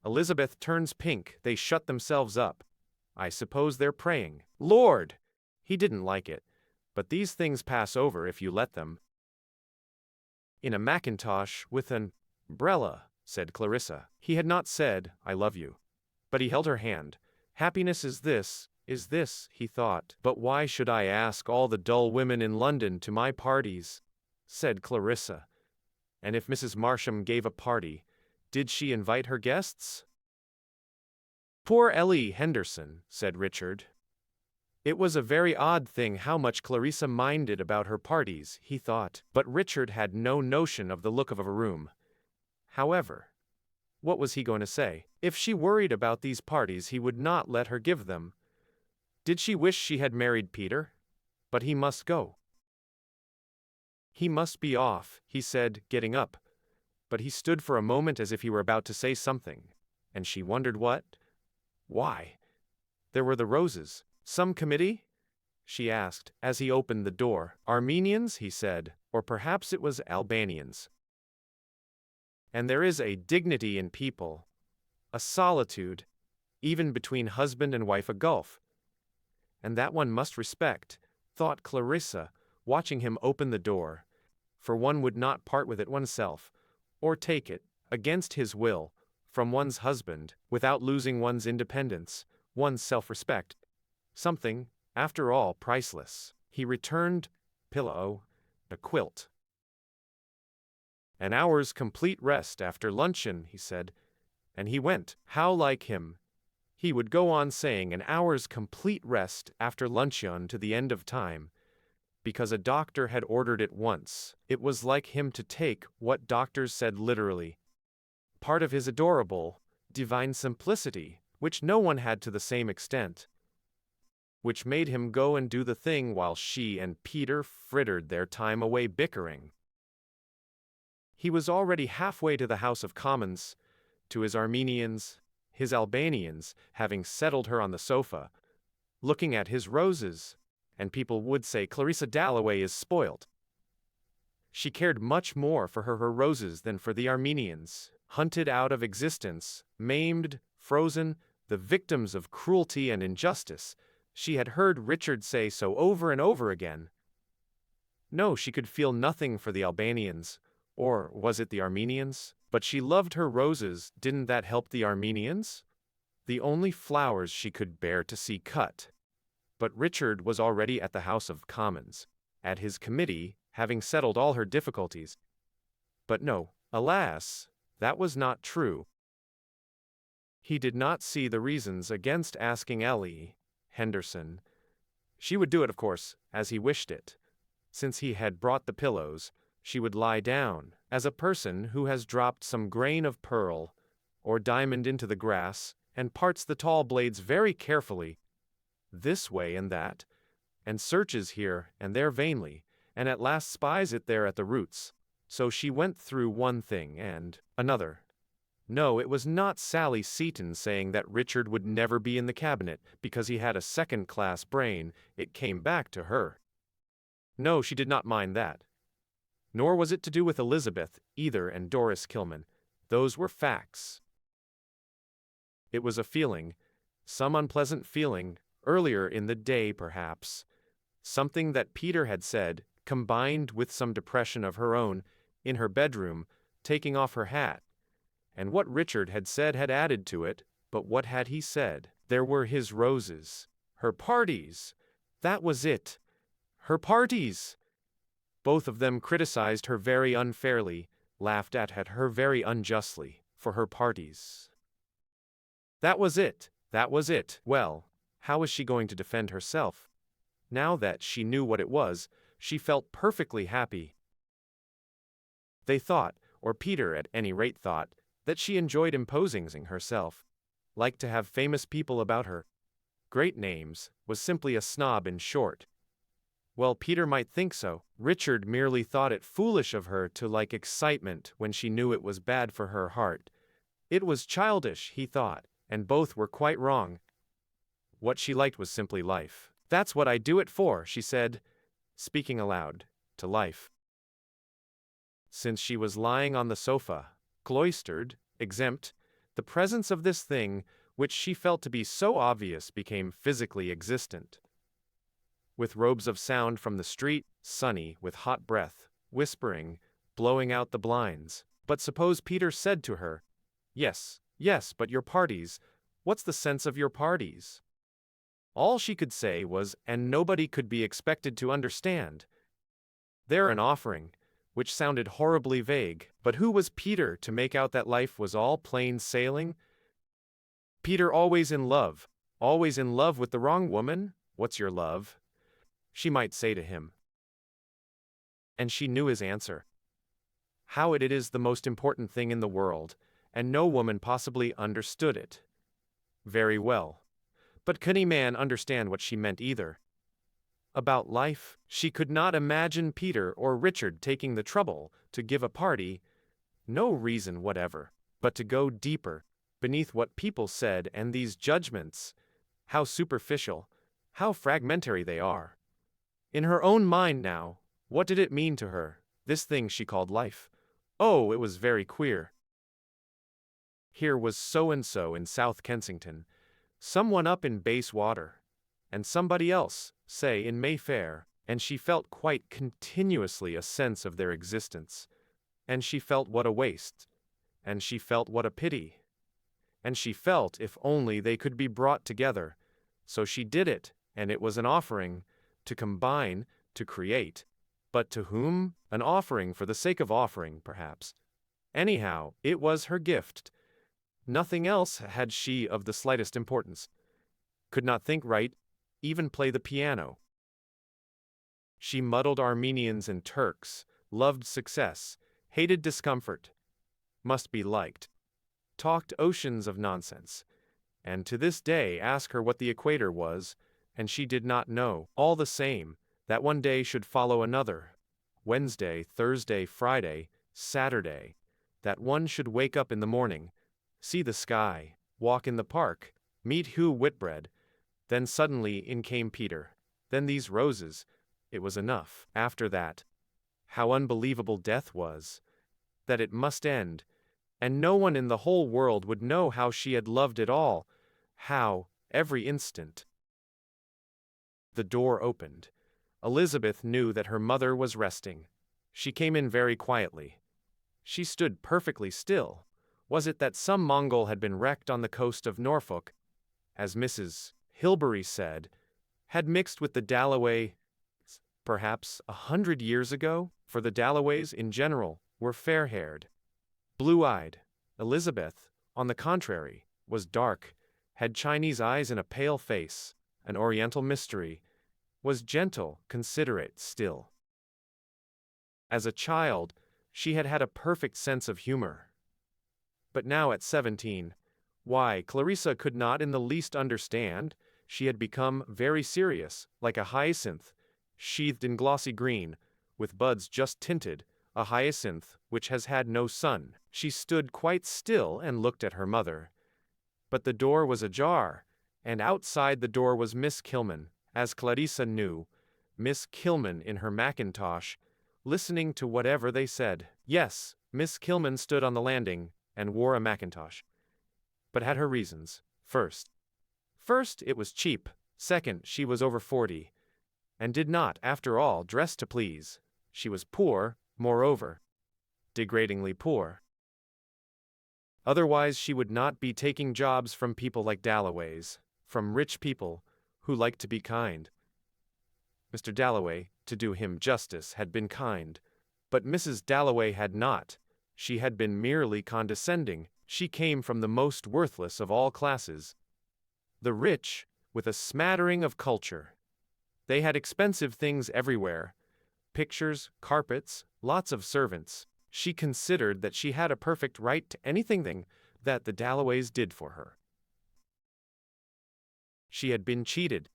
Elizabeth turns pink. They shut themselves up. I suppose they're praying. Lord! He didn't like it. But these things pass over if you let them. In a mackintosh with an umbrella, said Clarissa. He had not said, I love you. But he held her hand. Happiness is this, he thought. But why should I ask all the dull women in London to my parties? Said Clarissa. And if Mrs. Marsham gave a party, did she invite her guests? Poor Ellie Henderson, said Richard. It was a very odd thing how much Clarissa minded about her parties, he thought, but Richard had no notion of the look of a room. However, what was he going to say? If she worried about these parties he would not let her give them. Did she wish she had married Peter? But he must go. He must be off, he said, getting up. But he stood for a moment as if he were about to say something, and she wondered what? Why? There were the roses. Some committee? She asked, as he opened the door. Armenians, he said, or perhaps it was Albanians. And there is a dignity in people, a solitude, even between husband and wife, a gulf. And that one must respect, thought Clarissa, watching him open the door, for one would not part with it oneself, or take it, against his will, from one's husband, without losing one's independence, one's self-respect. Something, after all, priceless. He returned, pillow, a quilt. An hour's complete rest after luncheon, he said, and he went. How like him. He would go on saying an hour's complete rest after luncheon to the end of time, because a doctor had ordered it once. It was like him to take what doctors said literally. Part of his adorable, divine simplicity, which no one had to the same extent. Which made him go and do the thing while she and Peter frittered their time away bickering. He was already halfway to the House of Commons, to his Armenians, his Albanians, having settled her on the sofa, looking at his roses, and people would say Clarissa Dalloway is spoilt. She cared much more for her roses than for the Armenians, hunted out of existence, maimed, frozen, the victims of cruelty and injustice. She had heard Richard say so over and over again. No, she could feel nothing for the Albanians, or was it the Armenians? But she loved her roses. Didn't that help the Armenians? The only flowers she could bear to see cut. But Richard was already at the House of Commons, at his committee, having settled all her difficulties. But no, alas, that was not true. He did not see the reasons against asking Ellie Henderson. She would do it, of course, as he wished it. Since he had brought the pillows, she would lie down, as a person who has dropped some grain of pearl or diamond into the grass, and parts the tall blades very carefully, this way and that, and searches here and there vainly, and at last spies it there at the roots. So she went through one thing and another. No, it was not Sally Seton saying that Richard would never be in the cabinet because he had a second-class brain. It came back to her. No, she did not mind that. Nor was it to do with Elizabeth, either, and Doris Kilman. Those were facts. It was a feeling, some unpleasant feeling, earlier in the day perhaps. Something that Peter had said, combined with some depression of her own, in her bedroom, taking off her hat. And what Richard had said had added to it, but what had he said? There were his roses. Her parties. That was it. Her parties. Both of them criticized her very unfairly, laughed at her very unjustly, for her parties. That was it. That was it. Well, how was she going to defend herself? Now that she knew what it was, she felt perfectly happy. They thought, or Peter at any rate thought, that she enjoyed imposing herself, liked to have famous people about her. Great names, was simply a snob in short. Well, Peter might think so. Richard merely thought it foolish of her to like excitement when she knew it was bad for her heart. It was childish, he thought, and both were quite wrong. What she liked was simply life. That's what I do it for, she said, speaking aloud, to life. Since she was lying on the sofa, cloistered, exempt, the presence of this thing, which she felt to be so obvious, became physically existent. With robes of sound from the street, sunny, with hot breath, whispering, blowing out the blinds. But suppose Peter said to her, "Yes, yes, but your parties, what's the sense of your parties?" All she could say was, and nobody could be expected to understand, "They're an offering," which sounded horribly vague, but who was Peter to make out that life was all plain sailing? Peter always in love with the wrong woman? What's your love? She might say to him. And she knew his answer. How it is the most important thing in the world, and no woman possibly understood it. Very well. But could any man understand what she meant either? About life, she could not imagine Peter or Richard taking the trouble to give a party, no reason whatever, but to go deeper, beneath what people said and these judgments. How superficial, how fragmentary they are. In her own mind now, what did it mean to her, this thing she called life? Oh, it was very queer. Here was so-and-so in South Kensington, someone up in Bayswater, and somebody else, say, in Mayfair, and she felt quite continuously a sense of their existence. And she felt what a waste, and she felt what a pity, and she felt if only they could be brought together. So she did it, and it was an offering, to combine, to create. But to whom? An offering for the sake of offering, perhaps. Anyhow, it was her gift. Nothing else had she of the slightest importance. Could not think right, even play the piano. She muddled Armenians and Turks, loved success, hated discomfort, must be liked, talked oceans of nonsense, and to this day ask her what the equator was, and she did not know. All the same, that one day should follow another, Wednesday, Thursday, Friday, Saturday, that one should wake up in the morning, see the sky, walk in the park, meet Hugh Whitbread. Then suddenly in came Peter, then these roses. It was enough. After that, how unbelievable death was, that it must end, and no one in the whole world would know how she had loved it all, how, every instant. The door opened. Elizabeth knew that her mother was resting. She came in very quietly. She stood perfectly still. Was it that some Mongol had been wrecked on the coast of Norfolk, as Mrs. Hilbery said, had mixed with the Dalloway, perhaps 100 years ago? For the Dalloways in general were fair-haired, blue-eyed. Elizabeth, on the contrary, was dark, had Chinese eyes and a pale face, an oriental mystery, was gentle, considerate still. As a child, she had had a perfect sense of humor. But now at 17, why, Clarissa could not in the least understand. she had become very serious, like a hyacinth, sheathed in glossy green, with buds just tinted, a hyacinth which has had no sun. She stood quite still and looked at her mother. But the door was ajar, and outside the door was Miss Kilman, as Clarissa knew, Miss Kilman in her mackintosh, listening to whatever they said. Yes, Miss Kilman stood on the landing, and wore a mackintosh. But had her reasons. First, it was cheap. Second, she was over 40. And did not, after all, dress to please. She was poor, moreover. Degradingly poor. Otherwise she would not be taking jobs from people like Dalloways, from rich people, who liked to be kind. Mr. Dalloway, to do him justice, had been kind. But Mrs. Dalloway had not. She had been merely condescending. She came from the most worthless of all classes. The rich, with a smattering of culture. They had expensive things everywhere. Pictures, carpets, lots of servants. She considered that she had a perfect right to anything that the Dalloways did for her. She had been cheated.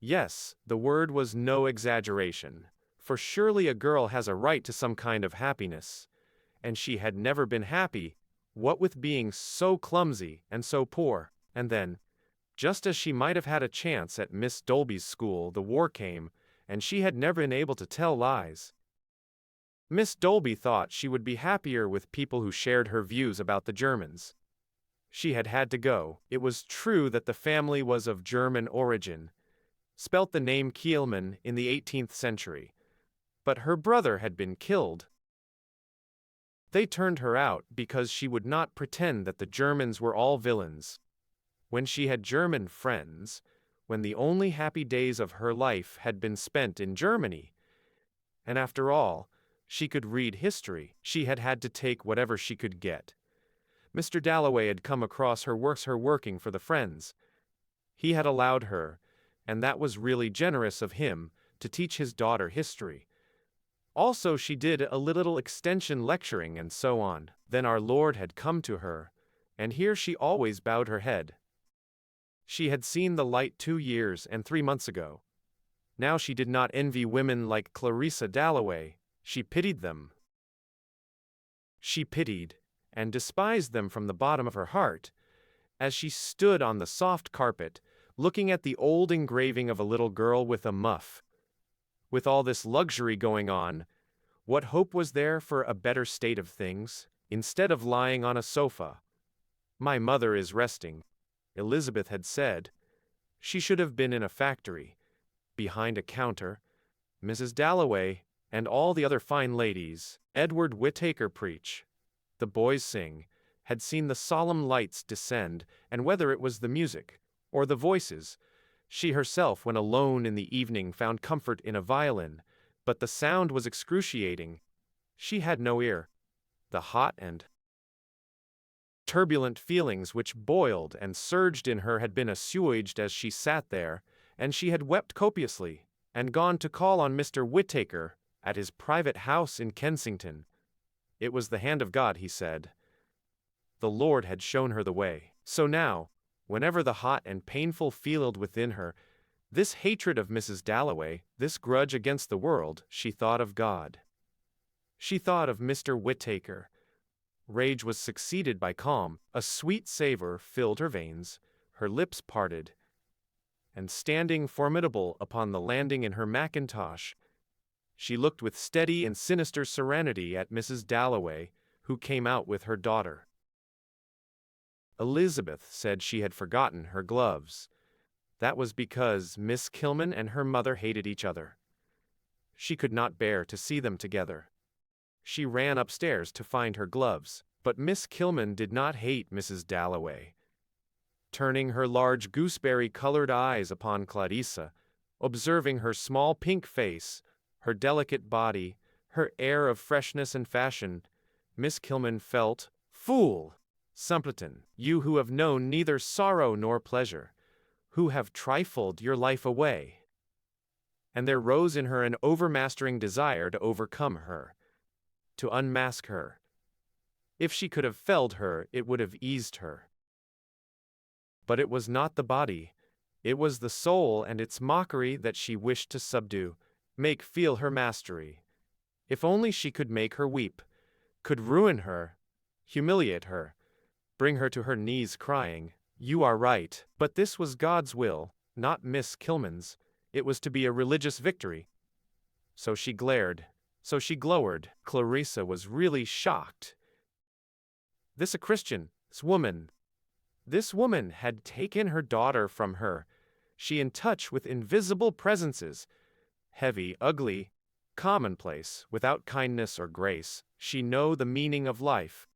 Yes, the word was no exaggeration, for surely a girl has a right to some kind of happiness. And she had never been happy, what with being so clumsy and so poor. And then, just as she might have had a chance at Miss Dolby's school, the war came, and she had never been able to tell lies. Miss Dolby thought she would be happier with people who shared her views about the Germans. She had had to go. It was true that the family was of German origin, spelt the name Kielman in the 18th century. But her brother had been killed. They turned her out because she would not pretend that the Germans were all villains. When she had German friends, when the only happy days of her life had been spent in Germany. And after all, she could read history. She had had to take whatever she could get. Mr. Dalloway had come across her working for the Friends. He had allowed her, and that was really generous of him, to teach his daughter history. Also she did a little extension lecturing and so on. Then our Lord had come to her, and here she always bowed her head. She had seen the light 2 years and 3 months ago. Now she did not envy women like Clarissa Dalloway. She pitied them. She pitied and despised them from the bottom of her heart, as she stood on the soft carpet, looking at the old engraving of a little girl with a muff. With all this luxury going on, what hope was there for a better state of things, instead of lying on a sofa? My mother is resting, Elizabeth had said. She should have been in a factory, behind a counter. Mrs. Dalloway, and all the other fine ladies, Edward Whittaker preach, the boys sing, had seen the solemn lights descend, and whether it was the music, or the voices, she herself when alone in the evening found comfort in a violin, but the sound was excruciating. She had no ear. The hot and turbulent feelings which boiled and surged in her had been assuaged as she sat there, and she had wept copiously, and gone to call on Mr. Whittaker, at his private house in Kensington. It was the hand of God, he said. The Lord had shown her the way. So now, whenever the hot and painful feeled within her, this hatred of Mrs. Dalloway, this grudge against the world, she thought of God. She thought of Mr. Whittaker. Rage was succeeded by calm. A sweet savor filled her veins, her lips parted. And standing formidable upon the landing in her mackintosh, she looked with steady and sinister serenity at Mrs. Dalloway, who came out with her daughter. Elizabeth said she had forgotten her gloves. That was because Miss Kilman and her mother hated each other. She could not bear to see them together. She ran upstairs to find her gloves, but Miss Kilman did not hate Mrs. Dalloway. Turning her large gooseberry-colored eyes upon Clarissa, observing her small pink face, her delicate body, her air of freshness and fashion, Miss Kilman felt, "Fool! Simpleton, you who have known neither sorrow nor pleasure, who have trifled your life away." And there rose in her an overmastering desire to overcome her, to unmask her. If she could have felled her, it would have eased her. But it was not the body, It was the soul and its mockery that she wished to subdue, make feel her mastery. If only she could make her weep, could ruin her, humiliate her, bring her to her knees crying, "You are right." But this was God's will, not Miss Kilman's. It was to be a religious victory. So she glared, so she glowered. Clarissa was really shocked. This a Christian, this woman had taken her daughter from her. She in touch with invisible presences, heavy, ugly, commonplace, without kindness or grace. She know the meaning of life.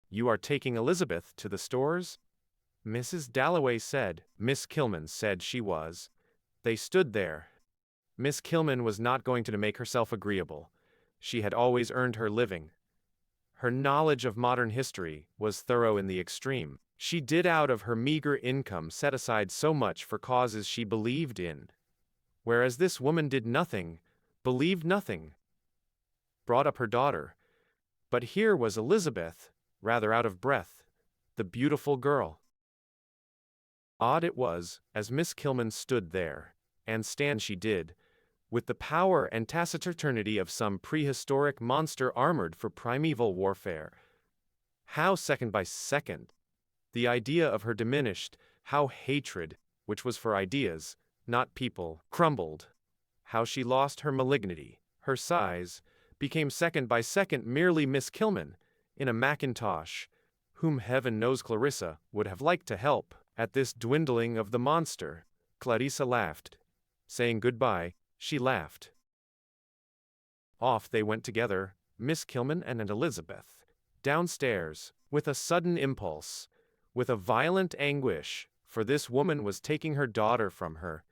"You are taking Elizabeth to the stores?" Mrs. Dalloway said. Miss Kilman said she was. They stood there. Miss Kilman was not going to make herself agreeable. She had always earned her living. Her knowledge of modern history was thorough in the extreme. She did out of her meager income set aside so much for causes she believed in. Whereas this woman did nothing, believed nothing. Brought up her daughter. But here was Elizabeth, rather out of breath, the beautiful girl. Odd it was, as Miss Kilman stood there, and stand she did, with the power and taciturnity of some prehistoric monster armored for primeval warfare. How second by second, the idea of her diminished, how hatred, which was for ideas, not people, crumbled. How she lost her malignity, her size, became second by second merely Miss Kilman, in a mackintosh, whom heaven knows Clarissa would have liked to help. At this dwindling of the monster, Clarissa laughed. Saying goodbye, she laughed. Off they went together, Miss Kilman and Elizabeth, downstairs, with a sudden impulse, with a violent anguish, for this woman was taking her daughter from her.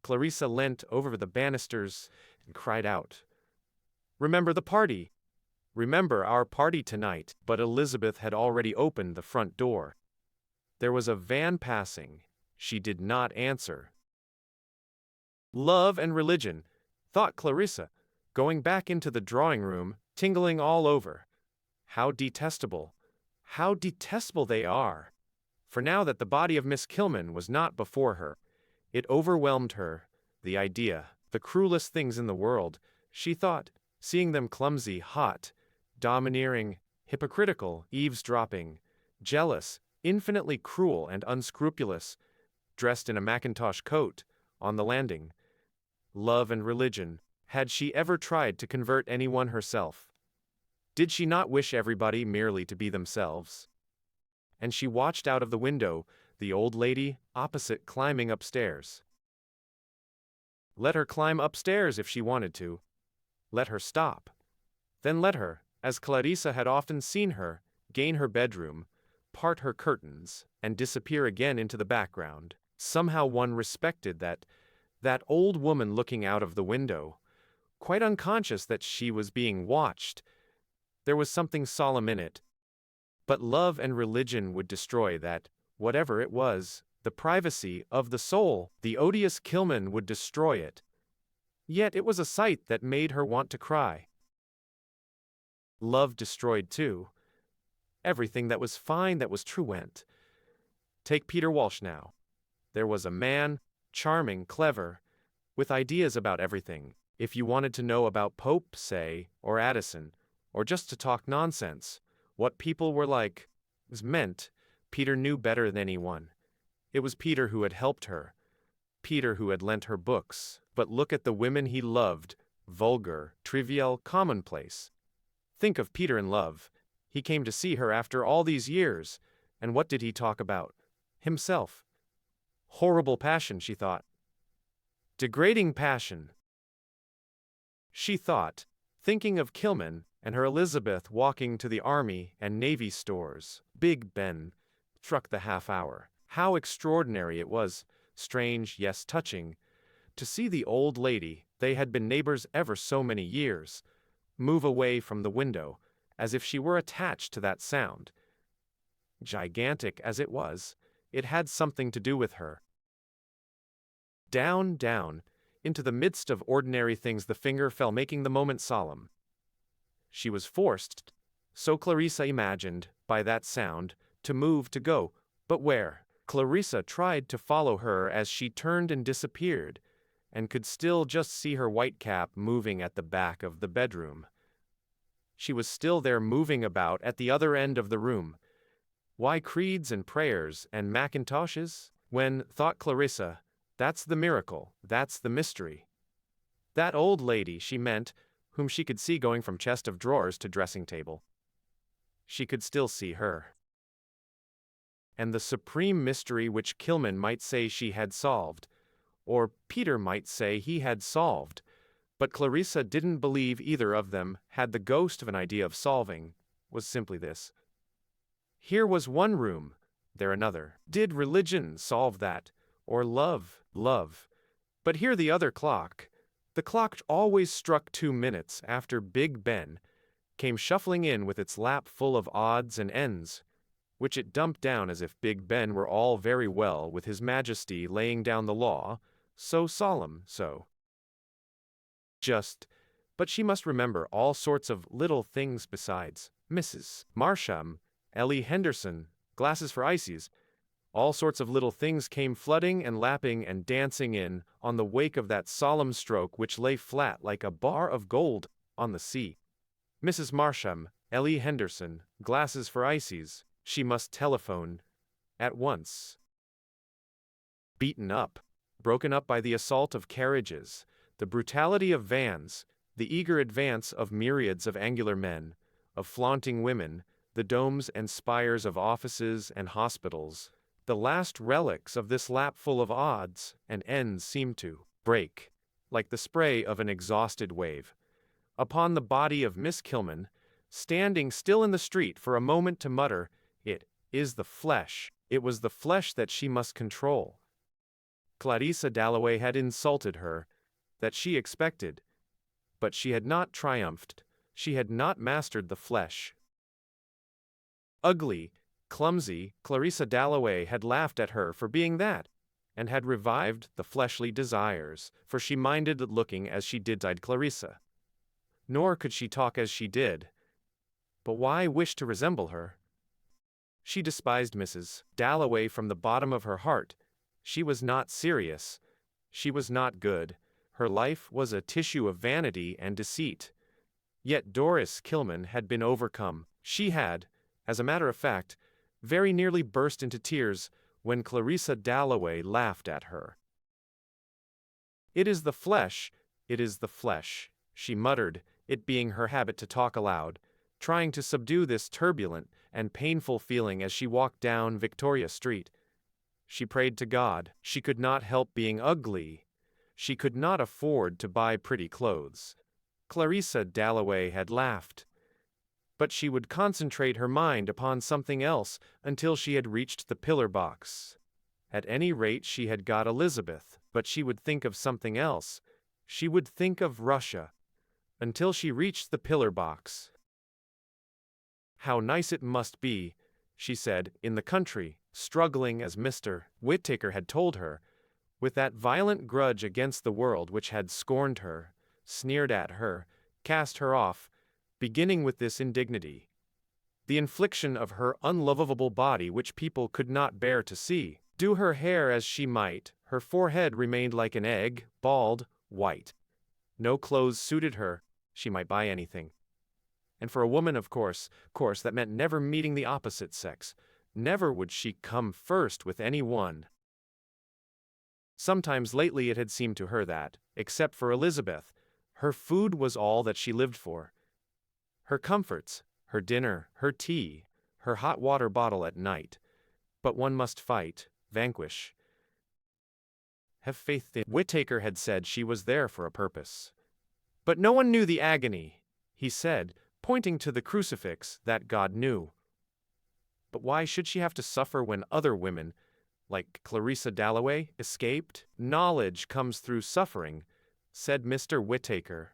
Clarissa leant over the banisters and cried out, "Remember the party! Remember our party tonight!" But Elizabeth had already opened the front door. There was a van passing. She did not answer. Love and religion, thought Clarissa, going back into the drawing room, tingling all over. How detestable they are! For now that the body of Miss Kilman was not before her, it overwhelmed her, the idea, the cruelest things in the world, she thought, seeing them clumsy, hot, domineering, hypocritical, eavesdropping, jealous, infinitely cruel and unscrupulous, dressed in a mackintosh coat, on the landing. Love and religion, had she ever tried to convert anyone herself? Did she not wish everybody merely to be themselves? And she watched out of the window, the old lady, opposite, climbing upstairs. Let her climb upstairs if she wanted to. Let her stop. Then let her, as Clarissa had often seen her, gain her bedroom, part her curtains, and disappear again into the background. Somehow one respected that old woman looking out of the window, quite unconscious that she was being watched. There was something solemn in it. But love and religion would destroy that, whatever it was, the privacy of the soul. The odious Kilman would destroy it. Yet it was a sight that made her want to cry. Love destroyed too. Everything that was fine, that was true went. Take Peter Walsh now. There was a man, charming, clever, with ideas about everything. If you wanted to know about Pope, say, or Addison, or just to talk nonsense, what people were like, was meant, Peter knew better than anyone. It was Peter who had helped her. Peter who had lent her books. But look at the women he loved, vulgar, trivial, commonplace. Think of Peter in love. He came to see her after all these years, and what did he talk about? Himself. Horrible passion, she thought. Degrading passion. She thought, thinking of Kilman and her Elizabeth walking to the Army and Navy stores. Big Ben struck the half hour. How extraordinary it was, strange, yes, touching, to see the old lady, they had been neighbors ever so many years, move away from the window, as if she were attached to that sound. Gigantic as it was, it had something to do with her. Down, down, into the midst of ordinary things the finger fell, making the moment solemn. She was forced, so Clarissa imagined, by that sound, to move, to go, but where? Clarissa tried to follow her as she turned and disappeared, and could still just see her white cap moving at the back of the bedroom. She was still there, moving about at the other end of the room. Why creeds and prayers and macintoshes? When, thought Clarissa, that's the miracle, that's the mystery. That old lady, she meant, whom she could see going from chest of drawers to dressing table. She could still see her. And the supreme mystery which Kilman might say she had solved, or Peter might say he had solved, but Clarissa didn't believe either of them had the ghost of an idea of solving, was simply this. Here was one room, there another. Did religion solve that? Or love? But here the other clock. The clock always struck 2 minutes after Big Ben came shuffling in with its lap full of odds and ends, which it dumped down as if Big Ben were all very well with His Majesty laying down the law, so solemn, so just, but she must remember all sorts of little things besides. Mrs. Marsham, Ellie Henderson, glasses for ices, all sorts of little things came flooding and lapping and dancing in on the wake of that solemn stroke which lay flat like a bar of gold on the sea. Mrs. Marsham, Ellie Henderson, glasses for ices, she must telephone at once. Beaten up, broken up by the assault of carriages, the brutality of vans, the eager advance of myriads of angular men, of flaunting women, the domes and spires of offices and hospitals, the last relics of this lap full of odds and ends seemed to break, like the spray of an exhausted wave, upon the body of Miss Kilman, standing still in the street for a moment to mutter, "It is the flesh." It was the flesh that she must control. Clarissa Dalloway had insulted her, that she expected, but she had not triumphed, she had not mastered the flesh. Ugly, clumsy, Clarissa Dalloway had laughed at her for being that, and had revived the fleshly desires, for she minded looking as she did Clarissa. Nor could she talk as she did. But why wish to resemble her? She despised Mrs. Dalloway from the bottom of her heart. She was not serious. She was not good. Her life was a tissue of vanity and deceit. Yet Doris Kilman had been overcome. She had, as a matter of fact, very nearly burst into tears when Clarissa Dalloway laughed at her. "It is the flesh, it is the flesh," she muttered, it being her habit to talk aloud, trying to subdue this turbulent and painful feeling as she walked down Victoria Street. She prayed to God. She could not help being ugly. She could not afford to buy pretty clothes. Clarissa Dalloway had laughed. But she would concentrate her mind upon something else until she had reached the pillar box. At any rate she had got Elizabeth, but she would think of something else. She would think of Russia. Until she reached the pillar box. "How nice it must be," she said, "in the country, struggling as Mr. Whittaker had told her, with that violent grudge against the world which had scorned her, sneered at her, cast her off, beginning with this indignity, the infliction of her unlovable body which people could not bear to see. Do her hair as she might, her forehead remained like an egg, bald, white. No clothes suited her, she might buy anything. And for a woman, of course, that meant never meeting the opposite sex. Never would she come first with any one. Sometimes lately it had seemed to her that, except for Elizabeth, her food was all that she lived for. Her comforts, her dinner, her tea, her hot water bottle at night. But one must fight, vanquish. Have faith in. Whittaker had said she was there for a purpose. But no one knew the agony, he said, pointing to the crucifix, that God knew. But why should she have to suffer when other women, like Clarissa Dalloway, escaped? Knowledge comes through suffering, said Mr. Whittaker.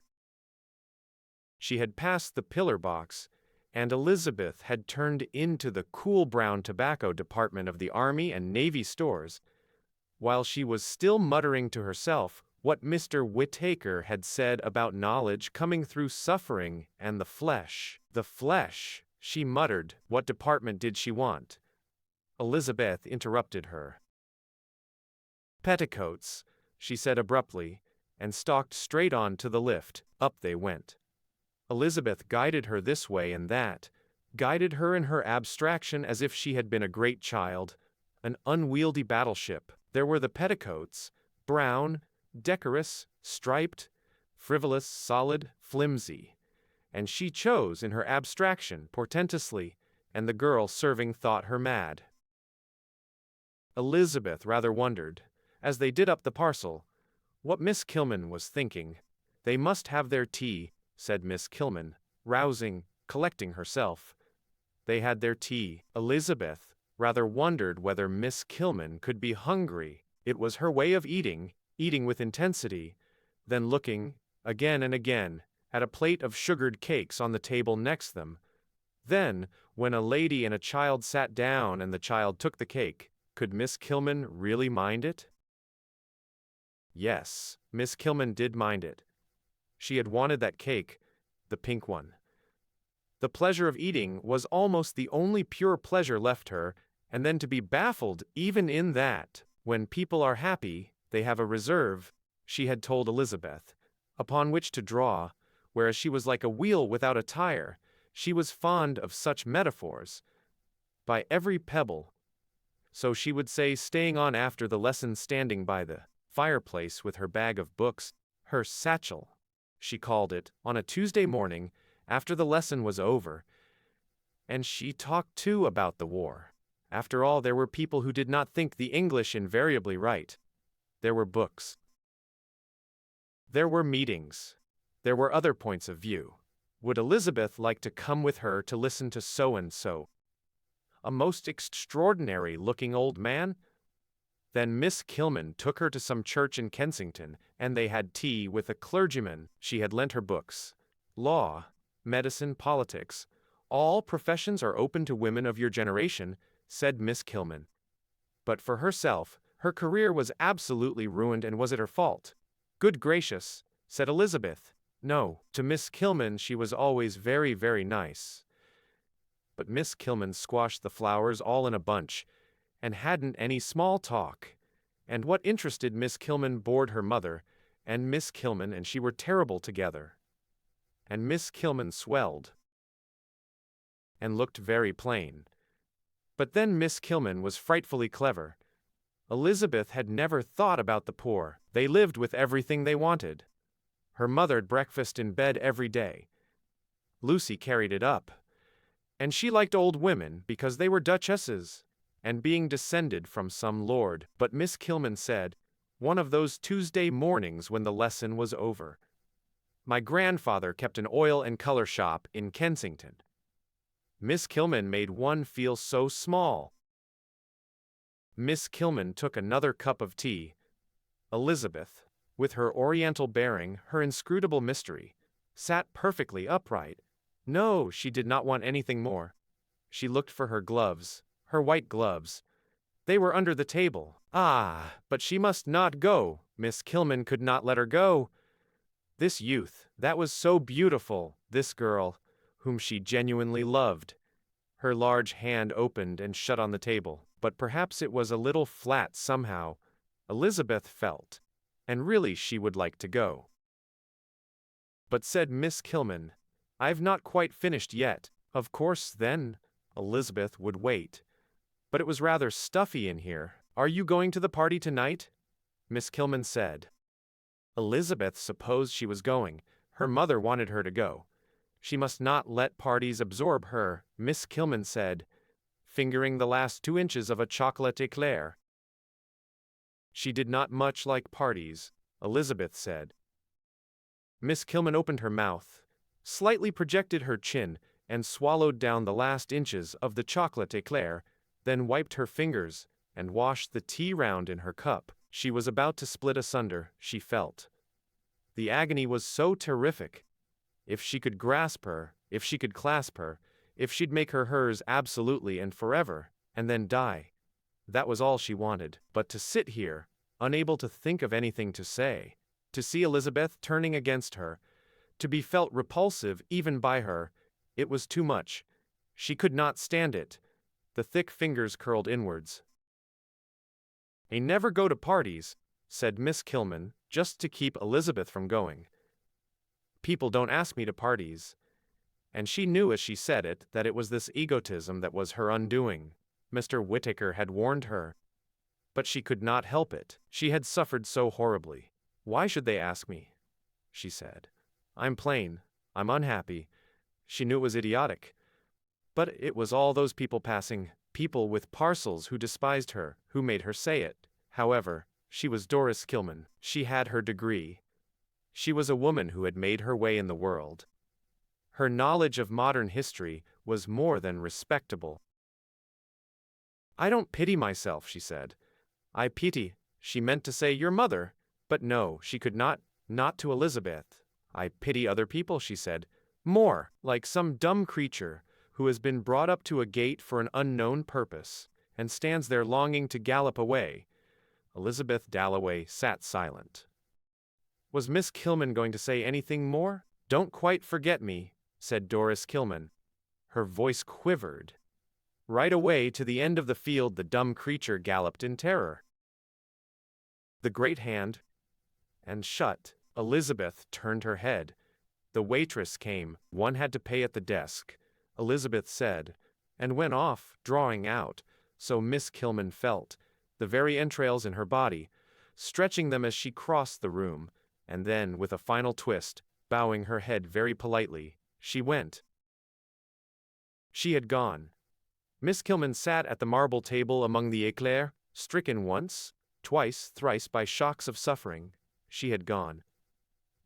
She had passed the pillar box, and Elizabeth had turned into the cool brown tobacco department of the Army and Navy stores, while she was still muttering to herself what Mr. Whittaker had said about knowledge coming through suffering and the flesh. The flesh, she muttered, what department did she want? Elizabeth interrupted her. Petticoats, she said abruptly, and stalked straight on to the lift. Up they went. Elizabeth guided her this way and that, guided her in her abstraction as if she had been a great child, an unwieldy battleship. There were the petticoats, brown, decorous, striped, frivolous, solid, flimsy. And she chose in her abstraction portentously, and the girl serving thought her mad. Elizabeth rather wondered, as they did up the parcel, what Miss Kilman was thinking. They must have their tea, said Miss Kilman, rousing, collecting herself. They had their tea. Elizabeth rather wondered whether Miss Kilman could be hungry. It was her way of eating with intensity, then looking, again and again, at a plate of sugared cakes on the table next them. Then, when a lady and a child sat down and the child took the cake, could Miss Kilman really mind it? Yes, Miss Kilman did mind it. She had wanted that cake, the pink one. The pleasure of eating was almost the only pure pleasure left her, and then to be baffled even in that. When people are happy, they have a reserve, she had told Elizabeth, upon which to draw, whereas she was like a wheel without a tire. She was fond of such metaphors. By every pebble. So she would say, staying on after the lesson, standing by the fireplace with her bag of books, her satchel, she called it, on a Tuesday morning, after the lesson was over. And she talked too about the war. After all, there were people who did not think the English invariably right. There were books. There were meetings. There were other points of view. Would Elizabeth like to come with her to listen to so-and-so? A most extraordinary-looking old man? Then Miss Kilman took her to some church in Kensington, and they had tea with a clergyman. She had lent her books. Law, medicine, politics. All professions are open to women of your generation, said Miss Kilman. But for herself, her career was absolutely ruined, and was it her fault? Good gracious, said Elizabeth. No, to Miss Kilman she was always very, very nice. But Miss Kilman squashed the flowers all in a bunch, and hadn't any small talk. And what interested Miss Kilman bored her mother, and Miss Kilman and she were terrible together. And Miss Kilman swelled and looked very plain. But then Miss Kilman was frightfully clever. Elizabeth had never thought about the poor. They lived with everything they wanted. Her mother'd breakfast in bed every day. Lucy carried it up. And she liked old women because they were duchesses, and being descended from some lord. But Miss Kilman said, one of those Tuesday mornings when the lesson was over, my grandfather kept an oil and color shop in Kensington. Miss Kilman made one feel so small. Miss Kilman took another cup of tea. Elizabeth, with her oriental bearing, her inscrutable mystery, sat perfectly upright. No, she did not want anything more. She looked for her gloves, her white gloves. They were under the table. Ah, but she must not go. Miss Kilman could not let her go. This youth, that was so beautiful, this girl, whom she genuinely loved. Her large hand opened and shut on the table, but perhaps it was a little flat somehow, Elizabeth felt, and really she would like to go. But said Miss Kilman, I've not quite finished yet. Of course, then, Elizabeth would wait. But it was rather stuffy in here. Are you going to the party tonight? Miss Kilman said. Elizabeth supposed she was going. Her mother wanted her to go. She must not let parties absorb her, Miss Kilman said, fingering the last 2 inches of a chocolate eclair. She did not much like parties, Elizabeth said. Miss Kilman opened her mouth, slightly projected her chin, and swallowed down the last inches of the chocolate eclair, then wiped her fingers, and washed the tea round in her cup. She was about to split asunder, she felt. The agony was so terrific. If she could grasp her, if she could clasp her, if she'd make her hers absolutely and forever, and then die. That was all she wanted. But to sit here, unable to think of anything to say, to see Elizabeth turning against her, to be felt repulsive even by her, it was too much. She could not stand it. the thick fingers curled inwards. "I never go to parties," said Miss Kilman, just to keep Elizabeth from going. "People don't ask me to parties." And she knew as she said it that it was this egotism that was her undoing. Mr. Whittaker had warned her. But she could not help it. She had suffered so horribly. "Why should they ask me?" she said. "I'm plain. I'm unhappy." She knew it was idiotic. But it was all those people passing, people with parcels who despised her, who made her say it. However, she was Doris Kilman. She had her degree. She was a woman who had made her way in the world. Her knowledge of modern history was more than respectable. "I don't pity myself," she said. "I pity," she meant to say, "your mother," but no, she could not to Elizabeth. "I pity other people," she said, more like some dumb creature who has been brought up to a gate for an unknown purpose, and stands there longing to gallop away. Elizabeth Dalloway sat silent. Was Miss Kilman going to say anything more? "Don't quite forget me," said Doris Kilman. Her voice quivered. Right away to the end of the field the dumb creature galloped in terror. The great hand and shut. Elizabeth turned her head. The waitress came. One had to pay at the desk, Elizabeth said, and went off, drawing out, so Miss Kilman felt, the very entrails in her body, stretching them as she crossed the room, and then, with a final twist, bowing her head very politely, she went. She had gone. Miss Kilman sat at the marble table among the éclairs, stricken once, twice, thrice by shocks of suffering. She had gone.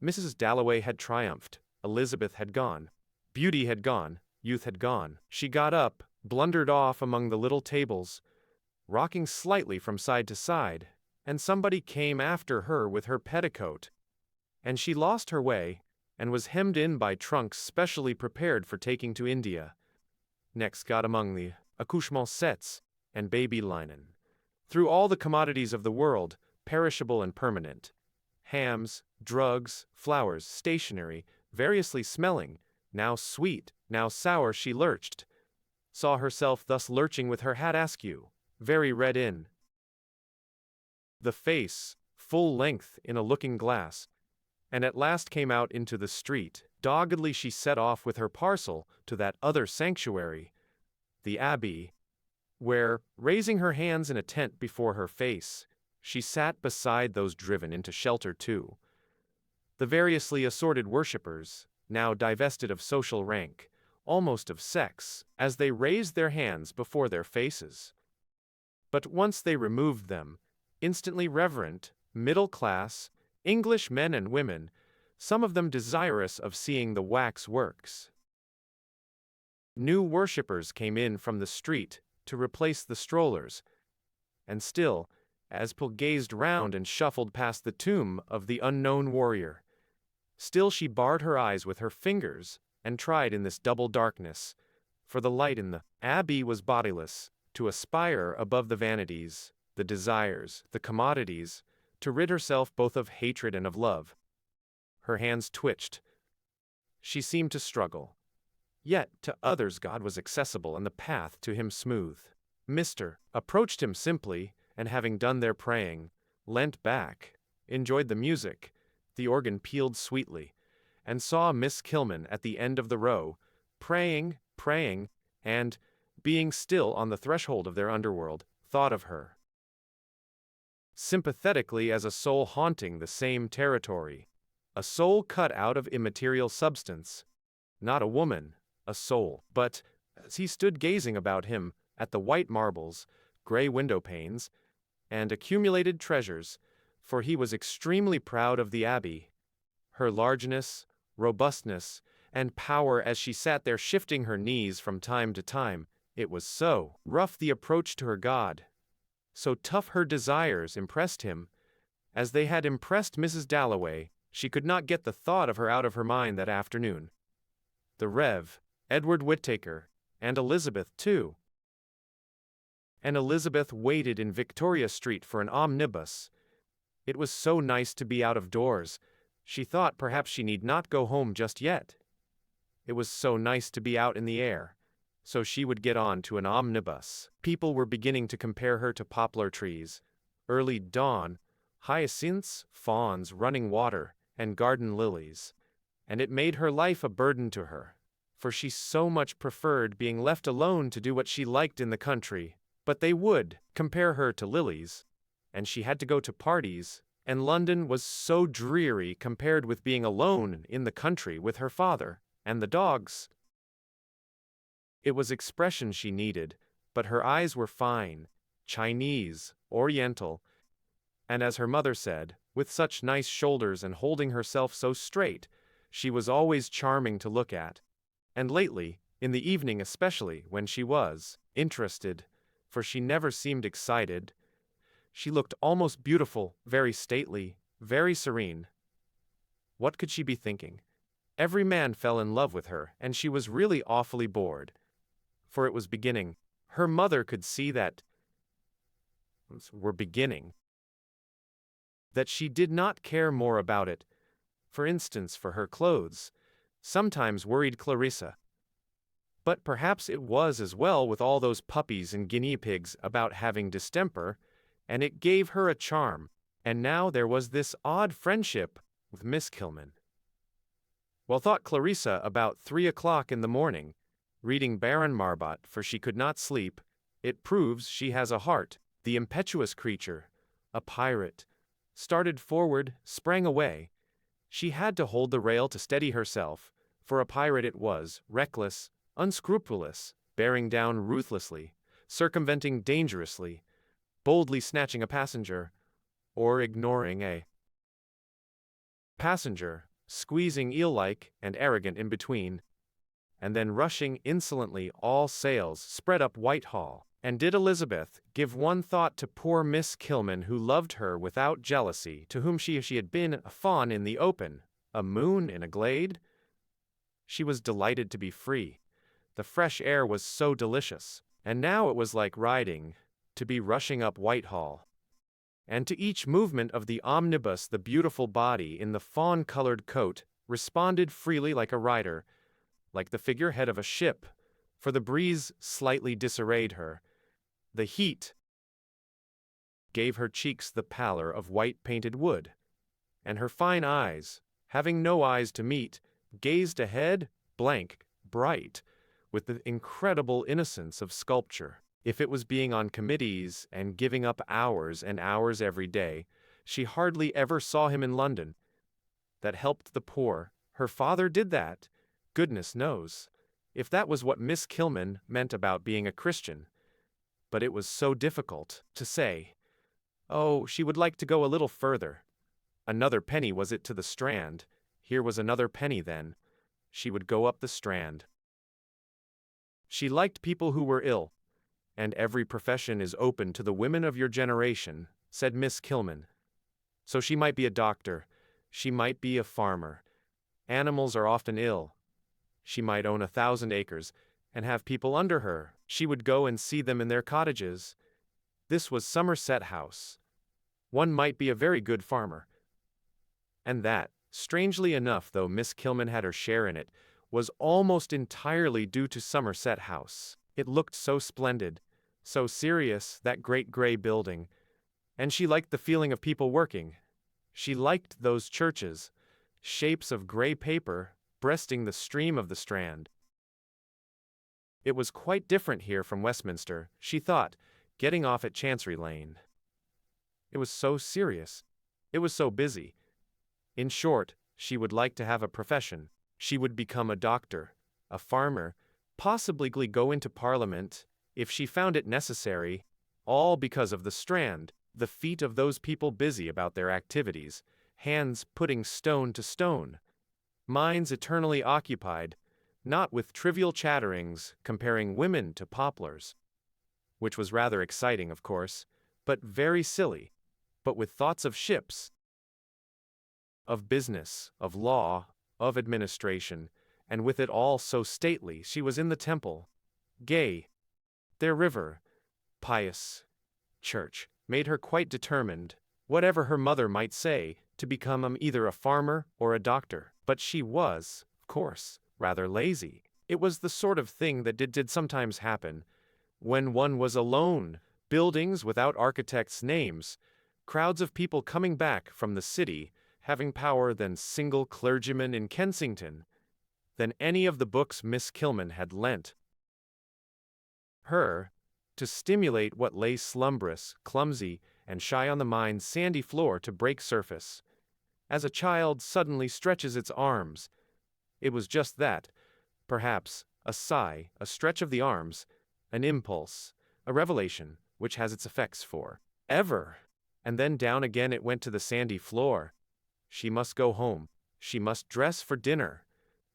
Mrs. Dalloway had triumphed. Elizabeth had gone. Beauty had gone. Youth had gone. She got up, blundered off among the little tables, rocking slightly from side to side, and somebody came after her with her petticoat. And she lost her way, and was hemmed in by trunks specially prepared for taking to India. Next got among the accouchement sets and baby linen. Through all the commodities of the world, perishable and permanent. Hams, drugs, flowers, stationery, variously smelling, now sweet, now sour, she lurched. Saw herself thus lurching with her hat askew, very red in the face, full length in a looking-glass, and at last came out into the street. Doggedly she set off with her parcel to that other sanctuary, the Abbey, where, raising her hands in a tent before her face, she sat beside those driven into shelter too. The variously assorted worshippers, now divested of social rank, almost of sex, as they raised their hands before their faces. But once they removed them, instantly reverent, middle class, English men and women, some of them desirous of seeing the wax works. New worshippers came in from the street to replace the strollers, and still, as Pil gazed round and shuffled past the tomb of the unknown warrior, still she barred her eyes with her fingers and tried in this double darkness, for the light in the Abbey was bodiless, to aspire above the vanities, the desires, the commodities, to rid herself both of hatred and of love. Her hands twitched. She seemed to struggle. Yet to others God was accessible and the path to him smooth. Mr. approached him simply, and having done their praying, leant back, enjoyed the music, the organ pealed sweetly, and saw Miss Kilman at the end of the row, praying, and, being still on the threshold of their underworld, thought of her sympathetically as a soul haunting the same territory, a soul cut out of immaterial substance, not a woman, a soul. But, as he stood gazing about him, at the white marbles, gray window panes, and accumulated treasures, for he was extremely proud of the Abbey, her largeness, robustness, and power as she sat there shifting her knees from time to time, it was so rough the approach to her God, so tough her desires impressed him, as they had impressed Mrs. Dalloway, she could not get the thought of her out of her mind that afternoon. The Rev. Edward Whittaker, and Elizabeth too. And Elizabeth waited in Victoria Street for an omnibus. It was so nice to be out of doors, she thought perhaps she need not go home just yet. It was so nice to be out in the air. so she would get on to an omnibus. People were beginning to compare her to poplar trees, early dawn, hyacinths, fawns, running water, and garden lilies. And it made her life a burden to her, for she so much preferred being left alone to do what she liked in the country. But they would compare her to lilies, and she had to go to parties, and London was so dreary compared with being alone in the country with her father and the dogs. It was expression she needed, but her eyes were fine, Chinese, Oriental, and as her mother said, with such nice shoulders and holding herself so straight, she was always charming to look at. And lately, in the evening especially, when she was interested, for she never seemed excited, she looked almost beautiful, very stately, very serene. What could she be thinking? Every man fell in love with her, and she was really awfully bored. For it was beginning. Her mother could see that that she did not care more about it. For instance, for her clothes, sometimes worried Clarissa. But perhaps it was as well with all those puppies and guinea pigs about having distemper, and it gave her a charm. And now there was this odd friendship with Miss Kilman. Well, thought Clarissa about 3 o'clock in the morning, reading Baron Marbot, for she could not sleep. It proves she has a heart. The impetuous creature, a pirate, started forward, sprang away. She had to hold the rail to steady herself, for a pirate it was, reckless, unscrupulous, bearing down ruthlessly, circumventing dangerously, boldly snatching a passenger, or ignoring a passenger, squeezing eel-like and arrogant in between, and then rushing insolently all sails spread up Whitehall. And did Elizabeth give one thought to poor Miss Kilman, who loved her without jealousy, to whom she had been a fawn in the open, a moon in a glade? She was delighted to be free. The fresh air was so delicious, and now it was like riding, to be rushing up Whitehall. And to each movement of the omnibus the beautiful body in the fawn-colored coat responded freely like a rider, like the figurehead of a ship, for the breeze slightly disarrayed her. The heat gave her cheeks the pallor of white-painted wood, and her fine eyes, having no eyes to meet, gazed ahead, blank, bright, with the incredible innocence of sculpture. If it was being on committees and giving up hours and hours every day, she hardly ever saw him in London. That helped the poor. Her father did that, goodness knows, if that was what Miss Kilman meant about being a Christian. But it was so difficult to say. Oh, she would like to go a little further. Another penny was it to the Strand. Here was another penny then. She would go up the Strand. She liked people who were ill. And every profession is open to the women of your generation, said Miss Kilman. So she might be a doctor. She might be a farmer. Animals are often ill. She might own 1,000 acres, and have people under her. She would go and see them in their cottages. This was Somerset House. One might be a very good farmer. And that, strangely enough, though Miss Kilman had her share in it, was almost entirely due to Somerset House. It looked so splendid, so serious, that great gray building. And she liked the feeling of people working. She liked those churches, shapes of gray paper, breasting the stream of the Strand. It was quite different here from Westminster, she thought, getting off at Chancery Lane. It was so serious. It was so busy. In short, she would like to have a profession. She would become a doctor, a farmer, possibly go into Parliament, if she found it necessary, all because of the Strand, the feet of those people busy about their activities, hands putting stone to stone, minds eternally occupied, not with trivial chatterings comparing women to poplars, which was rather exciting, of course, but very silly, but with thoughts of ships, of business, of law, of administration, and with it all so stately. She was in the Temple, gay. Their river, pious, church, made her quite determined, whatever her mother might say, to become either a farmer or a doctor. But she was, of course, rather lazy. It was the sort of thing that did sometimes happen, when one was alone, buildings without architects' names, crowds of people coming back from the city, having power than single clergyman in Kensington, than any of the books Miss Kilman had lent her, to stimulate what lay slumbrous, clumsy, and shy on the mind's sandy floor to break surface. As a child suddenly stretches its arms, it was just that, perhaps, a sigh, a stretch of the arms, an impulse, a revelation, which has its effects for ever. And then down again it went to the sandy floor. She must go home. She must dress for dinner.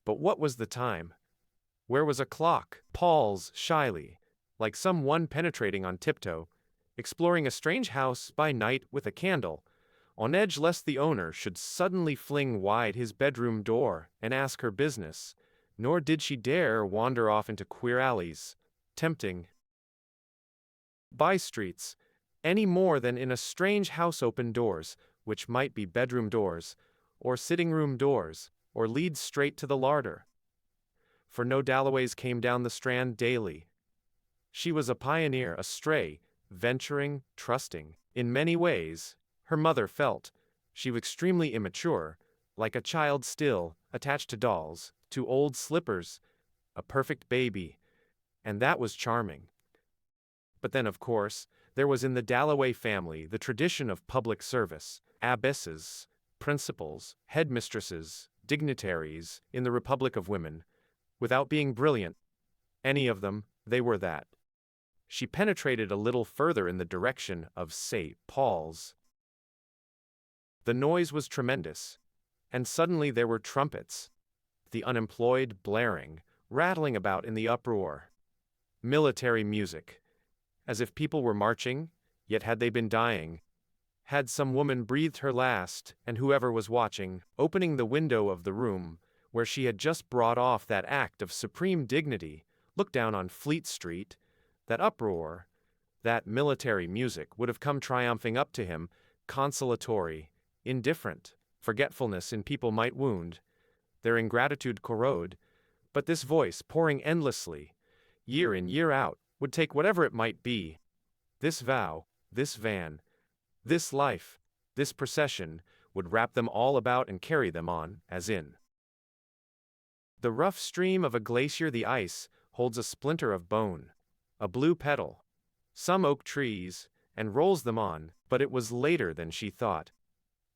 But what was the time? Where was a clock? Paul's shyly, like some one penetrating on tiptoe, exploring a strange house by night with a candle, on edge lest the owner should suddenly fling wide his bedroom door and ask her business, nor did she dare wander off into queer alleys, tempting by-streets, any more than in a strange house open doors, which might be bedroom doors, or sitting-room doors, or lead straight to the larder. For no Dalloways came down the Strand daily. She was a pioneer, a stray, venturing, trusting. In many ways, her mother felt, she was extremely immature, like a child still, attached to dolls, to old slippers, a perfect baby, and that was charming. But then, of course, there was in the Dalloway family the tradition of public service, abbesses, principals, headmistresses, dignitaries, in the Republic of Women. Without being brilliant, any of them, they were that. She penetrated a little further in the direction of St. Paul's. The noise was tremendous, and suddenly there were trumpets, the unemployed blaring, rattling about in the uproar. Military music, as if people were marching, yet had they been dying? Had some woman breathed her last, and whoever was watching, opening the window of the room, where she had just brought off that act of supreme dignity, looked down on Fleet Street, that uproar, that military music would have come triumphing up to him, consolatory, indifferent. Forgetfulness in people might wound, their ingratitude corrode, but this voice pouring endlessly, year in year out, would take whatever it might be. This vow, this van, this life, this procession, would wrap them all about and carry them on, as in the rough stream of a glacier the ice holds a splinter of bone, a blue petal, some oak trees, and rolls them on, but it was later than she thought.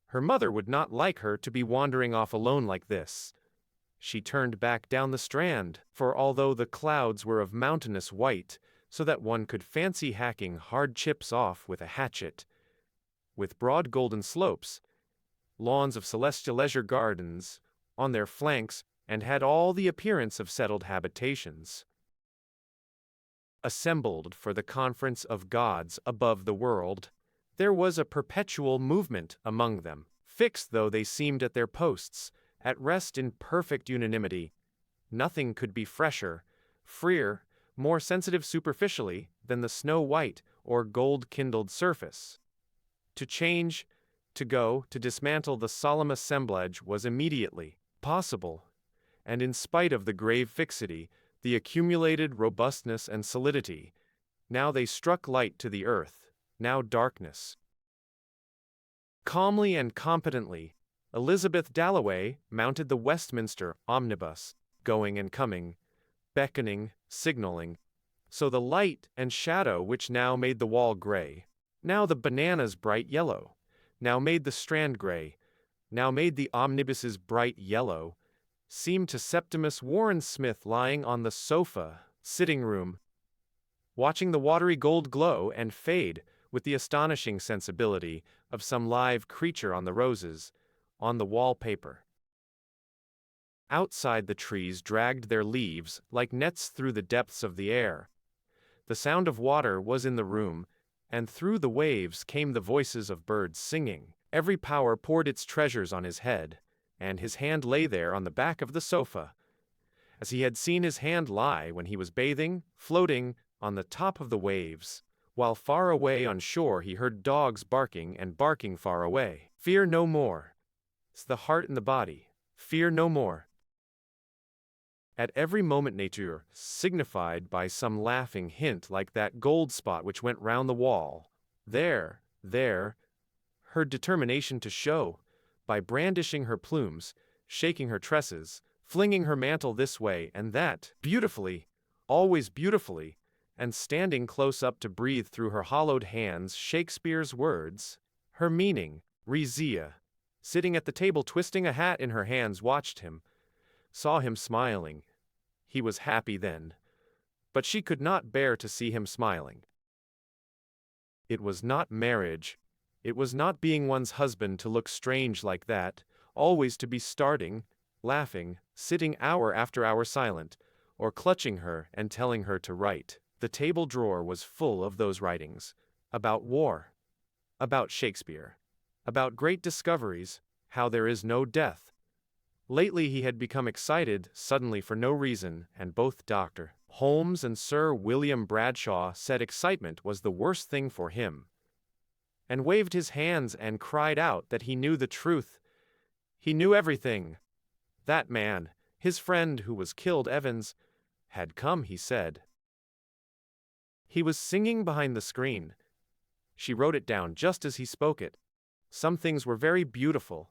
Her mother would not like her to be wandering off alone like this. She turned back down the Strand, for although the clouds were of mountainous white, so that one could fancy hacking hard chips off with a hatchet, with broad golden slopes, lawns of celestial leisure gardens, on their flanks, and had all the appearance of settled habitations, assembled for the conference of gods above the world. There was a perpetual movement among them, fixed though they seemed at their posts, at rest in perfect unanimity. Nothing could be fresher, freer, more sensitive superficially than the snow-white or gold-kindled surface. To change, to go, to dismantle the solemn assemblage was immediately possible, and in spite of the grave fixity, the accumulated robustness and solidity, now they struck light to the earth, now darkness. Calmly and competently, Elizabeth Dalloway mounted the Westminster omnibus, going and coming, beckoning, signaling, so the light and shadow which now made the wall gray, now the bananas bright yellow, now made the Strand gray, now made the omnibus's bright yellow, seemed to Septimus Warren Smith lying on the sofa, sitting-room, watching the watery gold glow and fade with the astonishing sensibility of some live creature on the roses, on the wallpaper. Outside the trees dragged their leaves like nets through the depths of the air. The sound of water was in the room, and through the waves came the voices of birds singing. Every power poured its treasures on his head, and his hand lay there on the back of the sofa, as he had seen his hand lie when he was bathing, floating on the top of the waves, while far away on shore he heard dogs barking and barking far away. Fear no more. It's the heart and the body. Fear no more. At every moment nature, signified by some laughing hint like that gold spot which went round the wall. There, her determination to show, by brandishing her plumes, shaking her tresses, flinging her mantle this way and that, beautifully, always beautifully, and standing close up to breathe through her hollowed hands Shakespeare's words, her meaning. Rizia, sitting at the table twisting a hat in her hands, watched him, saw him smiling. He was happy then, but she could not bear to see him smiling. It was not marriage, it was not being one's husband to look strange like that, always to be starting, laughing, sitting hour after hour silent, or clutching her and telling her to write. The table drawer was full of those writings, about war, about Shakespeare, about great discoveries, how there is no death. Lately he had become excited suddenly for no reason, and both Dr. Holmes and Sir William Bradshaw said excitement was the worst thing for him, and waved his hands and cried out that he knew the truth. He knew everything. That man, his friend who was killed, Evans, had come, he said. He was singing behind the screen. She wrote it down just as he spoke it. Some things were very beautiful,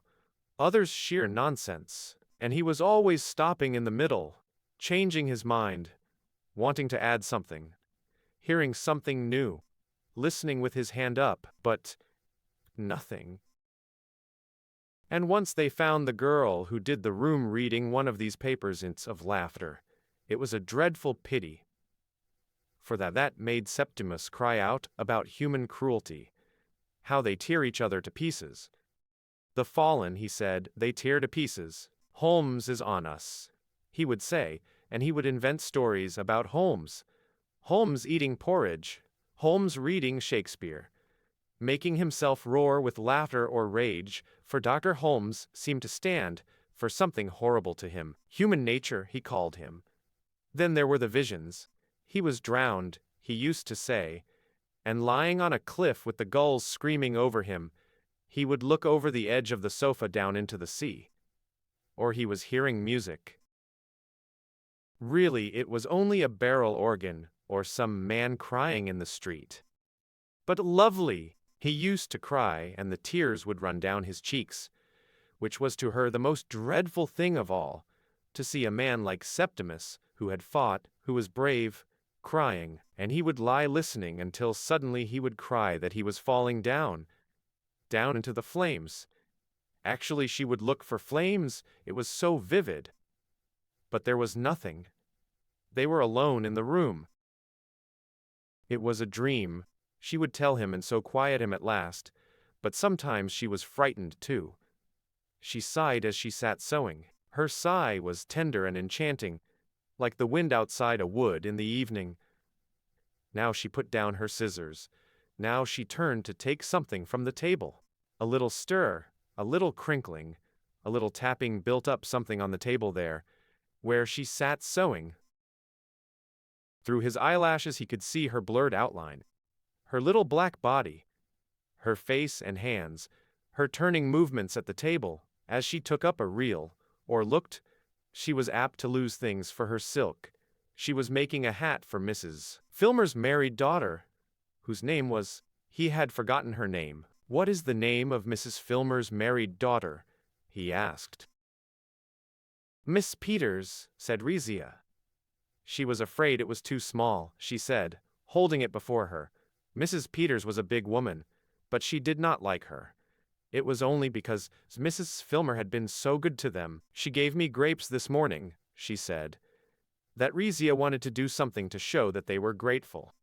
others sheer nonsense, and he was always stopping in the middle, changing his mind, wanting to add something, hearing something new, listening with his hand up, but nothing. And once they found the girl who did the room reading one of these papers of laughter. It was a dreadful pity, for that made Septimus cry out about human cruelty, how they tear each other to pieces. The fallen, he said, they tear to pieces. Holmes is on us, he would say, and he would invent stories about Holmes. Holmes eating porridge, Holmes reading Shakespeare, making himself roar with laughter or rage, for Dr. Holmes seemed to stand for something horrible to him. Human nature, he called him. Then there were the visions. He was drowned, he used to say, and lying on a cliff with the gulls screaming over him, he would look over the edge of the sofa down into the sea. Or he was hearing music. Really, it was only a barrel organ, or some man crying in the street. But lovely! He used to cry, and the tears would run down his cheeks, which was to her the most dreadful thing of all, to see a man like Septimus, who had fought, who was brave, crying, and he would lie listening until suddenly he would cry that he was falling down into the flames. Actually, she would look for flames, it was so vivid. But there was nothing. They were alone in the room. It was a dream, she would tell him, and so quiet him at last, but sometimes she was frightened too. She sighed as she sat sewing. Her sigh was tender and enchanting, like the wind outside a wood in the evening. Now she put down her scissors. Now she turned to take something from the table. A little stir, a little crinkling, a little tapping built up something on the table there, where she sat sewing. Through his eyelashes he could see her blurred outline, her little black body, her face and hands, her turning movements at the table, as she took up a reel, or looked. She was apt to lose things for her silk. She was making a hat for Mrs. Filmer's married daughter, whose name was, he had forgotten her name. What is the name of Mrs. Filmer's married daughter? He asked. Miss Peters, said Rizia. She was afraid it was too small, she said, holding it before her. Mrs. Peters was a big woman, but she did not like her. It was only because Mrs. Filmer had been so good to them. She gave me grapes this morning, she said. That Rizia wanted to do something to show that they were grateful.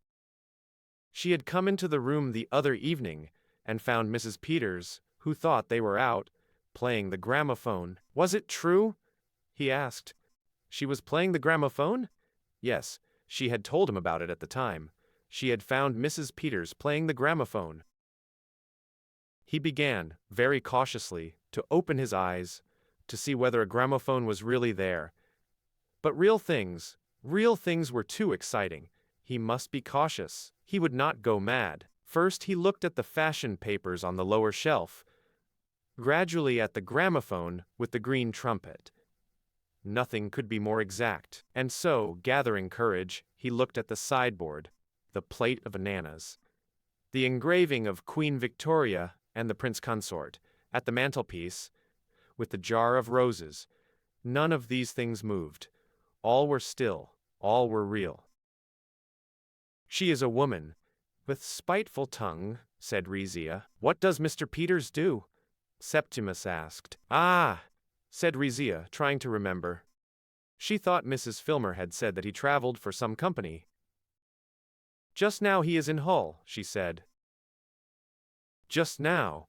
She had come into the room the other evening, and found Mrs. Peters, who thought they were out, playing the gramophone. Was it true? He asked. She was playing the gramophone? Yes, she had told him about it at the time. She had found Mrs. Peters playing the gramophone. He began, very cautiously, to open his eyes, to see whether a gramophone was really there. But real things were too exciting. He must be cautious. He would not go mad. First he looked at the fashion papers on the lower shelf, gradually at the gramophone with the green trumpet. Nothing could be more exact. And so, gathering courage, he looked at the sideboard, the plate of bananas, the engraving of Queen Victoria and the Prince Consort, at the mantelpiece, with the jar of roses. None of these things moved. All were still, all were real. "She is a woman, with spiteful tongue," said Rizia. "What does Mr. Peters do?" Septimus asked. "Ah," said Rizia, trying to remember. She thought Mrs. Filmer had said that he traveled for some company. "Just now he is in Hull," she said. "Just now."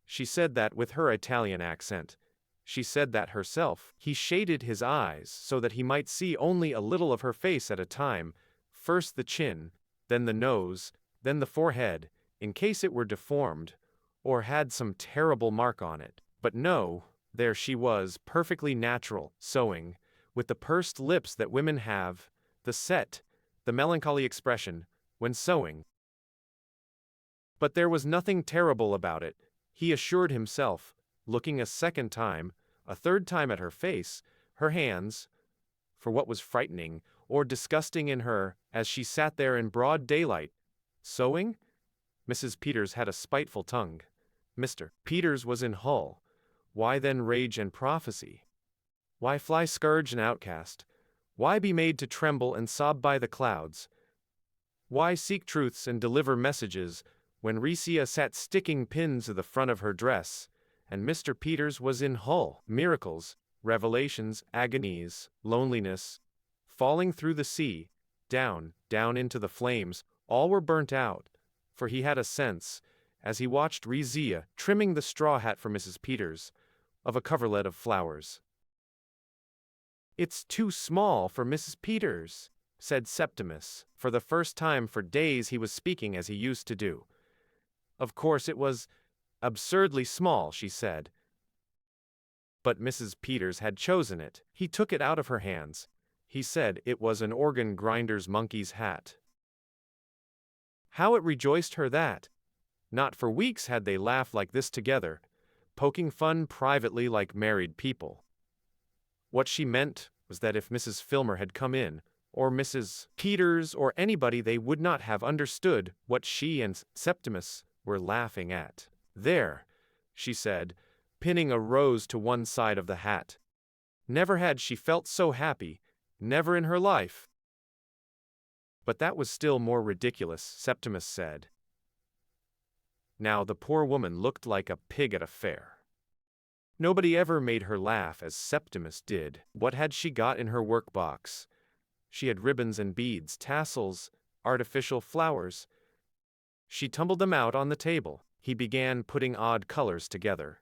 She said that with her Italian accent. She said that herself. He shaded his eyes so that he might see only a little of her face at a time, first the chin, then the nose, then the forehead, in case it were deformed, or had some terrible mark on it. But no, there she was, perfectly natural, sewing, with the pursed lips that women have, the melancholy expression, when sewing. But there was nothing terrible about it, he assured himself, looking a second time, a third time at her face, her hands, for what was frightening or disgusting in her, as she sat there in broad daylight, sewing? Mrs. Peters had a spiteful tongue. Mr. Peters was in Hull. Why then rage and prophecy? Why fly scourged and outcast? Why be made to tremble and sob by the clouds? Why seek truths and deliver messages, when Rizia sat sticking pins to the front of her dress, and Mr. Peters was in Hull? Miracles, revelations, agonies, loneliness, falling through the sea, down into the flames, all were burnt out, for he had a sense, as he watched Rizia trimming the straw hat for Mrs. Peters, of a coverlet of flowers. "It's too small for Mrs. Peters," said Septimus. For the first time for days he was speaking as he used to do. Of course it was absurdly small, she said. But Mrs. Peters had chosen it. He took it out of her hands. He said it was an organ grinder's monkey's hat. How it rejoiced her that, not for weeks had they laughed like this together, poking fun privately like married people. What she meant was that if Mrs. Filmer had come in, or Mrs. Peters or anybody, they would not have understood what she and Septimus were laughing at. "There," she said, pinning a rose to one side of the hat. Never had she felt so happy, never in her life. But that was still more ridiculous, Septimus said. Now the poor woman looked like a pig at a fair. Nobody ever made her laugh as Septimus did. What had she got in her workbox? She had ribbons and beads, tassels, artificial flowers. She tumbled them out on the table. He began putting odd colors together.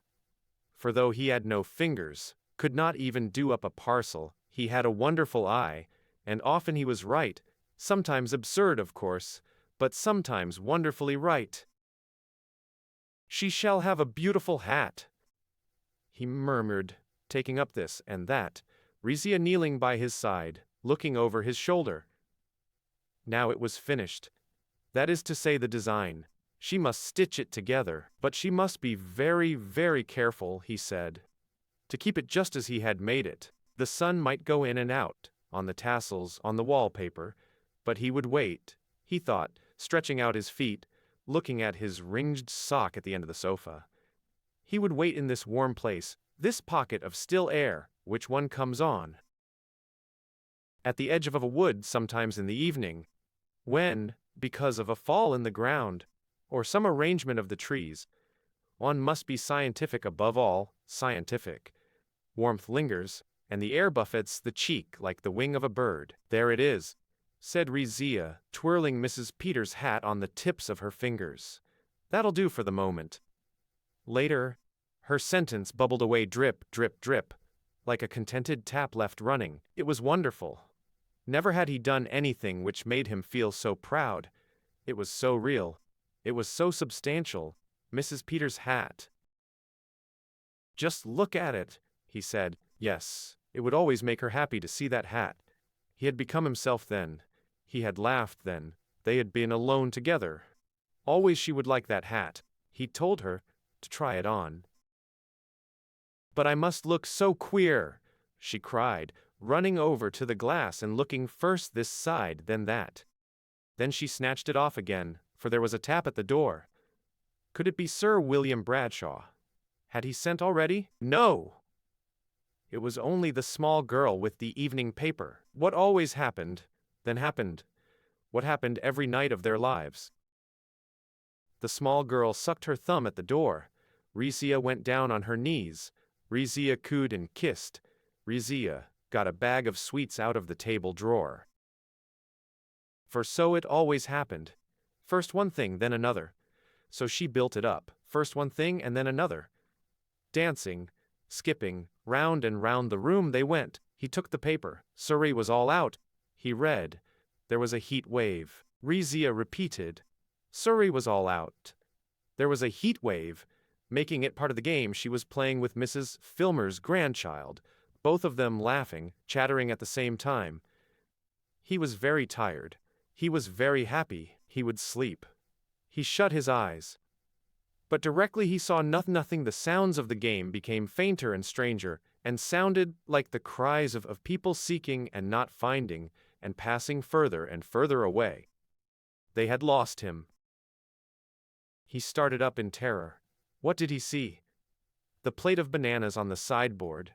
For though he had no fingers, could not even do up a parcel, he had a wonderful eye, and often he was right, sometimes absurd of course, but sometimes wonderfully right. "She shall have a beautiful hat," he murmured, taking up this and that, Rizia kneeling by his side, looking over his shoulder. Now it was finished. That is to say, the design. She must stitch it together, but she must be very, very careful, he said, to keep it just as he had made it. The sun might go in and out, on the tassels, on the wallpaper, but he would wait, he thought, stretching out his feet, looking at his ringed sock at the end of the sofa. He would wait in this warm place, this pocket of still air, which one comes on at the edge of a wood sometimes in the evening, when, because of a fall in the ground, or some arrangement of the trees, one must be scientific above all, scientific. Warmth lingers, and the air buffets the cheek like the wing of a bird. "There it is," said Rizia, twirling Mrs. Peters' hat on the tips of her fingers. "That'll do for the moment." Later, her sentence bubbled away drip, drip, drip, like a contented tap left running. It was wonderful. Never had he done anything which made him feel so proud. It was so real. It was so substantial. Mrs. Peters' hat. "Just look at it," he said. Yes, it would always make her happy to see that hat. He had become himself then. He had laughed then. They had been alone together. Always she would like that hat. He told her to try it on. "But I must look so queer," she cried, running over to the glass and looking first this side then that. Then she snatched it off again, for there was a tap at the door. Could it be Sir William Bradshaw? Had he sent already? No! It was only the small girl with the evening paper. What always happened, then happened. What happened every night of their lives. The small girl sucked her thumb at the door. Rizia went down on her knees. Rizia cooed and kissed. Rizia got a bag of sweets out of the table drawer. For so it always happened. First one thing, then another. So she built it up. First one thing and then another. Dancing, skipping, round and round the room they went. He took the paper. Surrey was all out. He read. There was a heat wave. Rizia repeated. Surrey was all out. There was a heat wave. Making it part of the game, she was playing with Mrs. Filmer's grandchild, both of them laughing, chattering at the same time. He was very tired. He was very happy. He would sleep. He shut his eyes. But directly he saw nothing, the sounds of the game became fainter and stranger, and sounded like the cries of people seeking and not finding, and passing further and further away. They had lost him. He started up in terror. What did he see? The plate of bananas on the sideboard.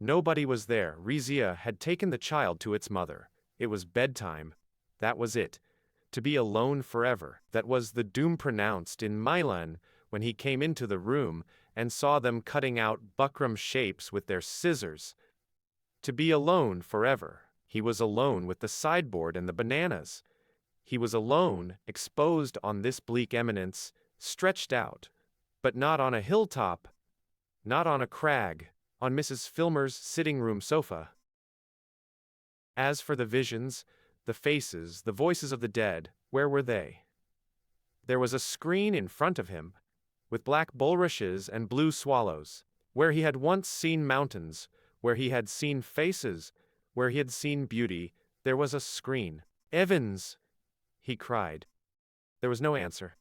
Nobody was there. Rizia had taken the child to its mother. It was bedtime. That was it. To be alone forever. That was the doom pronounced in Milan when he came into the room and saw them cutting out buckram shapes with their scissors. To be alone forever. He was alone with the sideboard and the bananas. He was alone, exposed on this bleak eminence, stretched out, but not on a hilltop, not on a crag, on Mrs. Filmer's sitting-room sofa. As for the visions, the faces, the voices of the dead, where were they? There was a screen in front of him, with black bulrushes and blue swallows, where he had once seen mountains, where he had seen faces, where he had seen beauty, there was a screen. Evans! He cried. There was no answer.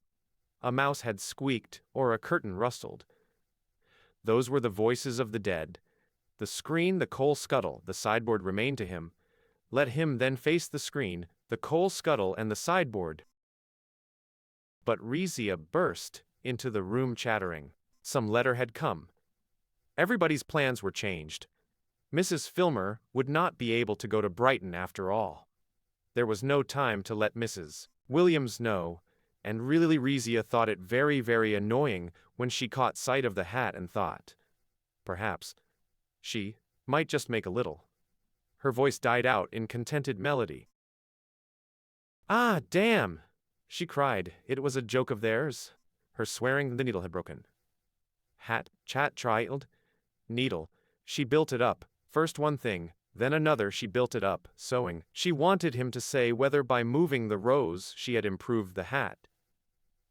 A mouse had squeaked, or a curtain rustled. Those were the voices of the dead. The screen, the coal scuttle, the sideboard remained to him. Let him then face the screen, the coal scuttle and the sideboard. But Rizia burst into the room chattering. Some letter had come. Everybody's plans were changed. Mrs. Filmer would not be able to go to Brighton after all. There was no time to let Mrs. Williams know, and really Rizia thought it very, very annoying when she caught sight of the hat and thought, perhaps, she might just make a little. Her voice died out in contented melody. Ah, damn! She cried. It was a joke of theirs. Her swearing, the needle had broken. Hat, chat, child, needle. She built it up. First one thing, then another. She built it up, sewing. She wanted him to say whether by moving the rows she had improved the hat.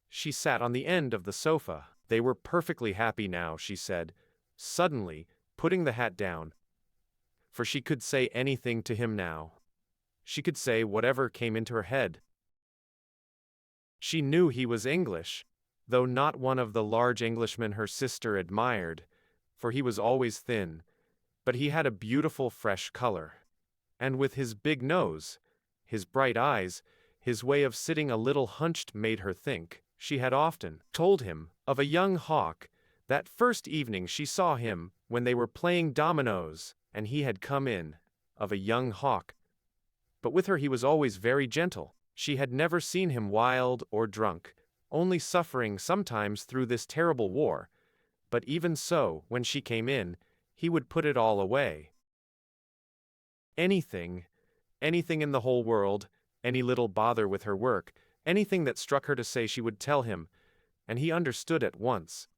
She sat on the end of the sofa. They were perfectly happy now, she said, suddenly, putting the hat down. For she could say anything to him now. She could say whatever came into her head. She knew he was English, though not one of the large Englishmen her sister admired, for he was always thin, but he had a beautiful fresh color. And with his big nose, his bright eyes, his way of sitting a little hunched made her think. She had often told him of a young hawk, that first evening she saw him when they were playing dominoes, and he had come in, of a young hawk. But with her he was always very gentle. She had never seen him wild or drunk, only suffering sometimes through this terrible war. But even so, when she came in, he would put it all away. Anything in the whole world, any little bother with her work, anything that struck her to say she would tell him, and he understood at once.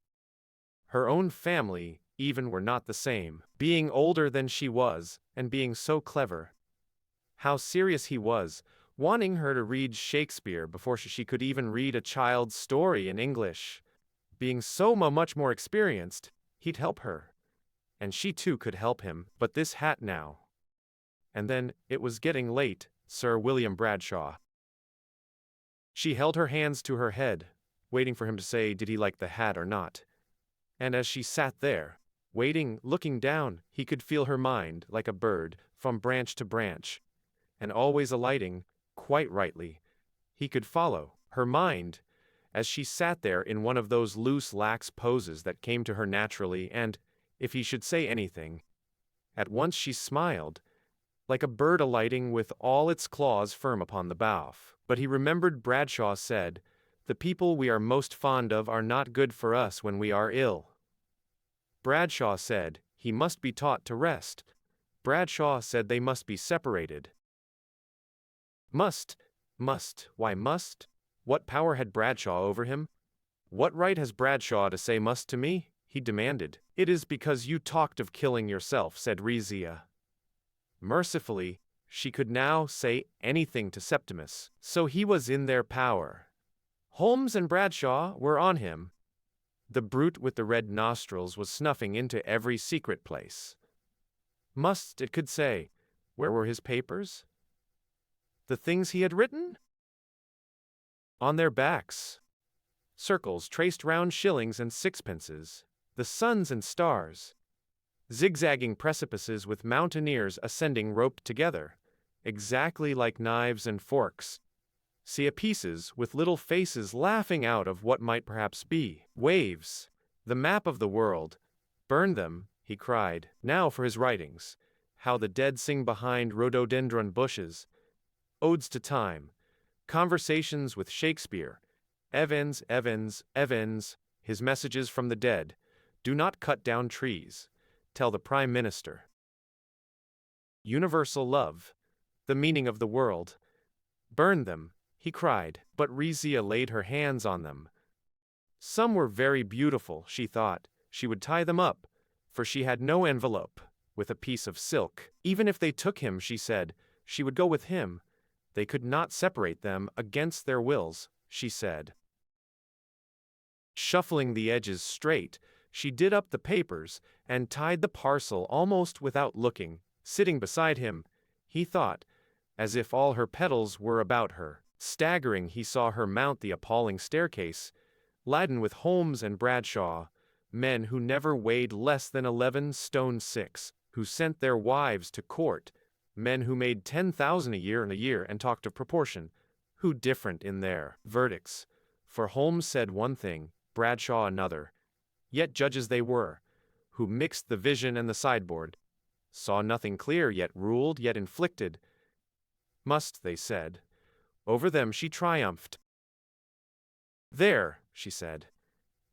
Her own family, even, were not the same, being older than she was, and being so clever. How serious he was, wanting her to read Shakespeare before she could even read a child's story in English. Being so much more experienced, he'd help her. And she too could help him, but this hat now. And then, it was getting late, Sir William Bradshaw. She held her hands to her head, waiting for him to say did he like the hat or not. And as she sat there, Waiting, looking down, he could feel her mind, like a bird, from branch to branch. And always alighting, quite rightly. He could follow her mind, as she sat there in one of those loose, lax poses that came to her naturally, and, if he should say anything, at once she smiled, like a bird alighting with all its claws firm upon the bough. But he remembered Bradshaw said, "The people we are most fond of are not good for us when we are ill." Bradshaw said, he must be taught to rest. Bradshaw said they must be separated. Must. Why must? What power had Bradshaw over him? What right has Bradshaw to say must to me? He demanded. It is because you talked of killing yourself, said Rizia. Mercifully, she could now say anything to Septimus, so he was in their power. Holmes and Bradshaw were on him. The brute with the red nostrils was snuffing into every secret place. Must, it could say. Where were his papers? The things he had written? On their backs. Circles traced round shillings and sixpences, the suns and stars. Zigzagging precipices with mountaineers ascending roped together, exactly like knives and forks. Sea pieces with little faces laughing out of what might perhaps be waves. The map of the world. Burn them, he cried. Now for his writings. How the dead sing behind rhododendron bushes. Odes to time. Conversations with Shakespeare. Evans, his messages from the dead. Do not cut down trees. Tell the Prime Minister. Universal love. The meaning of the world. Burn them, he cried, but Rizia laid her hands on them. Some were very beautiful, she thought. She would tie them up, for she had no envelope, with a piece of silk. Even if they took him, she said, she would go with him. They could not separate them against their wills, she said. Shuffling the edges straight, she did up the papers and tied the parcel almost without looking, sitting beside him, he thought, as if all her petals were about her. Staggering, he saw her mount the appalling staircase, laden with Holmes and Bradshaw, men who never weighed less than 11 stone 6, who sent their wives to court, men who made 10,000 a year and talked of proportion, who different in their verdicts. For Holmes said one thing, Bradshaw another, yet judges they were, who mixed the vision and the sideboard, saw nothing clear, yet ruled, yet inflicted. Must, they said. Over them she triumphed. There, she said.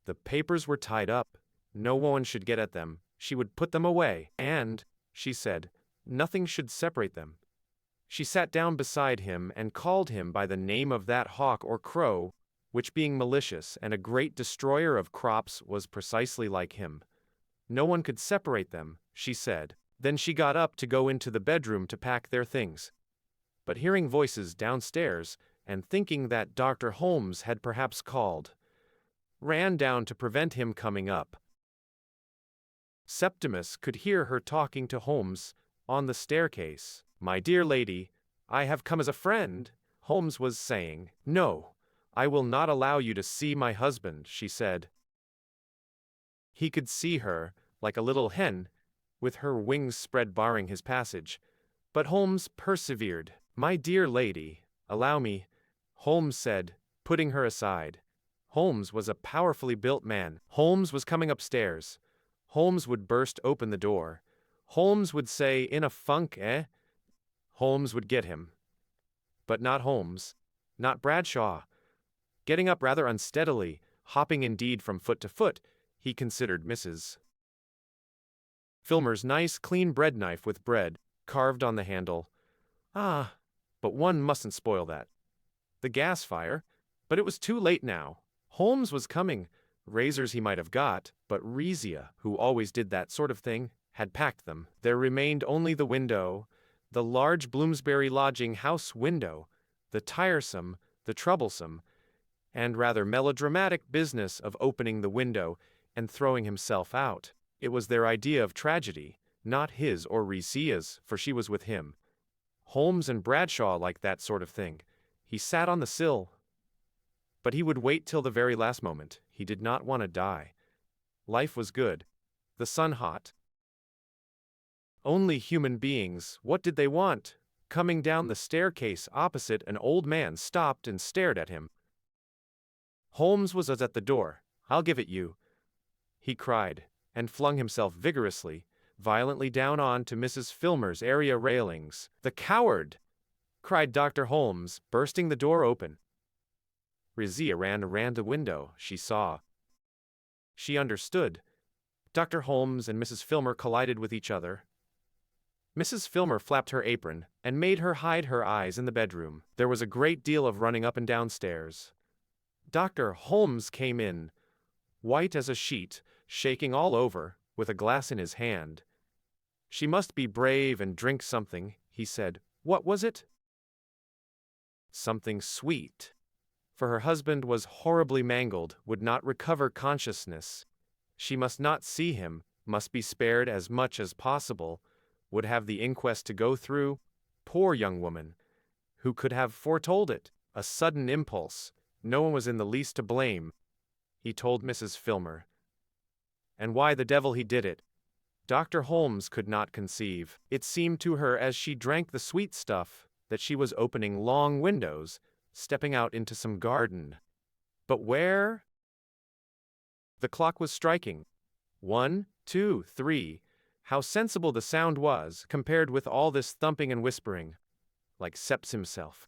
The papers were tied up. No one should get at them. She would put them away, and, she said, nothing should separate them. She sat down beside him and called him by the name of that hawk or crow, which being malicious and a great destroyer of crops was precisely like him. No one could separate them, she said. Then she got up to go into the bedroom to pack their things. But hearing voices downstairs, and thinking that Dr. Holmes had perhaps called, ran down to prevent him coming up. Septimus could hear her talking to Holmes on the staircase. My dear lady, I have come as a friend, Holmes was saying. No, I will not allow you to see my husband, she said. He could see her, like a little hen, with her wings spread barring his passage. But Holmes persevered. My dear lady, allow me, Holmes said, putting her aside. Holmes was a powerfully built man. Holmes was coming upstairs. Holmes would burst open the door. Holmes would say in a funk, eh? Holmes would get him. But not Holmes. Not Bradshaw. Getting up rather unsteadily, hopping indeed from foot to foot, he considered Mrs. Filmer's nice clean bread knife with bread, carved on the handle. Ah, but one mustn't spoil that. The gas fire, but it was too late now. Holmes was coming. Razors he might have got, but Rizia, who always did that sort of thing, had packed them. There remained only the window, the large Bloomsbury lodging house window, the tiresome, the troublesome, and rather melodramatic business of opening the window and throwing himself out. It was their idea of tragedy, not his or Rizia's, for she was with him. Holmes and Bradshaw liked that sort of thing. He sat on the sill. But he would wait till the very last moment. He did not want to die. Life was good. the sun hot. Only human beings, what did they want? Coming down the staircase opposite, an old man stopped and stared at him. Holmes was at the door. "I'll give it you," he cried, and flung himself vigorously, violently down on to Mrs. Filmer's area railings. "The coward!" cried Dr. Holmes, bursting the door open. Rizia ran to the window. She saw. She understood. Dr. Holmes and Mrs. Filmer collided with each other. Mrs. Filmer flapped her apron, and made her hide her eyes in the bedroom. There was a great deal of running up and down stairs. Dr. Holmes came in, white as a sheet, shaking all over, with a glass in his hand. "She must be brave and drink something," he said. "What was it?" "Something sweet." For her husband was horribly mangled, would not recover consciousness. She must not see him, must be spared as much as possible, would have the inquest to go through. Poor young woman! Who could have foretold it? A sudden impulse. No one was in the least to blame. He told Mrs. Filmer. And why the devil he did it, Dr. Holmes could not conceive. It seemed to her as she drank the sweet stuff that she was opening long windows, stepping out into some garden. But where? The clock was striking. 1, 2, 3. How sensible the sound was, compared with all this thumping and whispering, like Septimus himself.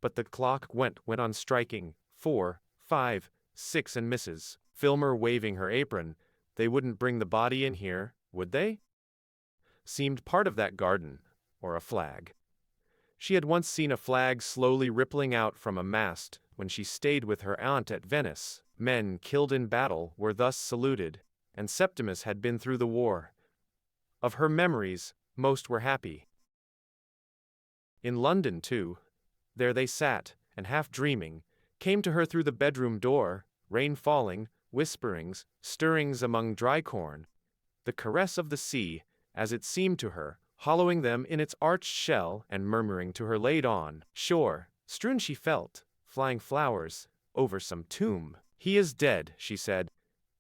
But the clock went on striking. 4, 5, 6, and Mrs. Filmer waving her apron. They wouldn't bring the body in here, would they? Seemed part of that garden, or a flag. She had once seen a flag slowly rippling out from a mast when she stayed with her aunt at Venice. Men killed in battle were thus saluted, and Septimus had been through the war. Of her memories, most were happy. In London, too, there they sat, and half dreaming, came to her through the bedroom door, rain falling, whisperings, stirrings among dry corn, the caress of the sea, as it seemed to her, hollowing them in its arched shell and murmuring to her laid on shore, strewn she felt, flying flowers, over some tomb. "He is dead," she said,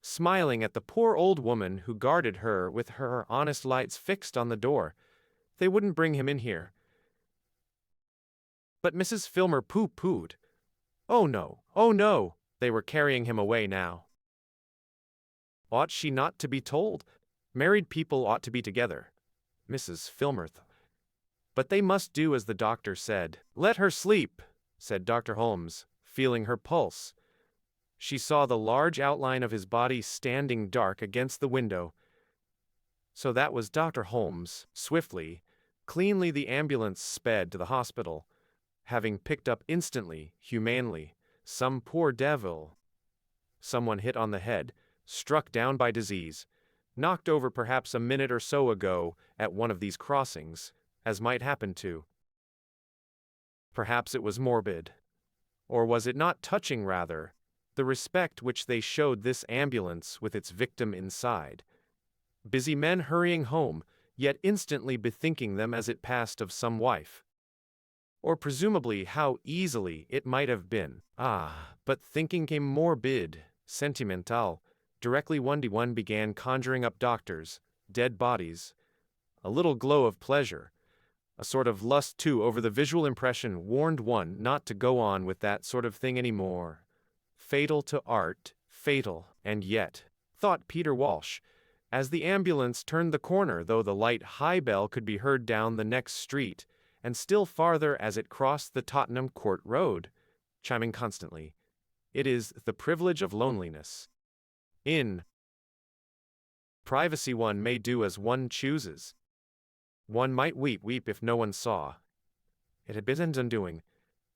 smiling at the poor old woman who guarded her with her honest lights fixed on the door. "They wouldn't bring him in here." But Mrs. Filmer pooh-poohed. "Oh no, they were carrying him away now." Ought she not to be told? Married people ought to be together, Mrs. Filmer thought. But they must do as the doctor said. "Let her sleep," said Dr. Holmes, feeling her pulse. She saw the large outline of his body standing dark against the window. So that was Dr. Holmes. Swiftly, cleanly the ambulance sped to the hospital, having picked up instantly, humanely, some poor devil. Someone hit on the head, struck down by disease, knocked over perhaps a minute or so ago at one of these crossings, as might happen to. Perhaps it was morbid. Or was it not touching rather, the respect which they showed this ambulance with its victim inside? Busy men hurrying home, yet instantly bethinking them as it passed of some wife. Or presumably how easily it might have been. But thinking came morbid, sentimental, directly one began conjuring up doctors, dead bodies, a little glow of pleasure, a sort of lust too over the visual impression warned one not to go on with that sort of thing any more. Fatal to art, fatal, and yet, thought Peter Walsh, as the ambulance turned the corner, though the light high bell could be heard down the next street, and still farther as it crossed the Tottenham Court Road, chiming constantly, "It is the privilege of loneliness. In privacy one may do as one chooses. One might weep if no one saw." It had been an undoing,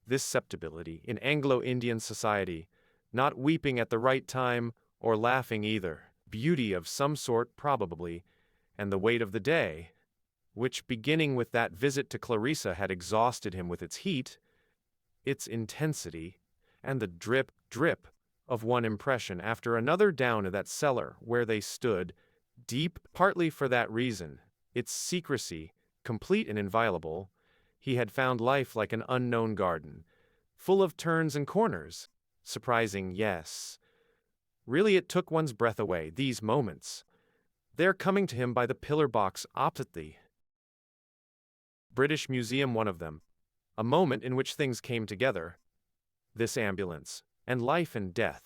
this susceptibility, in Anglo-Indian society, not weeping at the right time, or laughing either. Beauty of some sort probably, and the weight of the day, which beginning with that visit to Clarissa had exhausted him with its heat, its intensity, and the drip, drip of one impression after another down in that cellar where they stood, deep, partly for that reason, its secrecy, complete and inviolable. He had found life like an unknown garden, full of turns and corners. Surprising, yes. Really, it took one's breath away, these moments. They're coming to him by the pillar box opposite the British Museum, one of them. A moment in which things came together. This ambulance, and life and death.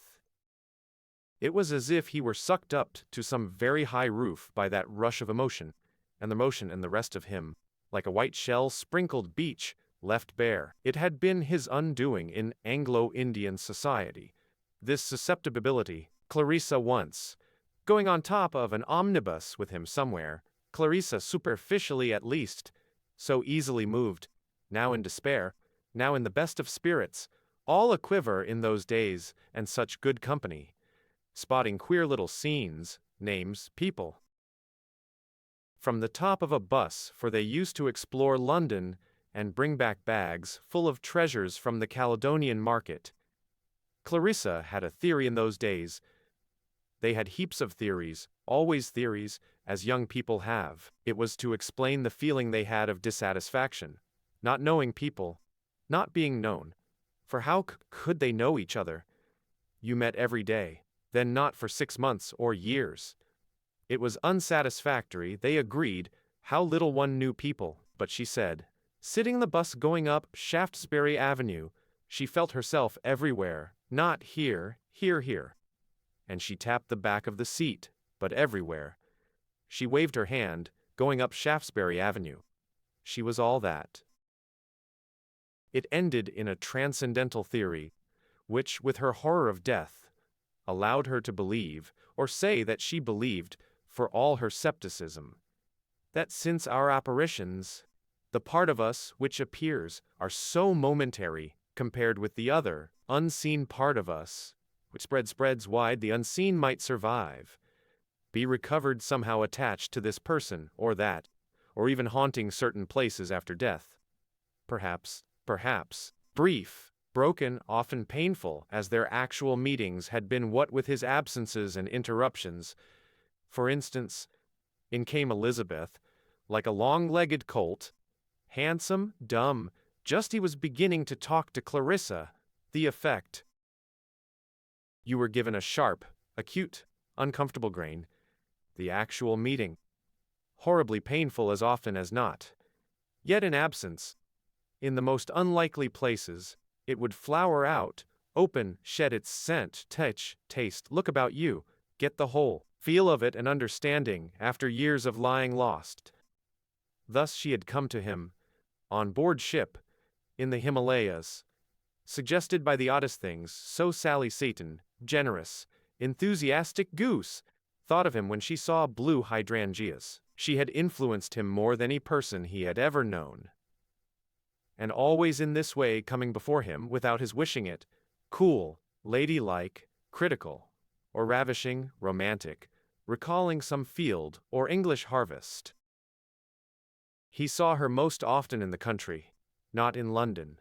It was as if he were sucked up to some very high roof by that rush of emotion, and the motion and the rest of him, like a white shell-sprinkled beach, left bare. It had been his undoing in Anglo-Indian society. This susceptibility, Clarissa once, going on top of an omnibus with him somewhere, Clarissa superficially at least, so easily moved, now in despair, now in the best of spirits, all a-quiver in those days, and such good company, spotting queer little scenes, names, people. From the top of a bus, for they used to explore London and bring back bags full of treasures from the Caledonian market. Clarissa had a theory in those days. They had heaps of theories, always theories, as young people have. It was to explain the feeling they had of dissatisfaction, not knowing people, not being known. For how could they know each other? You met every day, then not for 6 months or years. It was unsatisfactory, they agreed, how little one knew people, but she said, sitting in the bus going up Shaftesbury Avenue, she felt herself everywhere, not here, here. And she tapped the back of the seat, but everywhere. She waved her hand, going up Shaftesbury Avenue. She was all that. It ended in a transcendental theory, which, with her horror of death, allowed her to believe, or say that she believed, for all her skepticism, that since our apparitions, the part of us which appears, are so momentary compared with the other, unseen part of us, which spreads wide, the unseen might survive, be recovered somehow attached to this person or that, or even haunting certain places after death. Perhaps, brief, broken, often painful, as their actual meetings had been, what with his absences and interruptions. For instance, in came Elizabeth, like a long-legged colt, handsome, dumb, just he was beginning to talk to Clarissa, the effect. You were given a sharp, acute, uncomfortable grain. The actual meeting. Horribly painful as often as not. Yet in absence, in the most unlikely places, it would flower out, open, shed its scent, touch, taste, look about you, get the whole feel of it and understanding, after years of lying lost. Thus she had come to him, on board ship, in the Himalayas, suggested by the oddest things, so Sally Seton, generous, enthusiastic goose, thought of him when she saw blue hydrangeas. She had influenced him more than any person he had ever known. And always in this way coming before him without his wishing it, cool, ladylike, critical, or ravishing, romantic, recalling some field or English harvest. He saw her most often in the country, not in London.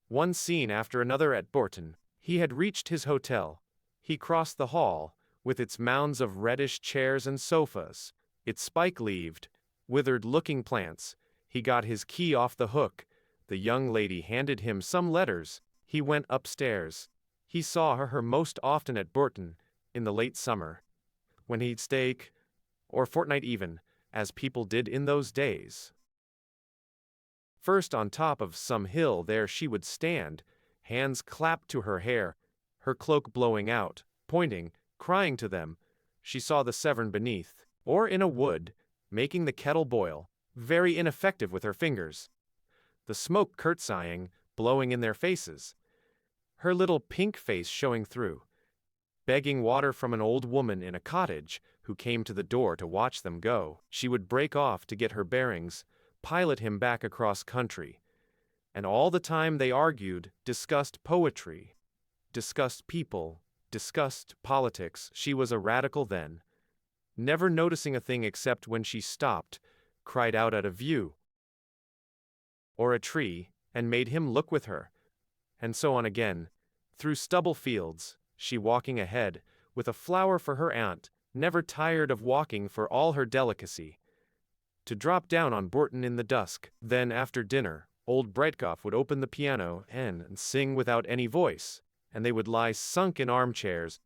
One scene after another at Bourton, he had reached his hotel. He crossed the hall, with its mounds of reddish chairs and sofas, its spike-leaved, withered-looking plants. He got his key off the hook. The young lady handed him some letters. He went upstairs. He saw her most often at Bourton, in the late summer, when he'd stay, or fortnight even, as people did in those days. First on top of some hill there she would stand, hands clapped to her hair, her cloak blowing out, pointing, crying to them. She saw the Severn beneath, or in a wood, making the kettle boil, very ineffective with her fingers. The smoke curtsying, blowing in their faces. Her little pink face showing through. Begging water from an old woman in a cottage, who came to the door to watch them go. She would break off to get her bearings, pilot him back across country. And all the time they argued, discussed poetry, discussed people, discussed politics. She was a radical then, never noticing a thing except when she stopped, cried out at a view, or a tree, and made him look with her. And so on again, through stubble fields, she walking ahead, with a flower for her aunt, never tired of walking for all her delicacy. To drop down on Bourton in the dusk. Then after dinner, old Breitkopf would open the piano and sing without any voice, and they would lie sunk in armchairs,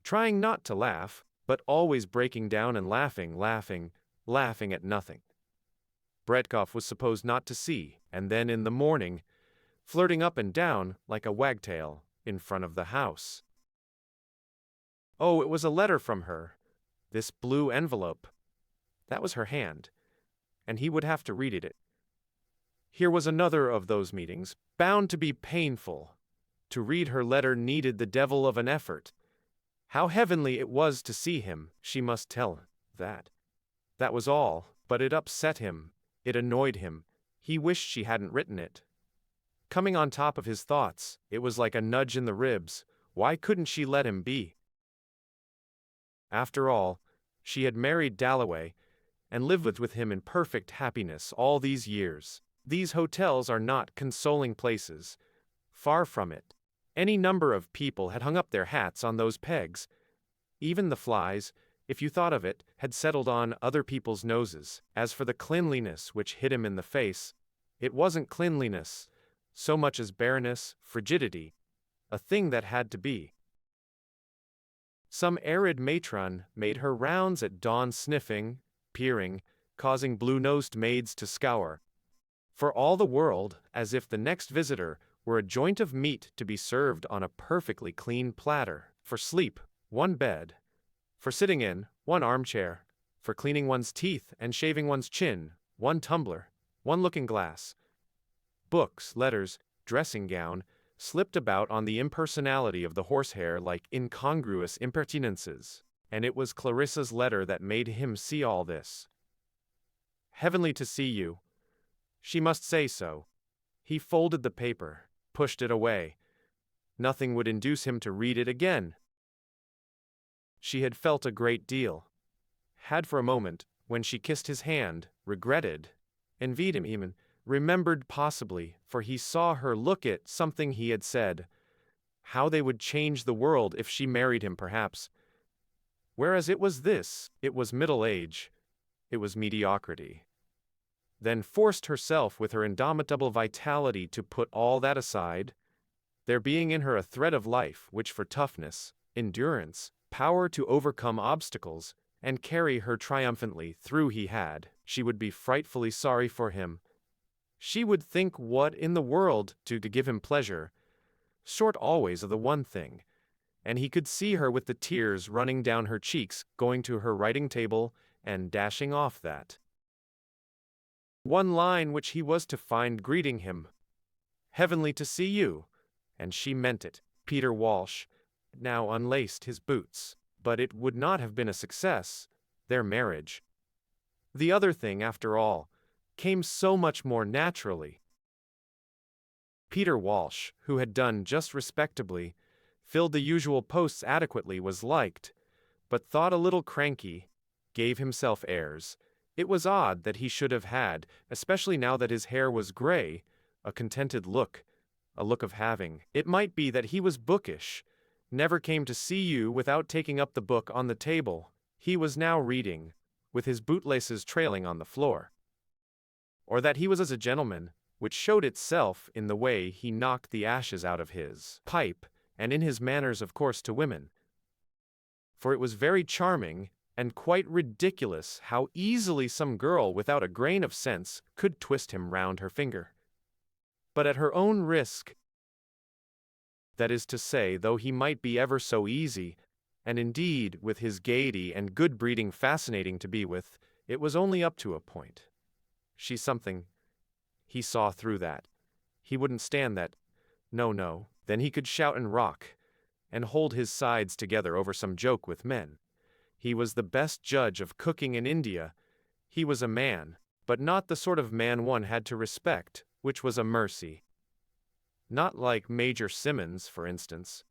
trying not to laugh, but always breaking down and laughing at nothing. Bredkov was supposed not to see, and then in the morning, flirting up and down like a wagtail in front of the house. Oh, it was a letter from her. This blue envelope. That was her hand, and he would have to read it. Here was another of those meetings, bound to be painful. To read her letter needed the devil of an effort. How heavenly it was to see him, she must tell that. That was all, but it upset him, it annoyed him. He wished she hadn't written it. Coming on top of his thoughts, it was like a nudge in the ribs. Why couldn't she let him be? After all, she had married Dalloway, and lived with him in perfect happiness all these years. These hotels are not consoling places. Far from it. Any number of people had hung up their hats on those pegs. Even the flies, if you thought of it, had settled on other people's noses. As for the cleanliness which hit him in the face, it wasn't cleanliness, so much as bareness, frigidity, a thing that had to be. Some arid matron made her rounds at dawn sniffing, peering, causing blue-nosed maids to scour. For all the world, as if the next visitor were a joint of meat to be served on a perfectly clean platter. For sleep, one bed. For sitting in, one armchair. For cleaning one's teeth and shaving one's chin, one tumbler, one looking-glass. Books, letters, dressing gown, slipped about on the impersonality of the horsehair like incongruous impertinences, and it was Clarissa's letter that made him see all this. Heavenly to see you. She must say so. He folded the paper, pushed it away. Nothing would induce him to read it again. She had felt a great deal. Had for a moment, when she kissed his hand, regretted, envied him even, remembered possibly, for he saw her look at something he had said, how they would change the world if she married him perhaps. Whereas it was this, it was middle age, it was mediocrity. Then forced herself with her indomitable vitality to put all that aside, there being in her a thread of life which for toughness, endurance, power to overcome obstacles, and carry her triumphantly through he had, she would be frightfully sorry for him. She would think what in the world to give him pleasure, short always of the one thing, and he could see her with the tears running down her cheeks, going to her writing table and dashing off that one line which he was to find greeting him. Heavenly to see you. And she meant it. Peter Walsh now unlaced his boots, but it would not have been a success, their marriage. The other thing, after all, came so much more naturally. Peter Walsh, who had done just respectably, filled the usual posts adequately, was liked, but thought a little cranky, gave himself airs. It was odd that he should have had, especially now that his hair was gray, a contented look, a look of having. It might be that he was bookish, never came to see you without taking up the book on the table. He was now reading, with his bootlaces trailing on the floor. Or that he was as a gentleman, which showed itself in the way he knocked the ashes out of his pipe, and in his manners of course to women. For it was very charming, and quite ridiculous how easily some girl without a grain of sense could twist him round her finger. But at her own risk. That is to say, though he might be ever so easy, and indeed, with his gaiety and good breeding fascinating to be with, it was only up to a point. She's something. He saw through that. He wouldn't stand that. No. Then he could shout and rock, and hold his sides together over some joke with men. He was the best judge of cooking in India. He was a man, but not the sort of man one had to respect, which was a mercy. Not like Major Simmons, for instance.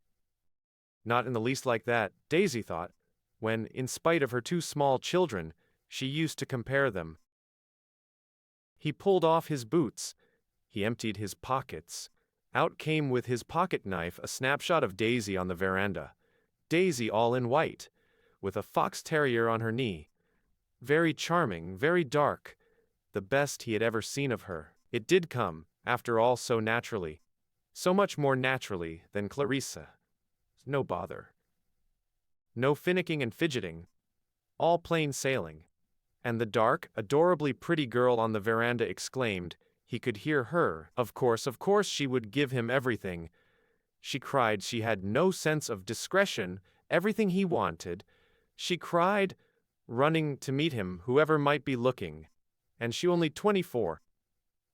Not in the least like that, Daisy thought, when, in spite of her two small children, she used to compare them. He pulled off his boots. He emptied his pockets. Out came with his pocket knife a snapshot of Daisy on the veranda. Daisy all in white, with a fox terrier on her knee. Very charming, very dark. The best he had ever seen of her. It did come, after all, so naturally. So much more naturally than Clarissa. No bother. no finicking and fidgeting. All plain sailing. And the dark, adorably pretty girl on the veranda exclaimed, he could hear her, of course she would give him everything. She cried she had no sense of discretion, everything he wanted. She cried, running to meet him, whoever might be looking. And she only 24.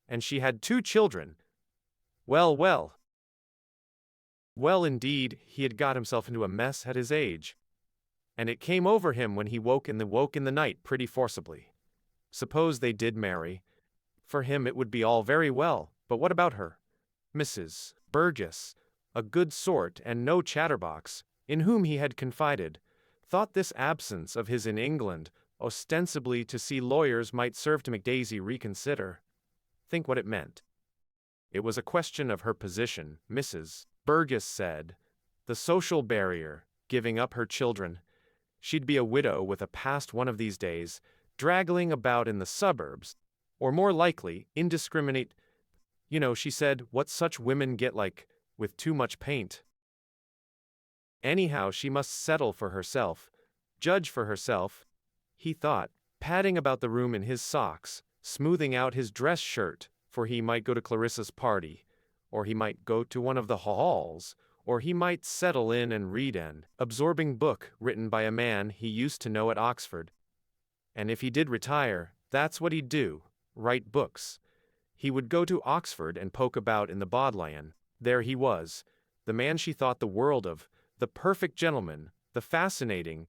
And she had 2 children. Well, well. Well, indeed, he had got himself into a mess at his age. And it came over him when he woke in the night pretty forcibly. Suppose they did marry. For him it would be all very well, but what about her? Mrs. Burgess, a good sort and no chatterbox, in whom he had confided, thought this absence of his in England, ostensibly to see lawyers, might serve to make Daisy reconsider. Think what it meant. It was a question of her position, Mrs. Burgess said. The social barrier, giving up her children. She'd be a widow with a past one of these days, draggling about in the suburbs, or more likely, indiscriminate. You know, she said, what such women get like, with too much paint. Anyhow, she must settle for herself, judge for herself, he thought, padding about the room in his socks, smoothing out his dress shirt, for he might go to Clarissa's party, or he might go to one of the halls, or he might settle in and read an absorbing book written by a man he used to know at Oxford. And if he did retire, that's what he'd do, write books. He would go to Oxford and poke about in the Bodleian. There he was, the man she thought the world of, the perfect gentleman, the fascinating,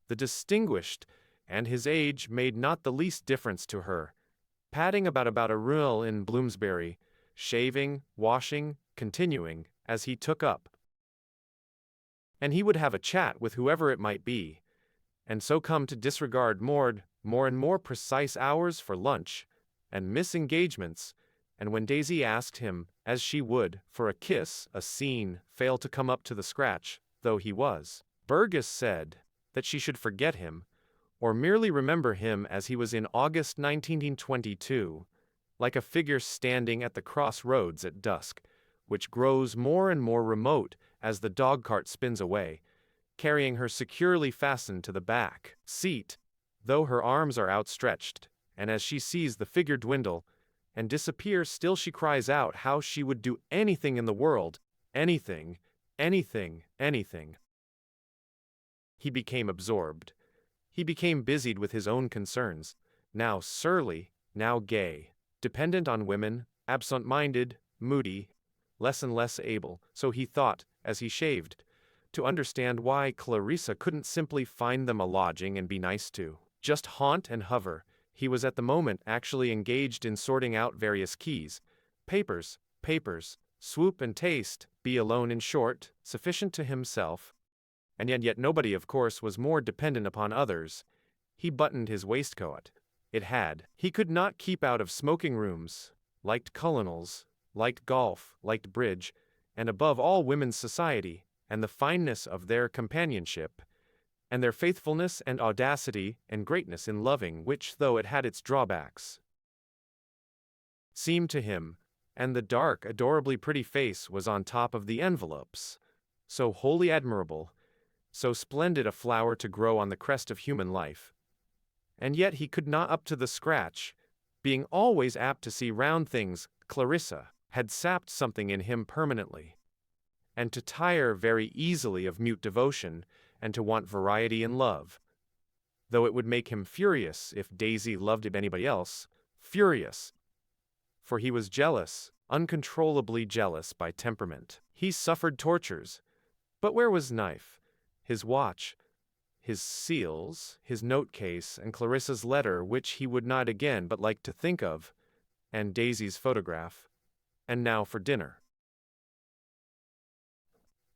the distinguished, and his age made not the least difference to her, padding about a room in Bloomsbury, shaving, washing, continuing, as he took up. And he would have a chat with whoever it might be, and so come to disregard more and more precise hours for lunch, and miss engagements, and when Daisy asked him, as she would, for a kiss, a scene, fail to come up to the scratch, though he was. Burgess said that she should forget him, or merely remember him as he was in August 1922, like a figure standing at the crossroads at dusk, which grows more and more remote as the dog-cart spins away, carrying her securely fastened to the back seat, though her arms are outstretched, and as she sees the figure dwindle and disappear, still she cries out how she would do anything in the world, anything, anything, anything. He became absorbed. He became busied with his own concerns, now surly, now gay, dependent on women, absent-minded, moody, less and less able, so he thought, as he shaved, to understand why Clarissa couldn't simply find them a lodging and be nice to, just haunt and hover. He was at the moment actually engaged in sorting out various keys, papers, swoop and taste, be alone in short, sufficient to himself. And yet nobody, of course, was more dependent upon others. He buttoned his waistcoat. He could not keep out of smoking rooms, liked colonels, liked golf, liked bridge, and above all women's society, and the fineness of their companionship, and their faithfulness and audacity and greatness in loving, which, though it had its drawbacks, seemed to him, and the dark, adorably pretty face was on top of the envelopes, so wholly admirable, so splendid a flower to grow on the crest of human life. And yet he could not up to the scratch, being always apt to see round things. Clarissa had sapped something in him permanently, and to tire very easily of mute devotion, and to want variety in love. Though it would make him furious if Daisy loved anybody else, furious. For he was jealous, uncontrollably jealous by temperament. He suffered tortures. But where was knife? His watch, his seals, his note-case, and Clarissa's letter, which he would not again but like to think of, and Daisy's photograph. And now for dinner.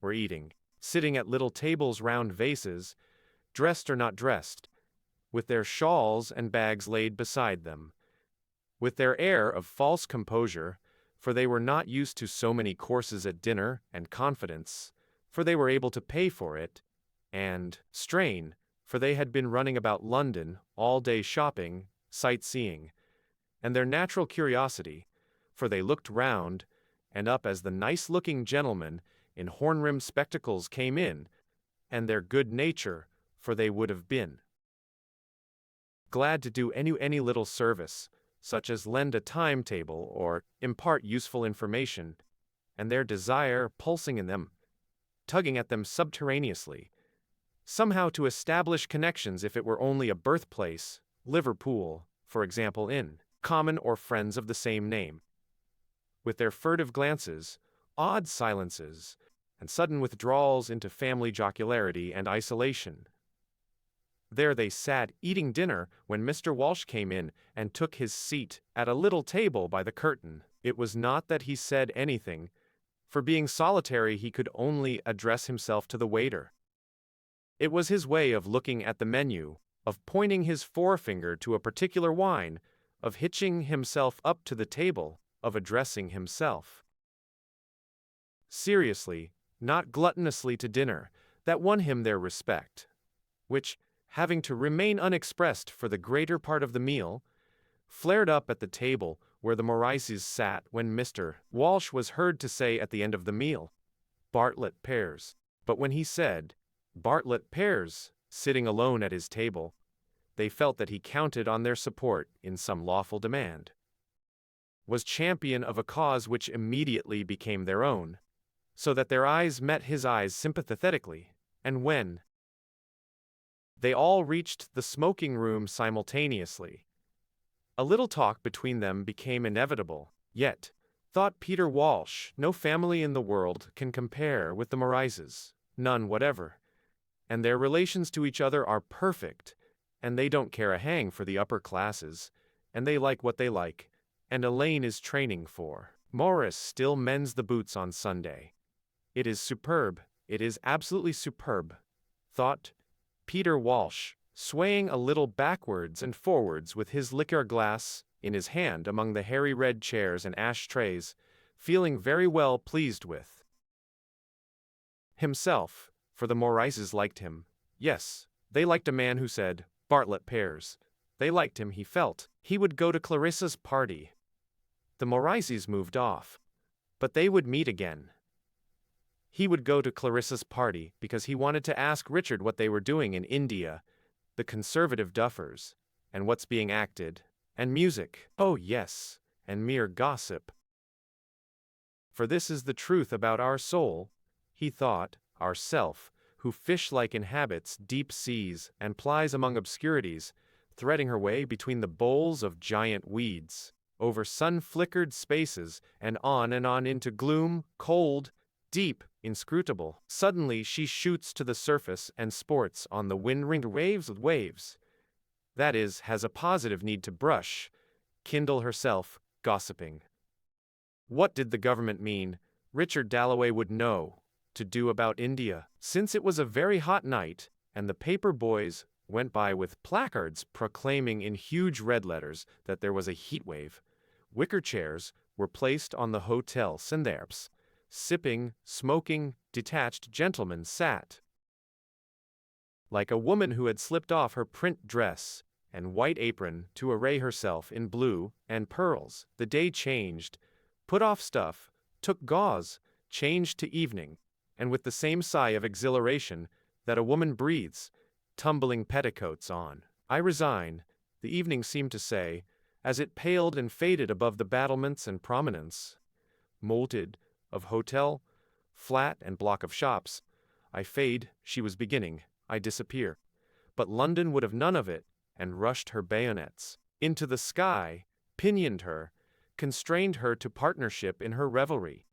Were eating, sitting at little tables round vases, dressed or not dressed, with their shawls and bags laid beside them, with their air of false composure, for they were not used to so many courses at dinner, and confidence, for they were able to pay for it, and strain, for they had been running about London all day shopping, sightseeing, and their natural curiosity, for they looked round and up as the nice-looking gentleman in horn-rimmed spectacles came in, and their good nature, for they would have been glad to do any little service, such as lend a timetable or impart useful information, and their desire pulsing in them, tugging at them subterraneously, somehow to establish connections if it were only a birthplace, Liverpool, for example, in common or friends of the same name. With their furtive glances, odd silences, and sudden withdrawals into family jocularity and isolation. There they sat eating dinner when Mr. Walsh came in and took his seat at a little table by the curtain. It was not that he said anything, for being solitary he could only address himself to the waiter. It was his way of looking at the menu, of pointing his forefinger to a particular wine, of hitching himself up to the table, of addressing himself seriously, not gluttonously to dinner, that won him their respect, which, having to remain unexpressed for the greater part of the meal, flared up at the table where the Morrices sat when Mr. Walsh was heard to say at the end of the meal, "Bartlett pears." But when he said, "Bartlett pears," sitting alone at his table, they felt that he counted on their support in some lawful demand, was champion of a cause which immediately became their own, so that their eyes met his eyes sympathetically, and when they all reached the smoking room simultaneously, a little talk between them became inevitable. Yet, thought Peter Walsh, no family in the world can compare with the Morrices, none whatever, and their relations to each other are perfect, and they don't care a hang for the upper classes, and they like what they like, and Elaine is training for. Morris still mends the boots on Sunday. It is superb, it is absolutely superb, thought Peter Walsh, swaying a little backwards and forwards with his liqueur glass in his hand among the hairy red chairs and ashtrays, feeling very well pleased with himself, for the Morrices liked him. Yes, they liked a man who said, "Bartlett pears." They liked him, he felt. He would go to Clarissa's party. The Morrices moved off, but they would meet again. He would go to Clarissa's party because he wanted to ask Richard what they were doing in India, the conservative duffers, and what's being acted, and music, oh yes, and mere gossip. For this is the truth about our soul, he thought, our self, who fish-like inhabits deep seas and plies among obscurities, threading her way between the bowls of giant weeds, over sun-flickered spaces and on into gloom, cold, deep, inscrutable. Suddenly she shoots to the surface and sports on the wind-ringed waves with waves. That is, has a positive need to brush, kindle herself, gossiping. What did the government mean, Richard Dalloway would know, to do about India? Since it was a very hot night, and the paper boys went by with placards proclaiming in huge red letters that there was a heat wave, wicker chairs were placed on the Hotel Sandherps. Sipping, smoking, detached gentlemen sat like a woman who had slipped off her print dress and white apron to array herself in blue and pearls. The day changed, put off stuff, took gauze, changed to evening, and with the same sigh of exhilaration that a woman breathes, tumbling petticoats on. "I resign," the evening seemed to say, as it paled and faded above the battlements and promenades, molted, of hotel, flat and block of shops. "I fade," she was beginning, "I disappear." But London would have none of it, and rushed her bayonets into the sky, pinioned her, constrained her to partnership in her revelry.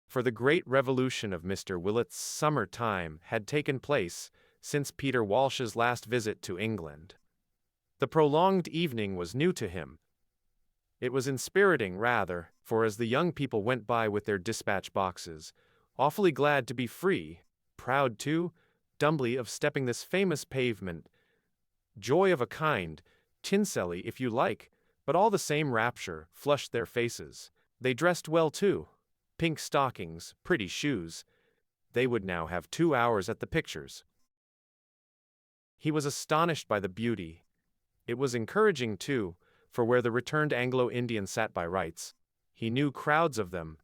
For the great revolution of Mr. Willett's summer time had taken place since Peter Walsh's last visit to England. The prolonged evening was new to him. It was inspiriting, rather, for as the young people went by with their dispatch boxes, awfully glad to be free, proud too, dumbly of stepping this famous pavement, joy of a kind, tinselly if you like, but all the same rapture, flushed their faces. They dressed well too. Pink stockings, pretty shoes. They would now have 2 hours at the pictures. He was astonished by the beauty. It was encouraging too, for where the returned Anglo-Indian sat by rights, he knew crowds of them.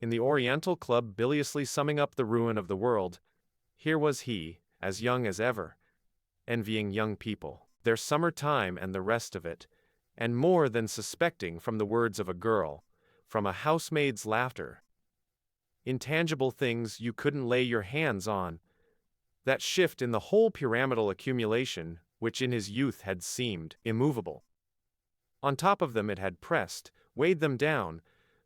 In the Oriental Club biliously summing up the ruin of the world, Here was he, as young as ever, envying young people, their summer time and the rest of it, and more than suspecting from the words of a girl, from a housemaid's laughter. Intangible things you couldn't lay your hands on. That shift in the whole pyramidal accumulation, which in his youth had seemed immovable. On top of them it had pressed, weighed them down,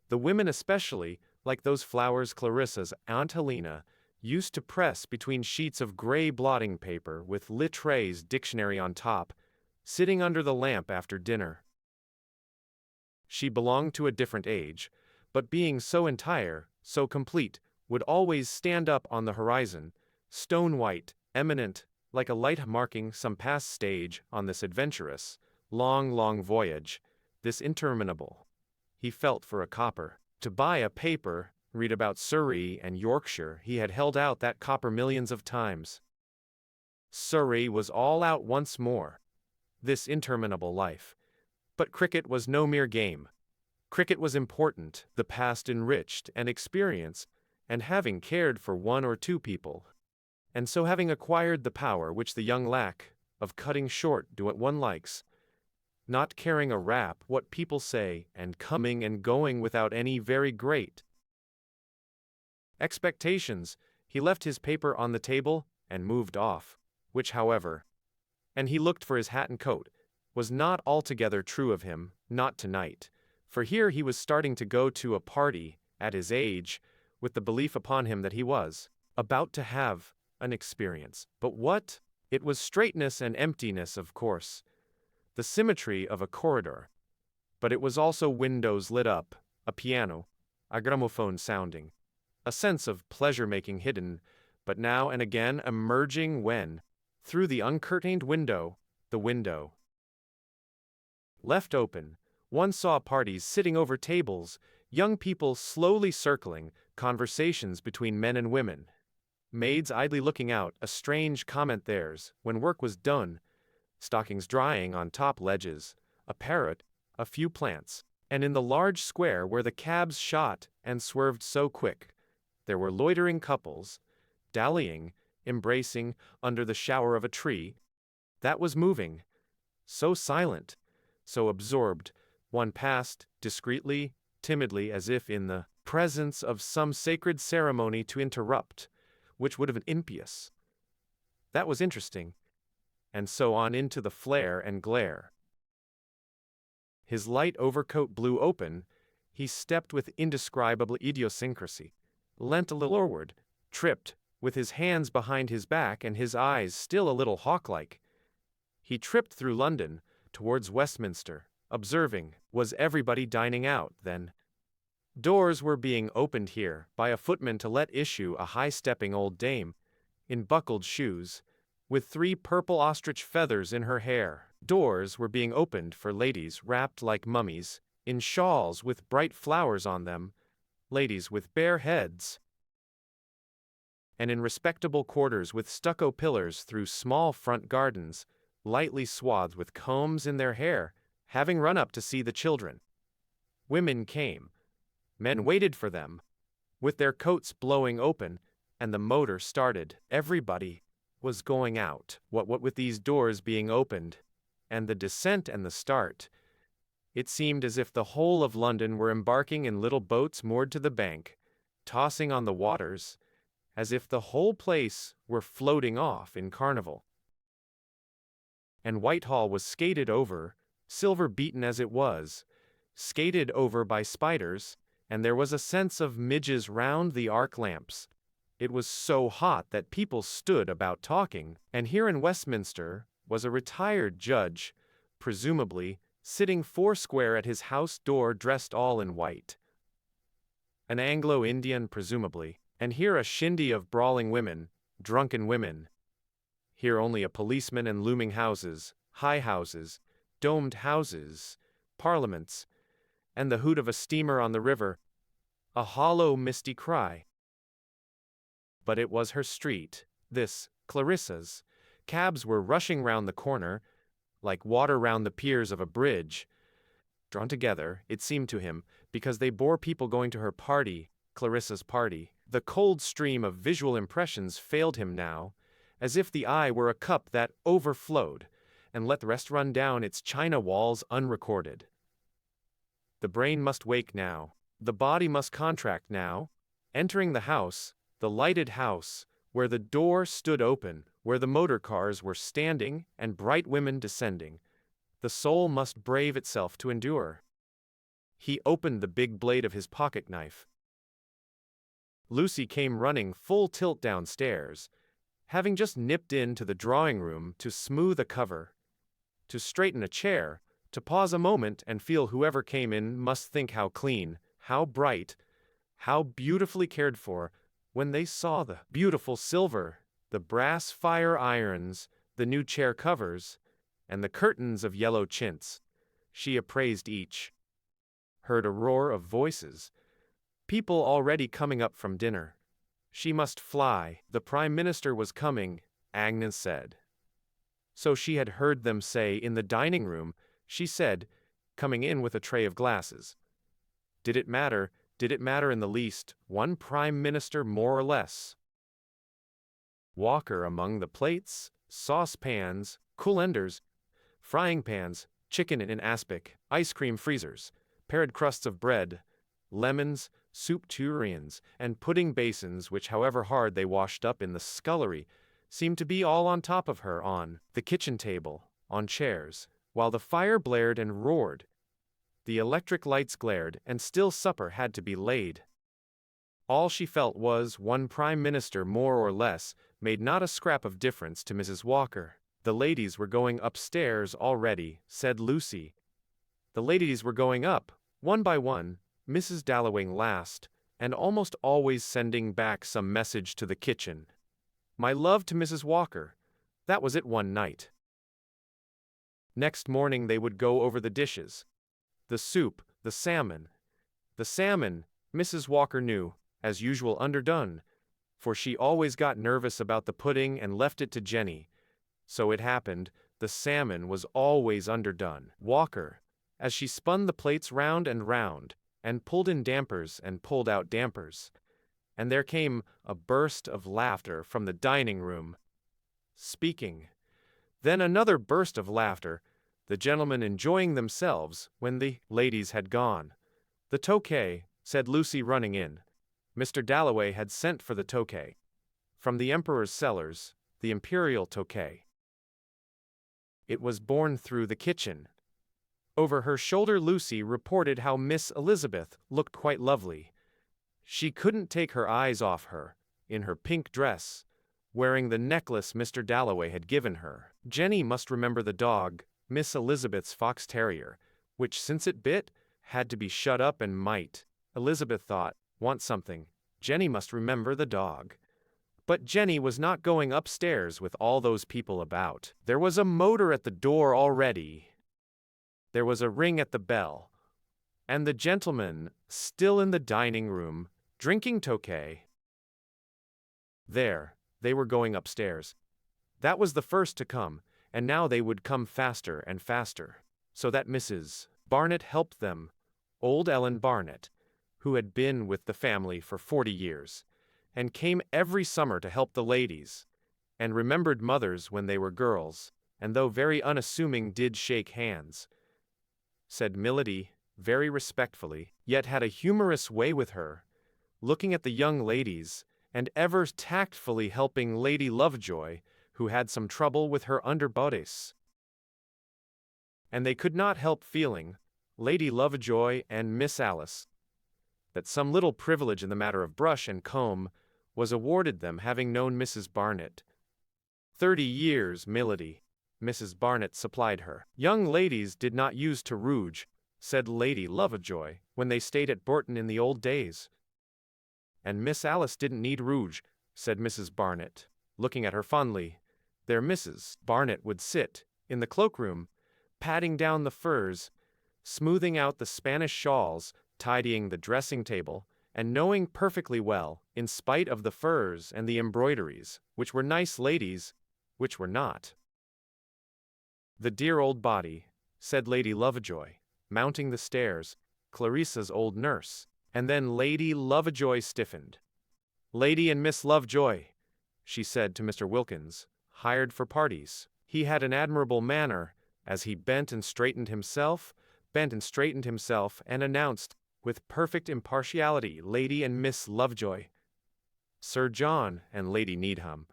the women especially, like those flowers Clarissa's Aunt Helena used to press between sheets of gray blotting paper with Littray's dictionary on top, sitting under the lamp after dinner. She belonged to a different age, but being so entire, so complete, would always stand up on the horizon, stone-white, eminent, like a light marking some past stage on this adventurous, long voyage, this interminable. He felt for a copper. To buy a paper, read about Surrey and Yorkshire, he had held out that copper millions of times. Surrey was all out once more. This interminable life. But cricket was no mere game. Cricket was important, the past enriched and experience, and having cared for one or two people, and so having acquired the power which the young lack, of cutting short do what one likes, not caring a rap what people say, and coming and going without any very great expectations, he left his paper on the table and moved off, which however, and he looked for his hat and coat, was not altogether true of him, not tonight, for here he was starting to go to a party, at his age, with the belief upon him that he was about to have an experience. But what? It was straightness and emptiness, of course, the symmetry of a corridor. But it was also windows lit up, a piano, a gramophone sounding, a sense of pleasure-making hidden, but now and again emerging when, through the uncurtained window, the window left open, one saw parties sitting over tables, young people slowly circling, conversations between men and women, maids idly looking out, a strange comment theirs, when work was done, stockings drying on top ledges, a parrot, a few plants, and in the large square where the cabs shot and swerved so quick, there were loitering couples, dallying, embracing, under the shower of a tree that was moving, so silent, so absorbed, one passed, discreetly, timidly, as if in the presence of some sacred ceremony to interrupt, which would have been impious. That was interesting. And so on into the flare and glare. His light overcoat blew open, he stepped with indescribable idiosyncrasy, leant a little forward, tripped, with his hands behind his back and his eyes still a little hawk-like. He tripped through London, towards Westminster, observing, was everybody dining out, then? Doors were being opened here, by a footman to let issue a high-stepping old dame, in buckled shoes, with 3 purple ostrich feathers in her hair. Doors were being opened for ladies wrapped like mummies, in shawls with bright flowers on them, ladies with bare heads, and in respectable quarters with stucco pillars through small front gardens, lightly swathed with combs in their hair, having run up to see the children. Women came. Men waited for them, with their coats blowing open, and the motor started. Everybody was going out. What with these doors being opened, and the descent and the start, it seemed as if the whole of London were embarking in little boats moored to the bank, tossing on the waters, as if the whole place were floating off in carnival. And Whitehall was skated over, silver-beaten as it was, skated over by spiders, and there was a sense of midges round the arc lamps. It was so hot that people stood about talking, and here in Westminster was a retired judge, presumably, sitting foursquare at his house door dressed all in white. An Anglo-Indian presumably, and here a shindy of brawling women, drunken women. Here only a policeman and looming houses, high houses, domed houses, parliaments, and the hoot of a steamer on the river, a hollow misty cry. But it was her street, this, Clarissa's. Cabs were rushing round the corner, like water round the piers of a bridge, drawn together, it seemed to him, because they bore people going to her party, Clarissa's party, The cold stream of visual impressions failed him now, as if the eye were a cup that overflowed, and let the rest run down its china walls unrecorded. The brain must wake now. The body must contract now. Entering the house, the lighted house, where the door stood open, where the motor cars were standing and bright women descending, the soul must brave itself to endure. He opened the big blade of his pocket knife. Lucy came running full tilt downstairs, having just nipped into the drawing room to smooth a cover, to straighten a chair, to pause a moment and feel whoever came in must think how clean, how bright, how beautifully cared for, when they saw the beautiful silver, the brass fire irons, the new chair covers, and the curtains of yellow chintz. She appraised each. Heard a roar of voices. People already coming up from dinner. She must fly. The Prime Minister was coming, Agnes said. So she had heard them say in the dining room, she said, coming in with a tray of glasses. Did it matter? Did it matter in the least, one Prime Minister more or less? Walker among the plates, saucepans, coolenders, frying pans, chicken in aspic, ice cream freezers, pared crusts of bread, lemons, soup tureens, and pudding basins which, however hard they washed up in the scullery, seemed to be all on top of her, on the kitchen table, on chairs, while the fire blared and roared. The electric lights glared, and still supper had to be laid. All she felt was one Prime Minister more or less made not a scrap of difference to Mrs. Walker. The ladies were going upstairs already, said Lucy. The ladies were going up, one by one, Mrs. Dalloway last, and almost always sending back some message to the kitchen. My love to Mrs. Walker. That was it one night. Next morning they would go over the dishes. The soup, the salmon. The salmon, Mrs. Walker knew, as usual underdone, for she always got nervous about the pudding and left it to Jenny. So it happened, the salmon was always underdone. Walker, as she spun the plates round and pulled in dampers and pulled out dampers. And there came a burst of laughter from the dining room. Speaking. Then another burst of laughter, the gentlemen enjoying themselves when the ladies had gone. The Tokay, said Lucy running in. Mr. Dalloway had sent for the Tokay. From the Emperor's cellars, the Imperial Tokay. It was borne through the kitchen. Over her shoulder Lucy reported how Miss Elizabeth looked quite lovely. She couldn't take her eyes off her, in her pink dress, wearing the necklace Mr. Dalloway had given her. Jenny must remember the dog, Miss Elizabeth's fox terrier, which since it bit, had to be shut up and might, Elizabeth thought, want something. Jenny must remember the dog. But Jenny was not going upstairs with all those people about. There was a motor at the door already. There was a ring at the bell. And the gentlemen, still in the dining room, drinking Tokay. There, they were going upstairs. That was the first to come, and now they would come faster and faster, so that Mrs. Barnett helped them, old Ellen Barnett, who had been with the family for 40 years, and came every summer to help the ladies, and remembered mothers when they were girls, and though very unassuming did shake hands, said Milady, very respectfully, yet had a humorous way with her, looking at the young ladies, and ever tactfully helping Lady Lovejoy, who had some trouble with her underbodice. And they could not help feeling, Lady Lovejoy and Miss Alice, that some little privilege in the matter of brush and comb was awarded them, having known Mrs. Barnett. 30 years, Milady, Mrs. Barnett supplied her. Young ladies did not use to rouge, said Lady Lovejoy, when they stayed at Bourton in the old days. And Miss Alice didn't need rouge, said Mrs. Barnett, looking at her fondly. There Mrs. Barnett would sit, in the cloakroom, patting down the furs, smoothing out the Spanish shawls, tidying the dressing table, and knowing perfectly well, in spite of the furs and the embroideries, which were nice ladies, which were not. The dear old body, said Lady Lovejoy, mounting the stairs, Clarissa's old nurse, and then Lady Lovejoy stiffened. Lady and Miss Lovejoy, she said to Mr. Wilkins, hired for parties. He had an admirable manner, as he bent and straightened himself, and announced, with perfect impartiality, Lady and Miss Lovejoy, Sir John and Lady Needham,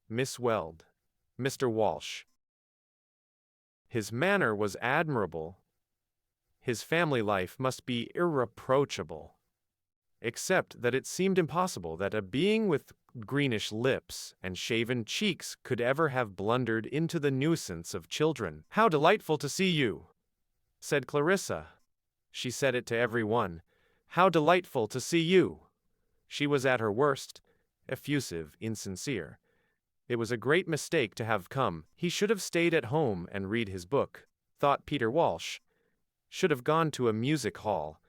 Miss Weld, Mr. Walsh. His manner was admirable. His family life must be irreproachable. Except that it seemed impossible that a being with greenish lips and shaven cheeks could ever have blundered into the nuisance of children. "How delightful to see you," said Clarissa. She said it to every one. "How delightful to see you." She was at her worst, effusive, insincere. It was a great mistake to have come. He should have stayed at home and read his book, thought Peter Walsh. Should have gone to a music hall.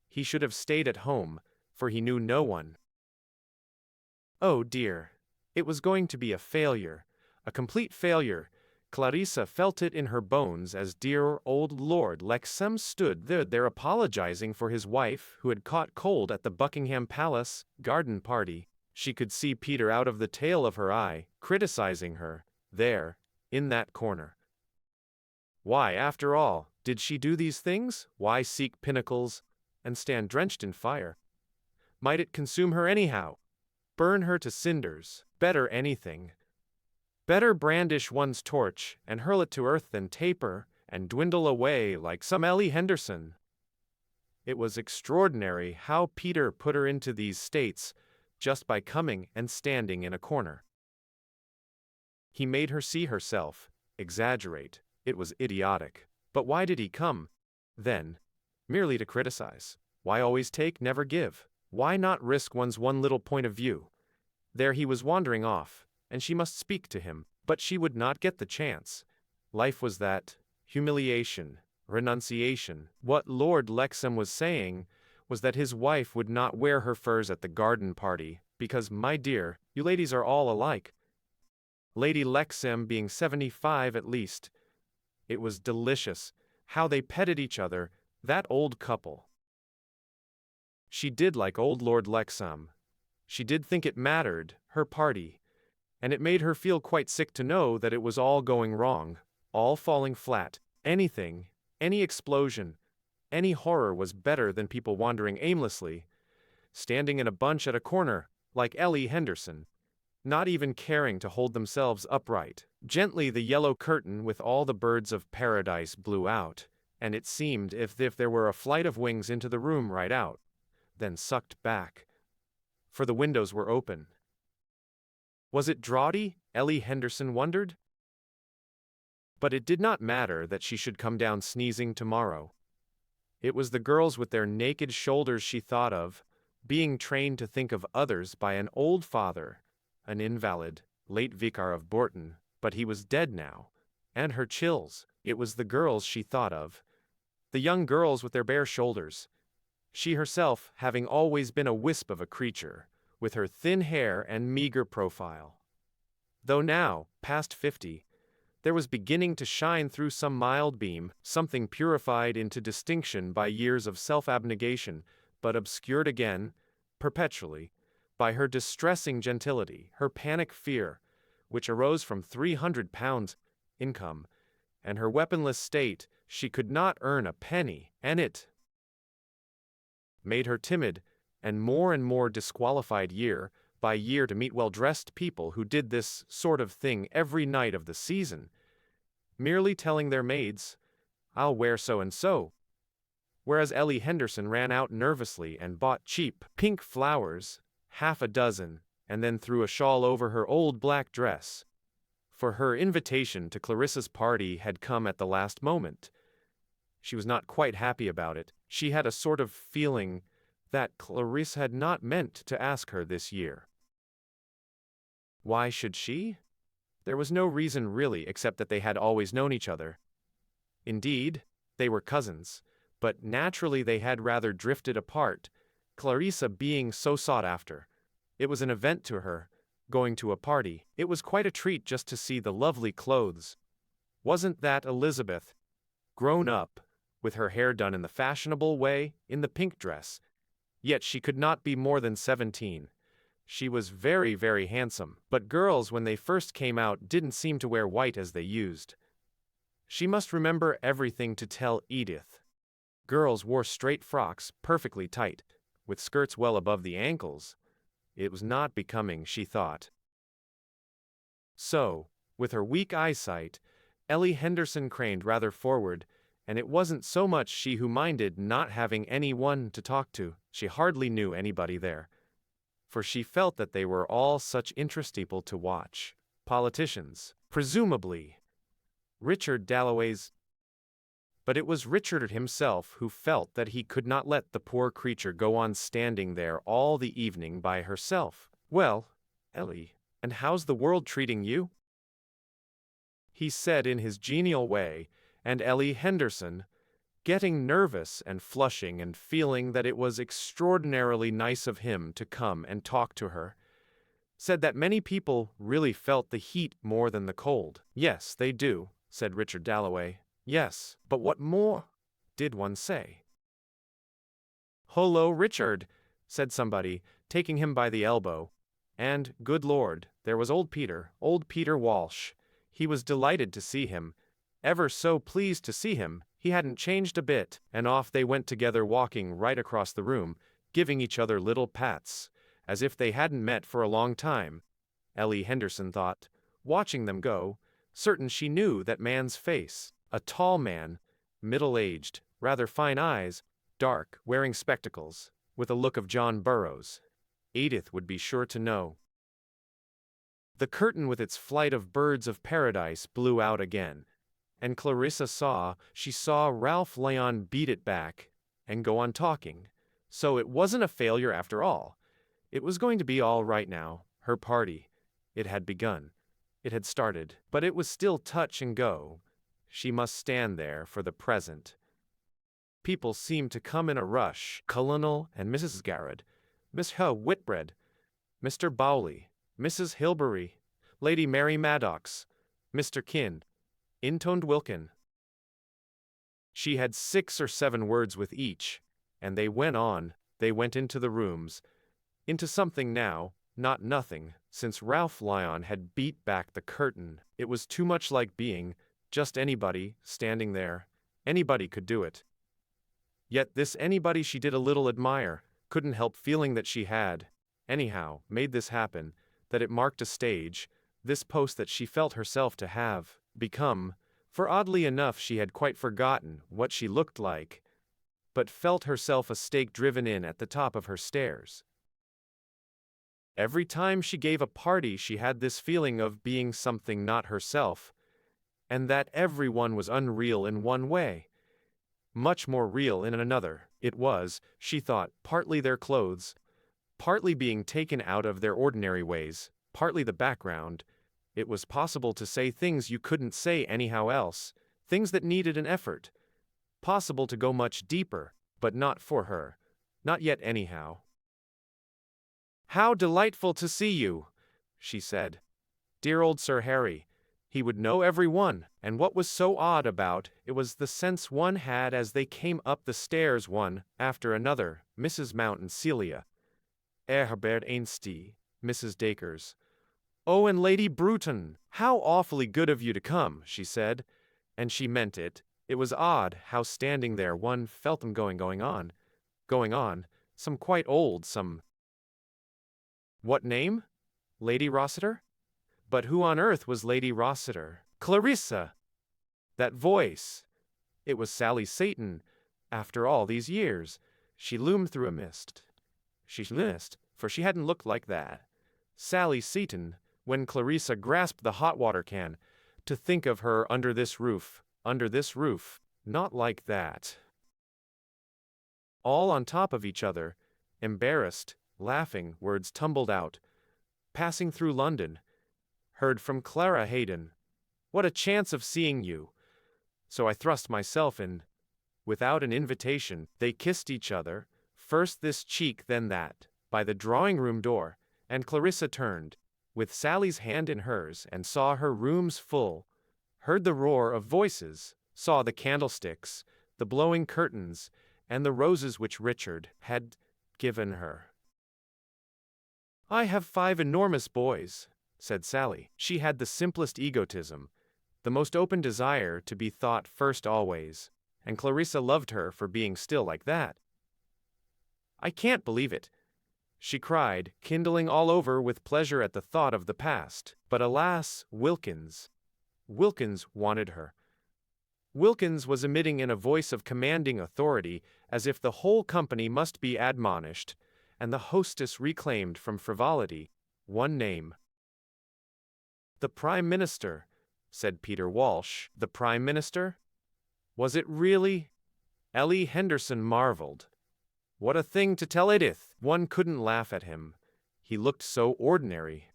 He should have stayed at home, for he knew no one. Oh dear. It was going to be a failure, a complete failure. Clarissa felt it in her bones as dear old Lord Lexham stood there apologizing for his wife who had caught cold at the Buckingham Palace garden party. She could see Peter out of the tail of her eye, criticizing her, there, in that corner. Why, after all, did she do these things? Why seek pinnacles and stand drenched in fire? Might it consume her anyhow? Burn her to cinders? Better anything. Better brandish one's torch and hurl it to earth than taper and dwindle away like some Ellie Henderson. It was extraordinary how Peter put her into these states just by coming and standing in a corner. He made her see herself, exaggerate. It was idiotic. But why did he come, then? Merely to criticize. Why always take, never give? Why not risk one's one little point of view? There he was wandering off, and she must speak to him, but she would not get the chance. Life was that, humiliation, renunciation. What Lord Lexham was saying was that his wife would not wear her furs at the garden party, because, my dear, you ladies are all alike. Lady Lexham being 75 at least. It was delicious, how they petted each other, that old couple. She did like old Lord Lexham. She did think it mattered, her party, and it made her feel quite sick to know that it was all going wrong, all falling flat. Anything, any explosion, any horror was better than people wandering aimlessly, standing in a bunch at a corner, like Ellie Henderson, not even caring to hold themselves upright. Gently the yellow curtain with all the birds of paradise blew out, and it seemed as if there were a flight of wings into the room right out, then sucked back. For the windows were open. Was it draughty? Ellie Henderson wondered. But it did not matter that she should come down sneezing tomorrow. It was the girls with their naked shoulders she thought of, being trained to think of others by an old father, an invalid, late vicar of Bourton, but he was dead now, and her chills. It was the girls she thought of, the young girls with their bare shoulders. She herself having always been a wisp of a creature, with her thin hair and meager profile. Though now, past 50, there was beginning to shine through some mild beam, something purified into distinction by years of self-abnegation, but obscured again, perpetually, by her distressing gentility, her panic fear, which arose from £300 income, and her weaponless state. She could not earn a penny, and it made her timid, and more disqualified year by year to meet well-dressed people who did this sort of thing every night of the season, merely telling their maids, "I'll wear so-and-so," whereas Ellie Henderson ran out nervously and bought cheap pink flowers, half a dozen, and then threw a shawl over her old black dress. For her invitation to Clarissa's party had come at the last moment. She was not quite happy about it. She had a sort of feeling that Clarissa had not meant to ask her this year. Why should she? There was no reason really, except that they had always known each other. Indeed, they were cousins, but naturally they had rather drifted apart, Clarissa being so sought after. It was an event to her, going to a party. It was quite a treat just to see the lovely clothes. Wasn't that Elizabeth? Grown up, with her hair done in the fashionable way, in the pink dress. Yet she could not be more than 17. She was very, very handsome, but girls when they first came out didn't seem to wear white as they used. She must remember everything to tell Edith. Girls wore straight frocks, perfectly tight, with skirts well above the ankles. It was not becoming, she thought. So, with her weak eyesight, Ellie Henderson craned rather forward, and it wasn't so much she who minded not having anyone to talk to. She hardly knew anybody there, for she felt that they were all such interesting people to watch. Politicians, presumably. Richard Dalloway's. But it was Richard himself who felt that he could not let the poor creature go on standing there all the evening by herself. "Well, Ellie, and how's the world treating you?" he said in his genial way, and Ellie Henderson, getting nervous and flushing and feeling that it was extraordinarily nice of him to come and talk to her, said that many people really felt the heat more than the cold. "Yes, they do," said Richard Dalloway. "Yes, but what more?" did one say. "Hullo, Richard," said somebody, taking him by the elbow. And, good Lord, there was old Peter Walsh. He was delighted to see him, ever so pleased to see him. He hadn't changed a bit, and off they went together, walking right across the room, giving each other little pats, as if they hadn't met for a long time. Ellie Henderson thought, watching them go, certain she knew that man's face. A tall man, middle-aged, rather fine eyes, dark, wearing spectacles, with a look of John Burroughs. Edith would be sure to know. The curtain with its flight of birds of paradise blew out again, and Clarissa saw Ralph Lyon beat it back and go on talking. So it wasn't a failure after all. It was going to be all right now. Her party. It had begun. It had started, but it was still touch and go. She must stand there for the present. People seemed to come in a rush. Colonel and Mrs. Garrod, Miss Whitbread, Mr. Bowley, Mrs. Hilbery, Lady Mary Maddox, Mr. Kin, intoned Wilkin. She had 6 or 7 words with each, and they went on. They went into the rooms, into something now, not nothing, since Ralph Lyon had beat back the curtain. It was too much like being just anybody standing there. Anybody could do it. Yet this anybody she did a little admire, couldn't help feeling that she had, anyhow, made this happen, that it marked a stage, this post that she felt herself to have become, for oddly enough she had quite forgotten what she looked like, but felt herself a stake driven in at the top of her stairs. Every time she gave a party she had this feeling of being something not herself, and that everyone was unreal in one way, much more real in another. It was, she thought, partly their clothes, partly being taken out of their ordinary ways, partly the background. It was possible to say things you couldn't say anyhow else, things that needed an effort. Possible to go much deeper, but not for her. Not yet anyhow. "How delightful to see you," she said. Dear old Sir Harry. He would know every one, and what was so odd about it was the sense one had as they came up the stairs one after another. Mrs. Mount and Celia, Herbert Ainsty, Mrs. Dacres. "Oh, and Lady Bruton, how awfully good of you to come," she said, and she meant it. It was odd how standing there one felt them going on, some quite old, some. What name? Lady Rossiter? But who on earth was Lady Rossiter? Clarissa! That voice! It was Sally Seton, after all these years. She loomed through a mist. She missed, for she hadn't looked like that. Sally Seton, when Clarissa grasped the hot water can, to think of her under this roof, not like that. All on top of each other, embarrassed, laughing, words tumbled out. Passing through London. Heard from Clara Hayden. What a chance of seeing you. So I thrust myself in. Without an invitation, they kissed each other, first this cheek then that, by the drawing-room door, and Clarissa turned, with Sally's hand in hers, and saw her rooms full, heard the roar of voices, saw the candlesticks, the blowing curtains, and the roses which Richard had given her. "I have 5 enormous boys," said Sally. She had the simplest egotism, the most open desire to be thought first always, and Clarissa loved her for being still like that. "I can't believe it," she cried, kindling all over with pleasure at the thought of the past. But alas, Wilkins wanted her. Wilkins was emitting in a voice of commanding authority, as if the whole company must be admonished, and the hostess reclaimed from frivolity one name. "The Prime Minister," said Peter Walsh. "The Prime Minister? Was it really?" Ellie Henderson marveled. What a thing to tell Edith! One couldn't laugh at him. He looked so ordinary.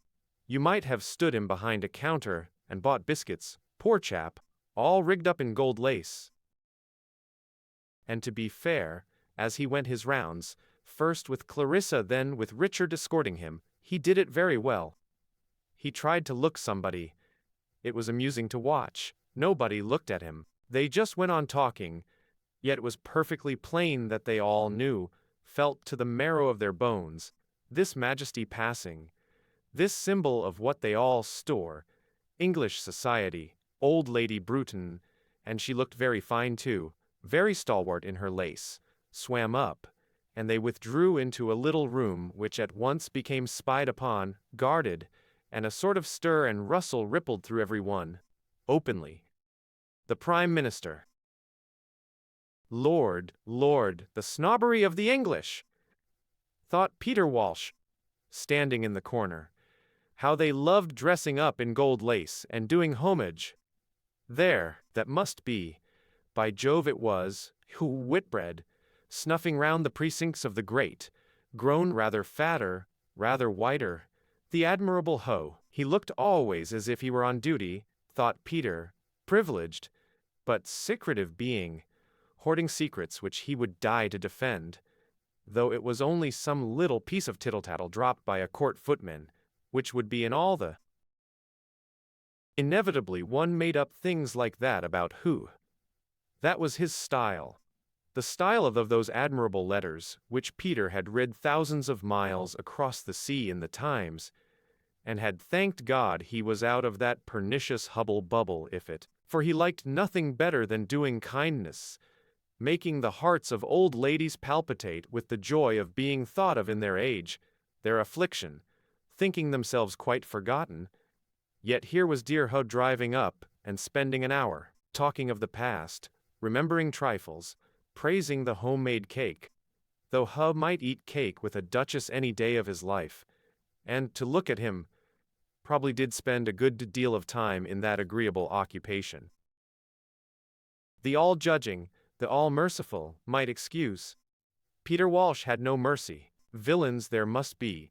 You might have stood him behind a counter and bought biscuits, poor chap, all rigged up in gold lace. And to be fair, as he went his rounds, first with Clarissa then with Richard escorting him, he did it very well. He tried to look somebody. It was amusing to watch. Nobody looked at him. They just went on talking, yet it was perfectly plain that they all knew, felt to the marrow of their bones, this majesty passing, this symbol of what they all store, English society, old Lady Bruton, and she looked very fine too, very stalwart in her lace, swam up, and they withdrew into a little room which at once became spied upon, guarded, and a sort of stir and rustle rippled through every one. Openly. The Prime Minister. Lord, the snobbery of the English! Thought Peter Walsh, standing in the corner. How they loved dressing up in gold lace and doing homage. There, that must be. By Jove it was, who Whitbread, snuffing round the precincts of the great, grown rather fatter, rather whiter, the admirable Ho. He looked always as if he were on duty, thought Peter, privileged, but secretive being, hoarding secrets which he would die to defend, though it was only some little piece of tittle-tattle dropped by a court footman, which would be in all the... Inevitably one made up things like that about who. That was his style. The style of those admirable letters, which Peter had read thousands of miles across the sea in the Times, and had thanked God he was out of that pernicious hubble-bubble if it, for he liked nothing better than doing kindness, making the hearts of old ladies palpitate with the joy of being thought of in their age, their affliction, thinking themselves quite forgotten. Yet here was dear Ho driving up, and spending an hour, talking of the past, remembering trifles, praising the homemade cake, though Ho might eat cake with a duchess any day of his life, and, to look at him, probably did spend a good deal of time in that agreeable occupation. The all-judging, the all-merciful, might excuse. Peter Walsh had no mercy. Villains there must be,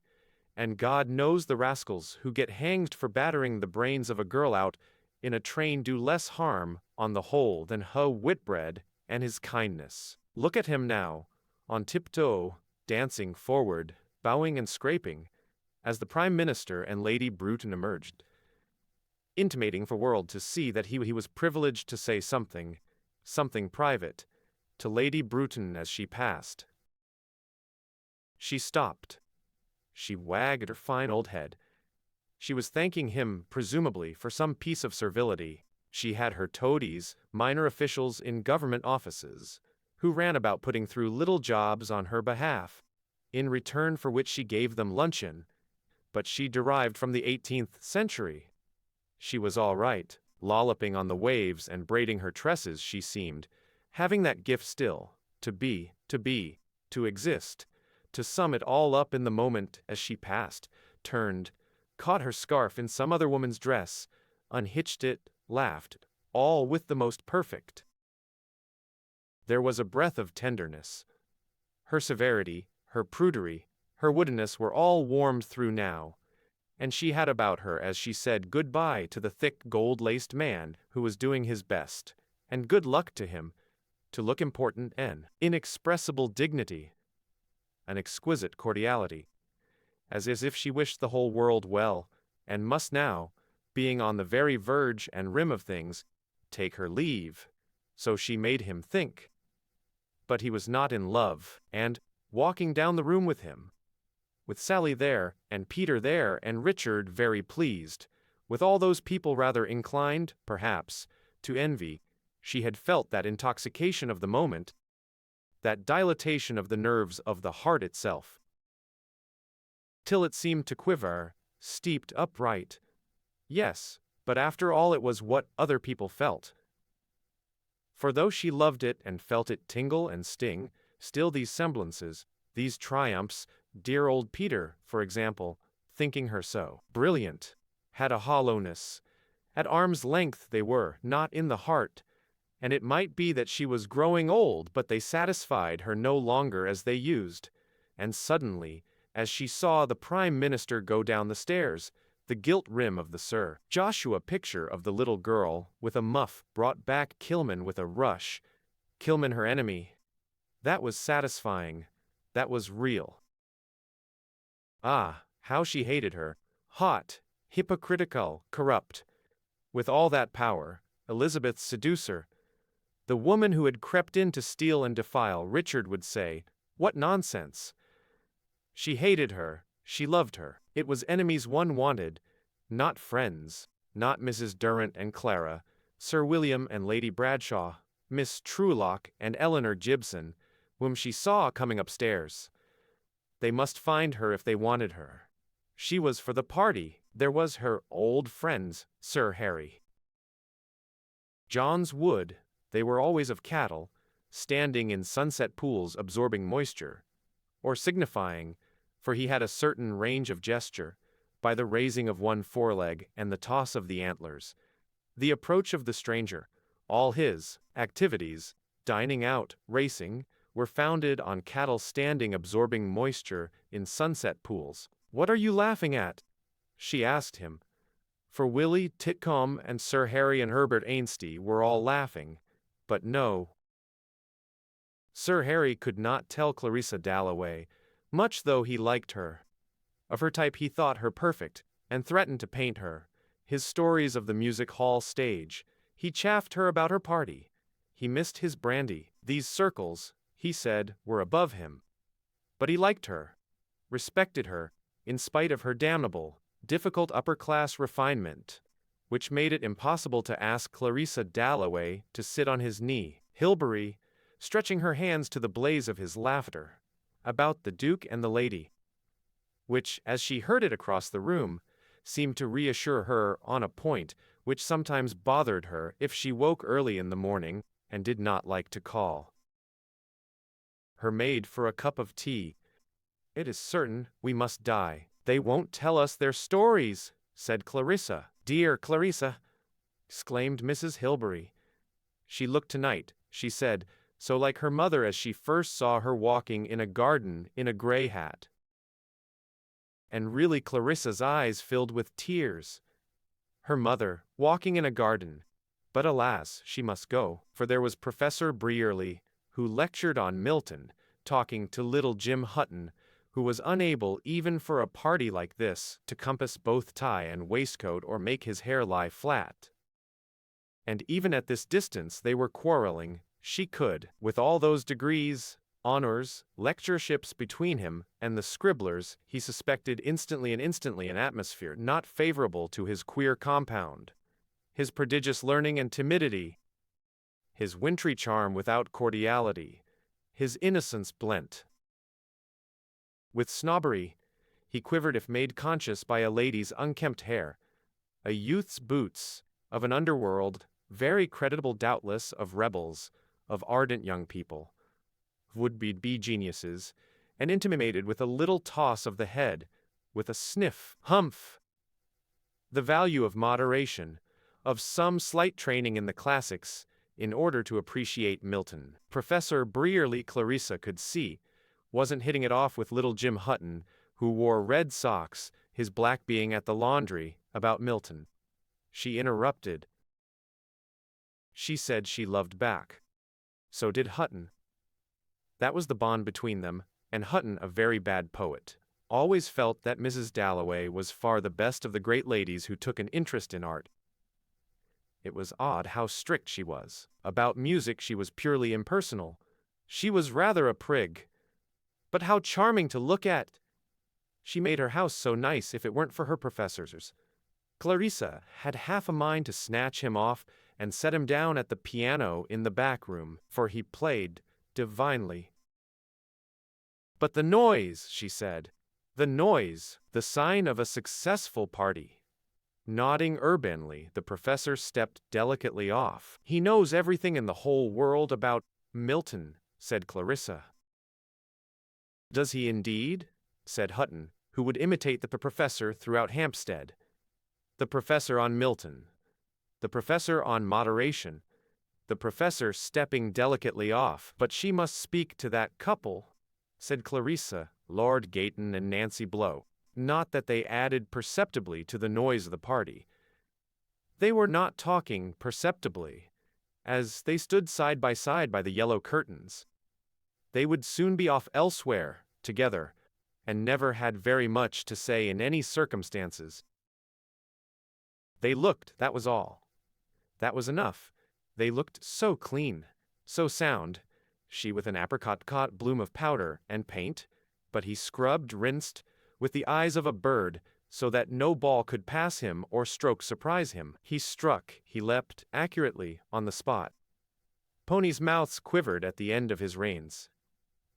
and God knows the rascals who get hanged for battering the brains of a girl out in a train do less harm, on the whole, than Ho Whitbread and his kindness. Look at him now, on tiptoe, dancing forward, bowing and scraping, as the Prime Minister and Lady Bruton emerged, intimating for world to see that he was privileged to say something private, to Lady Bruton as she passed. She stopped. She wagged her fine old head. She was thanking him, presumably, for some piece of servility. She had her toadies, minor officials in government offices, who ran about putting through little jobs on her behalf, in return for which she gave them luncheon, but she derived from the 18th century. She was all right, lolloping on the waves and braiding her tresses she seemed, having that gift still, to exist, to sum it all up in the moment as she passed, turned, caught her scarf in some other woman's dress, unhitched it, laughed, all with the most perfect. There was a breath of tenderness. Her severity, her prudery, her woodenness were all warmed through now, and she had about her as she said good-bye to the thick gold-laced man who was doing his best, and good luck to him, to look important an inexpressible dignity, an exquisite cordiality, as if she wished the whole world well, and must now, being on the very verge and rim of things, take her leave. So she made him think. But he was not in love, and, walking down the room with him, with Sally there, and Peter there, and Richard very pleased, with all those people rather inclined, perhaps, to envy, she had felt that intoxication of the moment, that dilatation of the nerves of the heart itself, till it seemed to quiver, steeped upright. Yes, but after all it was what other people felt. For though she loved it and felt it tingle and sting, still these semblances, these triumphs, dear old Peter, for example, thinking her so brilliant, had a hollowness. At arm's length they were, not in the heart, and it might be that she was growing old, but they satisfied her no longer as they used. And suddenly, as she saw the Prime Minister go down the stairs, the gilt rim of the Sir Joshua picture of the little girl, with a muff, brought back Kilman with a rush. Kilman her enemy. That was satisfying. That was real. Ah, how she hated her. Hot, hypocritical, corrupt. With all that power, Elizabeth's seducer. The woman who had crept in to steal and defile, Richard would say, what nonsense! She hated her, she loved her. It was enemies one wanted, not friends, not Mrs. Durrant and Clara, Sir William and Lady Bradshaw, Miss Truelock and Eleanor Gibson, whom she saw coming upstairs. They must find her if they wanted her. She was for the party. There was her old friends, Sir Harry. John's Wood, they were always of cattle, standing in sunset pools absorbing moisture, or signifying, for he had a certain range of gesture, by the raising of one foreleg and the toss of the antlers, the approach of the stranger. All his activities, dining out, racing, were founded on cattle standing absorbing moisture in sunset pools. What are you laughing at? She asked him. For Willie Titcomb and Sir Harry and Herbert Ainsty were all laughing, but no. Sir Harry could not tell Clarissa Dalloway, much though he liked her. Of her type he thought her perfect, and threatened to paint her. His stories of the music-hall stage, he chaffed her about her party. He missed his brandy. These circles, he said, were above him. But he liked her, respected her, in spite of her damnable, difficult upper-class refinement, which made it impossible to ask Clarissa Dalloway to sit on his knee. Hilbery, stretching her hands to the blaze of his laughter, about the Duke and the lady, which, as she heard it across the room, seemed to reassure her on a point which sometimes bothered her if she woke early in the morning and did not like to call her maid for a cup of tea. It is certain we must die. They won't tell us their stories, said Clarissa. Dear Clarissa, exclaimed Mrs. Hilbery. She looked tonight, she said, so like her mother as she first saw her walking in a garden in a grey hat. And really Clarissa's eyes filled with tears. Her mother, walking in a garden. But alas, she must go, for there was Professor Brearley, who lectured on Milton, talking to little Jim Hutton, who was unable even for a party like this to compass both tie and waistcoat or make his hair lie flat. And even at this distance they were quarreling. She could, with all those degrees, honors, lectureships between him and the scribblers, he suspected instantly an atmosphere not favorable to his queer compound, his prodigious learning and timidity, his wintry charm without cordiality, his innocence blent with snobbery. He quivered if made conscious by a lady's unkempt hair, a youth's boots, of an underworld, very creditable doubtless, of rebels, of ardent young people, would-be geniuses, and intimated with a little toss of the head, with a sniff, humph, the value of moderation, of some slight training in the classics, in order to appreciate Milton. Professor Brearley, Clarissa could see, wasn't hitting it off with little Jim Hutton, who wore red socks, his black being at the laundry, about Milton. She interrupted. She said she loved back. So did Hutton. That was the bond between them, and Hutton, a very bad poet, always felt that Mrs. Dalloway was far the best of the great ladies who took an interest in art. It was odd how strict she was. About music she was purely impersonal. She was rather a prig. But how charming to look at! She made her house so nice if it weren't for her professors. Clarissa had half a mind to snatch him off and set him down at the piano in the back room, for he played divinely. But the noise, she said. The noise, the sign of a successful party. Nodding urbanely, the professor stepped delicately off. He knows everything in the whole world about Milton, said Clarissa. Does he indeed? Said Hutton, who would imitate the professor throughout Hampstead. The professor on Milton. The professor on moderation. The professor stepping delicately off. But she must speak to that couple, said Clarissa, Lord Gayton and Nancy Blow. Not that they added perceptibly to the noise of the party. They were not talking perceptibly, as they stood side by the yellow curtains. They would soon be off elsewhere, together, and never had very much to say in any circumstances. They looked, that was all. That was enough. They looked so clean, so sound, she with an apricot bloom of powder and paint, but he scrubbed, rinsed, with the eyes of a bird, so that no ball could pass him or stroke surprise him. He struck, he leapt, accurately, on the spot. Ponies' mouths quivered at the end of his reins.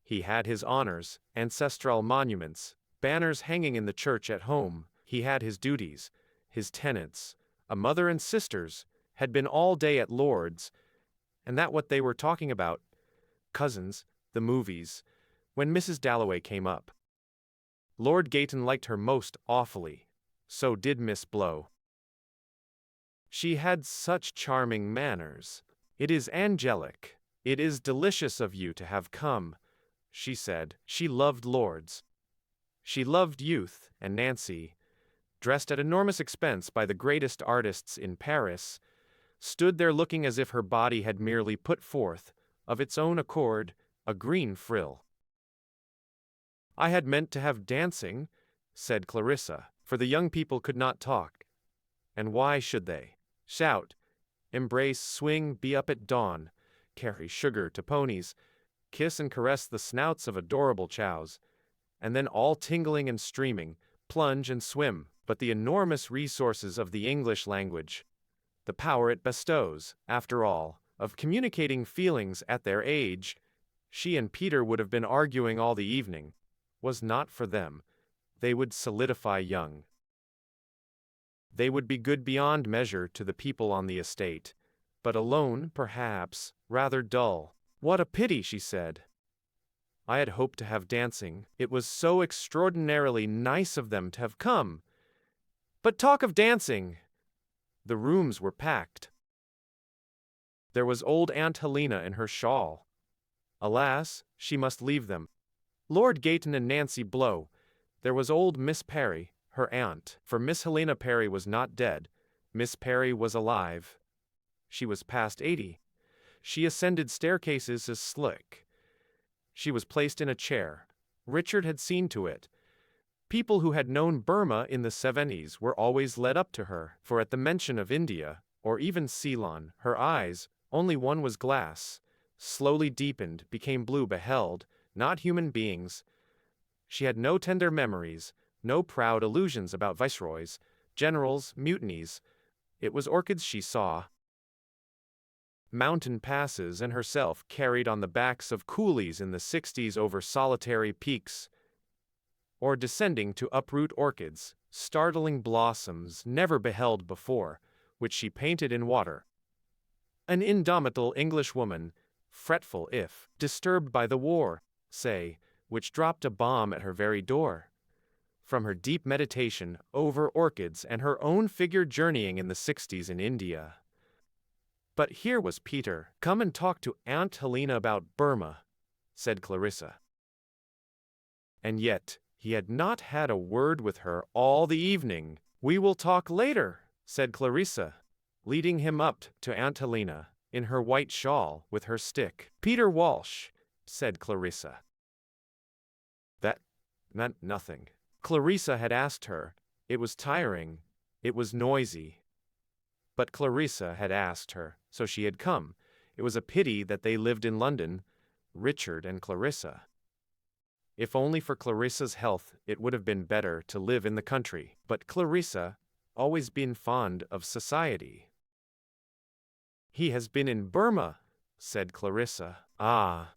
He had his honors, ancestral monuments, banners hanging in the church at home. He had his duties, his tenants, a mother and sisters, had been all day at Lord's, and that what they were talking about, cousins, the movies, when Mrs. Dalloway came up. Lord Gayton liked her most awfully. So did Miss Blow. She had such charming manners. It is angelic. It is delicious of you to have come, she said. She loved lords. She loved youth, and Nancy, dressed at enormous expense by the greatest artists in Paris, stood there looking as if her body had merely put forth, of its own accord, a green frill. I had meant to have dancing, said Clarissa, for the young people could not talk. And why should they? Shout, embrace, swing, be up at dawn, carry sugar to ponies, kiss and caress the snouts of adorable chows, and then all tingling and streaming, plunge and swim. But the enormous resources of the English language, the power it bestows, after all, of communicating feelings at their age, she and Peter would have been arguing all the evening, was not for them. They would solidify young. They would be good beyond measure to the people on the estate, but alone, perhaps, rather dull. What a pity, she said. I had hoped to have dancing. It was so extraordinarily nice of them to have come. But talk of dancing! The rooms were packed. There was old Aunt Helena in her shawl. Alas, she must leave them. Lord Gayton and Nancy Blow. There was old Miss Perry, her aunt, for Miss Helena Perry was not dead. Miss Perry was alive. She was past 80. She ascended staircases as slick. She was placed in a chair. Richard had seen to it. People who had known Burma in the 70s were always led up to her, for at the mention of India, or even Ceylon, her eyes, only one was glass, slowly deepened, became blue, beheld, not human beings. She had no tender memories, no proud illusions about viceroys, generals, mutinies. It was orchids she saw. Mountain passes and herself carried on the backs of coolies in the 60s over solitary peaks, or descending to uproot orchids, startling blossoms never beheld before, which she painted in water. An indomitable Englishwoman, fretful if disturbed by the war, say, which dropped a bomb at her very door. From her deep meditation over orchids and her own figure journeying in the 60s in India. But here was Peter. Come and talk to Aunt Helena about Burma, said Clarissa. And yet, he had not had a word with her all the evening. We will talk later, said Clarissa, leading him up to Aunt Helena, in her white shawl, with her stick. Peter Walsh, said Clarissa. That meant nothing. Clarissa had asked her. It was tiring. It was noisy. But Clarissa had asked her, so she had come. It was a pity that they lived in London, Richard and Clarissa. If only for Clarissa's health, it would have been better to live in the country. But Clarissa, always been fond of society. He has been in Burma, said Clarissa. Ah.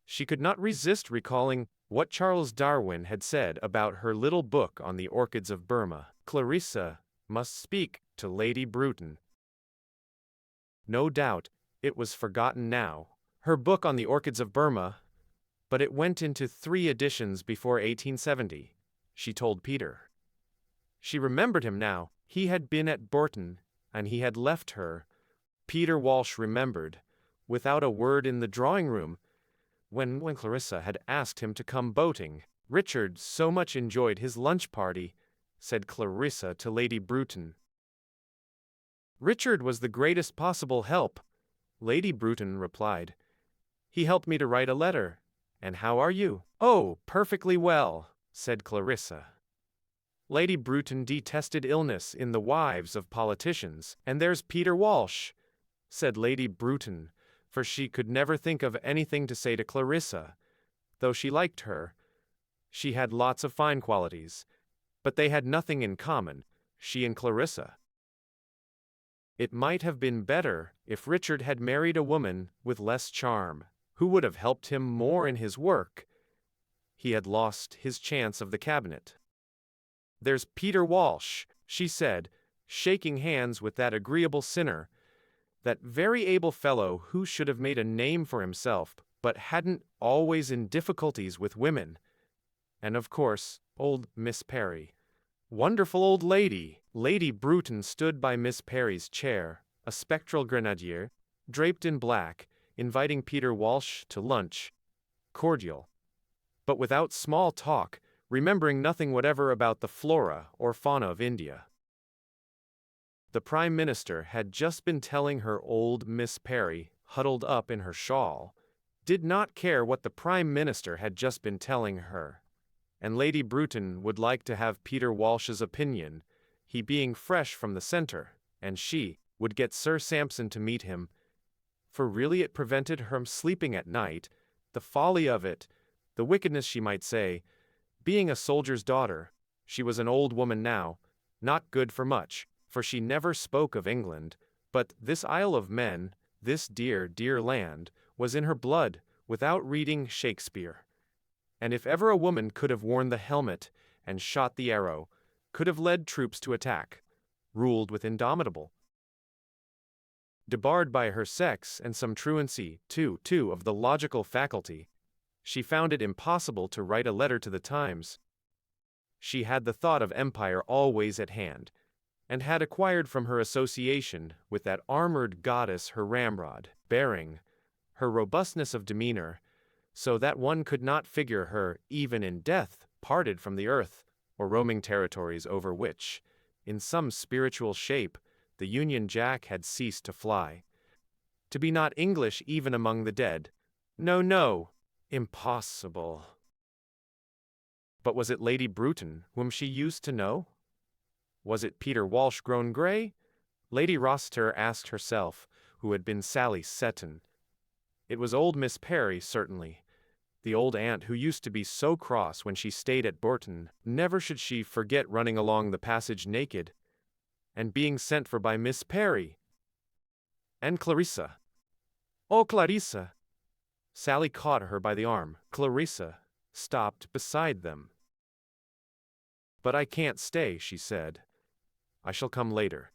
She could not resist recalling what Charles Darwin had said about her little book on the orchids of Burma. Clarissa must speak to Lady Bruton. No doubt, it was forgotten now, her book on the orchids of Burma, but it went into 3 editions before 1870, she told Peter. She remembered him now. He had been at Bourton, and he had left her, Peter Walsh remembered, without a word in the drawing-room, when Clarissa had asked him to come boating. Richard so much enjoyed his lunch party, said Clarissa to Lady Bruton. Richard was the greatest possible help, Lady Bruton replied. He helped me to write a letter. And how are you? Oh, perfectly well, said Clarissa. Lady Bruton detested illness in the wives of politicians. And there's Peter Walsh, said Lady Bruton, for she could never think of anything to say to Clarissa. Though she liked her, she had lots of fine qualities, but they had nothing in common, she and Clarissa. It might have been better if Richard had married a woman with less charm, who would have helped him more in his work. He had lost his chance of the cabinet. There's Peter Walsh, she said, shaking hands with that agreeable sinner, that very able fellow who should have made a name for himself, but hadn't always in difficulties with women. And of course, old Miss Perry. Wonderful old lady. Lady Bruton stood by Miss Perry's chair, a spectral grenadier, draped in black, inviting Peter Walsh to lunch. Cordial, but without small talk, remembering nothing whatever about the flora or fauna of India. The Prime Minister had just been telling her old Miss Perry, huddled up in her shawl, did not care what the Prime Minister had just been telling her. And Lady Bruton would like to have Peter Walsh's opinion, he being fresh from the centre, and she would get Sir Sampson to meet him, for really it prevented her from sleeping at night, the folly of it, the wickedness she might say. Being a soldier's daughter, she was an old woman now, not good for much, for she never spoke of England, but this Isle of Men, this dear, dear land, was in her blood, without reading Shakespeare. And if ever a woman could have worn the helmet and shot the arrow, could have led troops to attack, ruled with indomitable, debarred by her sex and some truancy, too, of the logical faculty, she found it impossible to write a letter to the Times. She had the thought of empire always at hand, and had acquired from her association with that armored goddess her ramrod, bearing, her robustness of demeanor, so that one could not figure her, even in death, parted from the earth, or roaming territories over which, in some spiritual shape, the Union Jack had ceased to fly. To be not English even among the dead. No, no, impossible. But was it Lady Bruton, whom she used to know? Was it Peter Walsh grown grey? Lady Rossiter asked herself, who had been Sally Seton. It was old Miss Perry, certainly. The old aunt who used to be so cross when she stayed at Bourton. Never should she forget running along the passage naked, and being sent for by Miss Perry. And Clarissa. Oh, Clarissa! Sally caught her by the arm. Clarissa stopped beside them. But I can't stay, she said. I shall come later.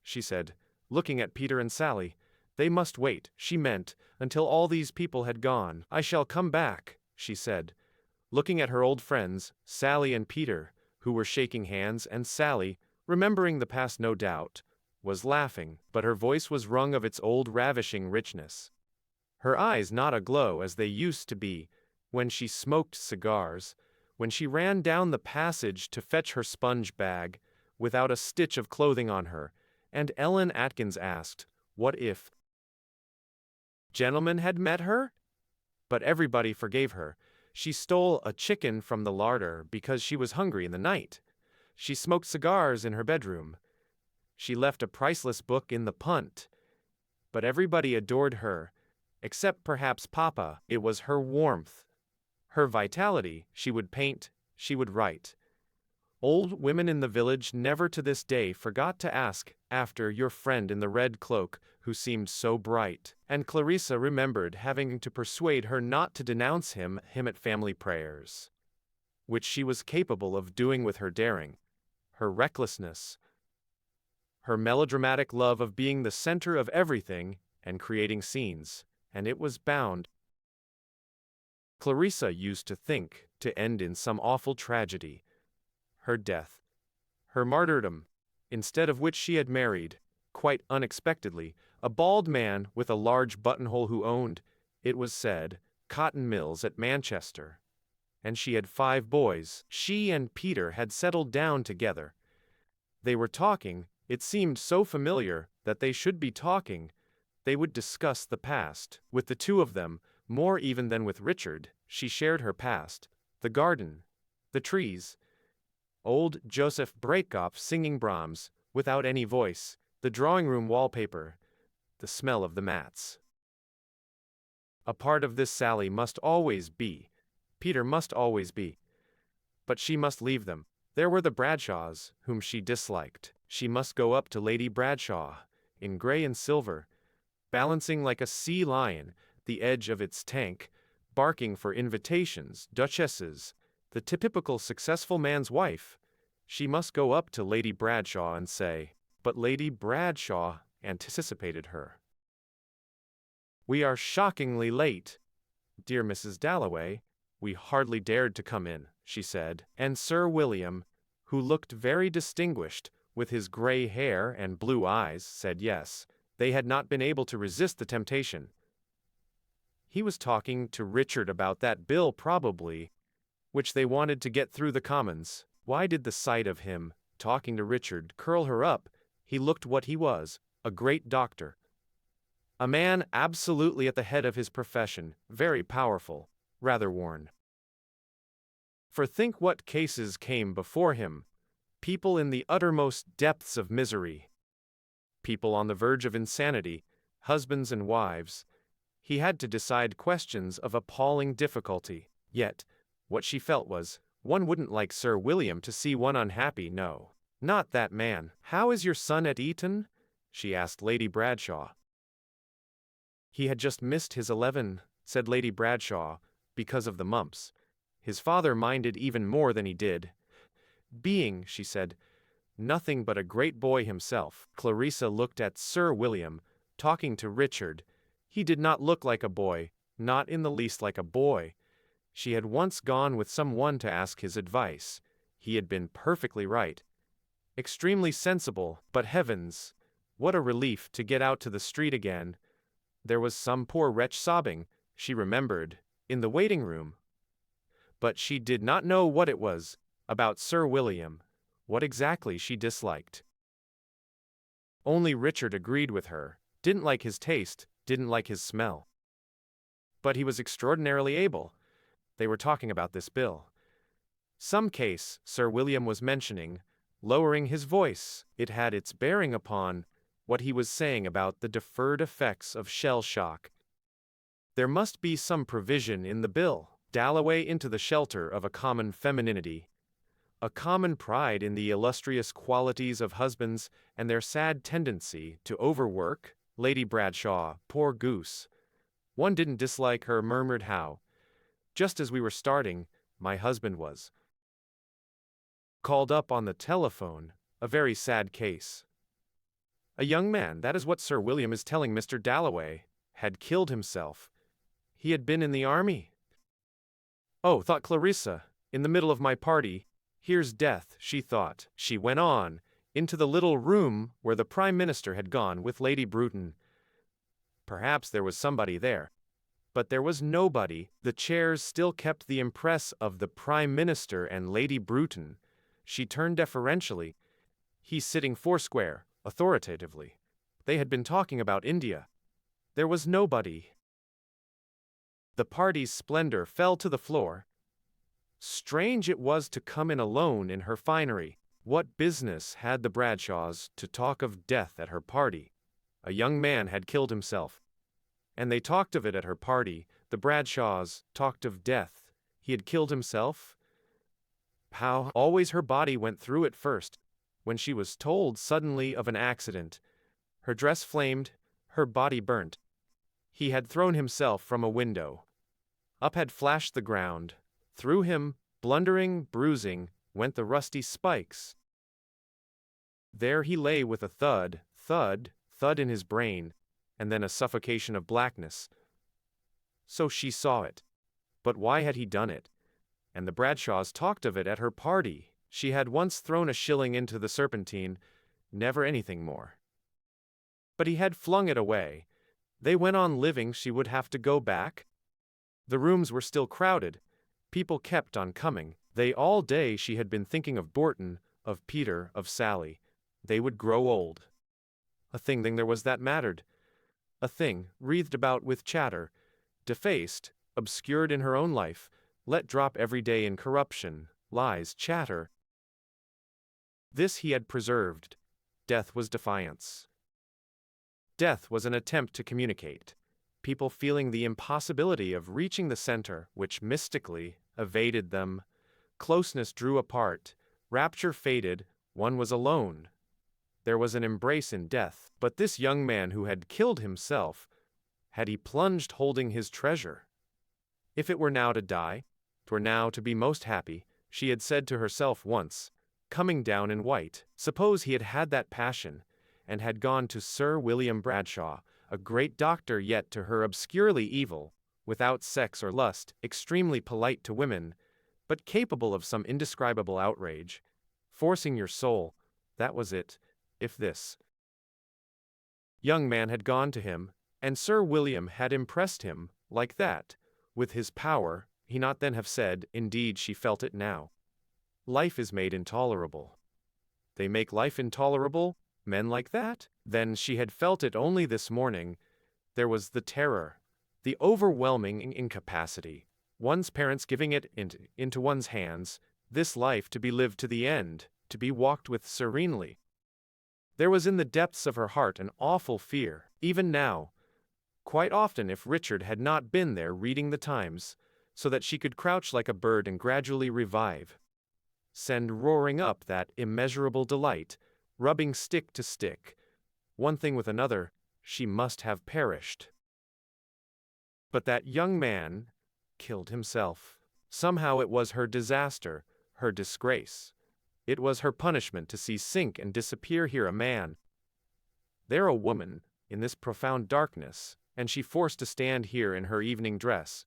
She said, looking at Peter and Sally. They must wait, she meant, until all these people had gone. I shall come back, she said, looking at her old friends, Sally and Peter, who were shaking hands, and Sally, remembering the past no doubt, was laughing, but her voice was wrung of its old ravishing richness. Her eyes not aglow as they used to be, when she smoked cigars, when she ran down the passage to fetch her sponge bag, without a stitch of clothing on her, and Ellen Atkins asked, what if gentlemen had met her? But everybody forgave her. She stole a chicken from the larder because she was hungry in the night. She smoked cigars in her bedroom. She left a priceless book in the punt. But everybody adored her, except perhaps Papa. It was her warmth, Her vitality, she would paint, she would write. Old women in the village never to this day forgot to ask after your friend in the red cloak, who seemed so bright, and Clarissa remembered having to persuade her not to denounce him at family prayers, which she was capable of doing with her daring, her recklessness, her melodramatic love of being the center of everything and creating scenes, and it was bound. Clarissa used to think to end in some awful tragedy, her death, her martyrdom, instead of which she had married, quite unexpectedly, a bald man with a large buttonhole who owned, it was said, cotton mills at Manchester. And she had 5 boys. She and Peter had settled down together. They were talking, it seemed so familiar that they should be talking. They would discuss the past. With the 2 of them, more even than with Richard, she shared her past, the garden, the trees, old Joseph Breakoff singing Brahms, without any voice, the drawing-room wallpaper, the smell of the mats. A part of this Sally must always be, Peter must always be. But she must leave them. There were the Bradshaws, whom she disliked. She must go up to Lady Bradshaw, in grey and silver, balancing like a sea lion, the edge of its tank, barking for invitations, duchesses, the typical successful man's wife. She must go up to Lady Bradshaw and say, but Lady Bradshaw anticipated her. "We are shockingly late, dear Mrs. Dalloway. We hardly dared to come in," she said, and Sir William, who looked very distinguished, with his grey hair and blue eyes, said yes. They had not been able to resist the temptation. He was talking to Richard about that bill probably, which they wanted to get through the Commons. Why did the sight of him, talking to Richard, curl her up? He looked what he was, a great doctor. A man absolutely at the head of his profession, very powerful, rather worn. For think what cases came before him. People in the uttermost depths of misery. People on the verge of insanity, husbands and wives. He had to decide questions of appalling difficulty. Yet, what she felt was, one wouldn't like Sir William to see one unhappy, no. Not that man. "How is your son at Eton?" she asked Lady Bradshaw. "He had just missed his 11, said Lady Bradshaw, because of the mumps. His father minded even more than he did. Being, she said, nothing but a great boy himself." Clarissa looked at Sir William, talking to Richard. He did not look like a boy, not in the least like a boy. She had once gone with someone to ask his advice. He had been perfectly right. Extremely sensible, but heavens, what a relief to get out to the street again. There was some poor wretch sobbing, she remembered, in the waiting room. But she did not know what it was, about Sir William, what exactly she disliked. Only Richard agreed with her, didn't like his taste, didn't like his smell. But he was extraordinarily able. They were talking about this bill. Some case, Sir William was mentioning, lowering his voice. It had its bearing upon what he was saying about the deferred effects of shell shock. There must be some provision in the bill. Dalloway into the shelter of a common femininity, a common pride in the illustrious qualities of husbands and their sad tendency to overwork. Lady Bradshaw, poor goose. One didn't dislike her, murmured how, just as we were starting, my husband was called up on the telephone, a very sad case. A young man, that is what Sir William is telling Mr. Dalloway, had killed himself. He had been in the army. Oh, thought Clarissa, in the middle of my party, here's death, she thought. She went on, into the little room where the Prime Minister had gone with Lady Bruton. Perhaps there was somebody there. But there was nobody. The chairs still kept the impress of the Prime Minister and Lady Bruton. She turned deferentially. He sitting foursquare, authoritatively. They had been talking about India. There was nobody. The party's splendor fell to the floor. Strange it was to come in alone in her finery. What business had the Bradshaws to talk of death at her party? A young man had killed himself. And they talked of it at her party. The Bradshaws talked of death. He had killed himself? How? Always her body went through it first. When she was told suddenly of an accident, her dress flamed, her body burnt. He had thrown himself from a window. Up had flashed the ground. Through him, blundering, bruising, went the rusty spikes. There he lay with a thud, thud, thud in his brain, and then a suffocation of blackness. So she saw it. But why had he done it? And the Bradshaws talked of it at her party. She had once thrown a shilling into the Serpentine, never anything more. But he had flung it away. They went on living. She would have to go back. The rooms were still crowded. People kept on coming. All day she had been thinking of Borton, of Peter, of Sally. They would grow old. A thing there was that mattered. A thing, wreathed about with chatter, defaced, obscured in her own life, let drop every day in corruption, lies, chatter. This he had preserved. Death was defiance. Death was an attempt to communicate. People feeling the impossibility of reaching the center, which mystically evaded them. Closeness drew apart. Rapture faded. One was alone. There was an embrace in death. But this young man who had killed himself, had he plunged holding his treasure? If it were now to die, 'twere now to be most happy, she had said to herself once, coming down in white. Suppose he had had that passion, and had gone to Sir William Bradshaw, a great doctor yet to her obscurely evil, without sex or lust, extremely polite to women, but capable of some indescribable outrage, forcing your soul, that was it, if this young man had gone to him, and Sir William had impressed him, like that, with his power, he not then have said, indeed she felt it now. Life is made intolerable. They make life intolerable, men like that? Then she had felt it only this morning. There was the terror, the overwhelming incapacity, one's parents giving it into one's hands, this life to be lived to the end, to be walked with serenely. There was in the depths of her heart an awful fear, even now. Quite often if Richard had not been there reading the Times, so that she could crouch like a bird and gradually revive. Send roaring up that immeasurable delight, rubbing stick to stick. One thing with another, she must have perished. But that young man killed himself. Somehow it was her disaster, her disgrace. It was her punishment to see sink and disappear here a man. There a woman, in this profound darkness, and she forced to stand here in her evening dress.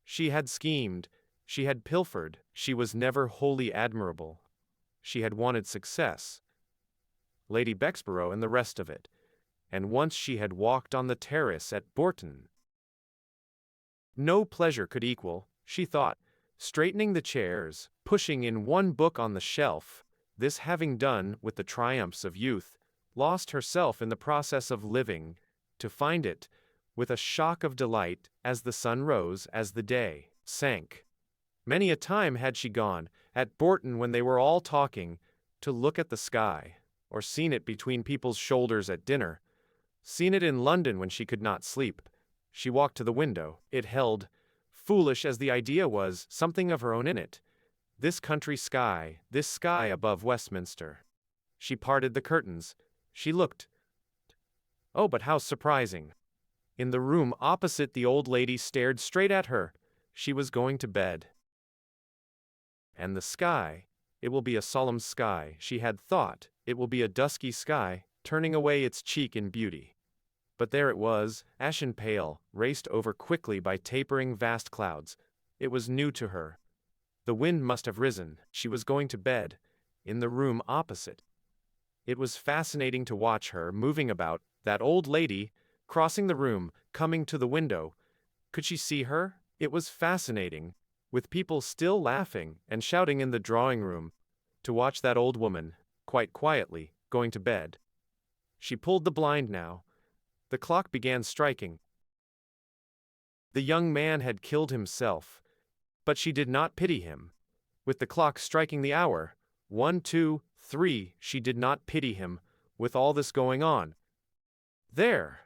She had schemed, she had pilfered, she was never wholly admirable. She had wanted success. Lady Bexborough and the rest of it. And once she had walked on the terrace at Bourton. No pleasure could equal, she thought, straightening the chairs, pushing in one book on the shelf, this having done with the triumphs of youth, lost herself in the process of living, to find it, with a shock of delight, as the sun rose, as the day sank. Many a time had she gone, at Bourton when they were all talking, to look at the sky, or seen it between people's shoulders at dinner, seen it in London when she could not sleep. She walked to the window. It held, foolish as the idea was, something of her own in it. This country sky, this sky above Westminster. She parted the curtains. She looked. Oh, but how surprising! In the room opposite the old lady stared straight at her. She was going to bed. And the sky, it will be a solemn sky, she had thought, it will be a dusky sky, turning away its cheek in beauty. But there it was, ashen pale, raced over quickly by tapering vast clouds. It was new to her. The wind must have risen. She was going to bed, in the room opposite. It was fascinating to watch her moving about, that old lady, crossing the room, coming to the window. Could she see her? It was fascinating, with people still laughing and shouting in the drawing room, to watch that old woman, quite quietly, going to bed. She pulled the blind now. The clock began striking. The young man had killed himself, but she did not pity him. With the clock striking the hour, 1, 2, 3, she did not pity him, with all this going on. There!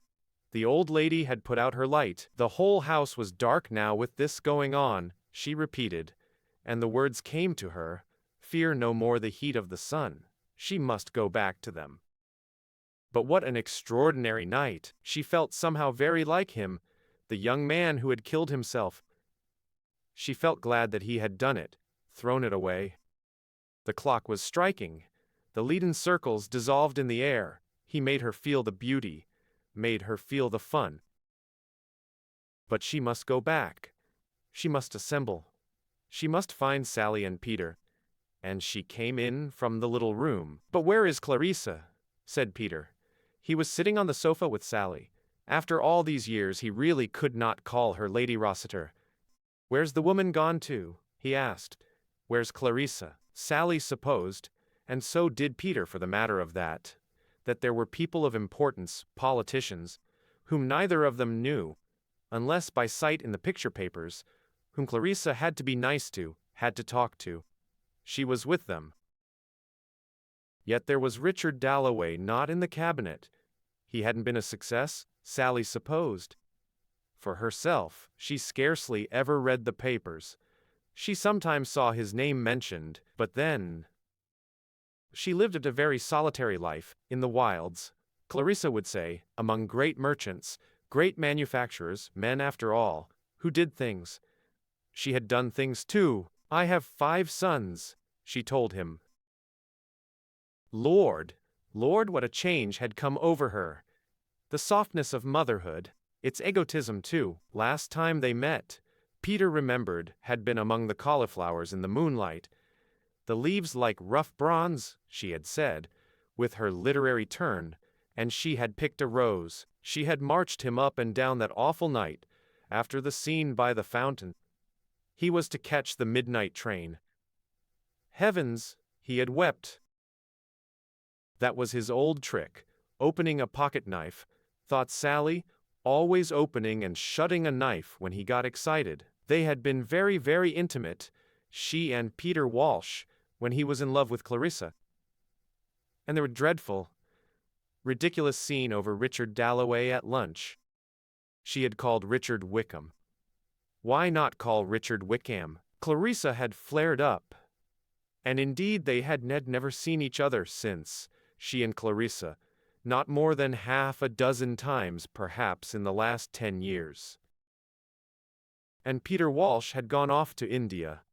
The old lady had put out her light. The whole house was dark now with this going on. she repeated, and the words came to her, fear no more the heat of the sun. She must go back to them. But what an extraordinary night! She felt somehow very like him, the young man who had killed himself. She felt glad that he had done it, thrown it away. The clock was striking. The leaden circles dissolved in the air. He made her feel the beauty, made her feel the fun. But she must go back. She must assemble. She must find Sally and Peter. And she came in from the little room. "But where is Clarissa?" said Peter. He was sitting on the sofa with Sally. After all these years he really could not call her Lady Rossiter. "Where's the woman gone to?" he asked. "Where's Clarissa?" Sally supposed, and so did Peter for the matter of that there were people of importance, politicians, whom neither of them knew, unless by sight in the picture papers, whom Clarissa had to be nice to, had to talk to. She was with them. Yet there was Richard Dalloway not in the cabinet. He hadn't been a success, Sally supposed. For herself, she scarcely ever read the papers. She sometimes saw his name mentioned, but then she lived a very solitary life, in the wilds, Clarissa would say, among great merchants, great manufacturers, men after all, who did things. She had done things too. "I have 5 sons," she told him. Lord, what a change had come over her. The softness of motherhood, its egotism too. Last time they met, Peter remembered, had been among the cauliflowers in the moonlight. "The leaves like rough bronze," she had said, with her literary turn, and she had picked a rose. She had marched him up and down that awful night, after the scene by the fountain. He was to catch the midnight train. Heavens, he had wept. That was his old trick, opening a pocket knife, thought Sally, always opening and shutting a knife when he got excited. They had been very, very intimate, she and Peter Walsh, when he was in love with Clarissa. And there were dreadful, ridiculous scene over Richard Dalloway at lunch. She had called Richard Wickham. Why not call Richard Wickham? Clarissa had flared up. And indeed they had never seen each other since, she and Clarissa, not more than half a dozen times perhaps in the last 10 years. And Peter Walsh had gone off to India.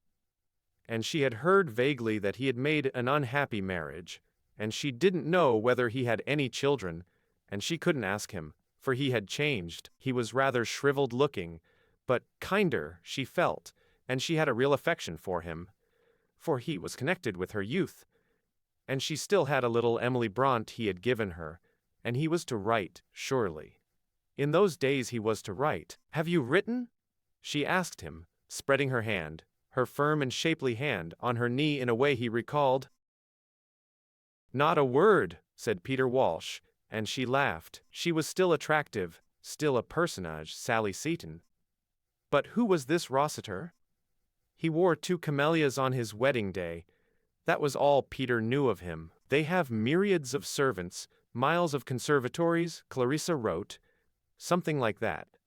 And she had heard vaguely that he had made an unhappy marriage, and she didn't know whether he had any children, and she couldn't ask him, for he had changed. He was rather shriveled looking, but kinder, she felt, and she had a real affection for him, for he was connected with her youth. And she still had a little Emily Bront he had given her, and he was to write, surely. In those days he was to write. "Have you written?" she asked him, spreading her hand, her firm and shapely hand, on her knee in a way he recalled. "Not a word," said Peter Walsh, and she laughed. She was still attractive, still a personage, Sally Seton. But who was this Rossiter? He wore 2 camellias on his wedding day. That was all Peter knew of him. "They have myriads of servants, miles of conservatories," Clarissa wrote. Something like that.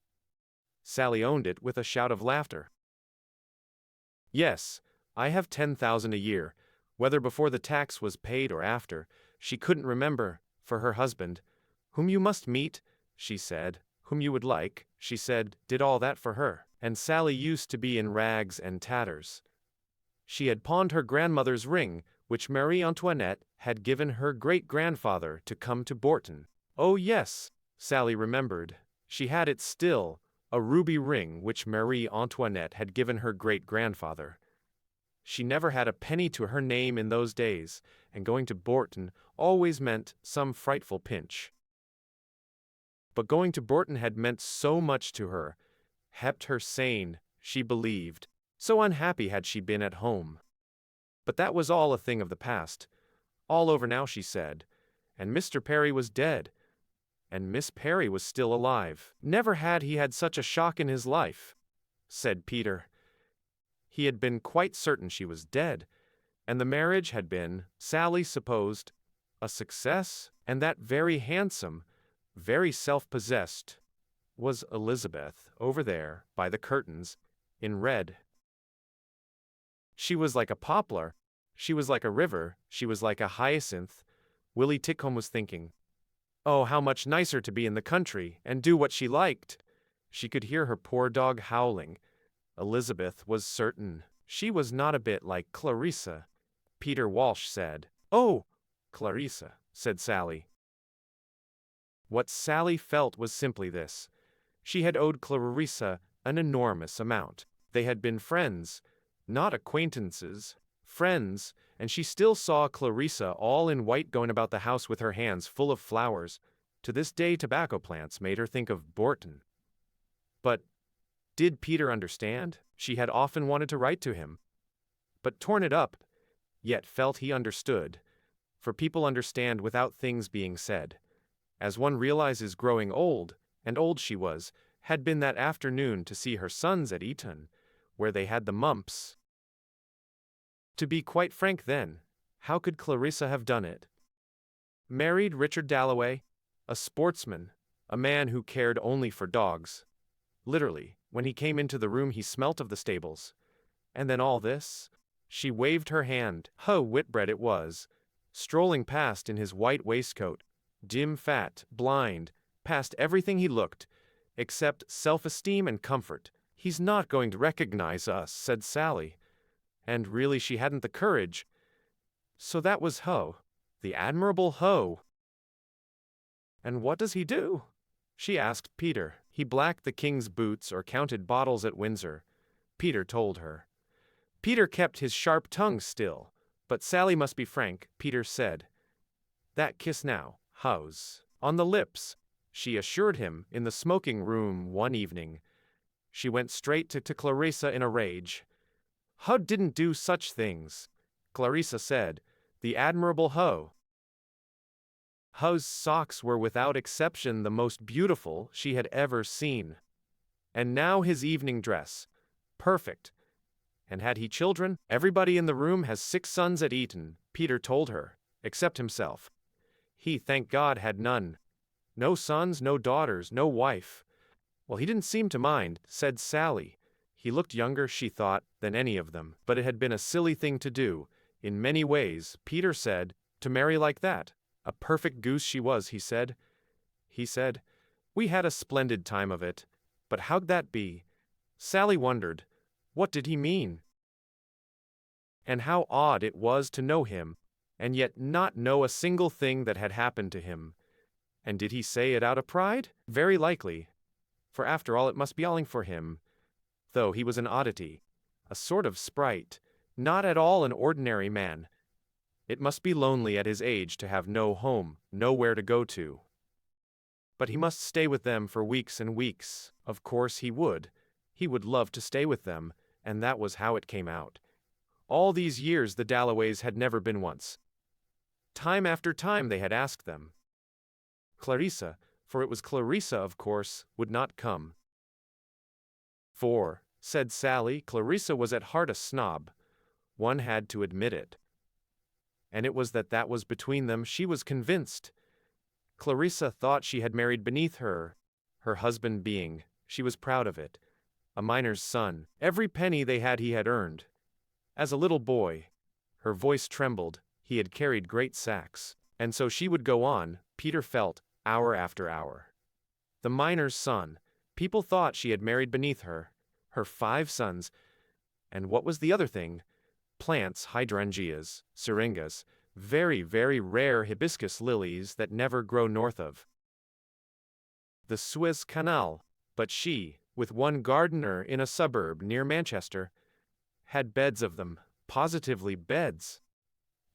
Sally owned it with a shout of laughter. "Yes, I have 10,000 a year, whether before the tax was paid or after," she couldn't remember, for her husband, "whom you must meet," she said, "whom you would like," she said, did all that for her. And Sally used to be in rags and tatters. She had pawned her grandmother's ring, which Marie Antoinette had given her great-grandfather to come to Bourton. Oh yes, Sally remembered. She had it still, a ruby ring which Marie Antoinette had given her great-grandfather. She never had a penny to her name in those days, and going to Bourton always meant some frightful pinch. But going to Bourton had meant so much to her, kept her sane, she believed. So unhappy had she been at home. But that was all a thing of the past. All over now, she said. And Mr. Perry was dead. And Miss Perry was still alive. Never had he had such a shock in his life, said Peter. He had been quite certain she was dead, and the marriage had been, Sally supposed, a success, and that very handsome, very self-possessed, was Elizabeth, over there, by the curtains, in red. She was like a poplar. She was like a river. She was like a hyacinth. Willie Titcomb was thinking. Oh, how much nicer to be in the country and do what she liked. She could hear her poor dog howling. Elizabeth was certain she was not a bit like Clarissa. Peter Walsh said. Oh, Clarissa, said Sally. What Sally felt was simply this. She had owed Clarissa an enormous amount. They had been friends, not acquaintances, friends, and she still saw Clarissa all in white going about the house with her hands full of flowers. To this day tobacco plants made her think of Borton. But did Peter understand? She had often wanted to write to him, but torn it up, yet felt he understood. For people understand without things being said. As one realizes growing old, and old she was, had been that afternoon to see her sons at Eton, where they had the mumps. To be quite frank then, how could Clarissa have done it? Married Richard Dalloway, a sportsman, a man who cared only for dogs. Literally, when he came into the room he smelt of the stables. And then all this? She waved her hand. Whitbread it was, strolling past in his white waistcoat, dim, fat, blind, past everything he looked, except self-esteem and comfort. He's not going to recognize us, said Sally. And really she hadn't the courage. So that was Ho, the admirable Ho. And what does he do? She asked Peter. He blacked the king's boots or counted bottles at Windsor. Peter told her. Peter kept his sharp tongue still, but Sally must be frank, Peter said. That kiss now, Ho's, on the lips, she assured him in the smoking room one evening. She went straight to Clarissa in a rage. Ho didn't do such things, Clarissa said. The admirable Ho. Ho's socks were without exception the most beautiful she had ever seen. And now his evening dress. Perfect. And had he children? Everybody in the room has 6 sons at Eton, Peter told her, except himself. He, thank God, had none. No sons, no daughters, no wife. Well, he didn't seem to mind, said Sally. He looked younger, she thought, than any of them, but it had been a silly thing to do, in many ways, Peter said, to marry like that. A perfect goose she was, he said. He said, we had a splendid time of it. But how'd that be? Sally wondered. What did he mean? And how odd it was to know him, and yet not know a single thing that had happened to him. And did he say it out of pride? Very likely. For after all it must be alling for him. Though he was an oddity, a sort of sprite, not at all an ordinary man. It must be lonely at his age to have no home, nowhere to go to. But he must stay with them for weeks and weeks. Of course he would. He would love to stay with them, and that was how it came out. All these years the Dalloways had never been once. Time after time they had asked them. Clarissa, for it was Clarissa, of course, would not come. For, said Sally, Clarissa was at heart a snob. One had to admit it. And it was that was between them, she was convinced. Clarissa thought she had married beneath her husband being, she was proud of it, a miner's son. Every penny they had he had earned. As a little boy, her voice trembled, he had carried great sacks, and so she would go on, Peter felt, hour after hour. The miner's son, people thought she had married beneath her 5 sons, and what was the other thing? Plants, hydrangeas, syringas, very, very rare hibiscus lilies that never grow north of the Suez Canal, but she, with one gardener in a suburb near Manchester, had beds of them, positively beds.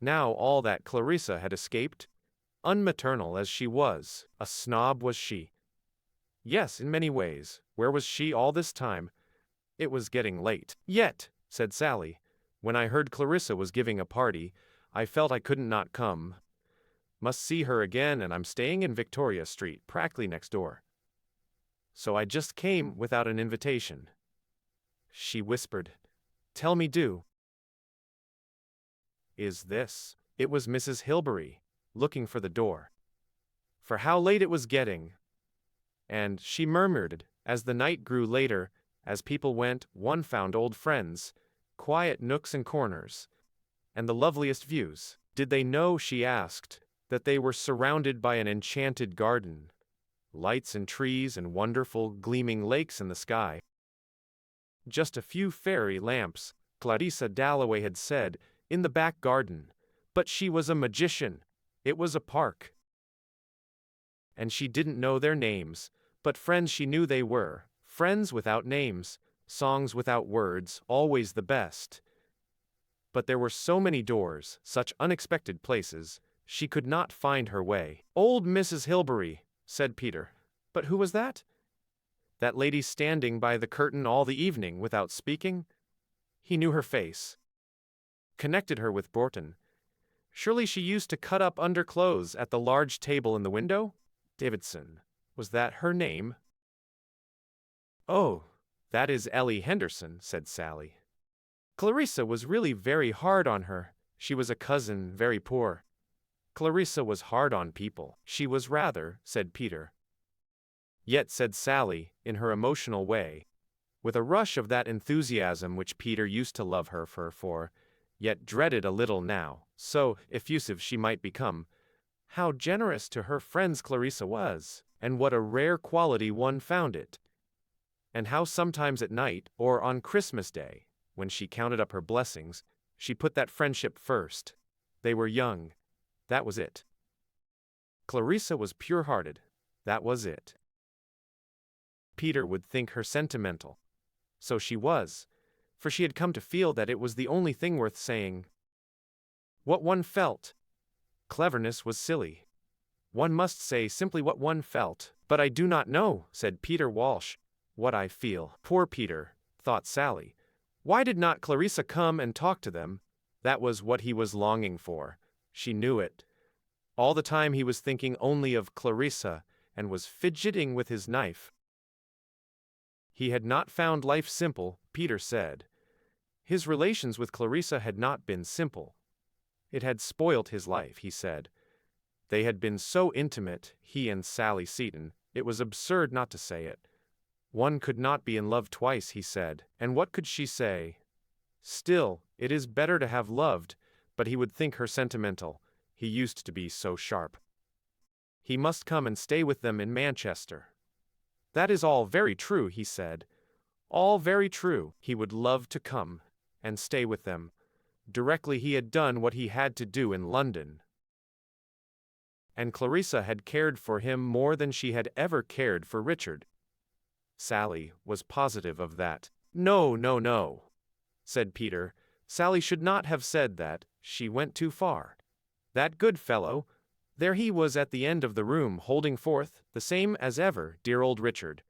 Now all that Clarissa had escaped, unmaternal as she was, a snob was she. Yes, in many ways, where was she all this time? It was getting late. Yet, said Sally, when I heard Clarissa was giving a party, I felt I couldn't not come. Must see her again, and I'm staying in Victoria Street, practically next door. So I just came without an invitation. She whispered, Tell me do. Is this? It was Mrs. Hilbery, looking for the door. For how late it was getting. And, she murmured, as the night grew later, as people went, one found old friends. quiet nooks and corners, and the loveliest views. Did they know, she asked, that they were surrounded by an enchanted garden, lights and trees and wonderful gleaming lakes in the sky? Just a few fairy lamps, Clarissa Dalloway had said, in the back garden. But she was a magician. It was a park. And she didn't know their names, but friends she knew they were, friends without names, songs without words, always the best. But there were so many doors, such unexpected places, she could not find her way. "Old Mrs. Hilbery," said Peter. But who was that? That lady standing by the curtain all the evening without speaking? He knew her face. Connected her with Borton. Surely she used to cut up underclothes at the large table in the window? Davidson. Was that her name? "Oh, that is Ellie Henderson," said Sally. Clarissa was really very hard on her. She was a cousin, very poor. Clarissa was hard on people. She was rather, said Peter. Yet, said Sally, in her emotional way, with a rush of that enthusiasm which Peter used to love her for, yet dreaded a little now, so effusive she might become, how generous to her friends Clarissa was, and what a rare quality one found it. And how sometimes at night, or on Christmas Day, when she counted up her blessings, she put that friendship first. They were young. That was it. Clarissa was pure-hearted. That was it. Peter would think her sentimental. So she was, for she had come to feel that it was the only thing worth saying. What one felt. Cleverness was silly. One must say simply what one felt. But I do not know, said Peter Walsh, what I feel. Poor Peter, thought Sally. Why did not Clarissa come and talk to them? That was what he was longing for. She knew it. All the time he was thinking only of Clarissa, and was fidgeting with his knife. He had not found life simple, Peter said. His relations with Clarissa had not been simple. It had spoilt his life, he said. They had been so intimate, he and Sally Seton, it was absurd not to say it. One could not be in love twice, he said, and what could she say? Still, it is better to have loved, but he would think her sentimental. He used to be so sharp. He must come and stay with them in Manchester. That is all very true, he said. All very true. He would love to come and stay with them, directly he had done what he had to do in London. And Clarissa had cared for him more than she had ever cared for Richard. Sally was positive of that. No, no, no, said Peter. Sally should not have said that. She went too far. That good fellow, there he was at the end of the room holding forth, the same as ever, dear old Richard.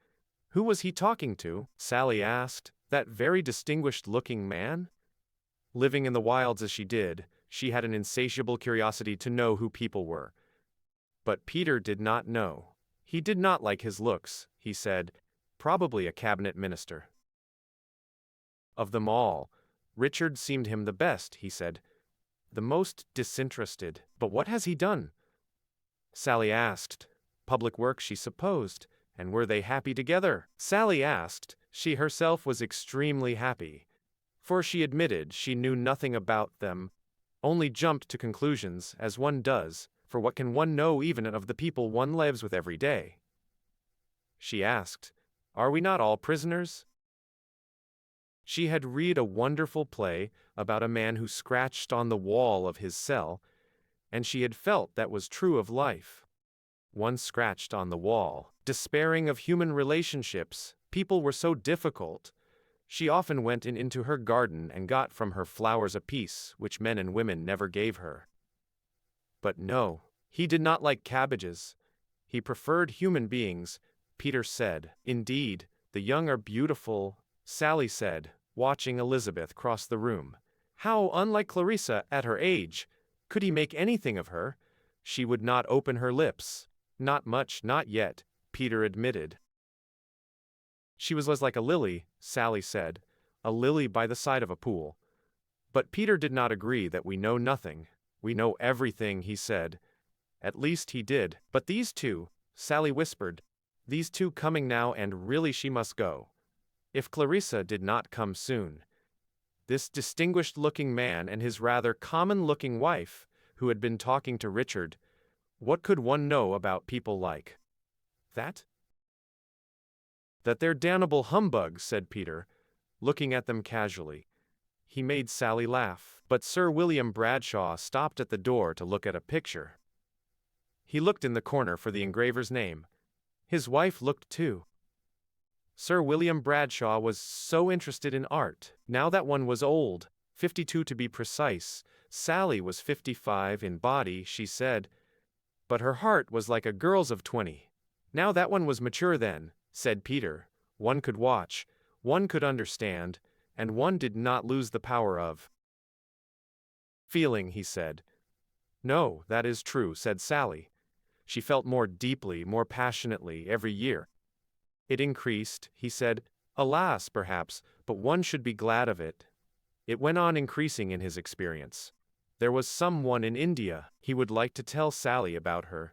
Who was he talking to? Sally asked. That very distinguished-looking man? Living in the wilds as she did, she had an insatiable curiosity to know who people were. But Peter did not know. He did not like his looks, he said. Probably a cabinet minister. Of them all, Richard seemed him the best, he said. The most disinterested. But what has he done? Sally asked. Public work, she supposed. And were they happy together? Sally asked. She herself was extremely happy. For she admitted she knew nothing about them, only jumped to conclusions, as one does, for what can one know even of the people one lives with every day? She asked, Are we not all prisoners? She had read a wonderful play about a man who scratched on the wall of his cell, and she had felt that was true of life. One scratched on the wall, despairing of human relationships. People were so difficult. She often went into her garden and got from her flowers a piece which men and women never gave her. But no, he did not like cabbages. He preferred human beings, Peter said. Indeed, the young are beautiful, Sally said, watching Elizabeth cross the room. How unlike Clarissa at her age. Could he make anything of her? She would not open her lips. Not much, not yet, Peter admitted. She was like a lily, Sally said, a lily by the side of a pool. But Peter did not agree that we know nothing. We know everything, he said. At least he did. But these two, Sally whispered, these two coming now, and really she must go. If Clarissa did not come soon. This distinguished-looking man and his rather common-looking wife, who had been talking to Richard. What could one know about people like that? That they're damnable humbugs, said Peter, looking at them casually. He made Sally laugh, but Sir William Bradshaw stopped at the door to look at a picture. He looked in the corner for the engraver's name. His wife looked too. Sir William Bradshaw was so interested in art. Now that one was old, 52 to be precise. Sally was 55 in body, she said, but her heart was like a girl's of 20. Now that one was mature then, said Peter. One could watch, one could understand, and one did not lose the power of feeling, he said. No, that is true, said Sally. She felt more deeply, more passionately every year. It increased, he said. Alas, perhaps, but one should be glad of it. It went on increasing in his experience. There was someone in India. He would like to tell Sally about her.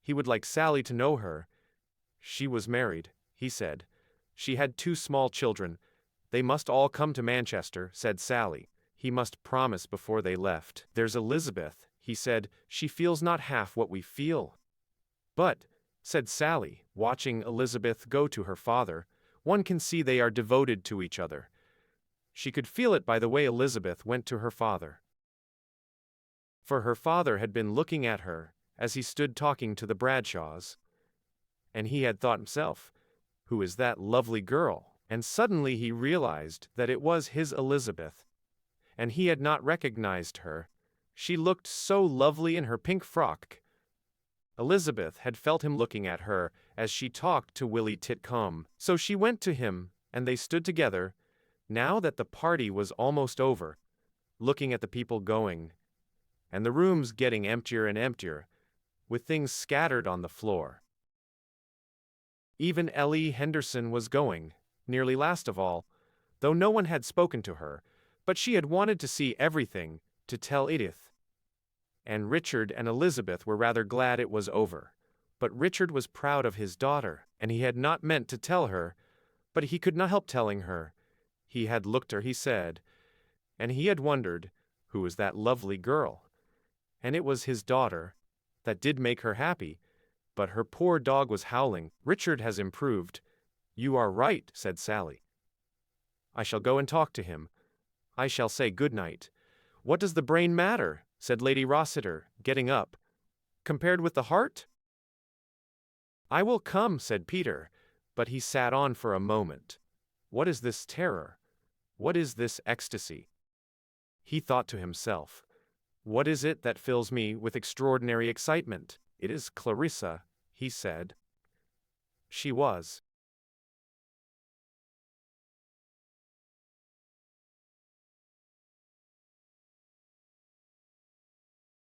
He would like Sally to know her. She was married, he said. She had 2 small children. They must all come to Manchester, said Sally. He must promise before they left. There's Elizabeth, he said. She feels not half what we feel. But, said Sally, watching Elizabeth go to her father, one can see they are devoted to each other. She could feel it by the way Elizabeth went to her father. For her father had been looking at her, as he stood talking to the Bradshaws. And he had thought himself, who is that lovely girl? And suddenly he realized that it was his Elizabeth. And he had not recognized her. She looked so lovely in her pink frock. Elizabeth had felt him looking at her as she talked to Willie Titcombe. So she went to him, and they stood together, now that the party was almost over, looking at the people going, and the rooms getting emptier and emptier, with things scattered on the floor. Even Ellie Henderson was going, nearly last of all, though no one had spoken to her, but she had wanted to see everything, to tell Edith. And Richard and Elizabeth were rather glad it was over. But Richard was proud of his daughter, and he had not meant to tell her, but he could not help telling her. He had looked her, he said, and he had wondered, who was that lovely girl? And it was his daughter. That did make her happy, but her poor dog was howling. Richard has improved. You are right, said Sally. I shall go and talk to him. I shall say good night. What does the brain matter? Said Lady Rossiter, getting up. Compared with the heart? I will come, said Peter, but he sat on for a moment. What is this terror? What is this ecstasy? He thought to himself, what is it that fills me with extraordinary excitement? It is Clarissa, he said. She was